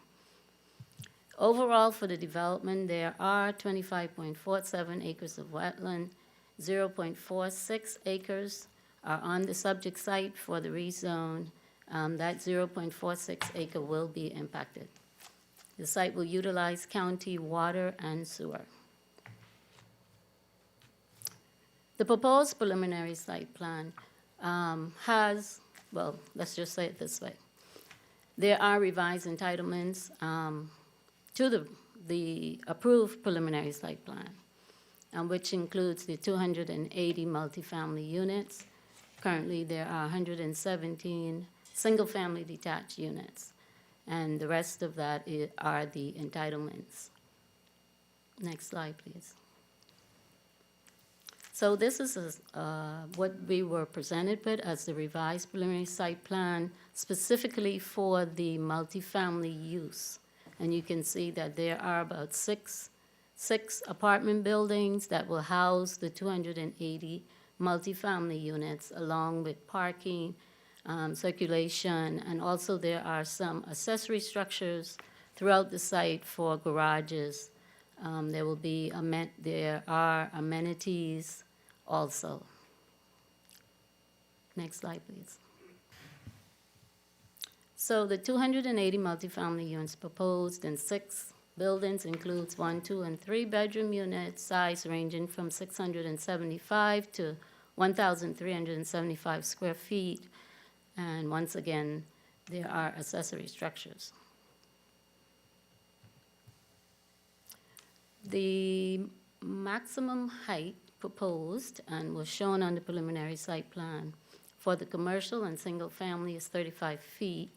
Overall, for the development, there are 25.47 acres of wetland, 0.46 acres are on the subject site for the rezone. That 0.46 acre will be impacted. The site will utilize county water and sewer. The proposed preliminary site plan has, well, let's just say it this way. There are revised entitlements to the approved preliminary site plan, which includes the 280 multifamily units. Currently, there are 117 single-family detached units, and the rest of that are the entitlements. Next slide, please. So this is what we were presented with as the revised preliminary site plan, specifically for the multifamily use. And you can see that there are about six apartment buildings that will house the 280 multifamily units, along with parking, circulation, and also there are some accessory structures throughout the site for garages. There are amenities also. Next slide, please. So the 280 multifamily units proposed in 6 buildings includes 1, 2, and 3 bedroom units, size ranging from 675 to 1,375 square feet. And once again, there are accessory structures. The maximum height proposed and was shown on the preliminary site plan For the commercial and single family is 35 feet.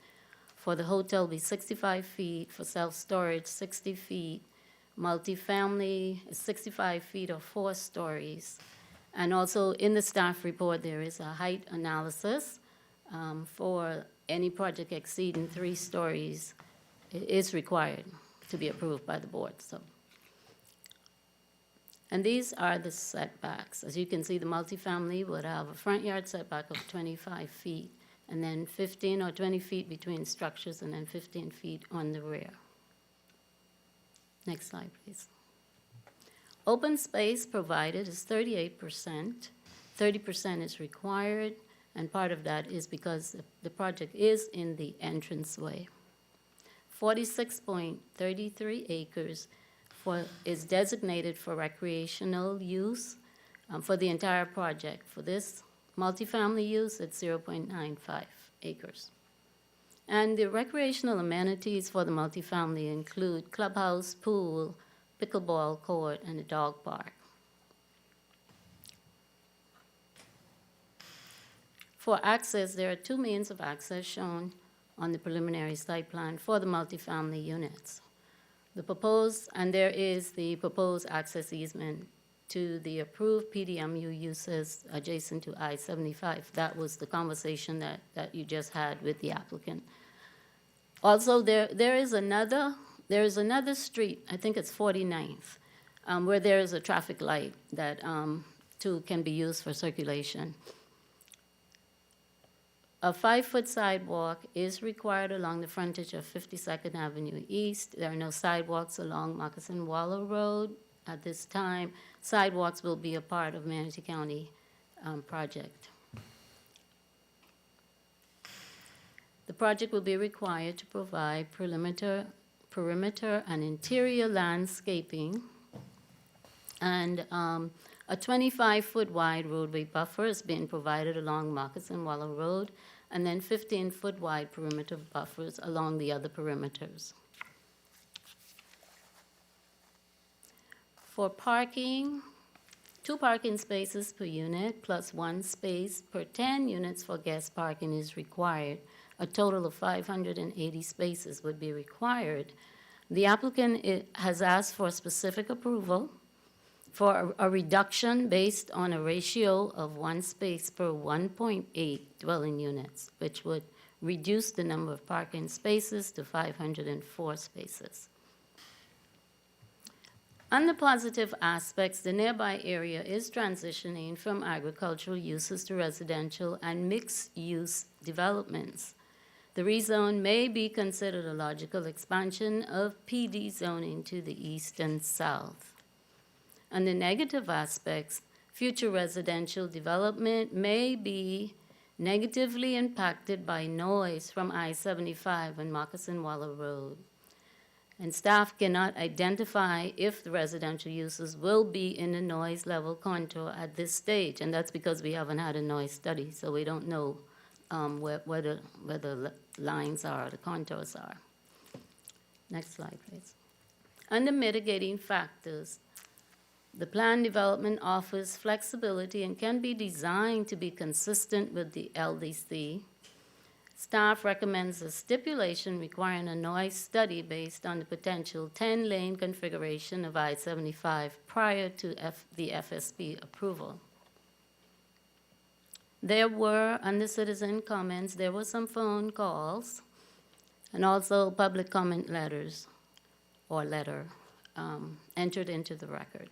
For the hotel, be 65 feet. For self-storage, 60 feet. Multifamily is 65 feet or 4 stories. And also in the staff report, there is a height analysis for any project exceeding 3 stories. It is required to be approved by the board. And these are the setbacks. As you can see, the multifamily would have a front yard setback of 25 feet, and then 15 or 20 feet between structures, and then 15 feet on the rear. Next slide, please. Open space provided is 38%. 30% is required, and part of that is because the project is in the entranceway. 46.33 acres is designated for recreational use for the entire project. For this multifamily use, it's 0.95 acres. And the recreational amenities for the multifamily include clubhouse, pool, pickleball court, and a dog park. For access, there are 2 means of access shown on the preliminary site plan for the multifamily units. There is the proposed access easement to the approved PDMU uses adjacent to I-75. That was the conversation that you just had with the applicant. Also, there is another street, I think it's 49th, where there is a traffic light that too can be used for circulation. A 5-foot sidewalk is required along the frontage of 52nd Avenue East. There are no sidewalks along Moccasin Wallow Road at this time. Sidewalks will be a part of Manatee County project. The project will be required to provide perimeter and interior landscaping, and a 25-foot wide roadway buffer is being provided along Moccasin Wallow Road, and then 15-foot wide perimeter buffers along the other perimeters. For parking, 2 parking spaces per unit plus 1 space per 10 units for guest parking is required. A total of 580 spaces would be required. The applicant has asked for specific approval for a reduction based on a ratio of 1 space per 1.8 dwelling units, which would reduce the number of parking spaces to 504 spaces. On the positive aspects, the nearby area is transitioning from agricultural uses to residential and mixed-use developments. The rezone may be considered a logical expansion of PD zoning to the east and south. On the negative aspects, future residential development may be negatively impacted by noise from I-75 and Moccasin Wallow Road. And staff cannot identify if the residential uses will be in the noise level contour at this stage, and that's because we haven't had a noise study, so we don't know where the lines are, the contours are. Next slide, please. Under mitigating factors, the plan development offers flexibility and can be designed to be consistent with the LDC. Staff recommends a stipulation requiring a noise study based on the potential 10-lane configuration of I-75 prior to the FSP approval. There were, under citizen comments, there were some phone calls and also public comment letters or letter entered into the record.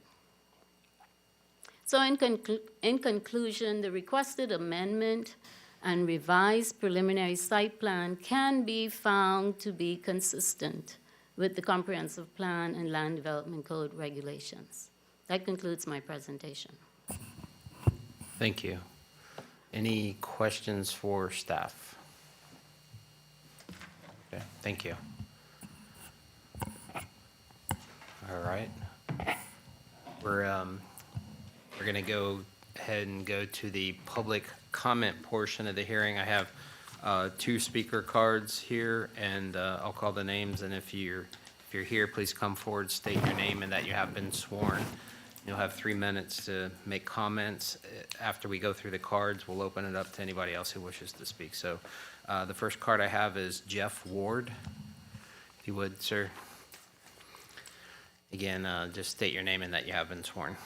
So in conclusion, the requested amendment and revised preliminary site plan can be found to be consistent with the comprehensive plan and land development code regulations. That concludes my presentation. Thank you. Any questions for staff? Okay, thank you. All right. We're going to go ahead and go to the public comment portion of the hearing. I have 2 speaker cards here, and I'll call the names, and if you're here, please come forward, state your name and that you have been sworn. You'll have 3 minutes to make comments. After we go through the cards, we'll open it up to anybody else who wishes to speak. So the first card I have is Jeff Ward. If you would, sir. Again, just state your name and that you have been sworn.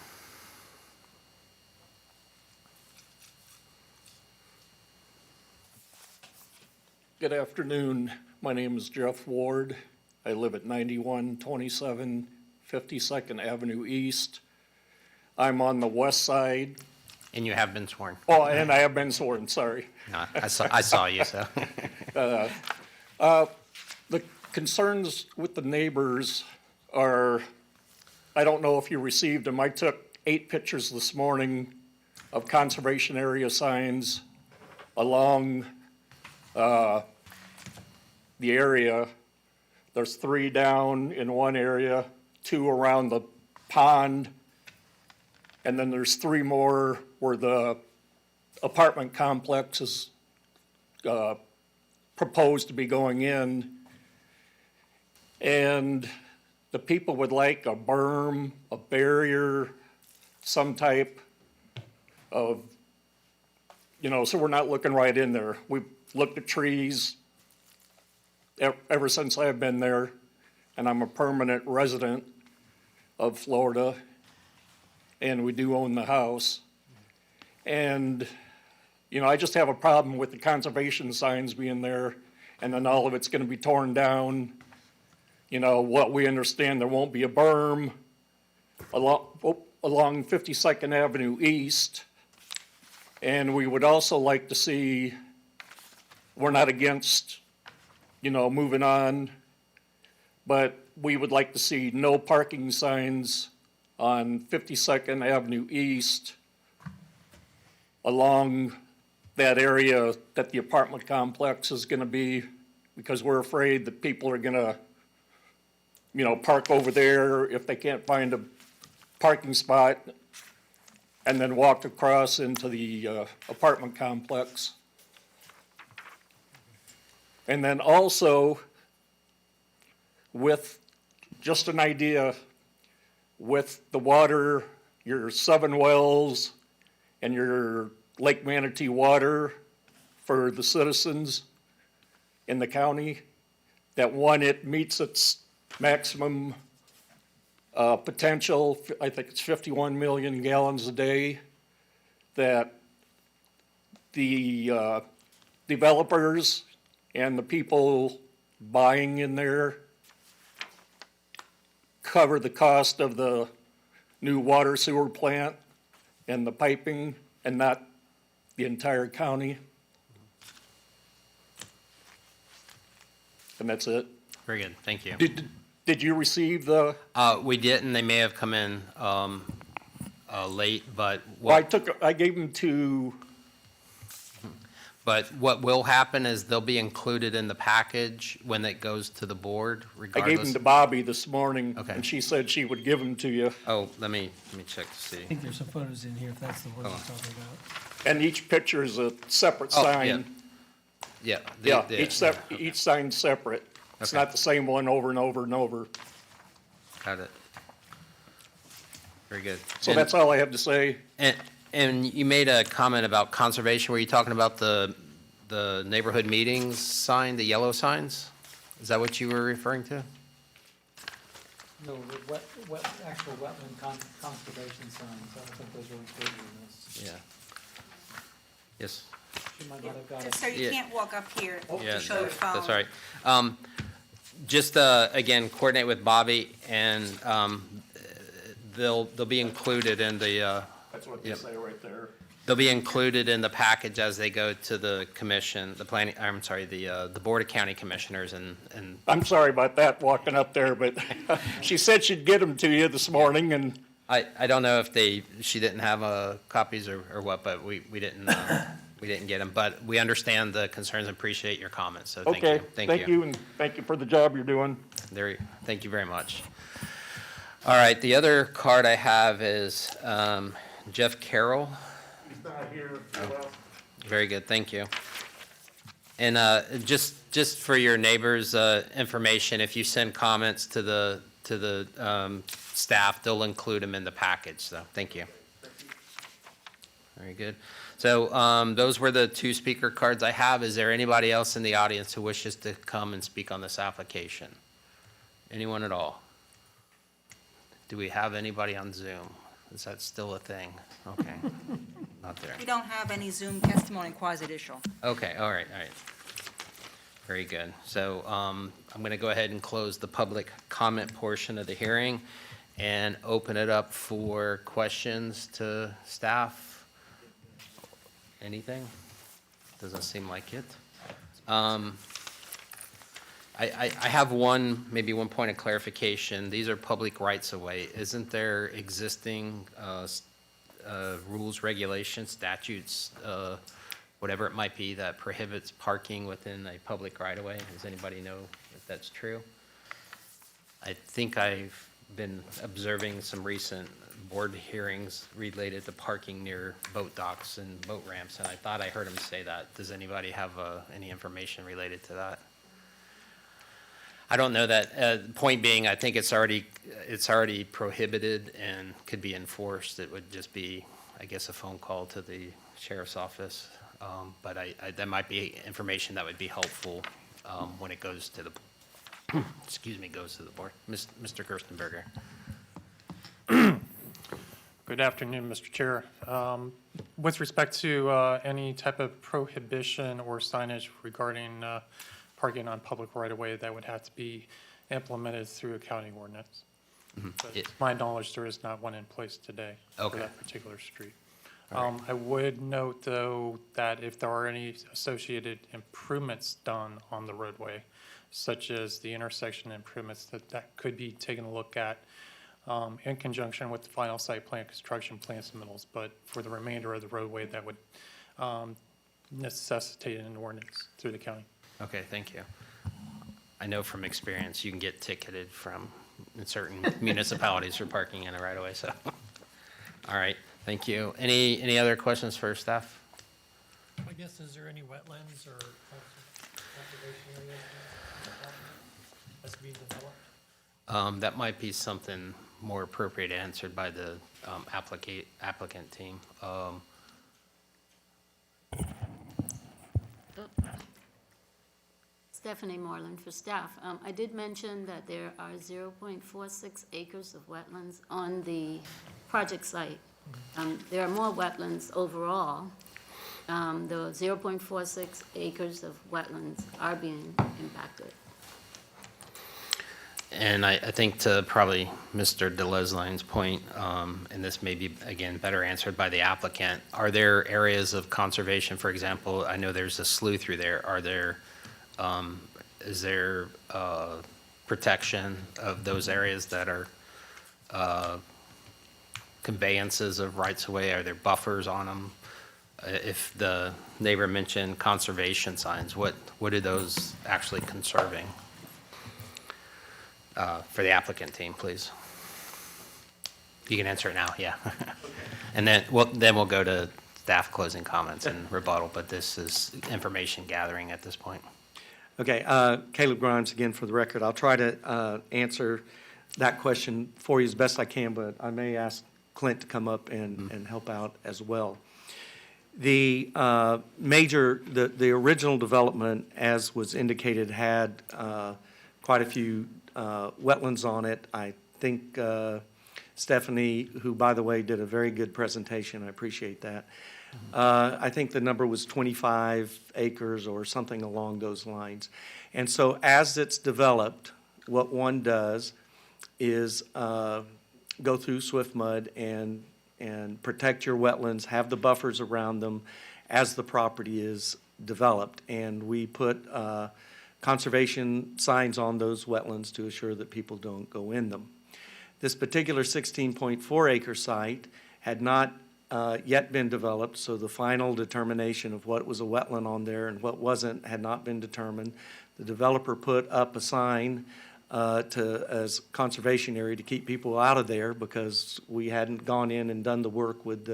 Good afternoon. My name is Jeff Ward. I live at 9127 52nd Avenue East. I'm on the west side. And you have been sworn. Oh, and I have been sworn, sorry. No, I saw you, so. The concerns with the neighbors are, I don't know if you received them. I took 8 pictures this morning of conservation area signs along the area. There's 3 down in one area, 2 around the pond, and then there's 3 more where the apartment complex is proposed to be going in. And the people would like a berm, a barrier, some type of, so we're not looking right in there. We've looked at trees ever since I've been there, and I'm a permanent resident of Florida, and we do own the house. And, I just have a problem with the conservation signs being there, and then all of it's gonna be torn down. What we understand, there won't be a berm along 52nd Avenue East. And we would also like to see, we're not against, moving on, but we would like to see no parking signs on 52nd Avenue East along that area that the apartment complex is gonna be, because we're afraid that people are gonna, park over there if they can't find a parking spot and then walk across into the apartment complex. And then also, with just an idea, with the water, your 7 wells and your Lake Manatee water for the citizens in the county, that one, it meets its maximum potential, I think it's 51 million gallons a day, that the developers and the people buying in there cover the cost of the new water sewer plant and the piping, and not the entire county. And that's it. Very good, thank you. Did you receive the? We didn't. They may have come in late, but Well, I gave them to. But what will happen is they'll be included in the package when it goes to the board, I regardless. gave them to Bobby this morning, Okay. and she said she would give them to you. Oh, let me check to see. I think there's some photos in here, if that's the one you're talking about. And each picture is a separate Oh, sign. Yeah. Yeah, each sign's separate. It's Okay. not the same one over and over and over. Got it. Very good. So that's all I have to say. And you made a comment about conservation. Were you talking about the neighborhood meetings sign, the yellow signs? Is that what you were referring to? No, the actual wetland conservation signs, I don't think those are included in this. Yeah. Yes. She might not have got Just it. so you Yeah. can't walk up here Yeah, to show your phone. that's all right. Just, again, coordinate with Bobby, and they'll be included in the, That's what they yep. say right there. They'll be included in the package as they go to the commission, the Board of County Commissioners, and I'm sorry about that, walking up there, but she said she'd get them to you this morning, and I don't know if she didn't have copies or what, but we didn't get them. But we understand the concerns and appreciate your comments, so thank you. okay, thank you, and thank you for the job you're doing. Thank you very much. All right, the other card I have is Jeff Carroll. He's not here. Very good, thank you. And just for your neighbors' information, if you send comments to to the staff. They'll include them in the package, so thank you. Very good. So those were the 2 speaker cards I have. Is there anybody else in the audience who wishes to come and speak on this application? Anyone at all? Do we have anybody on Zoom? Is that still a thing? Okay, not there. We don't have any Zoom testimony quasi-judicial. Okay, all right. Very good. So I'm going to go ahead and close the public comment portion of the hearing and open it up for questions to staff. Anything? Doesn't seem like it. I have maybe one point of clarification. These are public rights-of-way. Isn't there existing rules, regulations, statutes, whatever it might be, that prohibits parking within a public right-of-way? Does anybody know if that's true? I think I've been observing some recent board hearings related to parking near boat docks and boat ramps, and I thought I heard him say that. Does anybody have any information related to that? I don't know that. Point being, I think it's already prohibited and could be enforced. It would just be, I guess, a phone call to the sheriff's office. But that might be information that would be helpful when it goes to the goes to the board. Mr. Gerstenberger. Good afternoon, Mr. Chair. With respect to any type of prohibition or signage regarding parking on public right-of-way, that would have to be implemented through a county ordinance. But to my knowledge, there is not one in place today for that particular street. I would note, though, that if there are any associated improvements done on the roadway, such as the intersection improvements, that could be taken a look at in conjunction with the final site plan construction plan submittals. But for the remainder of the roadway, that would necessitate an ordinance through the county. Okay, thank you. I know from experience you can get ticketed in certain municipalities for parking in a right-of-way. So, all right, thank you. Any other questions for staff? I guess, is there any wetlands or conservation areas that's being developed? That might be something more appropriate answered by the applicant team. Stephanie Moreland for staff. I did mention that there are 0.46 acres of wetlands on the project site. There are more wetlands overall. The 0.46 acres of wetlands are being impacted. And I think to probably Mr. DeLesline's point, and this may be, again, better answered by the applicant, are there areas of conservation, for example, I know there's a slough through there, is there protection of those areas that are conveyances of rights-of-way? Are there buffers on them? If the neighbor mentioned conservation signs, what are those actually conserving? For the applicant team, please. You can answer it now, yeah. And then we'll go to staff closing comments and rebuttal, but this is information gathering at this point. Okay, Caleb Grimes again for the record. I'll try to answer that question for you as best I can, but I may ask Clint to come up and help out as well. The the original development, as was indicated, had quite a few wetlands on it. I think Stephanie, who by the way did a very good presentation, I appreciate that. I think the number was 25 acres or something along those lines. And so as it's developed, what one does is go through SwiftMud and protect your wetlands, have the buffers around them as the property is developed. And we put conservation signs on those wetlands to assure that people don't go in them. This particular 16.4 acre site had not yet been developed, so the final determination of what was a wetland on there and what wasn't had not been determined. The developer put up a sign as conservation area to keep people out of there because we hadn't gone in and done the work with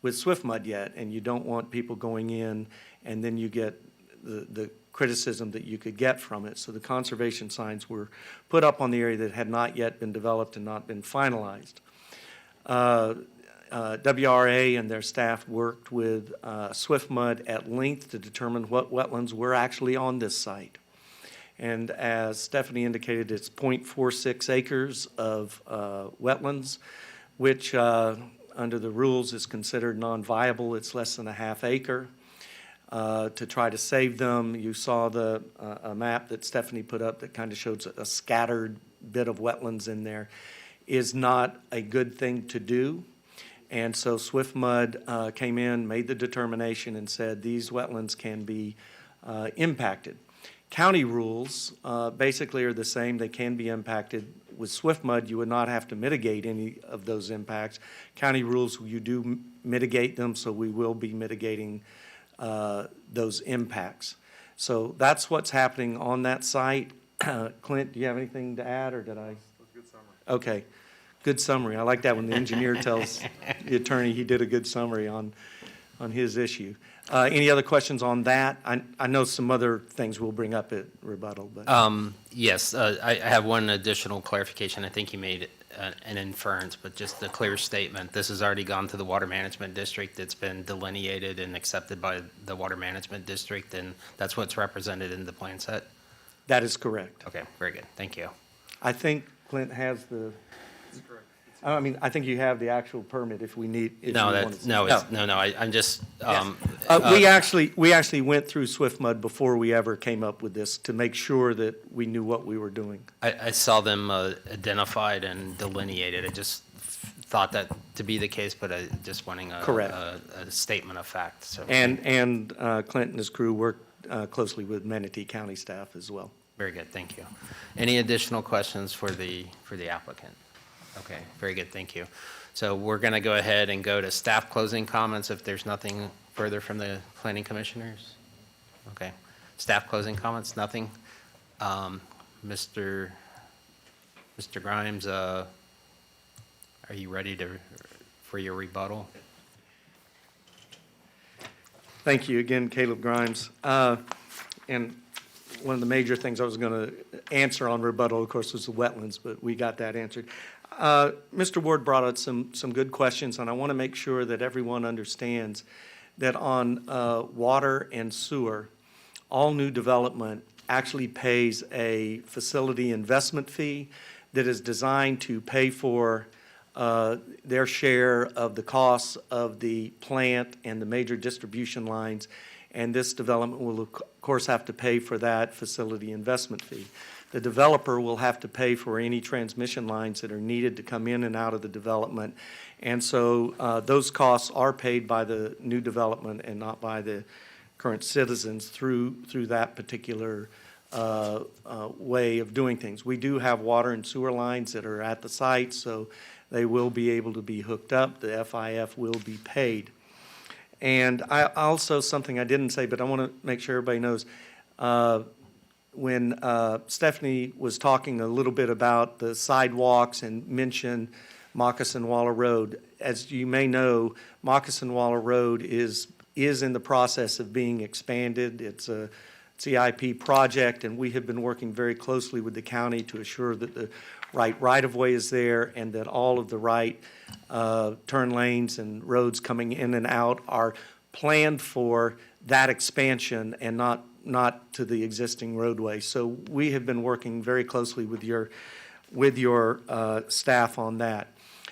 SwiftMud yet, and you don't want people going in and then you get the criticism that you could get from it. So the conservation signs were put up on the area that had not yet been developed and not been finalized. WRA and their staff worked with SwiftMud at length to determine what wetlands were actually on this site. And as Stephanie indicated, it's 0.46 acres of wetlands, which under the rules is considered non-viable. It's less than a half acre. To try to save them, you saw a map that Stephanie put up that kind of shows a scattered bit of wetlands in there, is not a good thing to do. And so SwiftMud came in, made the determination, and said these wetlands can be impacted. County rules basically are the same. They can be impacted. With SwiftMud, you would not have to mitigate any of those impacts. County rules, you do mitigate them, so we will be mitigating those impacts. So that's what's happening on that site. Clint, do you have anything to add, or did I? Good summary. Okay, good summary. I like that when the engineer tells the attorney he did a good summary on his issue. Any other questions on that? I know some other things we'll bring up at rebuttal, but. Yes, I have one additional clarification. I think you made an inference, but just a clear statement. This has already gone to the Water Management District. It's been delineated and accepted by the Water Management District, and that's what's represented in the plan set? That is correct. Okay, very good. Thank you. I think Clint has the. I mean, I think you have the actual permit if we need. I'm just. We actually went through SwiftMud before we ever came up with this to make sure that we knew what we were doing. I saw them identified and delineated. I just thought that to be the case, but I just wanting a statement of fact. So. And Clint and his crew worked closely with Manatee County staff as well. Very good, thank you. Any additional questions for the applicant? Okay, very good, thank you. So we're going to go ahead and go to staff closing comments if there's nothing further from the planning commissioners. Okay, staff closing comments, nothing. Mr. Grimes, are you ready for your rebuttal? Thank you again, Caleb Grimes. And one of the major things I was going to answer on rebuttal, of course, was the wetlands, but we got that answered. Mr. Ward brought out some good questions, and I want to make sure that everyone understands that on water and sewer, all new development actually pays a facility investment fee that is designed to pay for their share of the costs of the plant and the major distribution lines, and this development will, of course, have to pay for that facility investment fee. The developer will have to pay for any transmission lines that are needed to come in and out of the development, and so those costs are paid by the new development and not by the current citizens through that particular way of doing things. We do have water and sewer lines that are at the site, so they will be able to be hooked up. The FIF will be paid. And I also, something I didn't say, but I want to make sure everybody knows, when Stephanie was talking a little bit about the sidewalks and mentioned Moccasin Waller Road, as you may know, Moccasin Waller Road is in the process of being expanded. It's a CIP project, and we have been working very closely with the county to assure that the right-of-way is there and that all of the right turn lanes and roads coming in and out are planned for that expansion and not to the existing roadway. So we have been working very closely with your staff on that.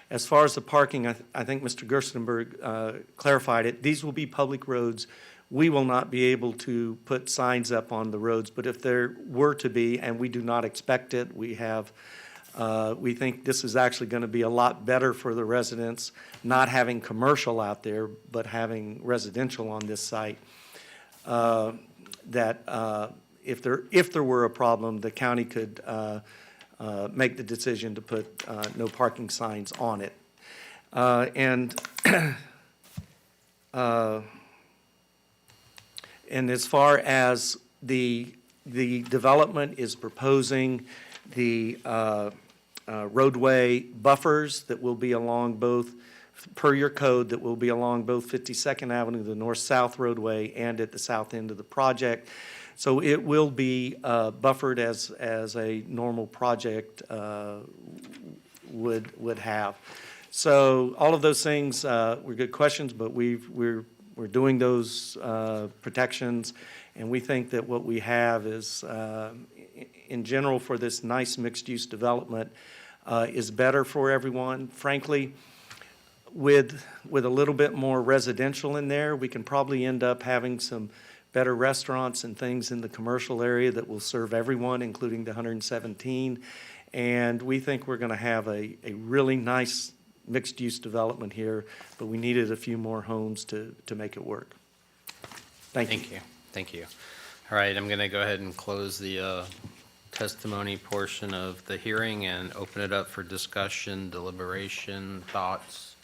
As far as the parking, I think Mr. Gerstenberg clarified it. These will be public roads. We will not be able to put signs up on the roads, but if there were to be, and we do not expect it, we think this is actually going to be a lot better for the residents, not having commercial out there, but having residential on this site. That if there were a problem, the county could make the decision to put no parking signs on it. And as far as the development is proposing the roadway buffers that will be along both per your code, that will be along both 52nd Avenue, the north-south roadway, and at the south end of the project. So it will be buffered as a normal project would have. So all of those things were good questions, but we're doing those protections, and we think that what we have is, in general, for this nice mixed-use development, is better for everyone. Frankly, with a little bit more residential in there, we can probably end up having some better restaurants and things in the commercial area that will serve everyone, including the 117. And we think we're going to have a really nice mixed-use development here, but we needed a few more homes to make it work. Thank you. Thank you. All right, I'm going to go ahead and close the testimony portion of the hearing and open it up for discussion, deliberation, thoughts.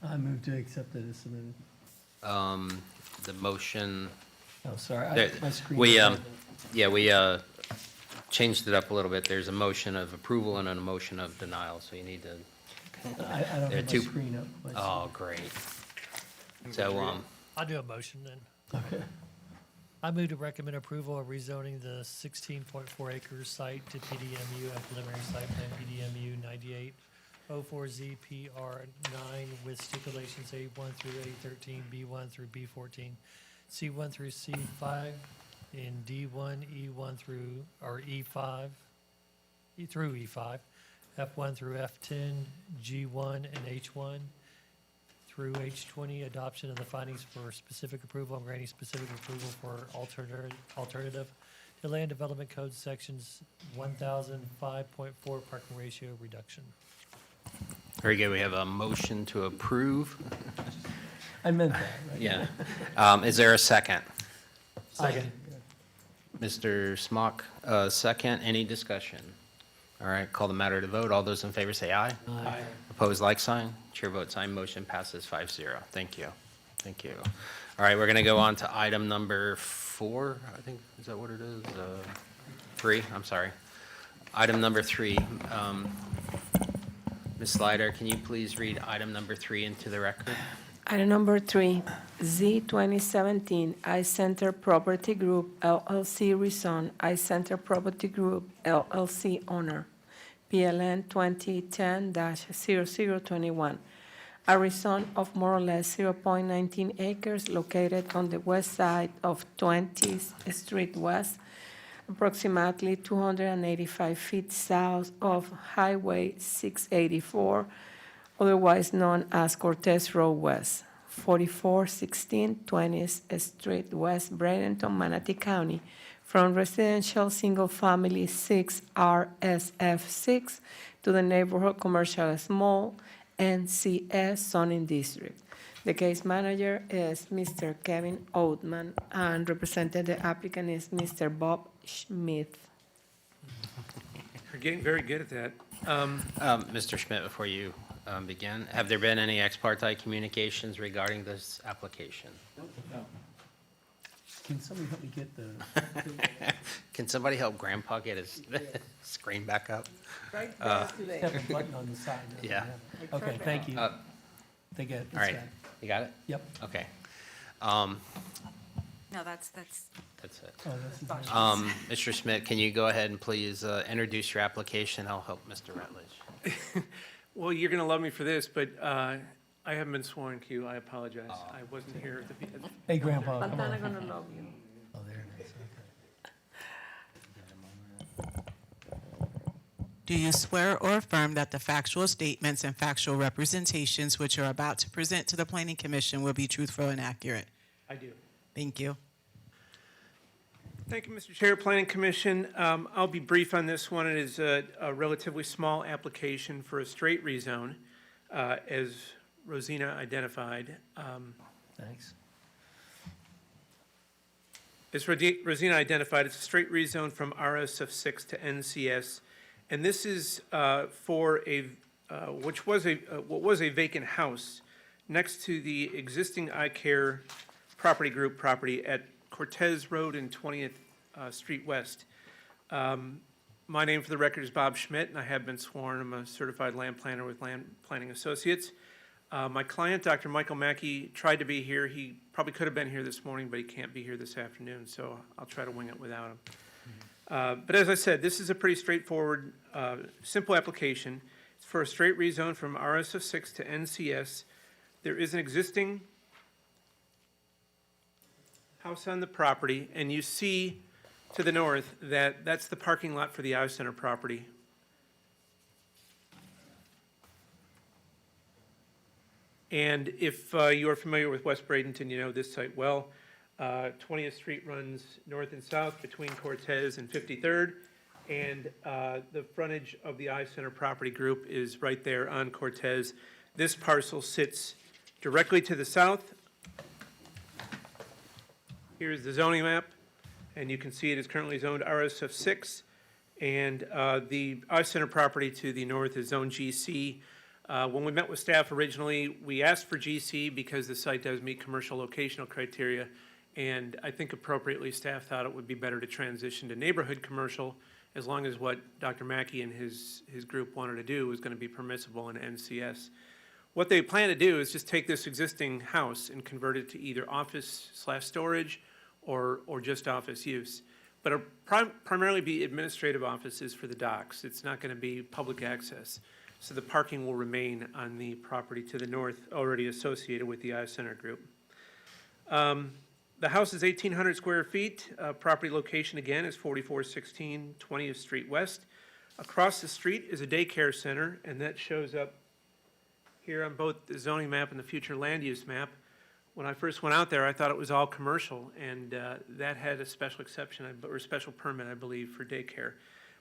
I move to accept it as submitted. The motion. Oh, sorry, my screen. We changed it up a little bit. There's a motion of approval and a motion of denial, so you need to. I don't have my screen up. Oh, great. So, I'll do a motion then. Okay. I move to recommend approval of rezoning the 16.4 acres site to PDMU at preliminary site plan PDMU 9804ZPR9 with stipulations A1 through A13, B1 through B14, C1 through C5, in D1, E1 through, or E5, E through E5, F1 through F10, G1 and H1 through H20, adoption of the findings for specific approval and granting specific approval for alternative to land development code sections 1005.4 parking ratio reduction. very good. We have a motion to approve. I meant that. Right? Yeah. Is there a second? Second. Mr. Smock, second. Any discussion? All right, call the matter to vote. All those in favor say aye. Aye. Opposed, like sign. Chair votes aye. Motion passes 5-0. Thank you. Thank you. All right, we're going to go on to item number 4. I think, is that what it is? 3, I'm sorry. Item number 3. Ms. Slider, can you please read item number 3 into the record? Item number 3, Z 2017, iCenter Property Group LLC rezone, iCenter Property Group LLC owner, PLN 2010-0021. A rezone of more or less 0.19 acres located on the west side of 20th Street West, approximately 285 feet south of Highway 684, otherwise known as Cortez Road West, 4416 20th Street West, Bradenton, Manatee County, from residential single-family 6 RSF6 to the neighborhood commercial small NCS zoning district. The case manager is Mr. Kevin Oldman, and representing the applicant is Mr. Bob Schmidt. You're getting very good at that. Mr. Schmidt, before you begin, have there been any ex parte communications regarding this application? No. Can somebody help me get the? Can somebody help Grandpa get his screen back up? Right there today. Have a button on the side. Yeah. Okay, thank you. They get it. All right, you got it? Yep. Okay. No, that's. That's it. Oh, that's Mr. Schmidt, can you go ahead and please introduce your application? I'll help Mr. Rutledge. Well, you're going to love me for this, but I haven't been sworn, Q. I apologize. I wasn't here at the beginning. Hey, Grandpa, come Fontana on. gonna love you. Oh, there it is. Do you swear or affirm that the factual statements and factual representations which you're about to present to the Planning Commission will be truthful and accurate? I do. Thank you. Thank you, Mr. Chair, Planning Commission. I'll be brief on this one. It is a relatively small application for a straight rezone, as Rosina identified. Thanks. As Rosina identified, it's a straight rezone from RSF6 to NCS, and this is for what was a vacant house next to the existing iCare Property Group property at Cortez Road and 20th Street West. My name for the record is Bob Schmidt, and I have been sworn. I'm a certified land planner with Land Planning Associates. My client, Dr. Michael Mackey, tried to be here. He probably could have been here this morning, but he can't be here this afternoon, so I'll try to wing it without him. But as I said, this is a pretty straightforward, simple application. It's for a straight rezone from RSF6 to NCS. There is an existing house on the property, and you see to the north that that's the parking lot for the I-Center property. And if you are familiar with West Bradenton, you know this site well. 20th Street runs north and south between Cortez and 53rd, and the frontage of the I-Center property group is right there on Cortez. This parcel sits directly to the south. Here's the zoning map, and you can see it is currently zoned RSF6, and the I-Center property to the north is zone GC. When we met with staff originally, we asked for GC because the site does meet commercial locational criteria, and I think appropriately staff thought it would be better to transition to neighborhood commercial as long as what Dr. Mackey and his group wanted to do was going to be permissible in NCS. What they plan to do is just take this existing house and convert it to either office/storage or just office use. But it'll primarily be administrative offices for the docks. It's not going to be public access. So the parking will remain on the property to the north, already associated with the I-Center group. The house is 1,800 square feet. Property location, again, is 4416 20th Street West. Across the street is a daycare center, and that shows up here on both the zoning map and the future land use map. When I first went out there, I thought it was all commercial, and that had a special exception, or special permit, I believe, for daycare.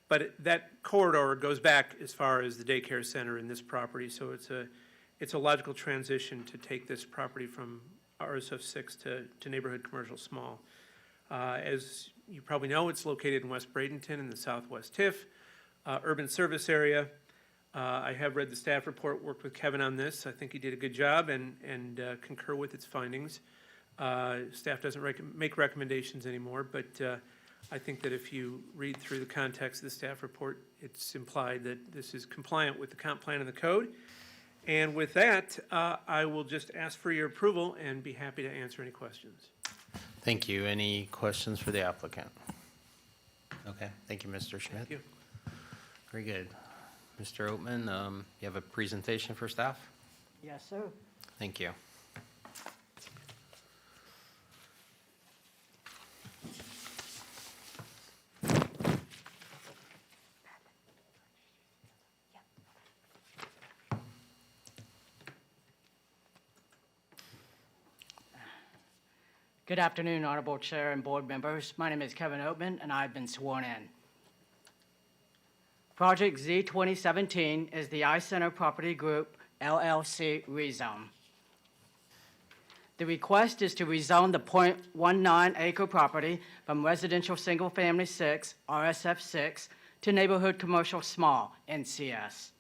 But that corridor goes back as far as the daycare center in this property, so it's a logical transition to take this property from RSF6 to neighborhood commercial small. As you probably know, it's located in West Bradenton in the southwest TIF, urban service area. I have read the staff report, worked with Kevin on this. I think he did a good job and concur with its findings. Staff doesn't make recommendations anymore, but I think that if you read through the context of the staff report, it's implied that this is compliant with the comp plan and the code. And with that, I will just ask for your approval and be happy to answer any questions. Thank you. Any questions for the applicant? Okay, thank you, Mr. Schmidt. Thank you. Very good. Mr. Oatman, you have a presentation for staff? Yes, sir. Thank you. Good afternoon, Honorable Chair and board members. My name is Kevin Oatman, and I've been sworn in. Project Z 2017 is the I-Center Property Group LLC rezone. The request is to rezone the .19 acre property from residential single-family 6, RSF 6, to neighborhood commercial small, NCS.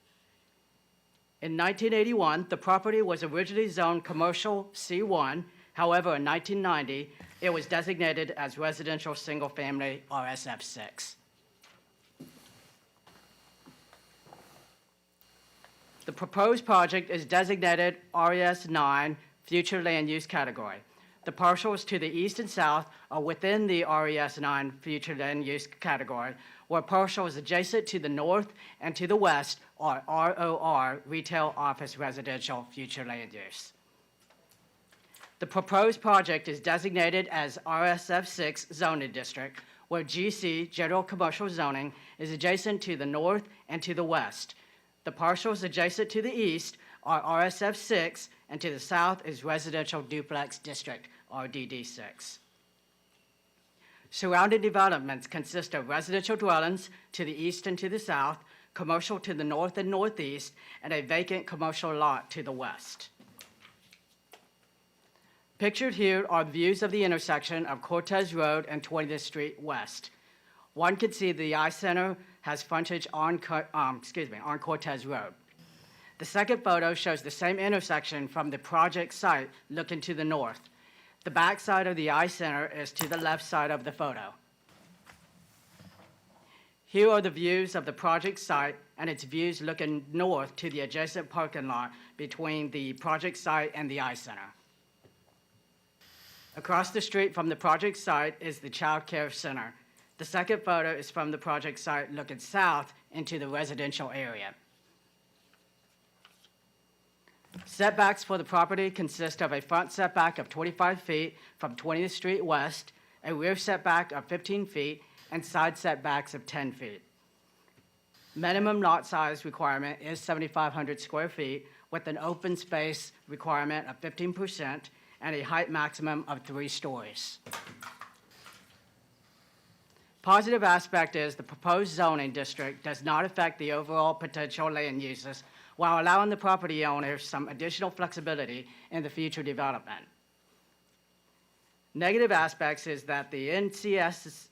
In 1981, the property was originally zoned commercial C1. However, in 1990, it was designated as residential single-family RSF 6. The proposed project is designated RES 9 future land use category. The parcels to the east and south are within the RES 9 future land use category, where parcels adjacent to the north and to the west are ROR, retail office residential future land use. The proposed project is designated as RSF 6 zoning district, where GC, general commercial zoning, is adjacent to the north and to the west. The parcels adjacent to the east are RSF 6, and to the south is residential duplex district, RDD 6. Surrounding developments consist of residential dwellings to the east and to the south, commercial to the north and northeast, and a vacant commercial lot to the west. Pictured here are views of the intersection of Cortez Road and 20th Street West. One can see the I-Center has frontage on Cortez Road. The second photo shows the same intersection from the project site looking to the north. The back side of the I-Center is to the left side of the photo. Here are the views of the project site and its views looking north to the adjacent parking lot between the project site and the iCenter. Across the street from the project site is the Child Care Center. The second photo is from the project site looking south into the residential area. Setbacks for the property consist of a front setback of 25 feet from 20th Street West, a rear setback of 15 feet, and side setbacks of 10 feet. Minimum lot size requirement is 7,500 square feet with an open space requirement of 15% and a height maximum of 3 stories. Positive aspect is the proposed zoning district does not affect the overall potential land uses while allowing the property owners some additional flexibility in the future development. Negative aspects is that the NCS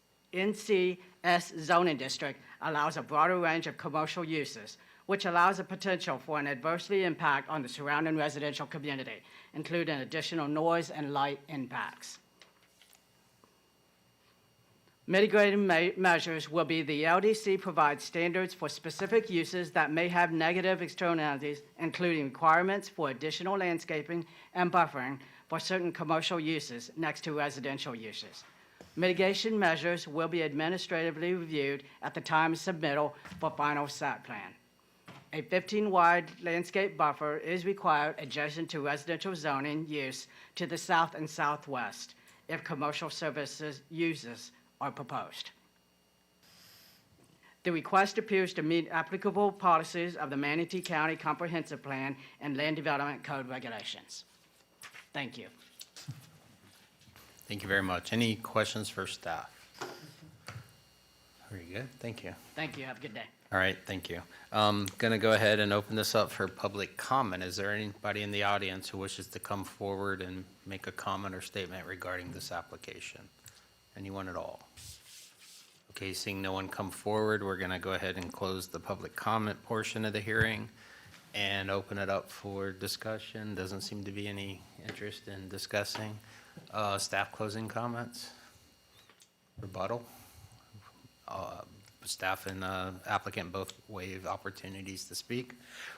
zoning district allows a broader range of commercial uses, which allows a potential for an adversely impact on the surrounding residential community, including additional noise and light impacts. Mitigating measures will be the LDC provides standards for specific uses that may have negative externalities, including requirements for additional landscaping and buffering for certain commercial uses next to residential uses. Mitigation measures will be administratively reviewed at the time of submittal for final site plan. A 15-wide landscape buffer is required adjacent to residential zoning use to the south and southwest if commercial services uses are proposed. The request appears to meet applicable policies of the Manatee County Comprehensive Plan and Land Development Code regulations. Thank you. Thank you very much. Any questions for staff? Very good, thank you. Thank you. Have a good day. All right, thank you. Going to go ahead and open this up for public comment. Is there anybody in the audience who wishes to come forward and make a comment or statement regarding this application? Anyone at all? Okay, seeing no one come forward, we're going to go ahead and close the public comment portion of the hearing and open it up for discussion. Doesn't seem to be any interest in discussing. Staff closing comments? Rebuttal? Staff and applicant both waive opportunities to speak.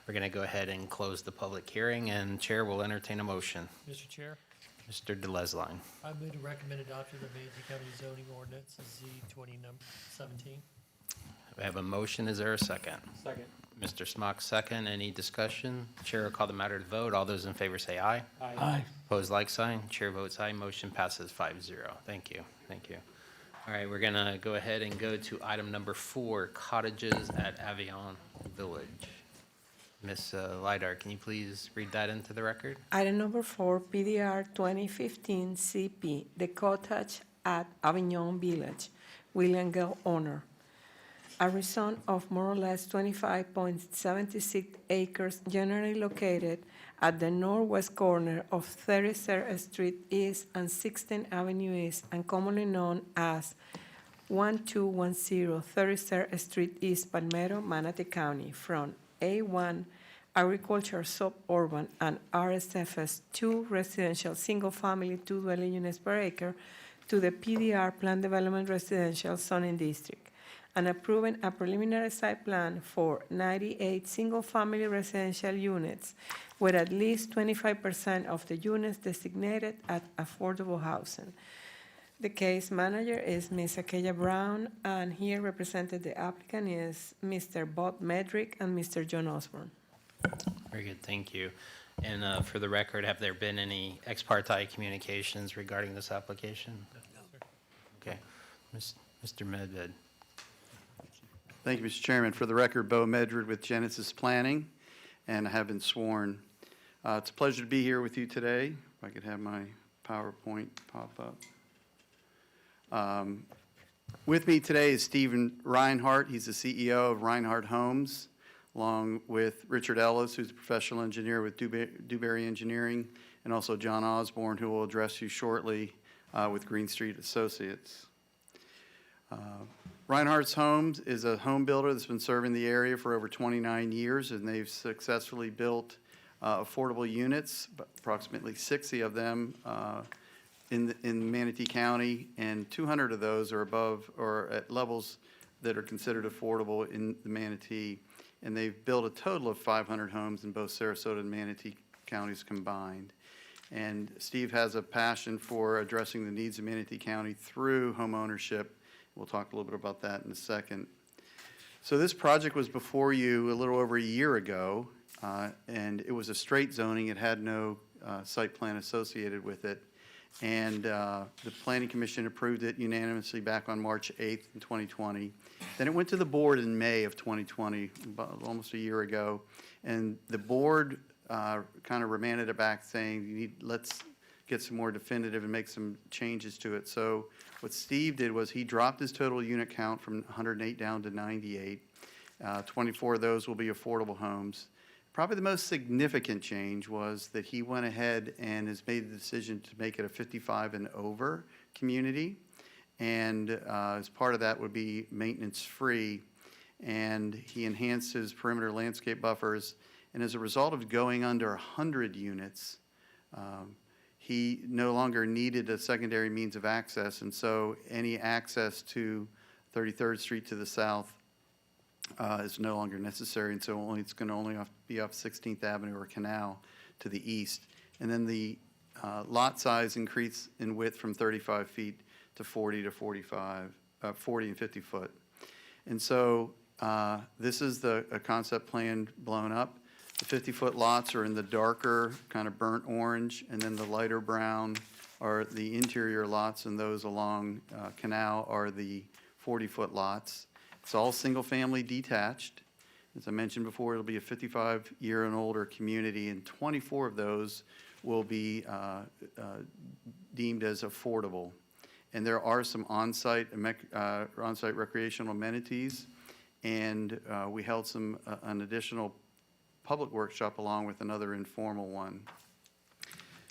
We're going to go ahead and close the public hearing, and Chair will entertain a motion. Mr. Chair, Mr. DeLesline. I move to recommend adoption of Manatee County zoning ordinance Z 2017. We have a motion. Is there a second? Second. Mr. Smock, second. Any discussion? Chair will call the matter to vote. All those in favor say aye. Aye. Aye. Opposed, like sign. Chair votes aye. Motion passes 5-0. Thank you. Thank you. All right, we're going to go ahead and go to item number 4, cottages at Avion Village. Ms. Lidar, can you please read that into the record? Item number 4, PDR 2015 CP, The Cottage at Avignon Village, William Gale owner. A rezone of more or less 25.76 acres generally located at the northwest corner of 33rd Street East and 16th Avenue East and commonly known as 1210 33rd Street East, Palmetto, Manatee County, from A1 agriculture suburban and RSFS 2 residential single-family 2 dwelling units per acre to the PDR Plan Development Residential Zoning District, and approving a preliminary site plan for 98 single-family residential units with at least 25% of the units designated as affordable housing. The case manager is Ms. Akeya Brown, and here represented the applicant is Mr. Bob Medrick and Mr. John Osborne. Very good, thank you. And for the record, have there been any ex parte communications regarding this application? Okay. Mr. Medved. Thank you, Mr. Chairman. For the record, Bo Medred with Genesis Planning, and I have been sworn. It's a pleasure to be here with you today. If I could have my PowerPoint pop up. With me today is Stephen Reinhardt. He's the CEO of Reinhardt Homes, along with Richard Ellis, who's a professional engineer with Dewberry Engineering, and also John Osborne, who will address you shortly with Green Street Associates. Reinhardt's Homes is a home builder that's been serving the area for over 29 years, and they've successfully built affordable units, approximately 60 of them in Manatee County, and 200 of those are above or at levels that are considered affordable in the Manatee, and they've built a total of 500 homes in both Sarasota and Manatee counties combined. And Steve has a passion for addressing the needs of Manatee County through home ownership. We'll talk a little bit about that in a second. So this project was before you a little over a year ago, and it was a straight zoning. It had no site plan associated with it. And the Planning Commission approved it unanimously back on March 8th in 2020. Then it went to the board in May of 2020, about almost a year ago. And the board kind of remanded it back saying, let's get some more definitive and make some changes to it. So what Steve did was he dropped his total unit count from 108 down to 98. 24 of those will be affordable homes. Probably the most significant change was that he went ahead and has made the decision to make it a 55 and over community. And as part of that would be maintenance free. And he enhanced his perimeter landscape buffers. And as a result of going under 100 units, he no longer needed a secondary means of access. And so any access to 33rd Street to the south is no longer necessary, and so it's going to only be off 16th Avenue or Canal to the east. And then the lot size increase in width from 35 feet to 40 to 45, 40 and 50 foot. And so this is a concept plan blown up. The 50-foot lots are in the darker kind of burnt orange, and then the lighter brown are the interior lots, and those along Canal are the 40-foot lots. It's all single-family detached. As I mentioned before, it'll be a 55-year and older community, and 24 of those will be deemed as affordable. And there are some on-site recreational amenities, and we held an additional public workshop along with another informal one.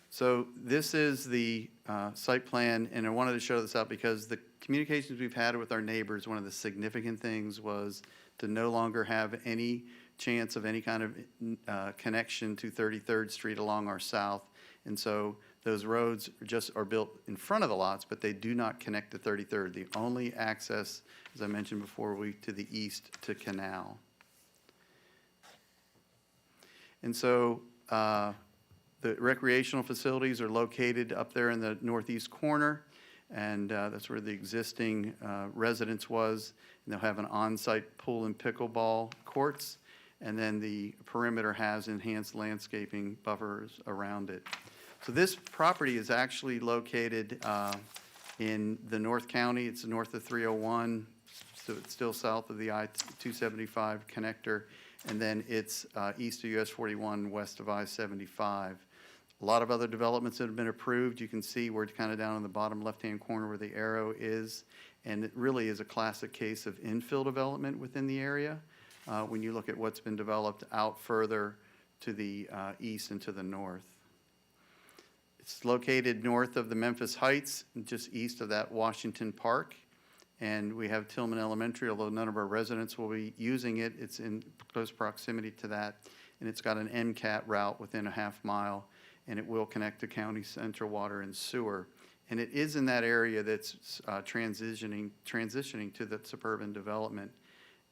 So this is the site plan, and I wanted to show this out because the communications we've had with our neighbors, one of the significant things was to no longer have any chance of any kind of connection to 33rd Street along our south. And so those roads are built in front of the lots, but they do not connect to 33rd. The only access, as I mentioned before, will be to the east to Canal. And so the recreational facilities are located up there in the northeast corner, and that's where the existing residence was. And they'll have an on-site pool and pickleball courts, and then the perimeter has enhanced landscaping buffers around it. So this property is actually located in the North County. It's north of 301, so it's still south of the I-275 connector, and then it's east of US 41, west of I-75. A lot of other developments that have been approved. You can see we're kind of down in the bottom left-hand corner where the arrow is, and it really is a classic case of infill development within the area when you look at what's been developed out further to the east and to the north. It's located north of the Memphis Heights, just east of that Washington Park. And we have Tillman Elementary, although none of our residents will be using it. It's in close proximity to that. And it's got an MCAT route within a half mile, and it will connect to county central water and sewer. And it is in that area that's transitioning to the suburban development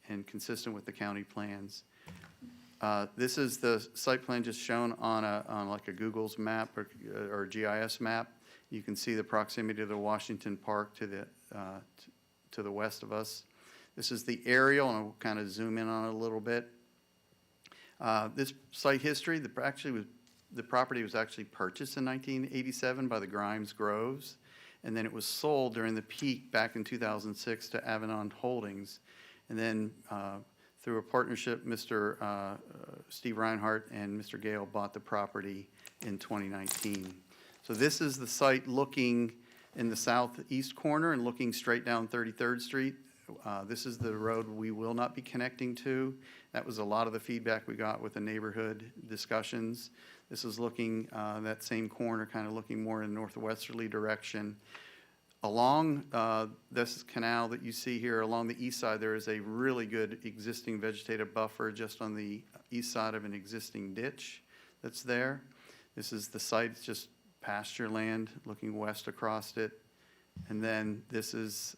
and consistent with the county plans. This is the site plan just shown on like a Google's map or GIS map. You can see the proximity to the Washington Park to the west of us. This is the aerial, and I'll kind of zoom in on it a little bit. This site history, the property was actually purchased in 1987 by the Grimes Groves, and then it was sold during the peak back in 2006 to Avalon Holdings. And then through a partnership, Mr. Steve Reinhardt and Mr. Gale bought the property in 2019. So this is the site looking in the southeast corner and looking straight down 33rd Street. This is the road we will not be connecting to. That was a lot of the feedback we got with the neighborhood discussions. This is looking, that same corner, kind of looking more in a northwesterly direction. Along this canal that you see here, along the east side, there is a really good existing vegetative buffer just on the east side of an existing ditch that's there. This is the site, it's just pasture land looking west across it. And then this is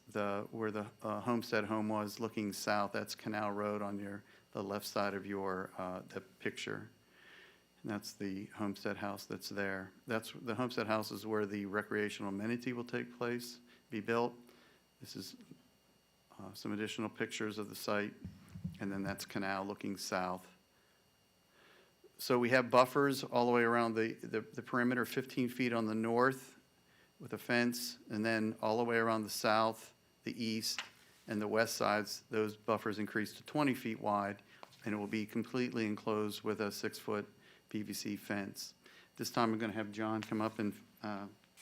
where the Homestead home was, looking south. That's Canal Road on the left side of the picture. And that's the Homestead house that's there. The Homestead house is where the recreational amenity will take place, be built. This is some additional pictures of the site, and then that's Canal looking south. So we have buffers all the way around the perimeter, 15 feet on the north with a fence, and then all the way around the south, the east, and the west sides, those buffers increase to 20 feet wide, and it will be completely enclosed with a 6-foot PVC fence. This time I'm going to have John come up and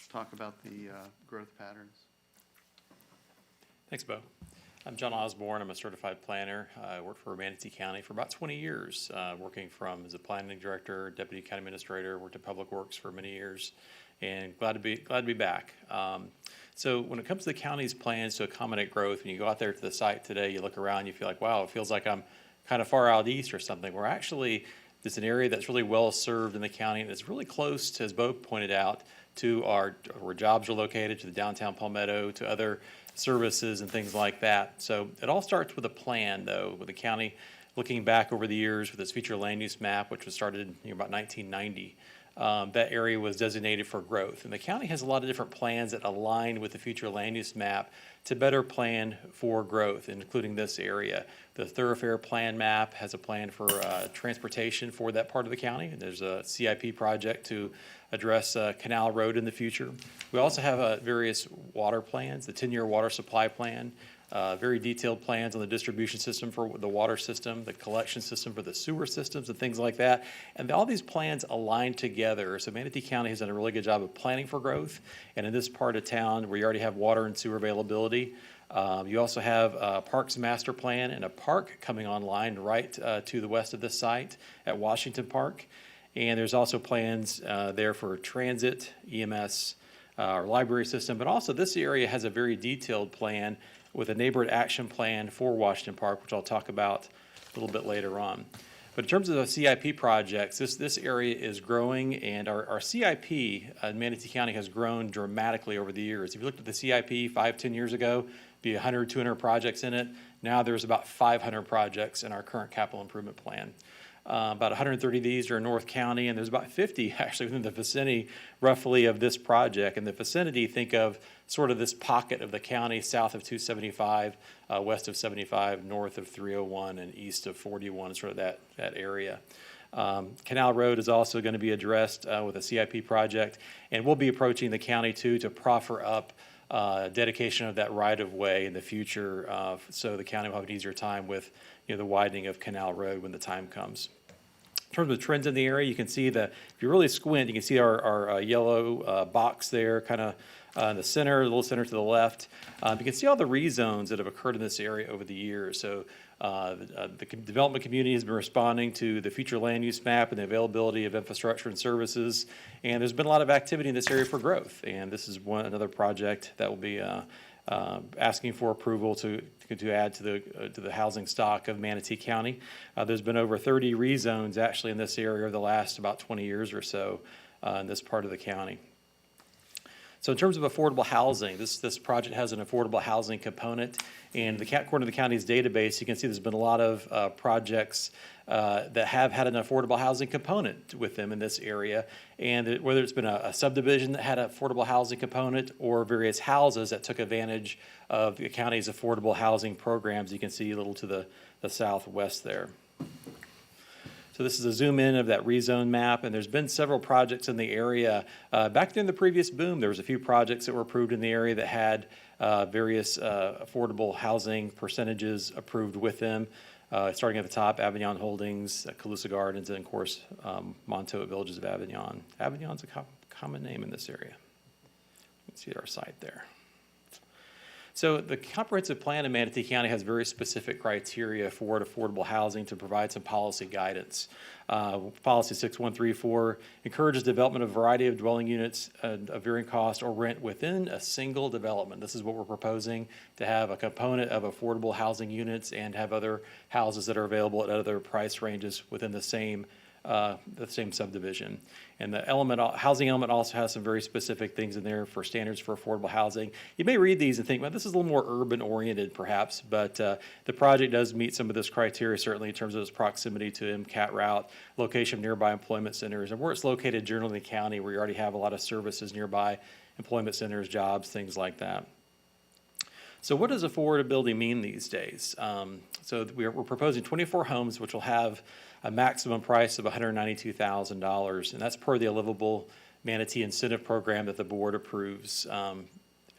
talk about the growth patterns. Thanks, Bo. I'm John Osborne. I'm a certified planner. I worked for Manatee County for about 20 years, working as a planning director, deputy county administrator, worked in public works for many years, and glad to be back. So when it comes to the county's plans to accommodate growth, when you go out there to the site today, you look around, you feel like, wow, it feels like I'm kind of far out east or something. We're actually, it's an area that's really well served in the county, and it's really close to, as Bo pointed out, to where jobs are located, to the downtown Palmetto, to other services and things like that. So it all starts with a plan, though, with the county looking back over the years with its future land use map, which was started about 1990. That area was designated for growth. And the county has a lot of different plans that align with the future land use map to better plan for growth, including this area. The thoroughfare plan map has a plan for transportation for that part of the county. And there's a CIP project to address Canal Road in the future. We also have various water plans, the 10-year water supply plan, very detailed plans on the distribution system for the water system, the collection system for the sewer systems and things like that. And all these plans align together. So Manatee County has done a really good job of planning for growth. And in this part of town where you already have water and sewer availability, you also have a Parks Master Plan and a park coming online right to the west of this site at Washington Park. And there's also plans there for transit, EMS, our library system, but also this area has a very detailed plan with a neighborhood action plan for Washington Park, which I'll talk about a little bit later on. But in terms of the CIP projects, this area is growing, and our CIP in Manatee County has grown dramatically over the years. If you looked at the CIP 5-10 years ago, be 100, 200 projects in it. Now there's about 500 projects in our current capital improvement plan. About 130 of these are in North County, and there's about 50 actually within the vicinity roughly of this project. In the vicinity, think of sort of this pocket of the county south of 275, west of 75, north of 301, and east of 41, sort of that area. Canal Road is also going to be addressed with a CIP project, and we'll be approaching the county too to proffer up dedication of that right-of-way in the future, so the county will have an easier time with the widening of Canal Road when the time comes. In terms of trends in the area, you can see that if you really squint, you can see our yellow box there, kind of in the center, a little center to the left. You can see all the rezones that have occurred in this area over the years. So the development community has been responding to the future land use map and the availability of infrastructure and services. And there's been a lot of activity in this area for growth. And this is another project that will be asking for approval to add to the housing stock of Manatee County. There's been over 30 rezones actually in this area over the last about 20 years or so in this part of the county. So in terms of affordable housing, this project has an affordable housing component, and according to the county's database, you can see there's been a lot of projects that have had an affordable housing component with them in this area, and whether it's been a subdivision that had an affordable housing component or various houses that took advantage of the county's affordable housing programs, you can see a little to the southwest there. So this is a zoom in of that rezone map, and there's been several projects in the area. Back during the previous boom, there was a few projects that were approved in the area that had various affordable housing percentages approved with them. Starting at the top, Avignon Holdings, Calusa Gardens, and of course, Montauk Villages of Avignon. Avignon's a common name in this area. You can see our site there. So the comprehensive plan in Manatee County has very specific criteria for affordable housing to provide some policy guidance. Policy 6134 encourages development of a variety of dwelling units of varying cost or rent within a single development. This is what we're proposing, to have a component of affordable housing units and have other houses that are available at other price ranges within the same the same subdivision. And the element, housing element also has some very specific things in there for standards for affordable housing. You may read these and think, well, this is a little more urban oriented perhaps, but the project does meet some of this criteria, certainly in terms of its proximity to MCAT route, location of nearby employment centers, and where it's located generally in the county where you already have a lot of services nearby, employment centers, jobs, things like that. So what does affordability mean these days? So we're proposing 24 homes, which will have a maximum price of $192,000, and that's per the Livable Manatee Incentive Program that the board approves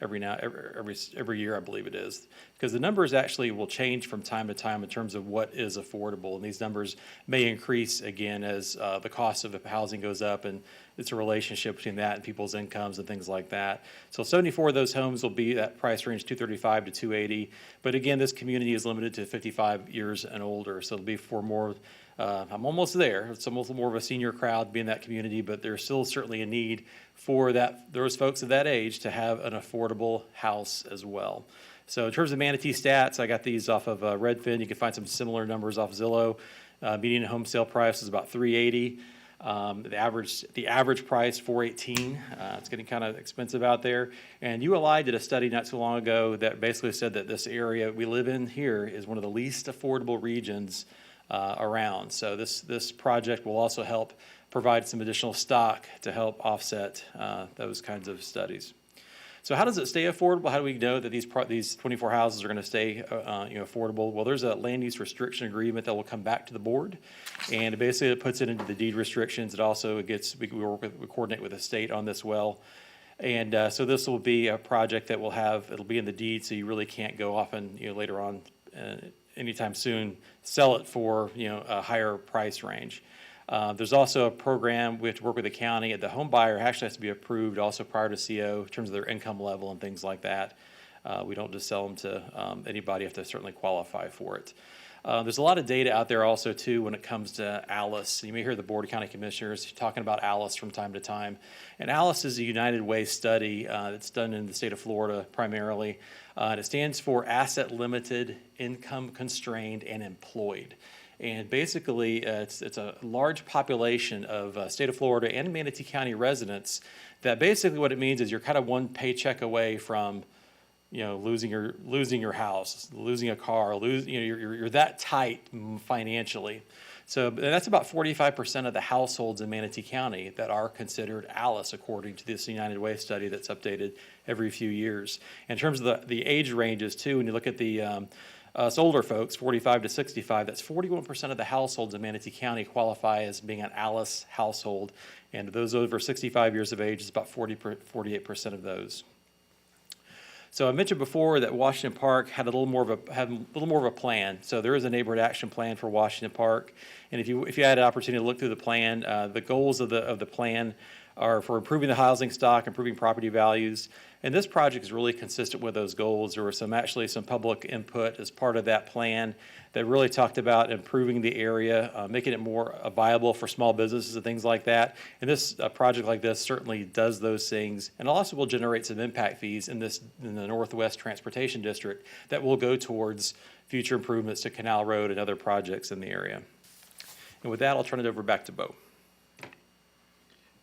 every year, I believe it is. Because the numbers actually will change from time to time in terms of what is affordable, and these numbers may increase again as the cost of housing goes up, and it's a relationship between that and people's incomes and things like that. So 74 of those homes will be that price range, $235,000 to $280,000. But again, this community is limited to 55 years and older, so it'll be for more. I'm almost there. It's almost more of a senior crowd being that community, but there's still certainly a need for those folks of that age to have an affordable house as well. So in terms of Manatee stats, I got these off of Redfin. You can find some similar numbers off Zillow. Median home sale price is about $380,000. The average price $418,000. It's getting kind of expensive out there. And ULI did a study not too long ago that basically said that this area we live in here is one of the least affordable regions around. So this project will also help provide some additional stock to help offset those kinds of studies. So how does it stay affordable? How do we know that these 24 houses are going to stay affordable? Well, there's a land use restriction agreement that will come back to the board, and basically it puts it into the deed restrictions. It also we coordinate with the state on this well. And so this will be a project that it'll be in the deed, so you really can't go off and later on anytime soon sell it for a higher price range. There's also a program we have to work with the county. The home buyer actually has to be approved also prior to CO in terms of their income level and things like that. We don't just sell them to anybody. You have to certainly qualify for it. There's a lot of data out there also too when it comes to ALICE. You may hear the Board of County Commissioners talking about ALICE from time to time. And ALICE is a United Way study that's done in the state of Florida primarily. And it stands for Asset Limited, Income Constrained, and Employed. And basically, it's a large population of state of Florida and Manatee County residents that basically what it means is you're kind of one paycheck away from losing your house, losing a car, you're that tight financially. So that's about 45% of the households in Manatee County that are considered ALICE, according to this United Way study that's updated every few years. In terms of the age ranges too, when you look at the us older folks, 45 to 65, that's 41% of the households in Manatee County qualify as being an ALICE household, and those over 65 years of age is about 48% of those. So I mentioned before that Washington Park had a little more of a plan. So there is a neighborhood action plan for Washington Park, and if you had an opportunity to look through the plan, the goals of the plan are for improving the housing stock, improving property values, and this project is really consistent with those goals. There were some public input as part of that plan that really talked about improving the area, making it more viable for small businesses and things like that. And this project like this certainly does those things, and also will generate some impact fees in the Northwest Transportation District that will go towards future improvements to Canal Road and other projects in the area. And with that, I'll turn it over back to Bo.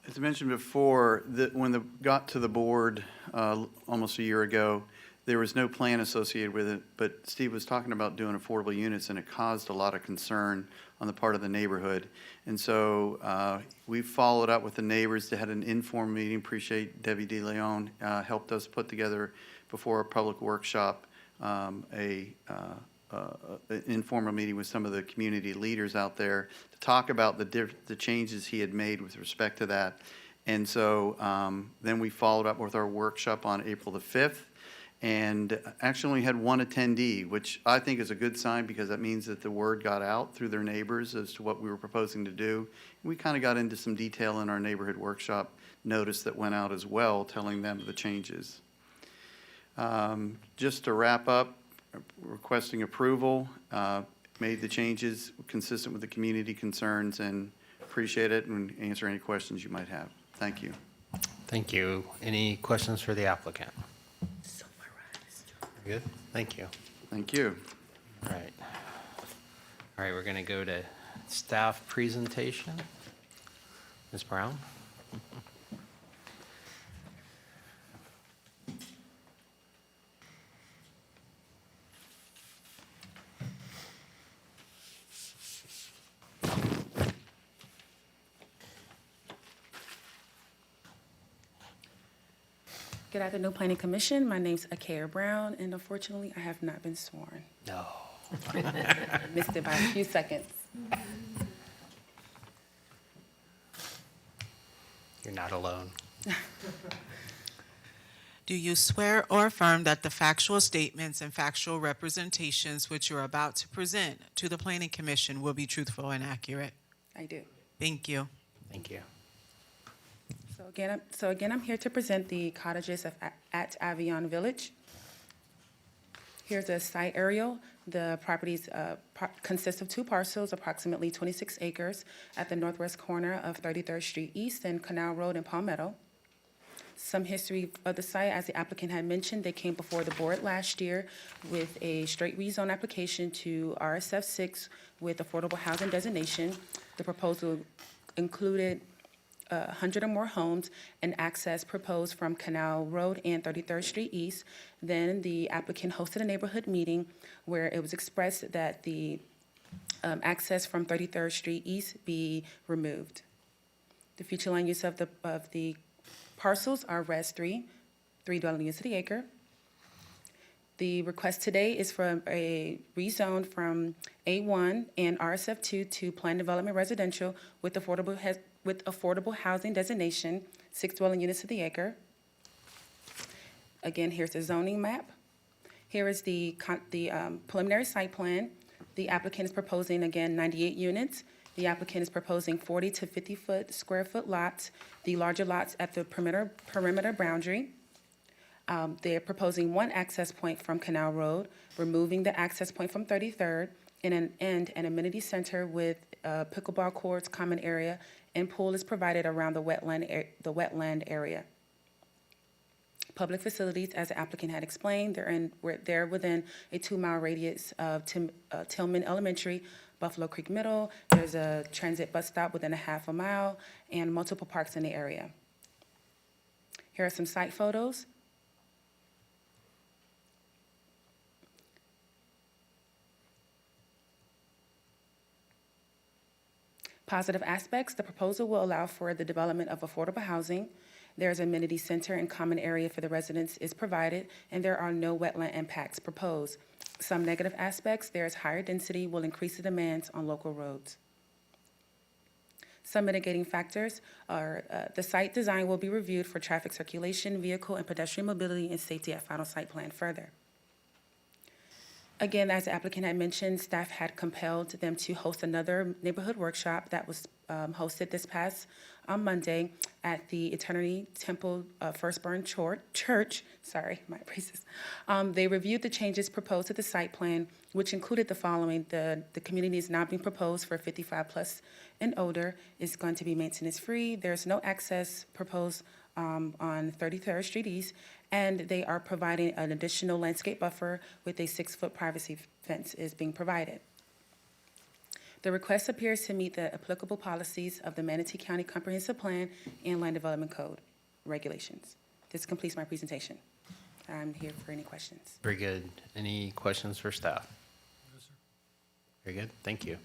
As I mentioned before, when it got to the board almost a year ago, there was no plan associated with it, but Steve was talking about doing affordable units, and it caused a lot of concern on the part of the neighborhood. And so we followed up with the neighbors. They had an informal meeting. Appreciate Debbie DeLeon helped us put together before a public workshop an informal meeting with some of the community leaders out there to talk about the changes he had made with respect to that. And so then we followed up with our workshop on April the 5th, and actually only had one attendee, which I think is a good sign because that means that the word got out through their neighbors as to what we were proposing to do. We kind of got into some detail in our neighborhood workshop notice that went out as well, telling them the changes. Just to wrap up, requesting approval, made the changes consistent with the community concerns, and appreciate it and answer any questions you might have. Thank you. Thank you. Any questions for the applicant? Good. Thank you. Thank you. All right. All right, we're going to go to staff presentation. Ms. Brown? Good afternoon, Planning Commission. My name's Akaya Brown, and unfortunately, I have not been sworn. No. Missed it by a few seconds. You're not alone. Do you swear or affirm that the factual statements and factual representations which you are about to present to the Planning Commission will be truthful and accurate? I do. Thank you. Thank you. So again, I'm here to present the cottages at Avion Village. Here's a site aerial. The properties consist of 2 parcels, approximately 26 acres, at the northwest corner of 33rd Street East and Canal Road in Palmetto. Some history of the site, as the applicant had mentioned, they came before the board last year with a straight rezone application to RSF 6 with affordable housing designation. The proposal included 100 or more homes and access proposed from Canal Road and 33rd Street East. Then the applicant hosted a neighborhood meeting where it was expressed that the access from 33rd Street East be removed. The future land use of the parcels are Res 3 dwelling units to the acre. The request today is for a rezone from A1 and RSF 2 to planned development residential with affordable housing designation, 6 dwelling units to the acre. Again, here's the zoning map. Here is the preliminary site plan. The applicant is proposing, again, 98 units. The applicant is proposing 40 to 50 square foot lots, the larger lots at the perimeter boundary. They're proposing 1 access point from Canal Road, removing the access point from 33rd, and an amenity center with pickleball courts, common area, and pool is provided around the wetland area. Public facilities, as the applicant had explained, they're within a 2-mile radius of Tillman Elementary, Buffalo Creek Middle. There's a transit bus stop within a half a mile, and multiple parks in the area. Here are some site photos. Positive aspects, the proposal will allow for the development of affordable housing. There's an amenity center and common area for the residents is provided, and there are no wetland impacts proposed. Some negative aspects, there's higher density will increase the demands on local roads. Some mitigating factors are the site design will be reviewed for traffic circulation, vehicle and pedestrian mobility, and safety at final site plan further. Again, as the applicant had mentioned, staff had compelled them to host another neighborhood workshop that was hosted this past Monday at the Eternity Temple Firstborn Church. Sorry, my braces. They reviewed the changes proposed to the site plan, which included the following. The community is now being proposed for 55 plus and older. It's going to be maintenance free. There's no access proposed on 33rd Street East, and they are providing an additional landscape buffer with a 6-foot privacy fence is being provided. The request appears to meet the applicable policies of the Manatee County Comprehensive Plan and Land Development Code regulations. This completes my presentation. I'm here for any questions. Very good. Any questions for staff? No, sir. Very good. Thank you.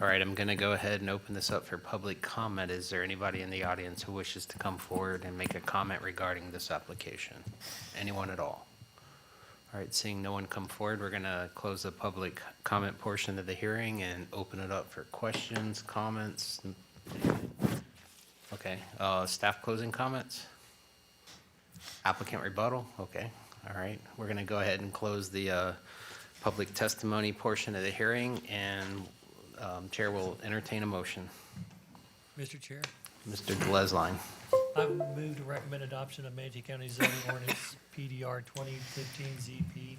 All right, I'm going to go ahead and open this up for public comment. Is there anybody in the audience who wishes to come forward and make a comment regarding this application? Anyone at all? All right, seeing no one come forward, we're going to close the public comment portion of the hearing and open it up for questions, comments. Okay, staff closing comments? Applicant rebuttal? Okay, all right. We're going to go ahead and close the public testimony portion of the hearing, and Chair will entertain a motion. Mr. Chair, Mr. Glesline. I move to recommend adoption of Manatee County zoning ordinance PDR 2015 ZP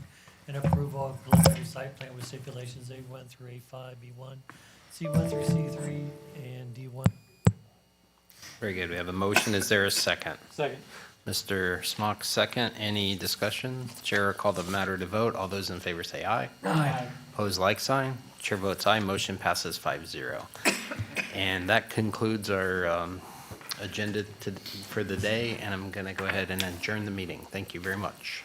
and approval of preliminary site plan with stipulations A1 through A5, B1, C1 through C3, and D1. Very good. We have a motion. Is there a second? Second. Mr. Smock, second. Any discussion? Chair will call the matter to vote. All those in favor say aye. Aye. Opposed, like sign. Chair votes aye, motion passes 5-0. And that concludes our agenda for the day, and I'm going to go ahead and adjourn the meeting. Thank you very much.